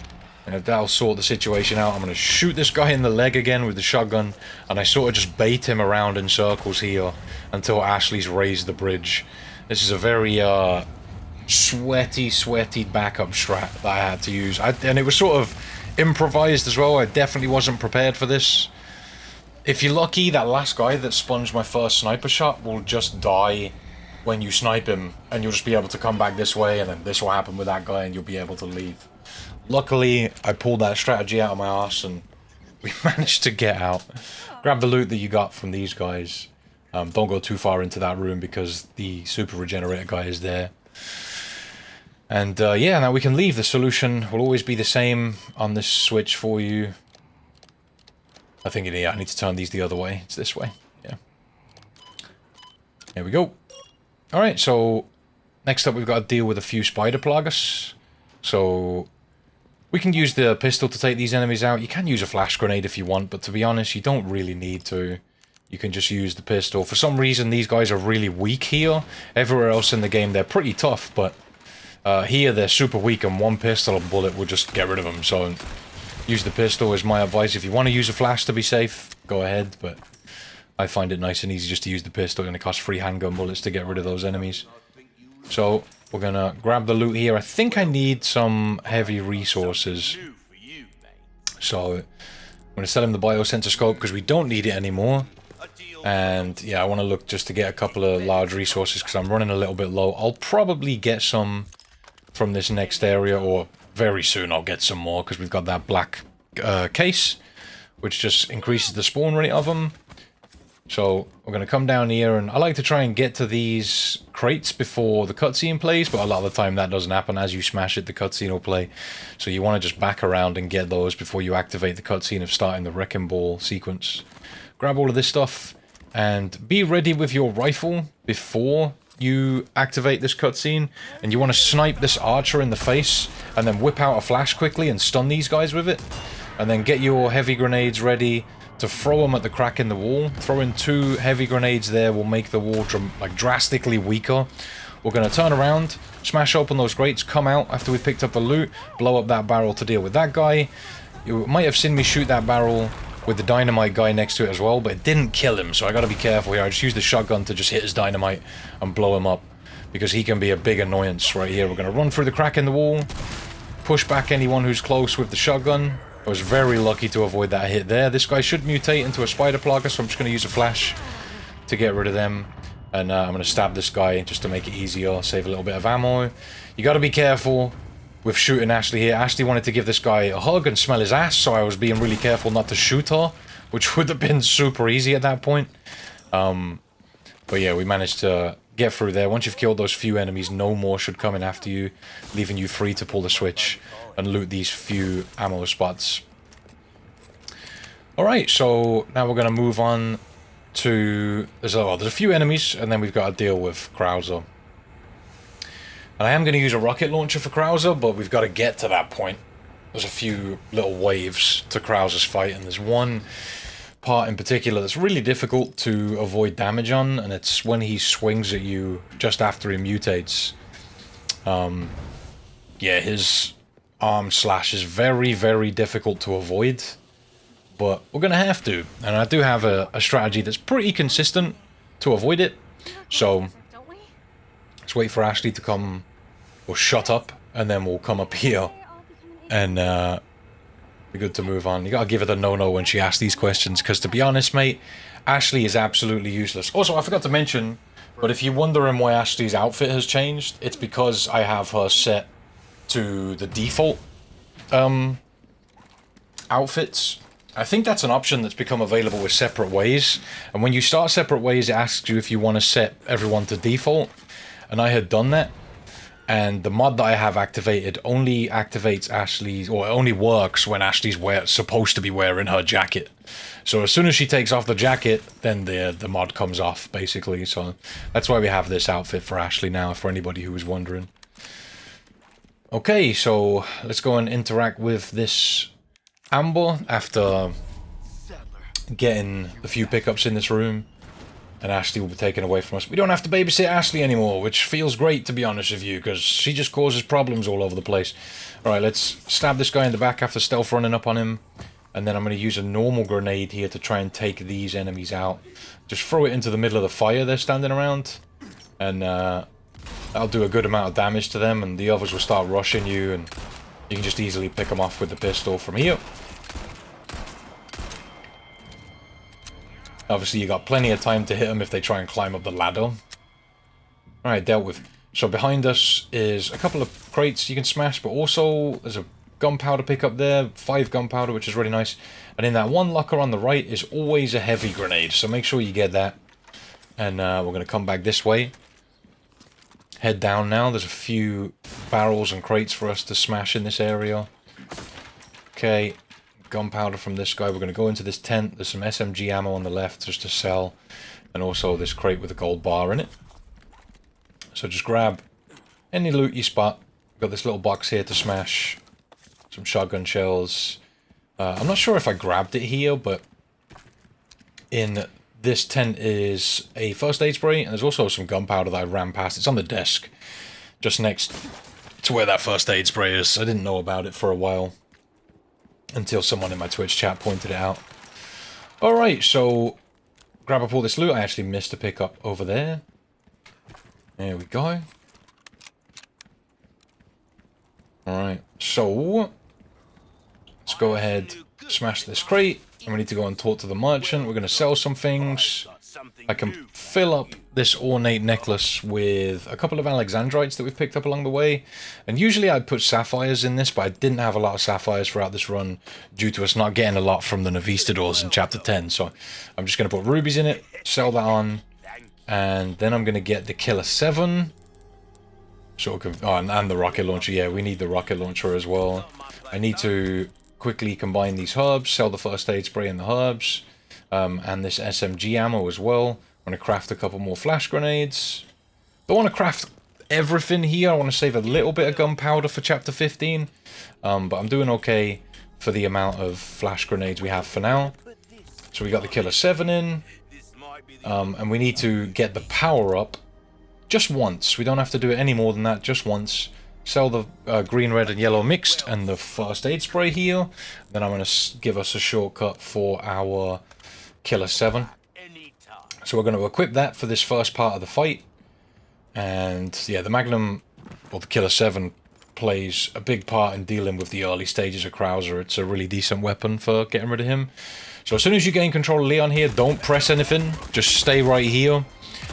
And that'll sort the situation out. I'm going to shoot this guy in the leg again with the shotgun. And I sort of just bait him around in circles here until Ashley's raised the bridge. This is a very sweaty backup strat that I had to use. And it was sort of improvised as well. I definitely wasn't prepared for this. If you're lucky, that last guy that sponged my first sniper shot will just die when you snipe him, and you'll just be able to come back this way, and then this will happen with that guy and you'll be able to leave. Luckily, I pulled that strategy out of my arse and we managed to get out. Grab the loot that you got from these guys. Don't go too far into that room because the super regenerator guy is there. And yeah, now we can leave. The solution will always be the same on this switch for you. I think I need to turn these the other way. It's this way. Yeah. There we go. Alright, so next up we've got to deal with a few spider plagas. So we can use the pistol to take these enemies out. You can use a flash grenade if you want, but to be honest, you don't really need to. You can just use the pistol. For some reason, these guys are really weak here. Everywhere else in the game, they're pretty tough, but here they're super weak, and 1 pistol bullet will just get rid of them. So use the pistol is my advice. If you want to use a flash to be safe, go ahead, but I find it nice and easy just to use the pistol, and it costs 3 handgun bullets to get rid of those enemies. So, we're gonna grab the loot here. I think I need some heavy resources. So, I'm gonna sell him the biosensor scope because we don't need it anymore. And yeah, I want to look just to get a couple of large resources because I'm running a little bit low. I'll probably get some from this next area, or very soon I'll get some more because we've got that black case, which just increases the spawn rate of them. So we're going to come down here, and I like to try and get to these crates before the cutscene plays, but a lot of the time that doesn't happen. As you smash it, the cutscene will play. So you want to just back around and get those before you activate the cutscene of starting the Wrecking Ball sequence. Grab all of this stuff, and be ready with your rifle before you activate this cutscene. And you want to snipe this archer in the face, and then whip out a flash quickly and stun these guys with it. And then get your heavy grenades ready to throw them at the crack in the wall. Throwing 2 heavy grenades there will make the wall drastically weaker. We're going to turn around, smash open those grates, come out after we picked up the loot, blow up that barrel to deal with that guy. You might have seen me shoot that barrel with the dynamite guy next to it as well, but it didn't kill him, so I gotta be careful here. I just used the shotgun to just hit his dynamite and blow him up, because he can be a big annoyance right here. We're gonna run through the crack in the wall, push back anyone who's close with the shotgun. I was very lucky to avoid that hit there. This guy should mutate into a spider plaga, so I'm just gonna use a flash to get rid of them. And I'm gonna stab this guy just to make it easier, save a little bit of ammo. You gotta be careful with shooting Ashley here. Ashley wanted to give this guy a hug and smell his ass, so I was being really careful not to shoot her, which would have been super easy at that point. But yeah, we managed to get through there. Once you've killed those few enemies, no more should come in after you, leaving you free to pull the switch and loot these few ammo spots. Alright, so now we're going to move on to... There's a few enemies, and then we've got to deal with Krauser. And I am going to use a rocket launcher for Krauser, but we've got to get to that point. There's a few little waves to Krauser's fight, and there's one part in particular that's really difficult to avoid damage on, and it's when he swings at you just after he mutates. Yeah, his arm slash is very, very difficult to avoid, but we're going to have to. And I do have a strategy that's pretty consistent to avoid it, so... Let's wait for Ashley to come, or shut up, and then we'll come up here, and be good to move on. You gotta give her the no-no when she asks these questions, because to be honest, mate, Ashley is absolutely useless. Also, I forgot to mention, but if you're wondering why Ashley's outfit has changed, it's because I have her set to the default outfits. I think that's an option that's become available with separate ways, and when you start separate ways, it asks you if you want to set everyone to default. And I had done that, and the mod that I have activated only activates Ashley's, or it only works when Ashley's supposed to be wearing her jacket. So as soon as she takes off the jacket, then the mod comes off, basically. So that's why we have this outfit for Ashley now, for anybody who was wondering. Okay, so let's go and interact with this Amber after getting a few pickups in this room. And Ashley will be taken away from us. We don't have to babysit Ashley anymore, which feels great, to be honest with you, because she just causes problems all over the place. Alright, let's stab this guy in the back after stealth running up on him. And then I'm going to use a normal grenade here to try and take these enemies out. Just throw it into the middle of the fire they're standing around. And that'll do a good amount of damage to them, and the others will start rushing you, and you can just easily pick them off with the pistol from here. Obviously, you got plenty of time to hit them if they try and climb up the ladder. Alright, dealt with. So behind us is a couple of crates you can smash, but also there's a gunpowder pickup there, 5 gunpowder, which is really nice. And in that one locker on the right is always a heavy grenade, so make sure you get that. And we're going to come back this way. Head down now. There's a few barrels and crates for us to smash in this area. Okay. Gunpowder from this guy. We're going to go into this tent. There's some SMG ammo on the left just to sell, and also this crate with a gold bar in it. So just grab any loot you spot. We've got this little box here to smash. Some shotgun shells. I'm not sure if I grabbed it here, but in this tent is a first aid spray, and there's also some gunpowder that I ran past. It's on the desk just next to where that first aid spray is. I didn't know about it for a while, until someone in my Twitch chat pointed it out. Alright, so grab up all this loot. I actually missed a pickup over there. There we go. Alright, so let's go ahead, smash this crate, and we need to go and talk to the merchant. We're going to sell some things. I can fill up this ornate necklace with a couple of alexandrites that we've picked up along the way. And usually I'd put sapphires in this, but I didn't have a lot of sapphires throughout this run due to us not getting a lot from the Novistadors in Chapter 10. So I'm just going to put rubies in it, sell that on, and then I'm going to get the Killer 7. And the rocket launcher. Yeah, we need the rocket launcher as well. I need to quickly combine these herbs, sell the first aid spray and the herbs. And this SMG ammo as well. I'm going to craft a couple more flash grenades. Don't want to craft everything here. I want to save a little bit of gunpowder for Chapter 15. But I'm doing okay for the amount of flash grenades we have for now. So we got the Killer 7 in. And we need to get the power up just once. We don't have to do it any more than that, just once. Sell the green, red, and yellow mixed and the first aid spray here. Then I'm going to give us a shortcut for our Killer 7. So we're going to equip that for this first part of the fight. And yeah, the Magnum, or the Killer 7, plays a big part in dealing with the early stages of Krauser. It's a really decent weapon for getting rid of him. So as soon as you gain control of Leon here, don't press anything. Just stay right here.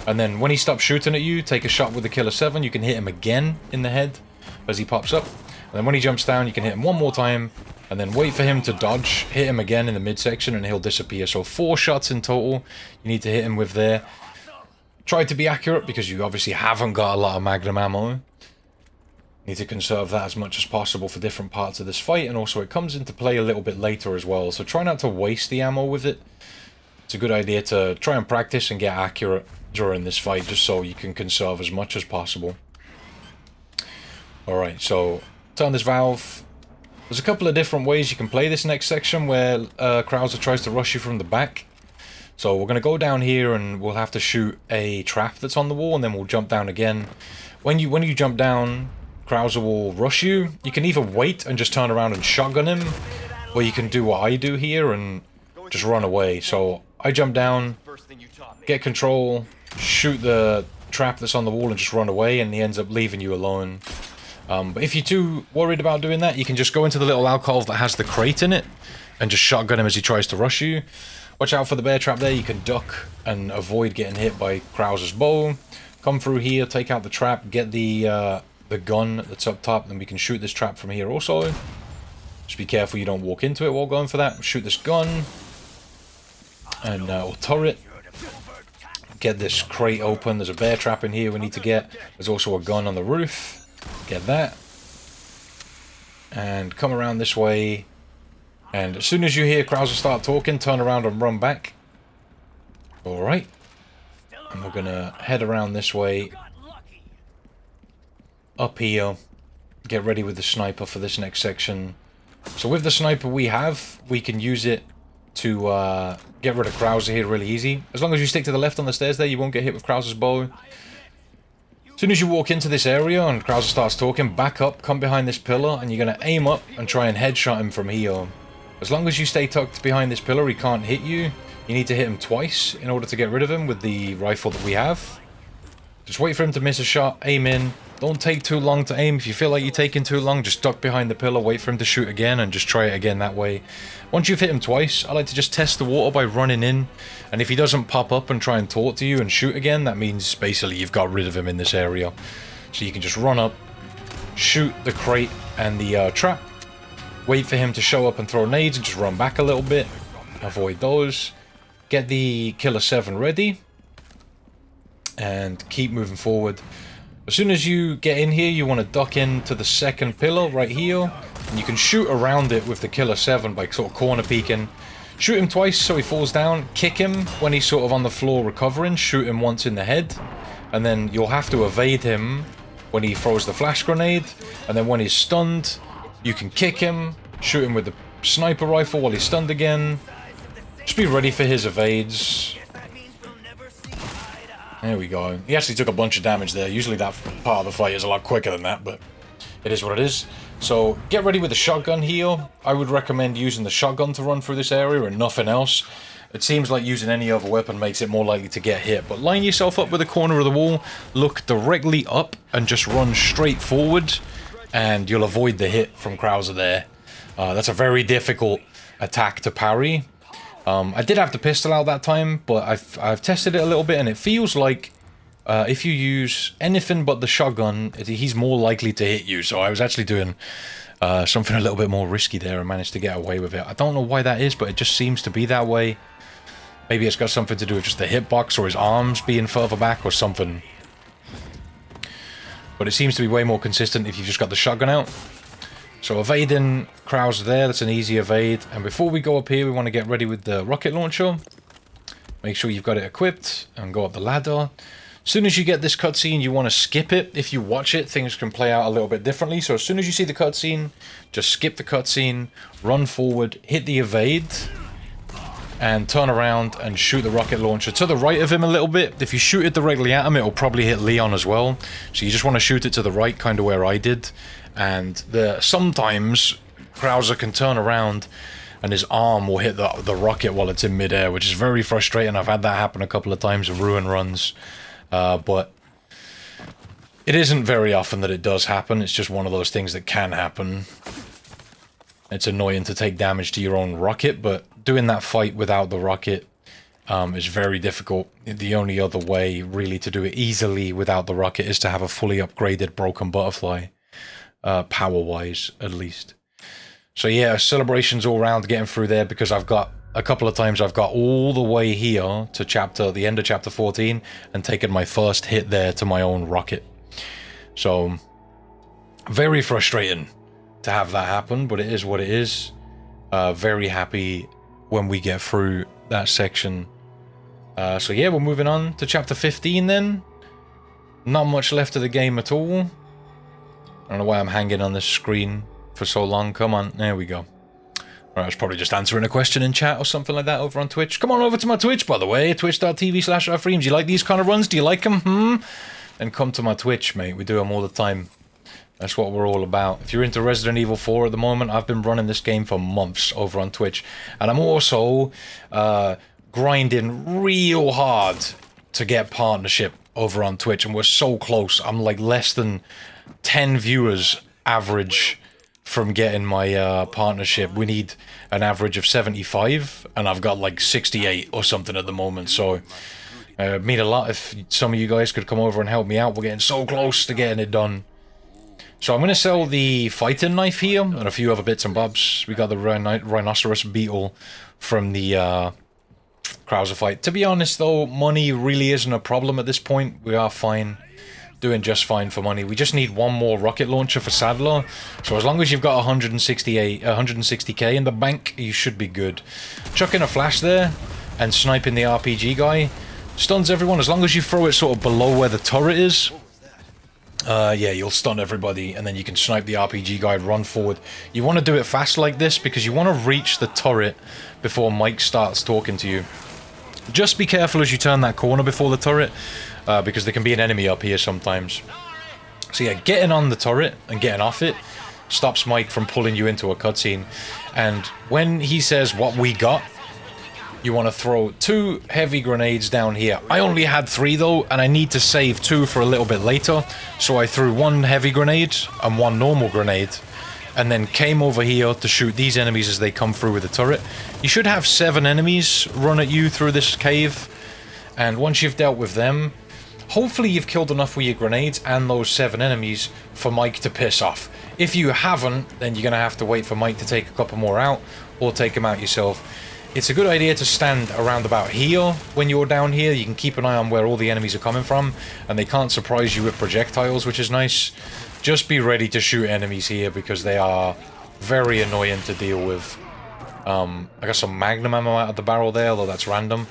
And then when he stops shooting at you, take a shot with the Killer 7. You can hit him again in the head as he pops up. And then when he jumps down, you can hit him one more time. And then wait for him to dodge, hit him again in the midsection, and he'll disappear. So 4 shots in total you need to hit him with there. Try to be accurate, because you obviously haven't got a lot of Magnum ammo. Need to conserve that as much as possible for different parts of this fight, and also it comes into play a little bit later as well. So try not to waste the ammo with it. It's a good idea to try and practice and get accurate during this fight, just so you can conserve as much as possible. Alright, so turn this valve. There's a couple of different ways you can play this next section where Krauser tries to rush you from the back. So we're going to go down here and we'll have to shoot a trap that's on the wall, and then we'll jump down again. When you jump down, Krauser will rush you. You can either wait and just turn around and shotgun him, or you can do what I do here and just run away. So I jump down, get control, shoot the trap that's on the wall and just run away, and he ends up leaving you alone. But if you're too worried about doing that, you can just go into the little alcove that has the crate in it and just shotgun him as he tries to rush you. Watch out for the bear trap there. You can duck and avoid getting hit by Krauser's bow. Come through here, take out the trap, get the gun that's up top, then we can shoot this trap from here also. Just be careful you don't walk into it while going for that. Shoot this gun and or turret. Get this crate open. There's a bear trap in here we need to get. There's also a gun on the roof. Get that. And come around this way. And as soon as you hear Krauser start talking, turn around and run back. Alright. And we're going to head around this way. Up here. Get ready with the sniper for this next section. So with the sniper we have, we can use it to get rid of Krauser here really easy. As long as you stick to the left on the stairs there, you won't get hit with Krauser's bow. As soon as you walk into this area and Krauser starts talking, back up, come behind this pillar, and you're going to aim up and try and headshot him from here. As long as you stay tucked behind this pillar, he can't hit you. You need to hit him twice in order to get rid of him with the rifle that we have. Just wait for him to miss a shot, aim in. Don't take too long to aim. If you feel like you're taking too long, just duck behind the pillar, wait for him to shoot again, and just try it again that way. Once you've hit him twice, I like to just test the water by running in. And if he doesn't pop up and try and talk to you and shoot again, that means basically you've got rid of him in this area. So you can just run up, shoot the crate and the trap, wait for him to show up and throw nades, and just run back a little bit. Avoid those. Get the Killer 7 ready. And keep moving forward. As soon as you get in here, you want to duck into the second pillar right here. And you can shoot around it with the Killer 7 by sort of corner peeking. Shoot him twice so he falls down. Kick him when he's sort of on the floor recovering. Shoot him once in the head. And then you'll have to evade him when he throws the flash grenade. And then when he's stunned, you can kick him. Shoot him with the sniper rifle while he's stunned again. Just be ready for his evades. There we go. He actually took a bunch of damage there. Usually that part of the fight is a lot quicker than that, but it is what it is. So get ready with the shotgun here. I would recommend using the shotgun to run through this area and nothing else. It seems like using any other weapon makes it more likely to get hit, but line yourself up with the corner of the wall, look directly up, and just run straight forward, and you'll avoid the hit from Krauser there. That's a very difficult attack to parry. I did have the pistol out that time, but I've tested it a little bit, and it feels like if you use anything but the shotgun, he's more likely to hit you. So I was actually doing something a little bit more risky there and managed to get away with it. I don't know why that is, but it just seems to be that way. Maybe it's got something to do with just the hitbox or his arms being further back or something. But it seems to be way more consistent if you've just got the shotgun out. So evading Krauser there, that's an easy evade. And before we go up here, we want to get ready with the rocket launcher. Make sure you've got it equipped and go up the ladder. As soon as you get this cutscene, you want to skip it. If you watch it, things can play out a little bit differently. So as soon as you see the cutscene, just skip the cutscene, run forward, hit the evade, and turn around and shoot the rocket launcher to the right of him a little bit. If you shoot it directly at him, it'll probably hit Leon as well. So you just want to shoot it to the right, kind of where I did. And sometimes Krauser can turn around and his arm will hit the rocket while it's in midair, which is very frustrating. I've had that happen a couple of times in ruin runs. But it isn't very often that it does happen. It's just one of those things that can happen. It's annoying to take damage to your own rocket, but doing that fight without the rocket is very difficult. The only other way, really, to do it easily without the rocket is to have a fully upgraded broken butterfly, power-wise, at least. So yeah, celebrations all round getting through there, because I've got a couple of times I've got all the way here to the end of chapter 14 and taken my first hit there to my own rocket. So very frustrating to have that happen, but it is what it is. Very happy when we get through that section. So yeah, we're moving on to chapter 15 then. Not much left of the game at all. I don't know why I'm hanging on this screen for so long. Come on, there we go. Right, I was probably just answering a question in chat or something like that over on Twitch. Come on over to my Twitch, by the way, twitch.tv/IFreeMz. You like these kind of runs? Do you like them? Then come to my Twitch, mate. We do them all the time. That's what we're all about. If you're into Resident Evil 4 at the moment, I've been running this game for months over on Twitch. And I'm also grinding real hard to get partnership over on Twitch. And we're so close. I'm like less than 10 viewers average from getting my partnership. We need an average of 75, and I've got like 68 or something at the moment. So it'd mean a lot if some of you guys could come over and help me out. We're getting so close to getting it done. So I'm going to sell the fighting knife here and a few other bits and bobs. We got the rhinoceros beetle from the Krauser fight. To be honest though, money really isn't a problem at this point. We are fine. Doing just fine for money. We just need one more rocket launcher for Sadler. So as long as you've got 160k in the bank, you should be good. Chucking a flash there and sniping the RPG guy stuns everyone. As long as you throw it sort of below where the turret is, yeah, you'll stun everybody, and then you can snipe the RPG guy, run forward. You want to do it fast like this because you want to reach the turret before Mike starts talking to you. Just be careful as you turn that corner before the turret, because there can be an enemy up here sometimes. So yeah, getting on the turret and getting off it stops Mike from pulling you into a cutscene. And when he says what we got, you want to throw 2 heavy grenades down here. I only had 3 though, and I need to save 2 for a little bit later. So I threw 1 heavy grenade and 1 normal grenade, and then came over here to shoot these enemies as they come through with the turret. You should have 7 enemies run at you through this cave, and once you've dealt with them, hopefully you've killed enough with your grenades and those 7 enemies for Mike to piss off. If you haven't, then you're going to have to wait for Mike to take a couple more out, or take them out yourself. It's a good idea to stand around about here when you're down here. You can keep an eye on where all the enemies are coming from, and they can't surprise you with projectiles, which is nice. Just be ready to shoot enemies here because they are very annoying to deal with. I got some magnum ammo out of the barrel there, although that's random.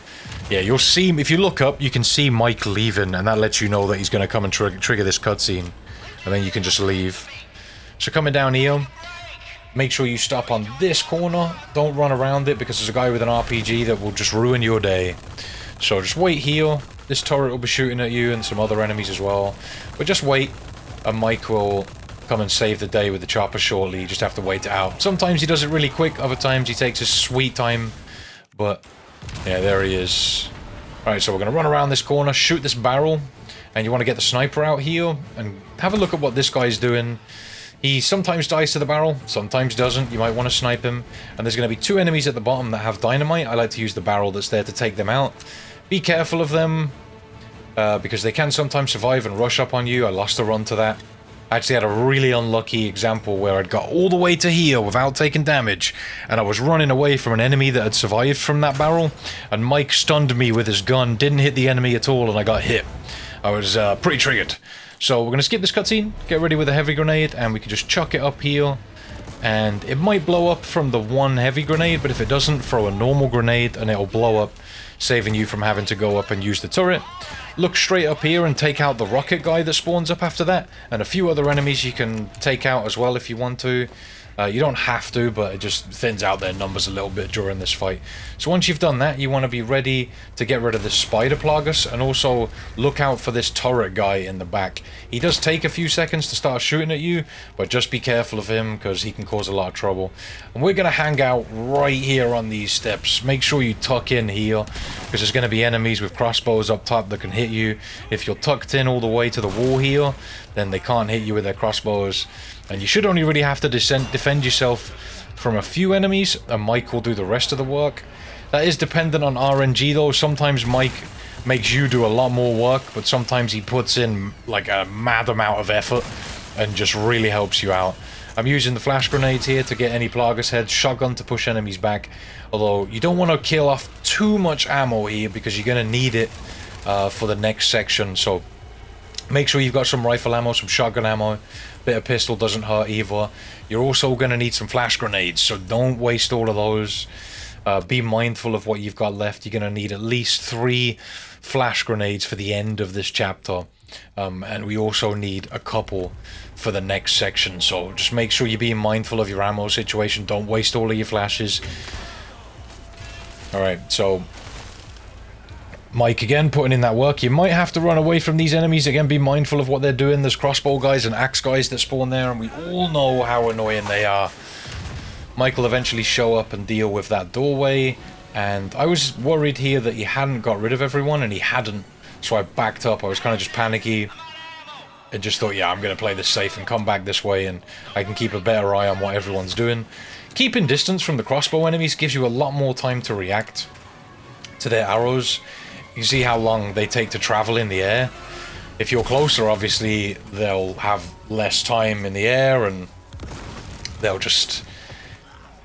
Yeah, you'll see, if you look up, you can see Mike leaving, and that lets you know that he's going to come and trigger this cutscene. And then you can just leave. So coming down here, make sure you stop on this corner. Don't run around it, because there's a guy with an RPG that will just ruin your day. So just wait here. This turret will be shooting at you, and some other enemies as well. But just wait, and Mike will come and save the day with the chopper shortly. You just have to wait it out. Sometimes he does it really quick, other times he takes his sweet time. But Yeah, there he is. Alright, so we're going to run around this corner, shoot this barrel, and you want to get the sniper out here, and have a look at what this guy's doing. He sometimes dies to the barrel, sometimes doesn't. You might want to snipe him. And there's going to be 2 enemies at the bottom that have dynamite. I like to use the barrel that's there to take them out. Be careful of them, because they can sometimes survive and rush up on you. I lost a run to that. I actually had a really unlucky example where I'd got all the way to here without taking damage, and I was running away from an enemy that had survived from that barrel, and Mike stunned me with his gun, didn't hit the enemy at all, and I got hit. I was pretty triggered. So we're going to skip this cutscene, get ready with a heavy grenade, and we can just chuck it up here. And it might blow up from the one heavy grenade, but if it doesn't, throw a normal grenade and it'll blow up, saving you from having to go up and use the turret. Look straight up here and take out the rocket guy that spawns up after that, and a few other enemies you can take out as well if you want to. You don't have to, but it just thins out their numbers a little bit during this fight. So once you've done that, you want to be ready to get rid of this spider plagus, and also look out for this turret guy in the back. He does take a few seconds to start shooting at you, but just be careful of him because he can cause a lot of trouble. And we're going to hang out right here on these steps. Make sure you tuck in here, because there's going to be enemies with crossbows up top that can hit you. If you're tucked in all the way to the wall here, then they can't hit you with their crossbows. And you should only really have to defend yourself from a few enemies, and Mike will do the rest of the work. That is dependent on RNG though. Sometimes Mike makes you do a lot more work, but sometimes he puts in like a mad amount of effort and just really helps you out. I'm using the flash grenades here to get any Plagus heads, shotgun to push enemies back, although you don't want to kill off too much ammo here because you're going to need it for the next section. So make sure you've got some rifle ammo, some shotgun ammo. Bit of pistol doesn't hurt either. You're also going to need some flash grenades, so don't waste all of those. Be mindful of what you've got left. You're going to need at least 3 flash grenades for the end of this chapter. And we also need a couple for the next section, so just make sure you're being mindful of your ammo situation. Don't waste all of your flashes. Alright, so Mike again putting in that work. You might have to run away from these enemies. Again, be mindful of what they're doing. There's crossbow guys and axe guys that spawn there, and we all know how annoying they are. Mike will eventually show up and deal with that doorway, and I was worried here that he hadn't got rid of everyone, and he hadn't, so I backed up. I was kind of just panicky and just thought, yeah, I'm going to play this safe and come back this way, and I can keep a better eye on what everyone's doing. Keeping distance from the crossbow enemies gives you a lot more time to react to their arrows. You can see how long they take to travel in the air. If you're closer, obviously, they'll have less time in the air, and they'll just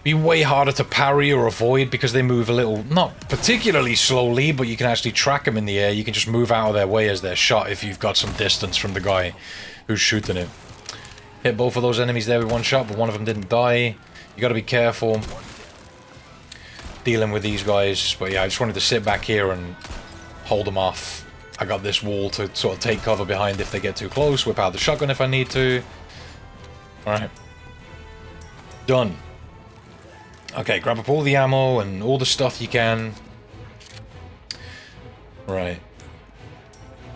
be way harder to parry or avoid because they move a little, not particularly slowly, but you can actually track them in the air. You can just move out of their way as they're shot if you've got some distance from the guy who's shooting it. Hit both of those enemies there with one shot, but one of them didn't die. You got to be careful dealing with these guys. But yeah, I just wanted to sit back here and hold them off. I got this wall to sort of take cover behind if they get too close. Whip out the shotgun if I need to. Alright. Done. Okay, grab up all the ammo and all the stuff you can. Right.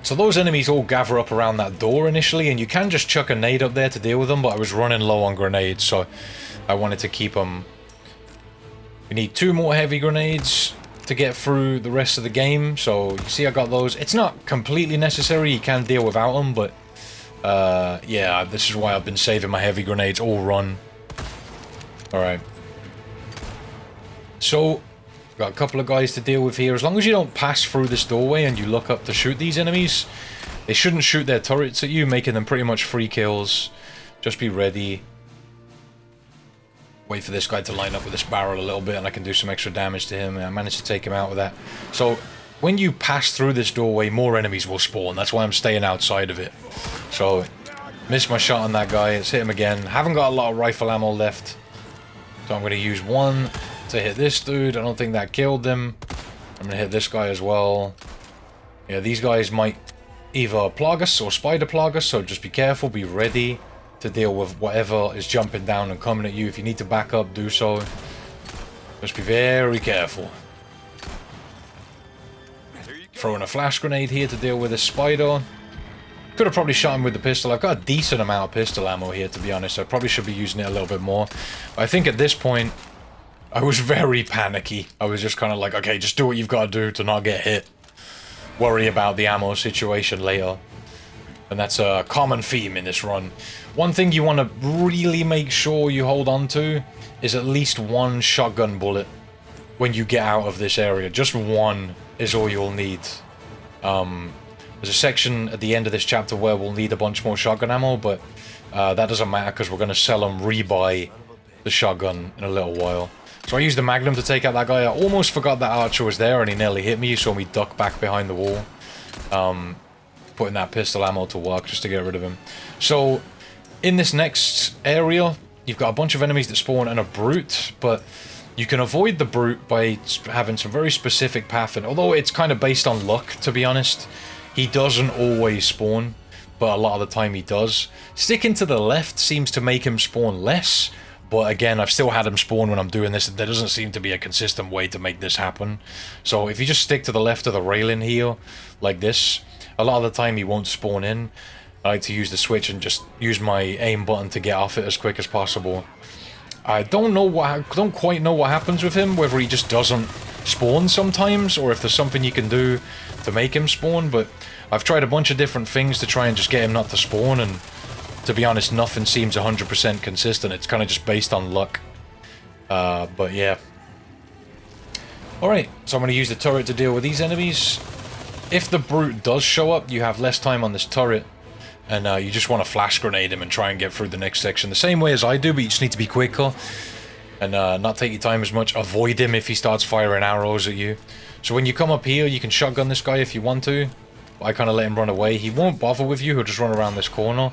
So those enemies all gather up around that door initially, and you can just chuck a nade up there to deal with them, but I was running low on grenades, so I wanted to keep them. We need 2 more heavy grenades to get through the rest of the game, so you see I got those. It's not completely necessary, you can deal without them, but yeah, this is why I've been saving my heavy grenades all run. Alright. So, got a couple of guys to deal with here. As long as you don't pass through this doorway and you look up to shoot these enemies, they shouldn't shoot their turrets at you, making them pretty much free kills. Just be ready. Wait for this guy to line up with this barrel a little bit and I can do some extra damage to him, and I managed to take him out with that. So, when you pass through this doorway, more enemies will spawn. That's why I'm staying outside of it. So, missed my shot on that guy. Let's hit him again. Haven't got a lot of rifle ammo left, so I'm going to use 1 to hit this dude. I don't think that killed him. I'm gonna hit this guy as well. Yeah, these guys might either Plagus or Spider Plagus, so just be careful, be ready to deal with whatever is jumping down and coming at you. If you need to back up, do so. Just be very careful. Throwing a flash grenade here to deal with this spider. Could have probably shot him with the pistol. I've got a decent amount of pistol ammo here, to be honest. I probably should be using it a little bit more. But I think at this point, I was very panicky. I was just kind of like, okay, just do what you've got to do to not get hit. Worry about the ammo situation later. And that's a common theme in this run. One thing you want to really make sure you hold on to is at least one shotgun bullet when you get out of this area. Just one is all you'll need. There's a section at the end of this chapter where we'll need a bunch more shotgun ammo, but that doesn't matter because we're going to sell and rebuy the shotgun in a little while. So I used the Magnum to take out that guy. I almost forgot that Archer was there and he nearly hit me. You saw me duck back behind the wall. Putting that pistol ammo to work just to get rid of him. So in this next area, you've got a bunch of enemies that spawn and a brute, but you can avoid the brute by having some very specific pathing. Although it's kind of based on luck, to be honest. He doesn't always spawn, but a lot of the time he does. Sticking to the left seems to make him spawn less, but again, I've still had him spawn when I'm doing this. There doesn't seem to be a consistent way to make this happen. So if you just stick to the left of the railing here, like this, a lot of the time he won't spawn in. I like to use the switch and just use my aim button to get off it as quick as possible. I don't quite know what happens with him, whether he just doesn't spawn sometimes, or if there's something you can do to make him spawn, but I've tried a bunch of different things to try and just get him not to spawn, and to be honest, nothing seems 100% consistent. It's kind of just based on luck. But yeah. Alright, so I'm going to use the turret to deal with these enemies. If the brute does show up, you have less time on this turret, and you just want to flash grenade him and try and get through the next section. The same way as I do, but you just need to be quicker and not take your time as much. Avoid him if he starts firing arrows at you. So when you come up here, you can shotgun this guy if you want to. I kind of let him run away. He won't bother with you, he'll just run around this corner.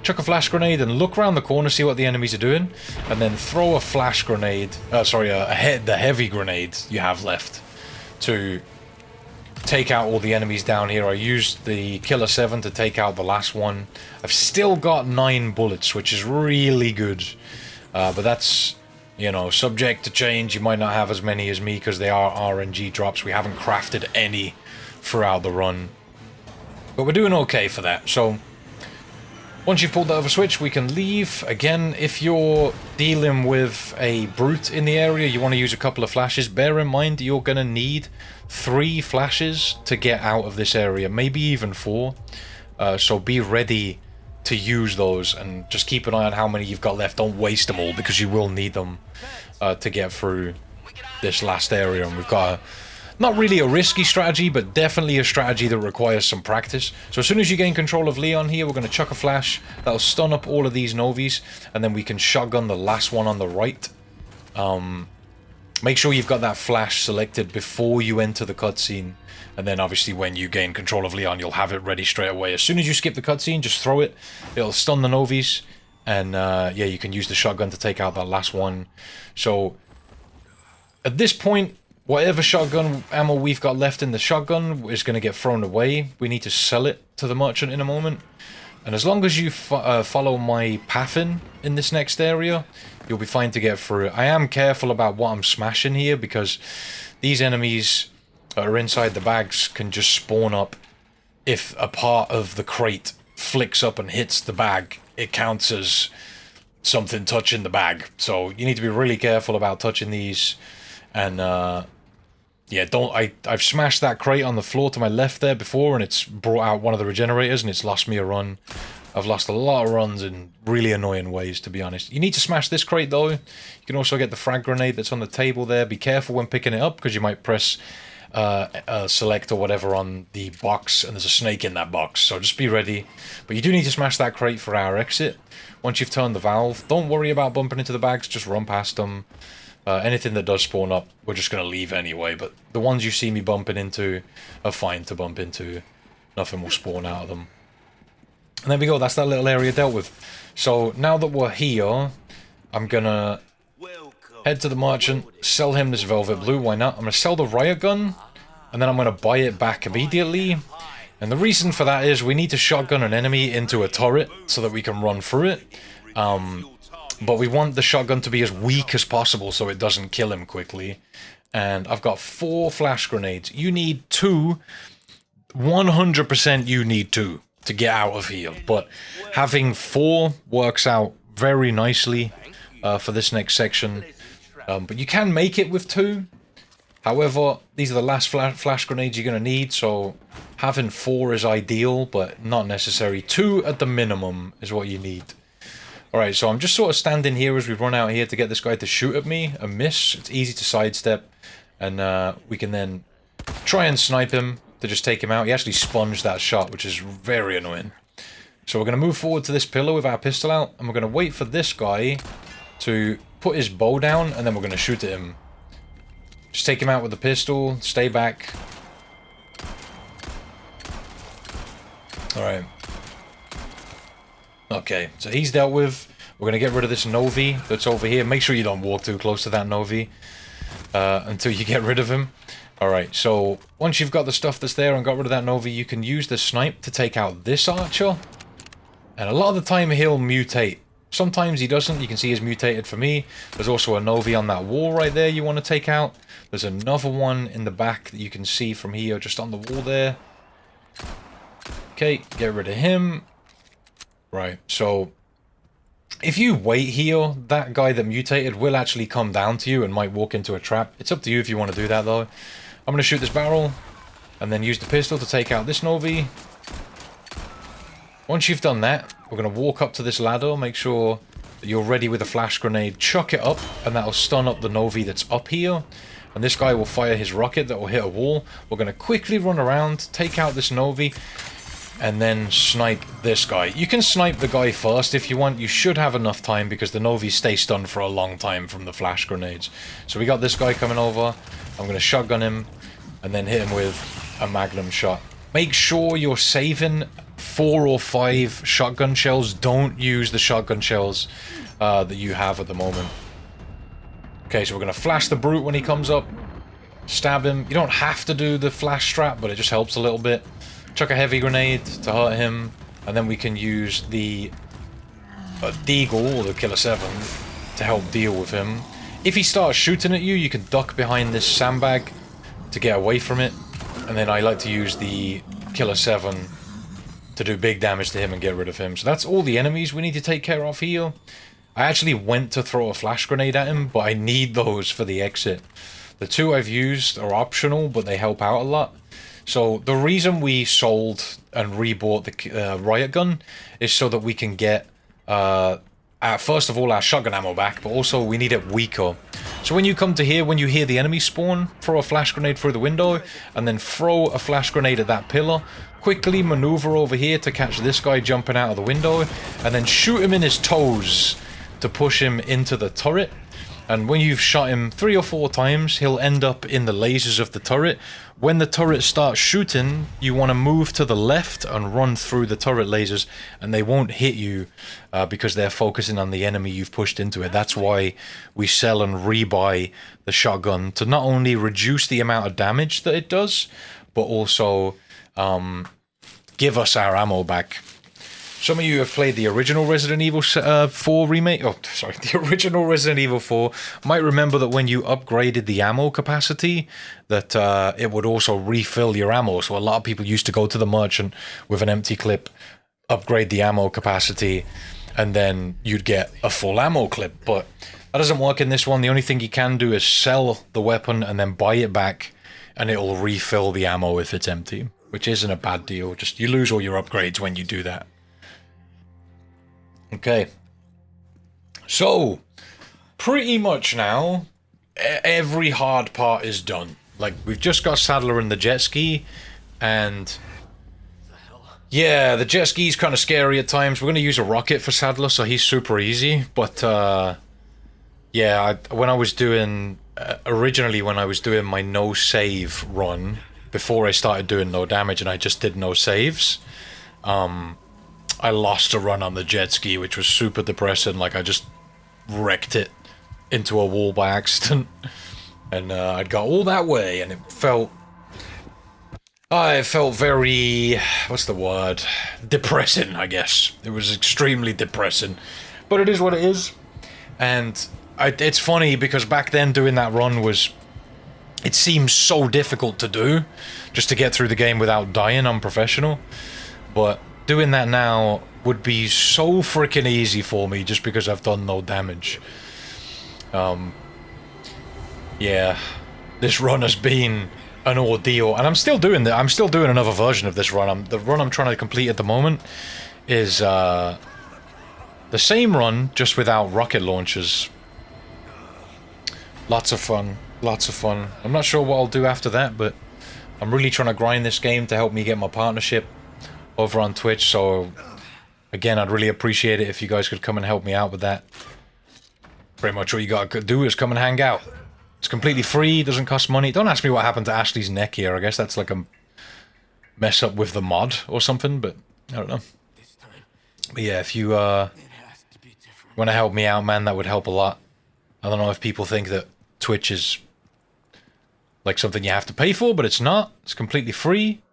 Chuck a flash grenade and look around the corner, see what the enemies are doing, and then throw a flash grenade, the heavy grenade you have left to take out all the enemies down here. I used the Killer 7 to take out the last one. I've still got 9 bullets, which is really good, but that's, you know, subject to change. You might not have as many as me because they are RNG drops. We haven't crafted any throughout the run, but we're doing okay for that. So once you've pulled the other switch, we can leave. Again, if you're dealing with a brute in the area, you want to use a couple of flashes. Bear in mind, you're going to need 3 flashes to get out of this area, maybe even 4. So be ready to use those, and just keep an eye on how many you've got left. Don't waste them all, because you will need them to get through this last area. And we've got not really a risky strategy, but definitely a strategy that requires some practice. So as soon as you gain control of Leon here, we're going to chuck a flash. That'll stun up all of these Novies, and then we can shotgun the last one on the right. Make sure you've got that flash selected before you enter the cutscene, and then obviously when you gain control of Leon, you'll have it ready straight away. As soon as you skip the cutscene, just throw it. It'll stun the Novies, and yeah, you can use the shotgun to take out that last one. So at this point, whatever shotgun ammo we've got left in the shotgun is going to get thrown away. We need to sell it to the merchant in a moment. And as long as you follow my pathing in this next area, you'll be fine to get through it. I am careful about what I'm smashing here, because these enemies that are inside the bags can just spawn up. If a part of the crate flicks up and hits the bag, it counts as something touching the bag. So you need to be really careful about touching these. And yeah, I've smashed that crate on the floor to my left there before, and it's brought out one of the regenerators, and it's lost me a run. I've lost a lot of runs in really annoying ways, to be honest. You need to smash this crate, though. You can also get the frag grenade that's on the table there. Be careful when picking it up, because you might press select or whatever on the box, and there's a snake in that box, so just be ready. But you do need to smash that crate for our exit. Once you've turned the valve, don't worry about bumping into the bags, just run past them. Anything that does spawn up, we're just going to leave anyway, but the ones you see me bumping into are fine to bump into. Nothing will spawn out of them. And there we go, that's that little area dealt with. So now that we're here, I'm going to head to the merchant, sell him this Velvet Blue, why not? I'm going to sell the riot gun, and then I'm going to buy it back immediately. And the reason for that is we need to shotgun an enemy into a turret so that we can run through it. But we want the shotgun to be as weak as possible so it doesn't kill him quickly. And I've got 4 flash grenades. You need 2. 100% you need 2 to get out of here. But having 4 works out very nicely for this next section. But you can make it with 2. However, these are the last flash grenades you're going to need, so having 4 is ideal, but not necessary. 2 at the minimum is what you need. Alright, so I'm just sort of standing here as we run out here to get this guy to shoot at me and miss. It's easy to sidestep, and we can then try and snipe him to just take him out. He actually sponged that shot, which is very annoying. So we're going to move forward to this pillar with our pistol out, and we're going to wait for this guy to put his bow down, and then we're going to shoot at him. Just take him out with the pistol, stay back. Alright. Okay, so he's dealt with. We're going to get rid of this Novi that's over here. Make sure you don't walk too close to that Novi until you get rid of him. Alright, so once you've got the stuff that's there and got rid of that Novi, you can use the snipe to take out this archer. And a lot of the time he'll mutate. Sometimes he doesn't. You can see he's mutated for me. There's also a Novi on that wall right there you want to take out. There's another one in the back that you can see from here, just on the wall there. Okay, get rid of him. Right, so if you wait here, that guy that mutated will actually come down to you and might walk into a trap. It's up to you if you want to do that, though. I'm going to shoot this barrel and then use the pistol to take out this Novi. Once you've done that, we're going to walk up to this ladder, make sure that you're ready with a flash grenade, chuck it up, and that'll stun up the Novi that's up here. And this guy will fire his rocket that will hit a wall. We're going to quickly run around, take out this Novi, and then snipe this guy. You can snipe the guy first if you want. You should have enough time because the Novi stay stunned for a long time from the flash grenades. So we got this guy coming over. I'm going to shotgun him and then hit him with a magnum shot. Make sure you're saving 4 or 5 shotgun shells. Don't use the shotgun shells that you have at the moment. Okay, so we're going to flash the brute when he comes up. Stab him. You don't have to do the flash strap, but it just helps a little bit. Chuck a heavy grenade to hurt him, and then we can use the Deagle, or the Killer 7, to help deal with him. If he starts shooting at you, you can duck behind this sandbag to get away from it, and then I like to use the Killer 7 to do big damage to him and get rid of him. So that's all the enemies we need to take care of here. I actually went to throw a flash grenade at him, but I need those for the exit. The 2 I've used are optional, but they help out a lot. So the reason we sold and rebought the riot gun is so that we can get, first of all, our shotgun ammo back, but also we need it weaker. So when you come to here, when you hear the enemy spawn, throw a flash grenade through the window, and then throw a flash grenade at that pillar. Quickly maneuver over here to catch this guy jumping out of the window, and then shoot him in his toes to push him into the turret. And when you've shot him 3 or 4 times, he'll end up in the lasers of the turret. When the turret starts shooting, you want to move to the left and run through the turret lasers, and they won't hit you because they're focusing on the enemy you've pushed into it. That's why we sell and rebuy the shotgun, to not only reduce the amount of damage that it does, but also give us our ammo back. Some of you have played the original Resident Evil 4 remake. Oh, sorry, the original Resident Evil 4 might remember that when you upgraded the ammo capacity, that it would also refill your ammo. So a lot of people used to go to the merchant with an empty clip, upgrade the ammo capacity, and then you'd get a full ammo clip. But that doesn't work in this one. The only thing you can do is sell the weapon and then buy it back, and it'll refill the ammo if it's empty, which isn't a bad deal. Just you lose all your upgrades when you do that. Okay, so pretty much now every hard part is done. Like, we've just got Sadler and the jet ski, and yeah, the jet ski's kind of scary at times. We're going to use a rocket for Sadler, so he's super easy. But yeah, when I was doing originally when I was doing my no save run before I started doing no damage, and I just did no saves, I lost a run on the jet ski, which was super depressing. Like, I just wrecked it into a wall by accident. And I'd got all that way, and it felt very, what's the word? Depressing, I guess. It was extremely depressing. But it is what it is. And it's funny, because back then doing that run it seems so difficult to do, just to get through the game without dying unprofessional. But doing that now would be so freaking easy for me, just because I've done no damage. Yeah, this run has been an ordeal, and I'm still doing that. I'm still doing another version of this run. The run I'm trying to complete at the moment is the same run, just without rocket launchers. Lots of fun. Lots of fun. I'm not sure what I'll do after that, but I'm really trying to grind this game to help me get my partnership over on Twitch, so again, I'd really appreciate it if you guys could come and help me out with that. Pretty much what you gotta do is come and hang out. It's completely free, doesn't cost money. Don't ask me what happened to Ashley's neck here. I guess that's like a mess up with the mod or something, but I don't know. But yeah, if you want to help me out, man, that would help a lot. I don't know if people think that Twitch is like something you have to pay for, but it's not. It's completely free.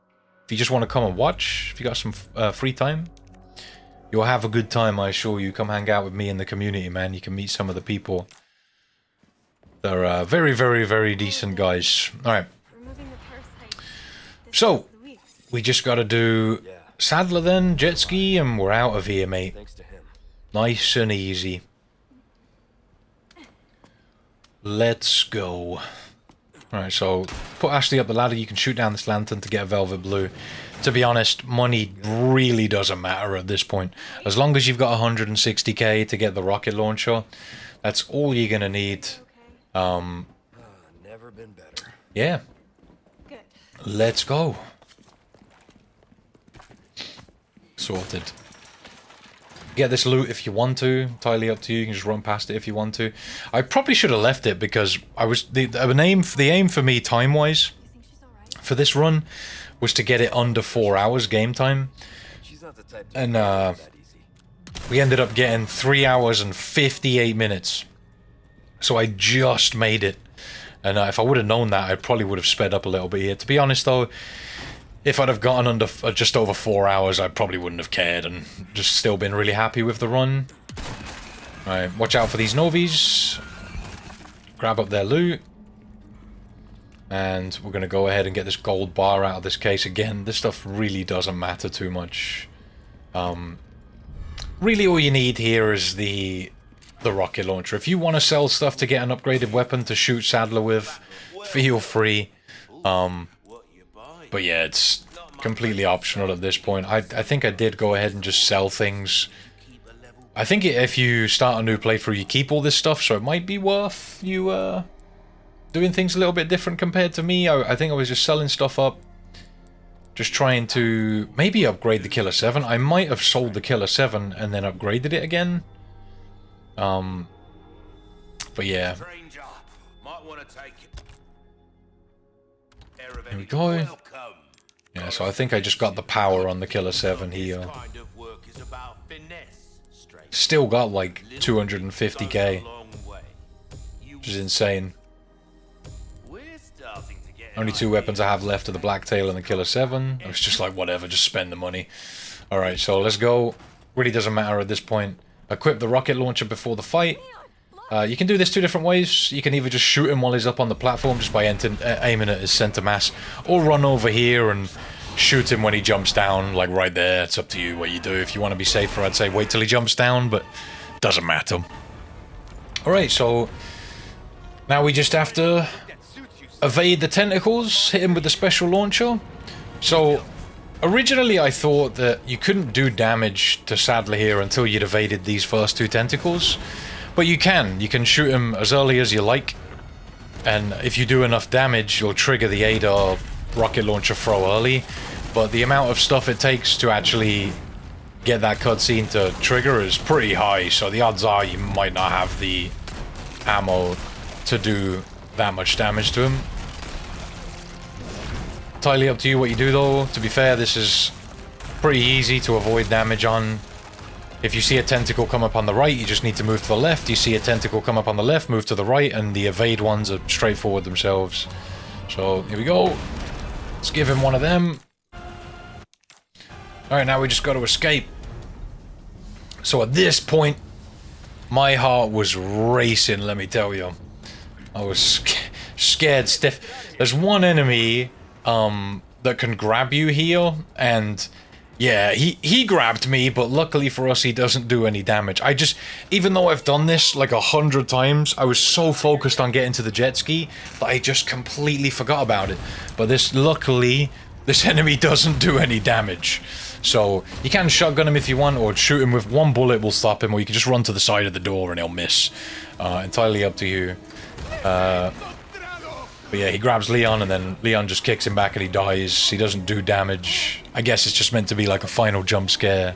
If you just want to come and watch, if you got some free time, you'll have a good time, I assure you. Come hang out with me in the community, man. You can meet some of the people. They're very, very, very decent guys. Alright. So, we just gotta do Sadler then, jet ski, and we're out of here, mate. Nice and easy. Let's go. Alright, so put Ashley up the ladder. You can shoot down this lantern to get a velvet blue. To be honest, money really doesn't matter at this point. As long as you've got 160k to get the rocket launcher, that's all you're gonna need. Never been better. Yeah. Good. Let's go. Sorted. Get this loot if you want to. Entirely up to you. You can just run past it if you want to. I probably should have left it because I was the aim for me time-wise for this run was to get it under 4 hours game time, and we ended up getting 3 hours and 58 minutes. So I just made it, and if I would have known that, I probably would have sped up a little bit here. To be honest, though, if I'd have gotten under just over 4 hours, I probably wouldn't have cared and just still been really happy with the run. Alright, watch out for these Novies. Grab up their loot. And we're going to go ahead and get this gold bar out of this case. Again, this stuff really doesn't matter too much. Really all you need here is the rocket launcher. If you want to sell stuff to get an upgraded weapon to shoot Sadler with, feel free. But yeah, it's completely optional at this point. I think I did go ahead and just sell things. I think if you start a new playthrough, you keep all this stuff, so it might be worth you doing things a little bit different compared to me. I think I was just selling stuff up. Just trying to maybe upgrade the Killer 7. I might have sold the Killer 7 and then upgraded it again. But yeah. There we go. Yeah, so I think I just got the power on the Killer 7 here. Still got like 250k. Which is insane. Only 2 weapons I have left are the Blacktail and the Killer 7. I was just like, whatever, just spend the money. Alright, so let's go. Really doesn't matter at this point. Equip the rocket launcher before the fight. You can do this 2 different ways. You can either just shoot him while he's up on the platform just by aiming at his center mass, or run over here and shoot him when he jumps down, like right there. It's up to you what you do. If you want to be safer, I'd say wait till he jumps down, but doesn't matter. Alright, so now we just have to evade the tentacles, hit him with the special launcher. So originally I thought that you couldn't do damage to Sadler here until you'd evaded these first 2 tentacles. But you can shoot him as early as you like, and if you do enough damage, you'll trigger the ADA rocket launcher throw early. But the amount of stuff it takes to actually get that cutscene to trigger is pretty high, so the odds are you might not have the ammo to do that much damage to him. Entirely up to you what you do, though. To be fair, this is pretty easy to avoid damage on. If you see a tentacle come up on the right, you just need to move to the left. You see a tentacle come up on the left, move to the right, and the evade ones are straightforward themselves. So, here we go. Let's give him one of them. Alright, now we just got to escape. So at this point, my heart was racing, let me tell you. I was scared stiff. There's one enemy that can grab you here, and Yeah, he grabbed me, but luckily for us, he doesn't do any damage. Even though I've done this like 100 times, I was so focused on getting to the jet ski that I just completely forgot about it. But luckily, this enemy doesn't do any damage. So, you can shotgun him if you want, or shoot him with one bullet will stop him, or you can just run to the side of the door and he'll miss. Entirely up to you. But yeah, he grabs Leon, and then Leon just kicks him back and he dies. He doesn't do damage. I guess it's just meant to be like a final jump scare.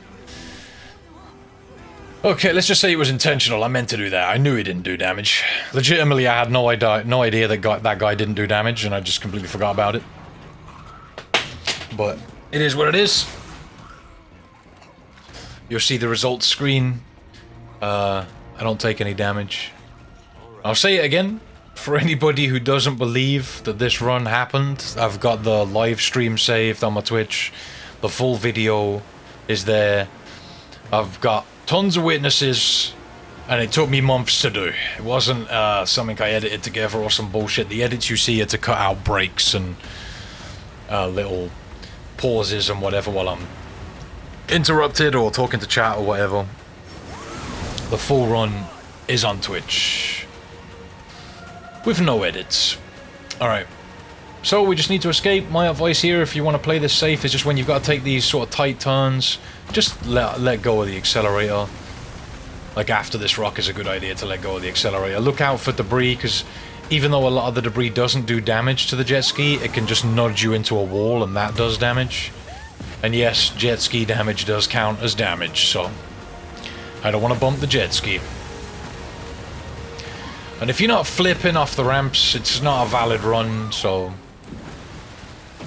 Okay, let's just say it was intentional. I meant to do that. I knew he didn't do damage. Legitimately, I had no idea that guy didn't do damage, and I just completely forgot about it. But it is what it is. You'll see the results screen. I don't take any damage. I'll say it again. For anybody who doesn't believe that this run happened, I've got the live stream saved on my Twitch. The full video is there. I've got tons of witnesses, and it took me months to do. It wasn't something I edited together or some bullshit. The edits you see are to cut out breaks and little pauses and whatever while I'm interrupted or talking to chat or whatever. The full run is on Twitch. With no edits. Alright. So we just need to escape. My advice here, if you want to play this safe, is just when you've got to take these sort of tight turns, just let go of the accelerator. Like after this rock is a good idea to let go of the accelerator. Look out for debris, because even though a lot of the debris doesn't do damage to the jet ski, it can just nudge you into a wall and that does damage. And yes, jet ski damage does count as damage, so I don't want to bump the jet ski. And if you're not flipping off the ramps, it's not a valid run, so...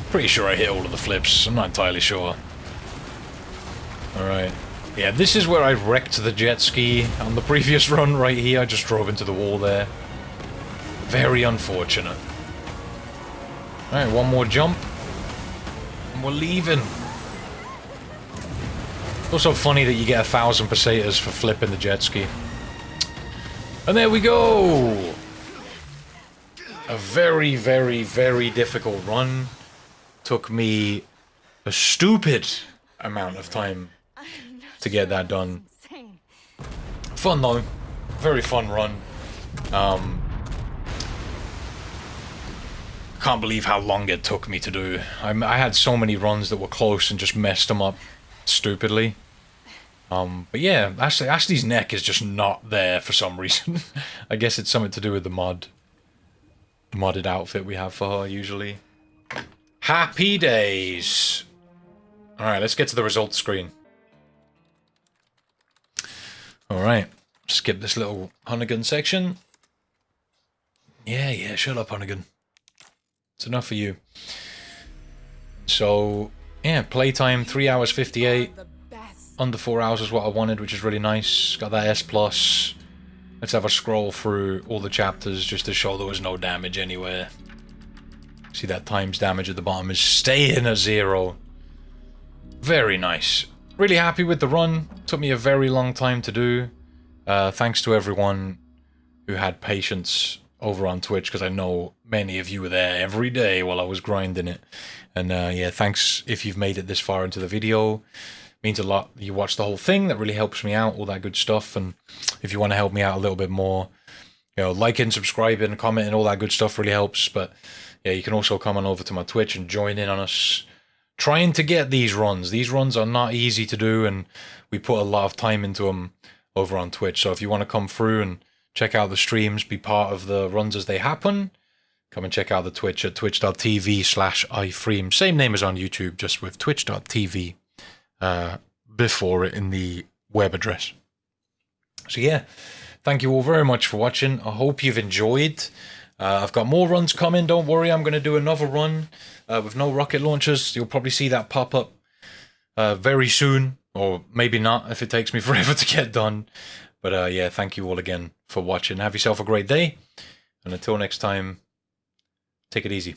Pretty sure I hit all of the flips, I'm not entirely sure. Alright. Yeah, this is where I wrecked the jet ski on the previous run right here. I just drove into the wall there. Very unfortunate. Alright, one more jump. And we're leaving. Also funny that you get 1,000 pesetas for flipping the jet ski. And there we go! A very, very, very difficult run. Took me a stupid amount of time to get that done. Fun though. Very fun run. Can't believe how long it took me to do. I had so many runs that were close and just messed them up stupidly. But yeah, Ashley's neck is just not there for some reason. I guess it's something to do with the modded outfit we have for her usually. Happy days. Alright, let's get to the results screen. Alright, skip this little Hunnigan section. Yeah, shut up, Hunnigan. It's enough for you. So, yeah, playtime 3 hours 58. Under 4 hours is what I wanted, which is really nice. Got that S+. Let's have a scroll through all the chapters just to show there was no damage anywhere. See that times damage at the bottom is staying at 0. Very nice. Really happy with the run. Took me a very long time to do. Thanks to everyone who had patience over on Twitch, because I know many of you were there every day while I was grinding it. And yeah, thanks if you've made it this far into the video. Means a lot. You watch the whole thing. That really helps me out. All that good stuff. And if you want to help me out a little bit more, you know, liking, subscribing, commenting, all that good stuff really helps. But yeah, you can also come on over to my Twitch and join in on us trying to get these runs. These runs are not easy to do, and we put a lot of time into them over on Twitch. So if you want to come through and check out the streams, be part of the runs as they happen, come and check out the Twitch at twitch.tv/IFreeMz. Same name as on YouTube, just with twitch.tv before it in the web address. So yeah, thank you all very much for watching. I hope you've enjoyed. I've got more runs coming, don't worry. I'm going to do another run with no rocket launchers. You'll probably see that pop up very soon, or maybe not if it takes me forever to get done. But yeah, thank you all again for watching. Have yourself a great day, and until next time, take it easy.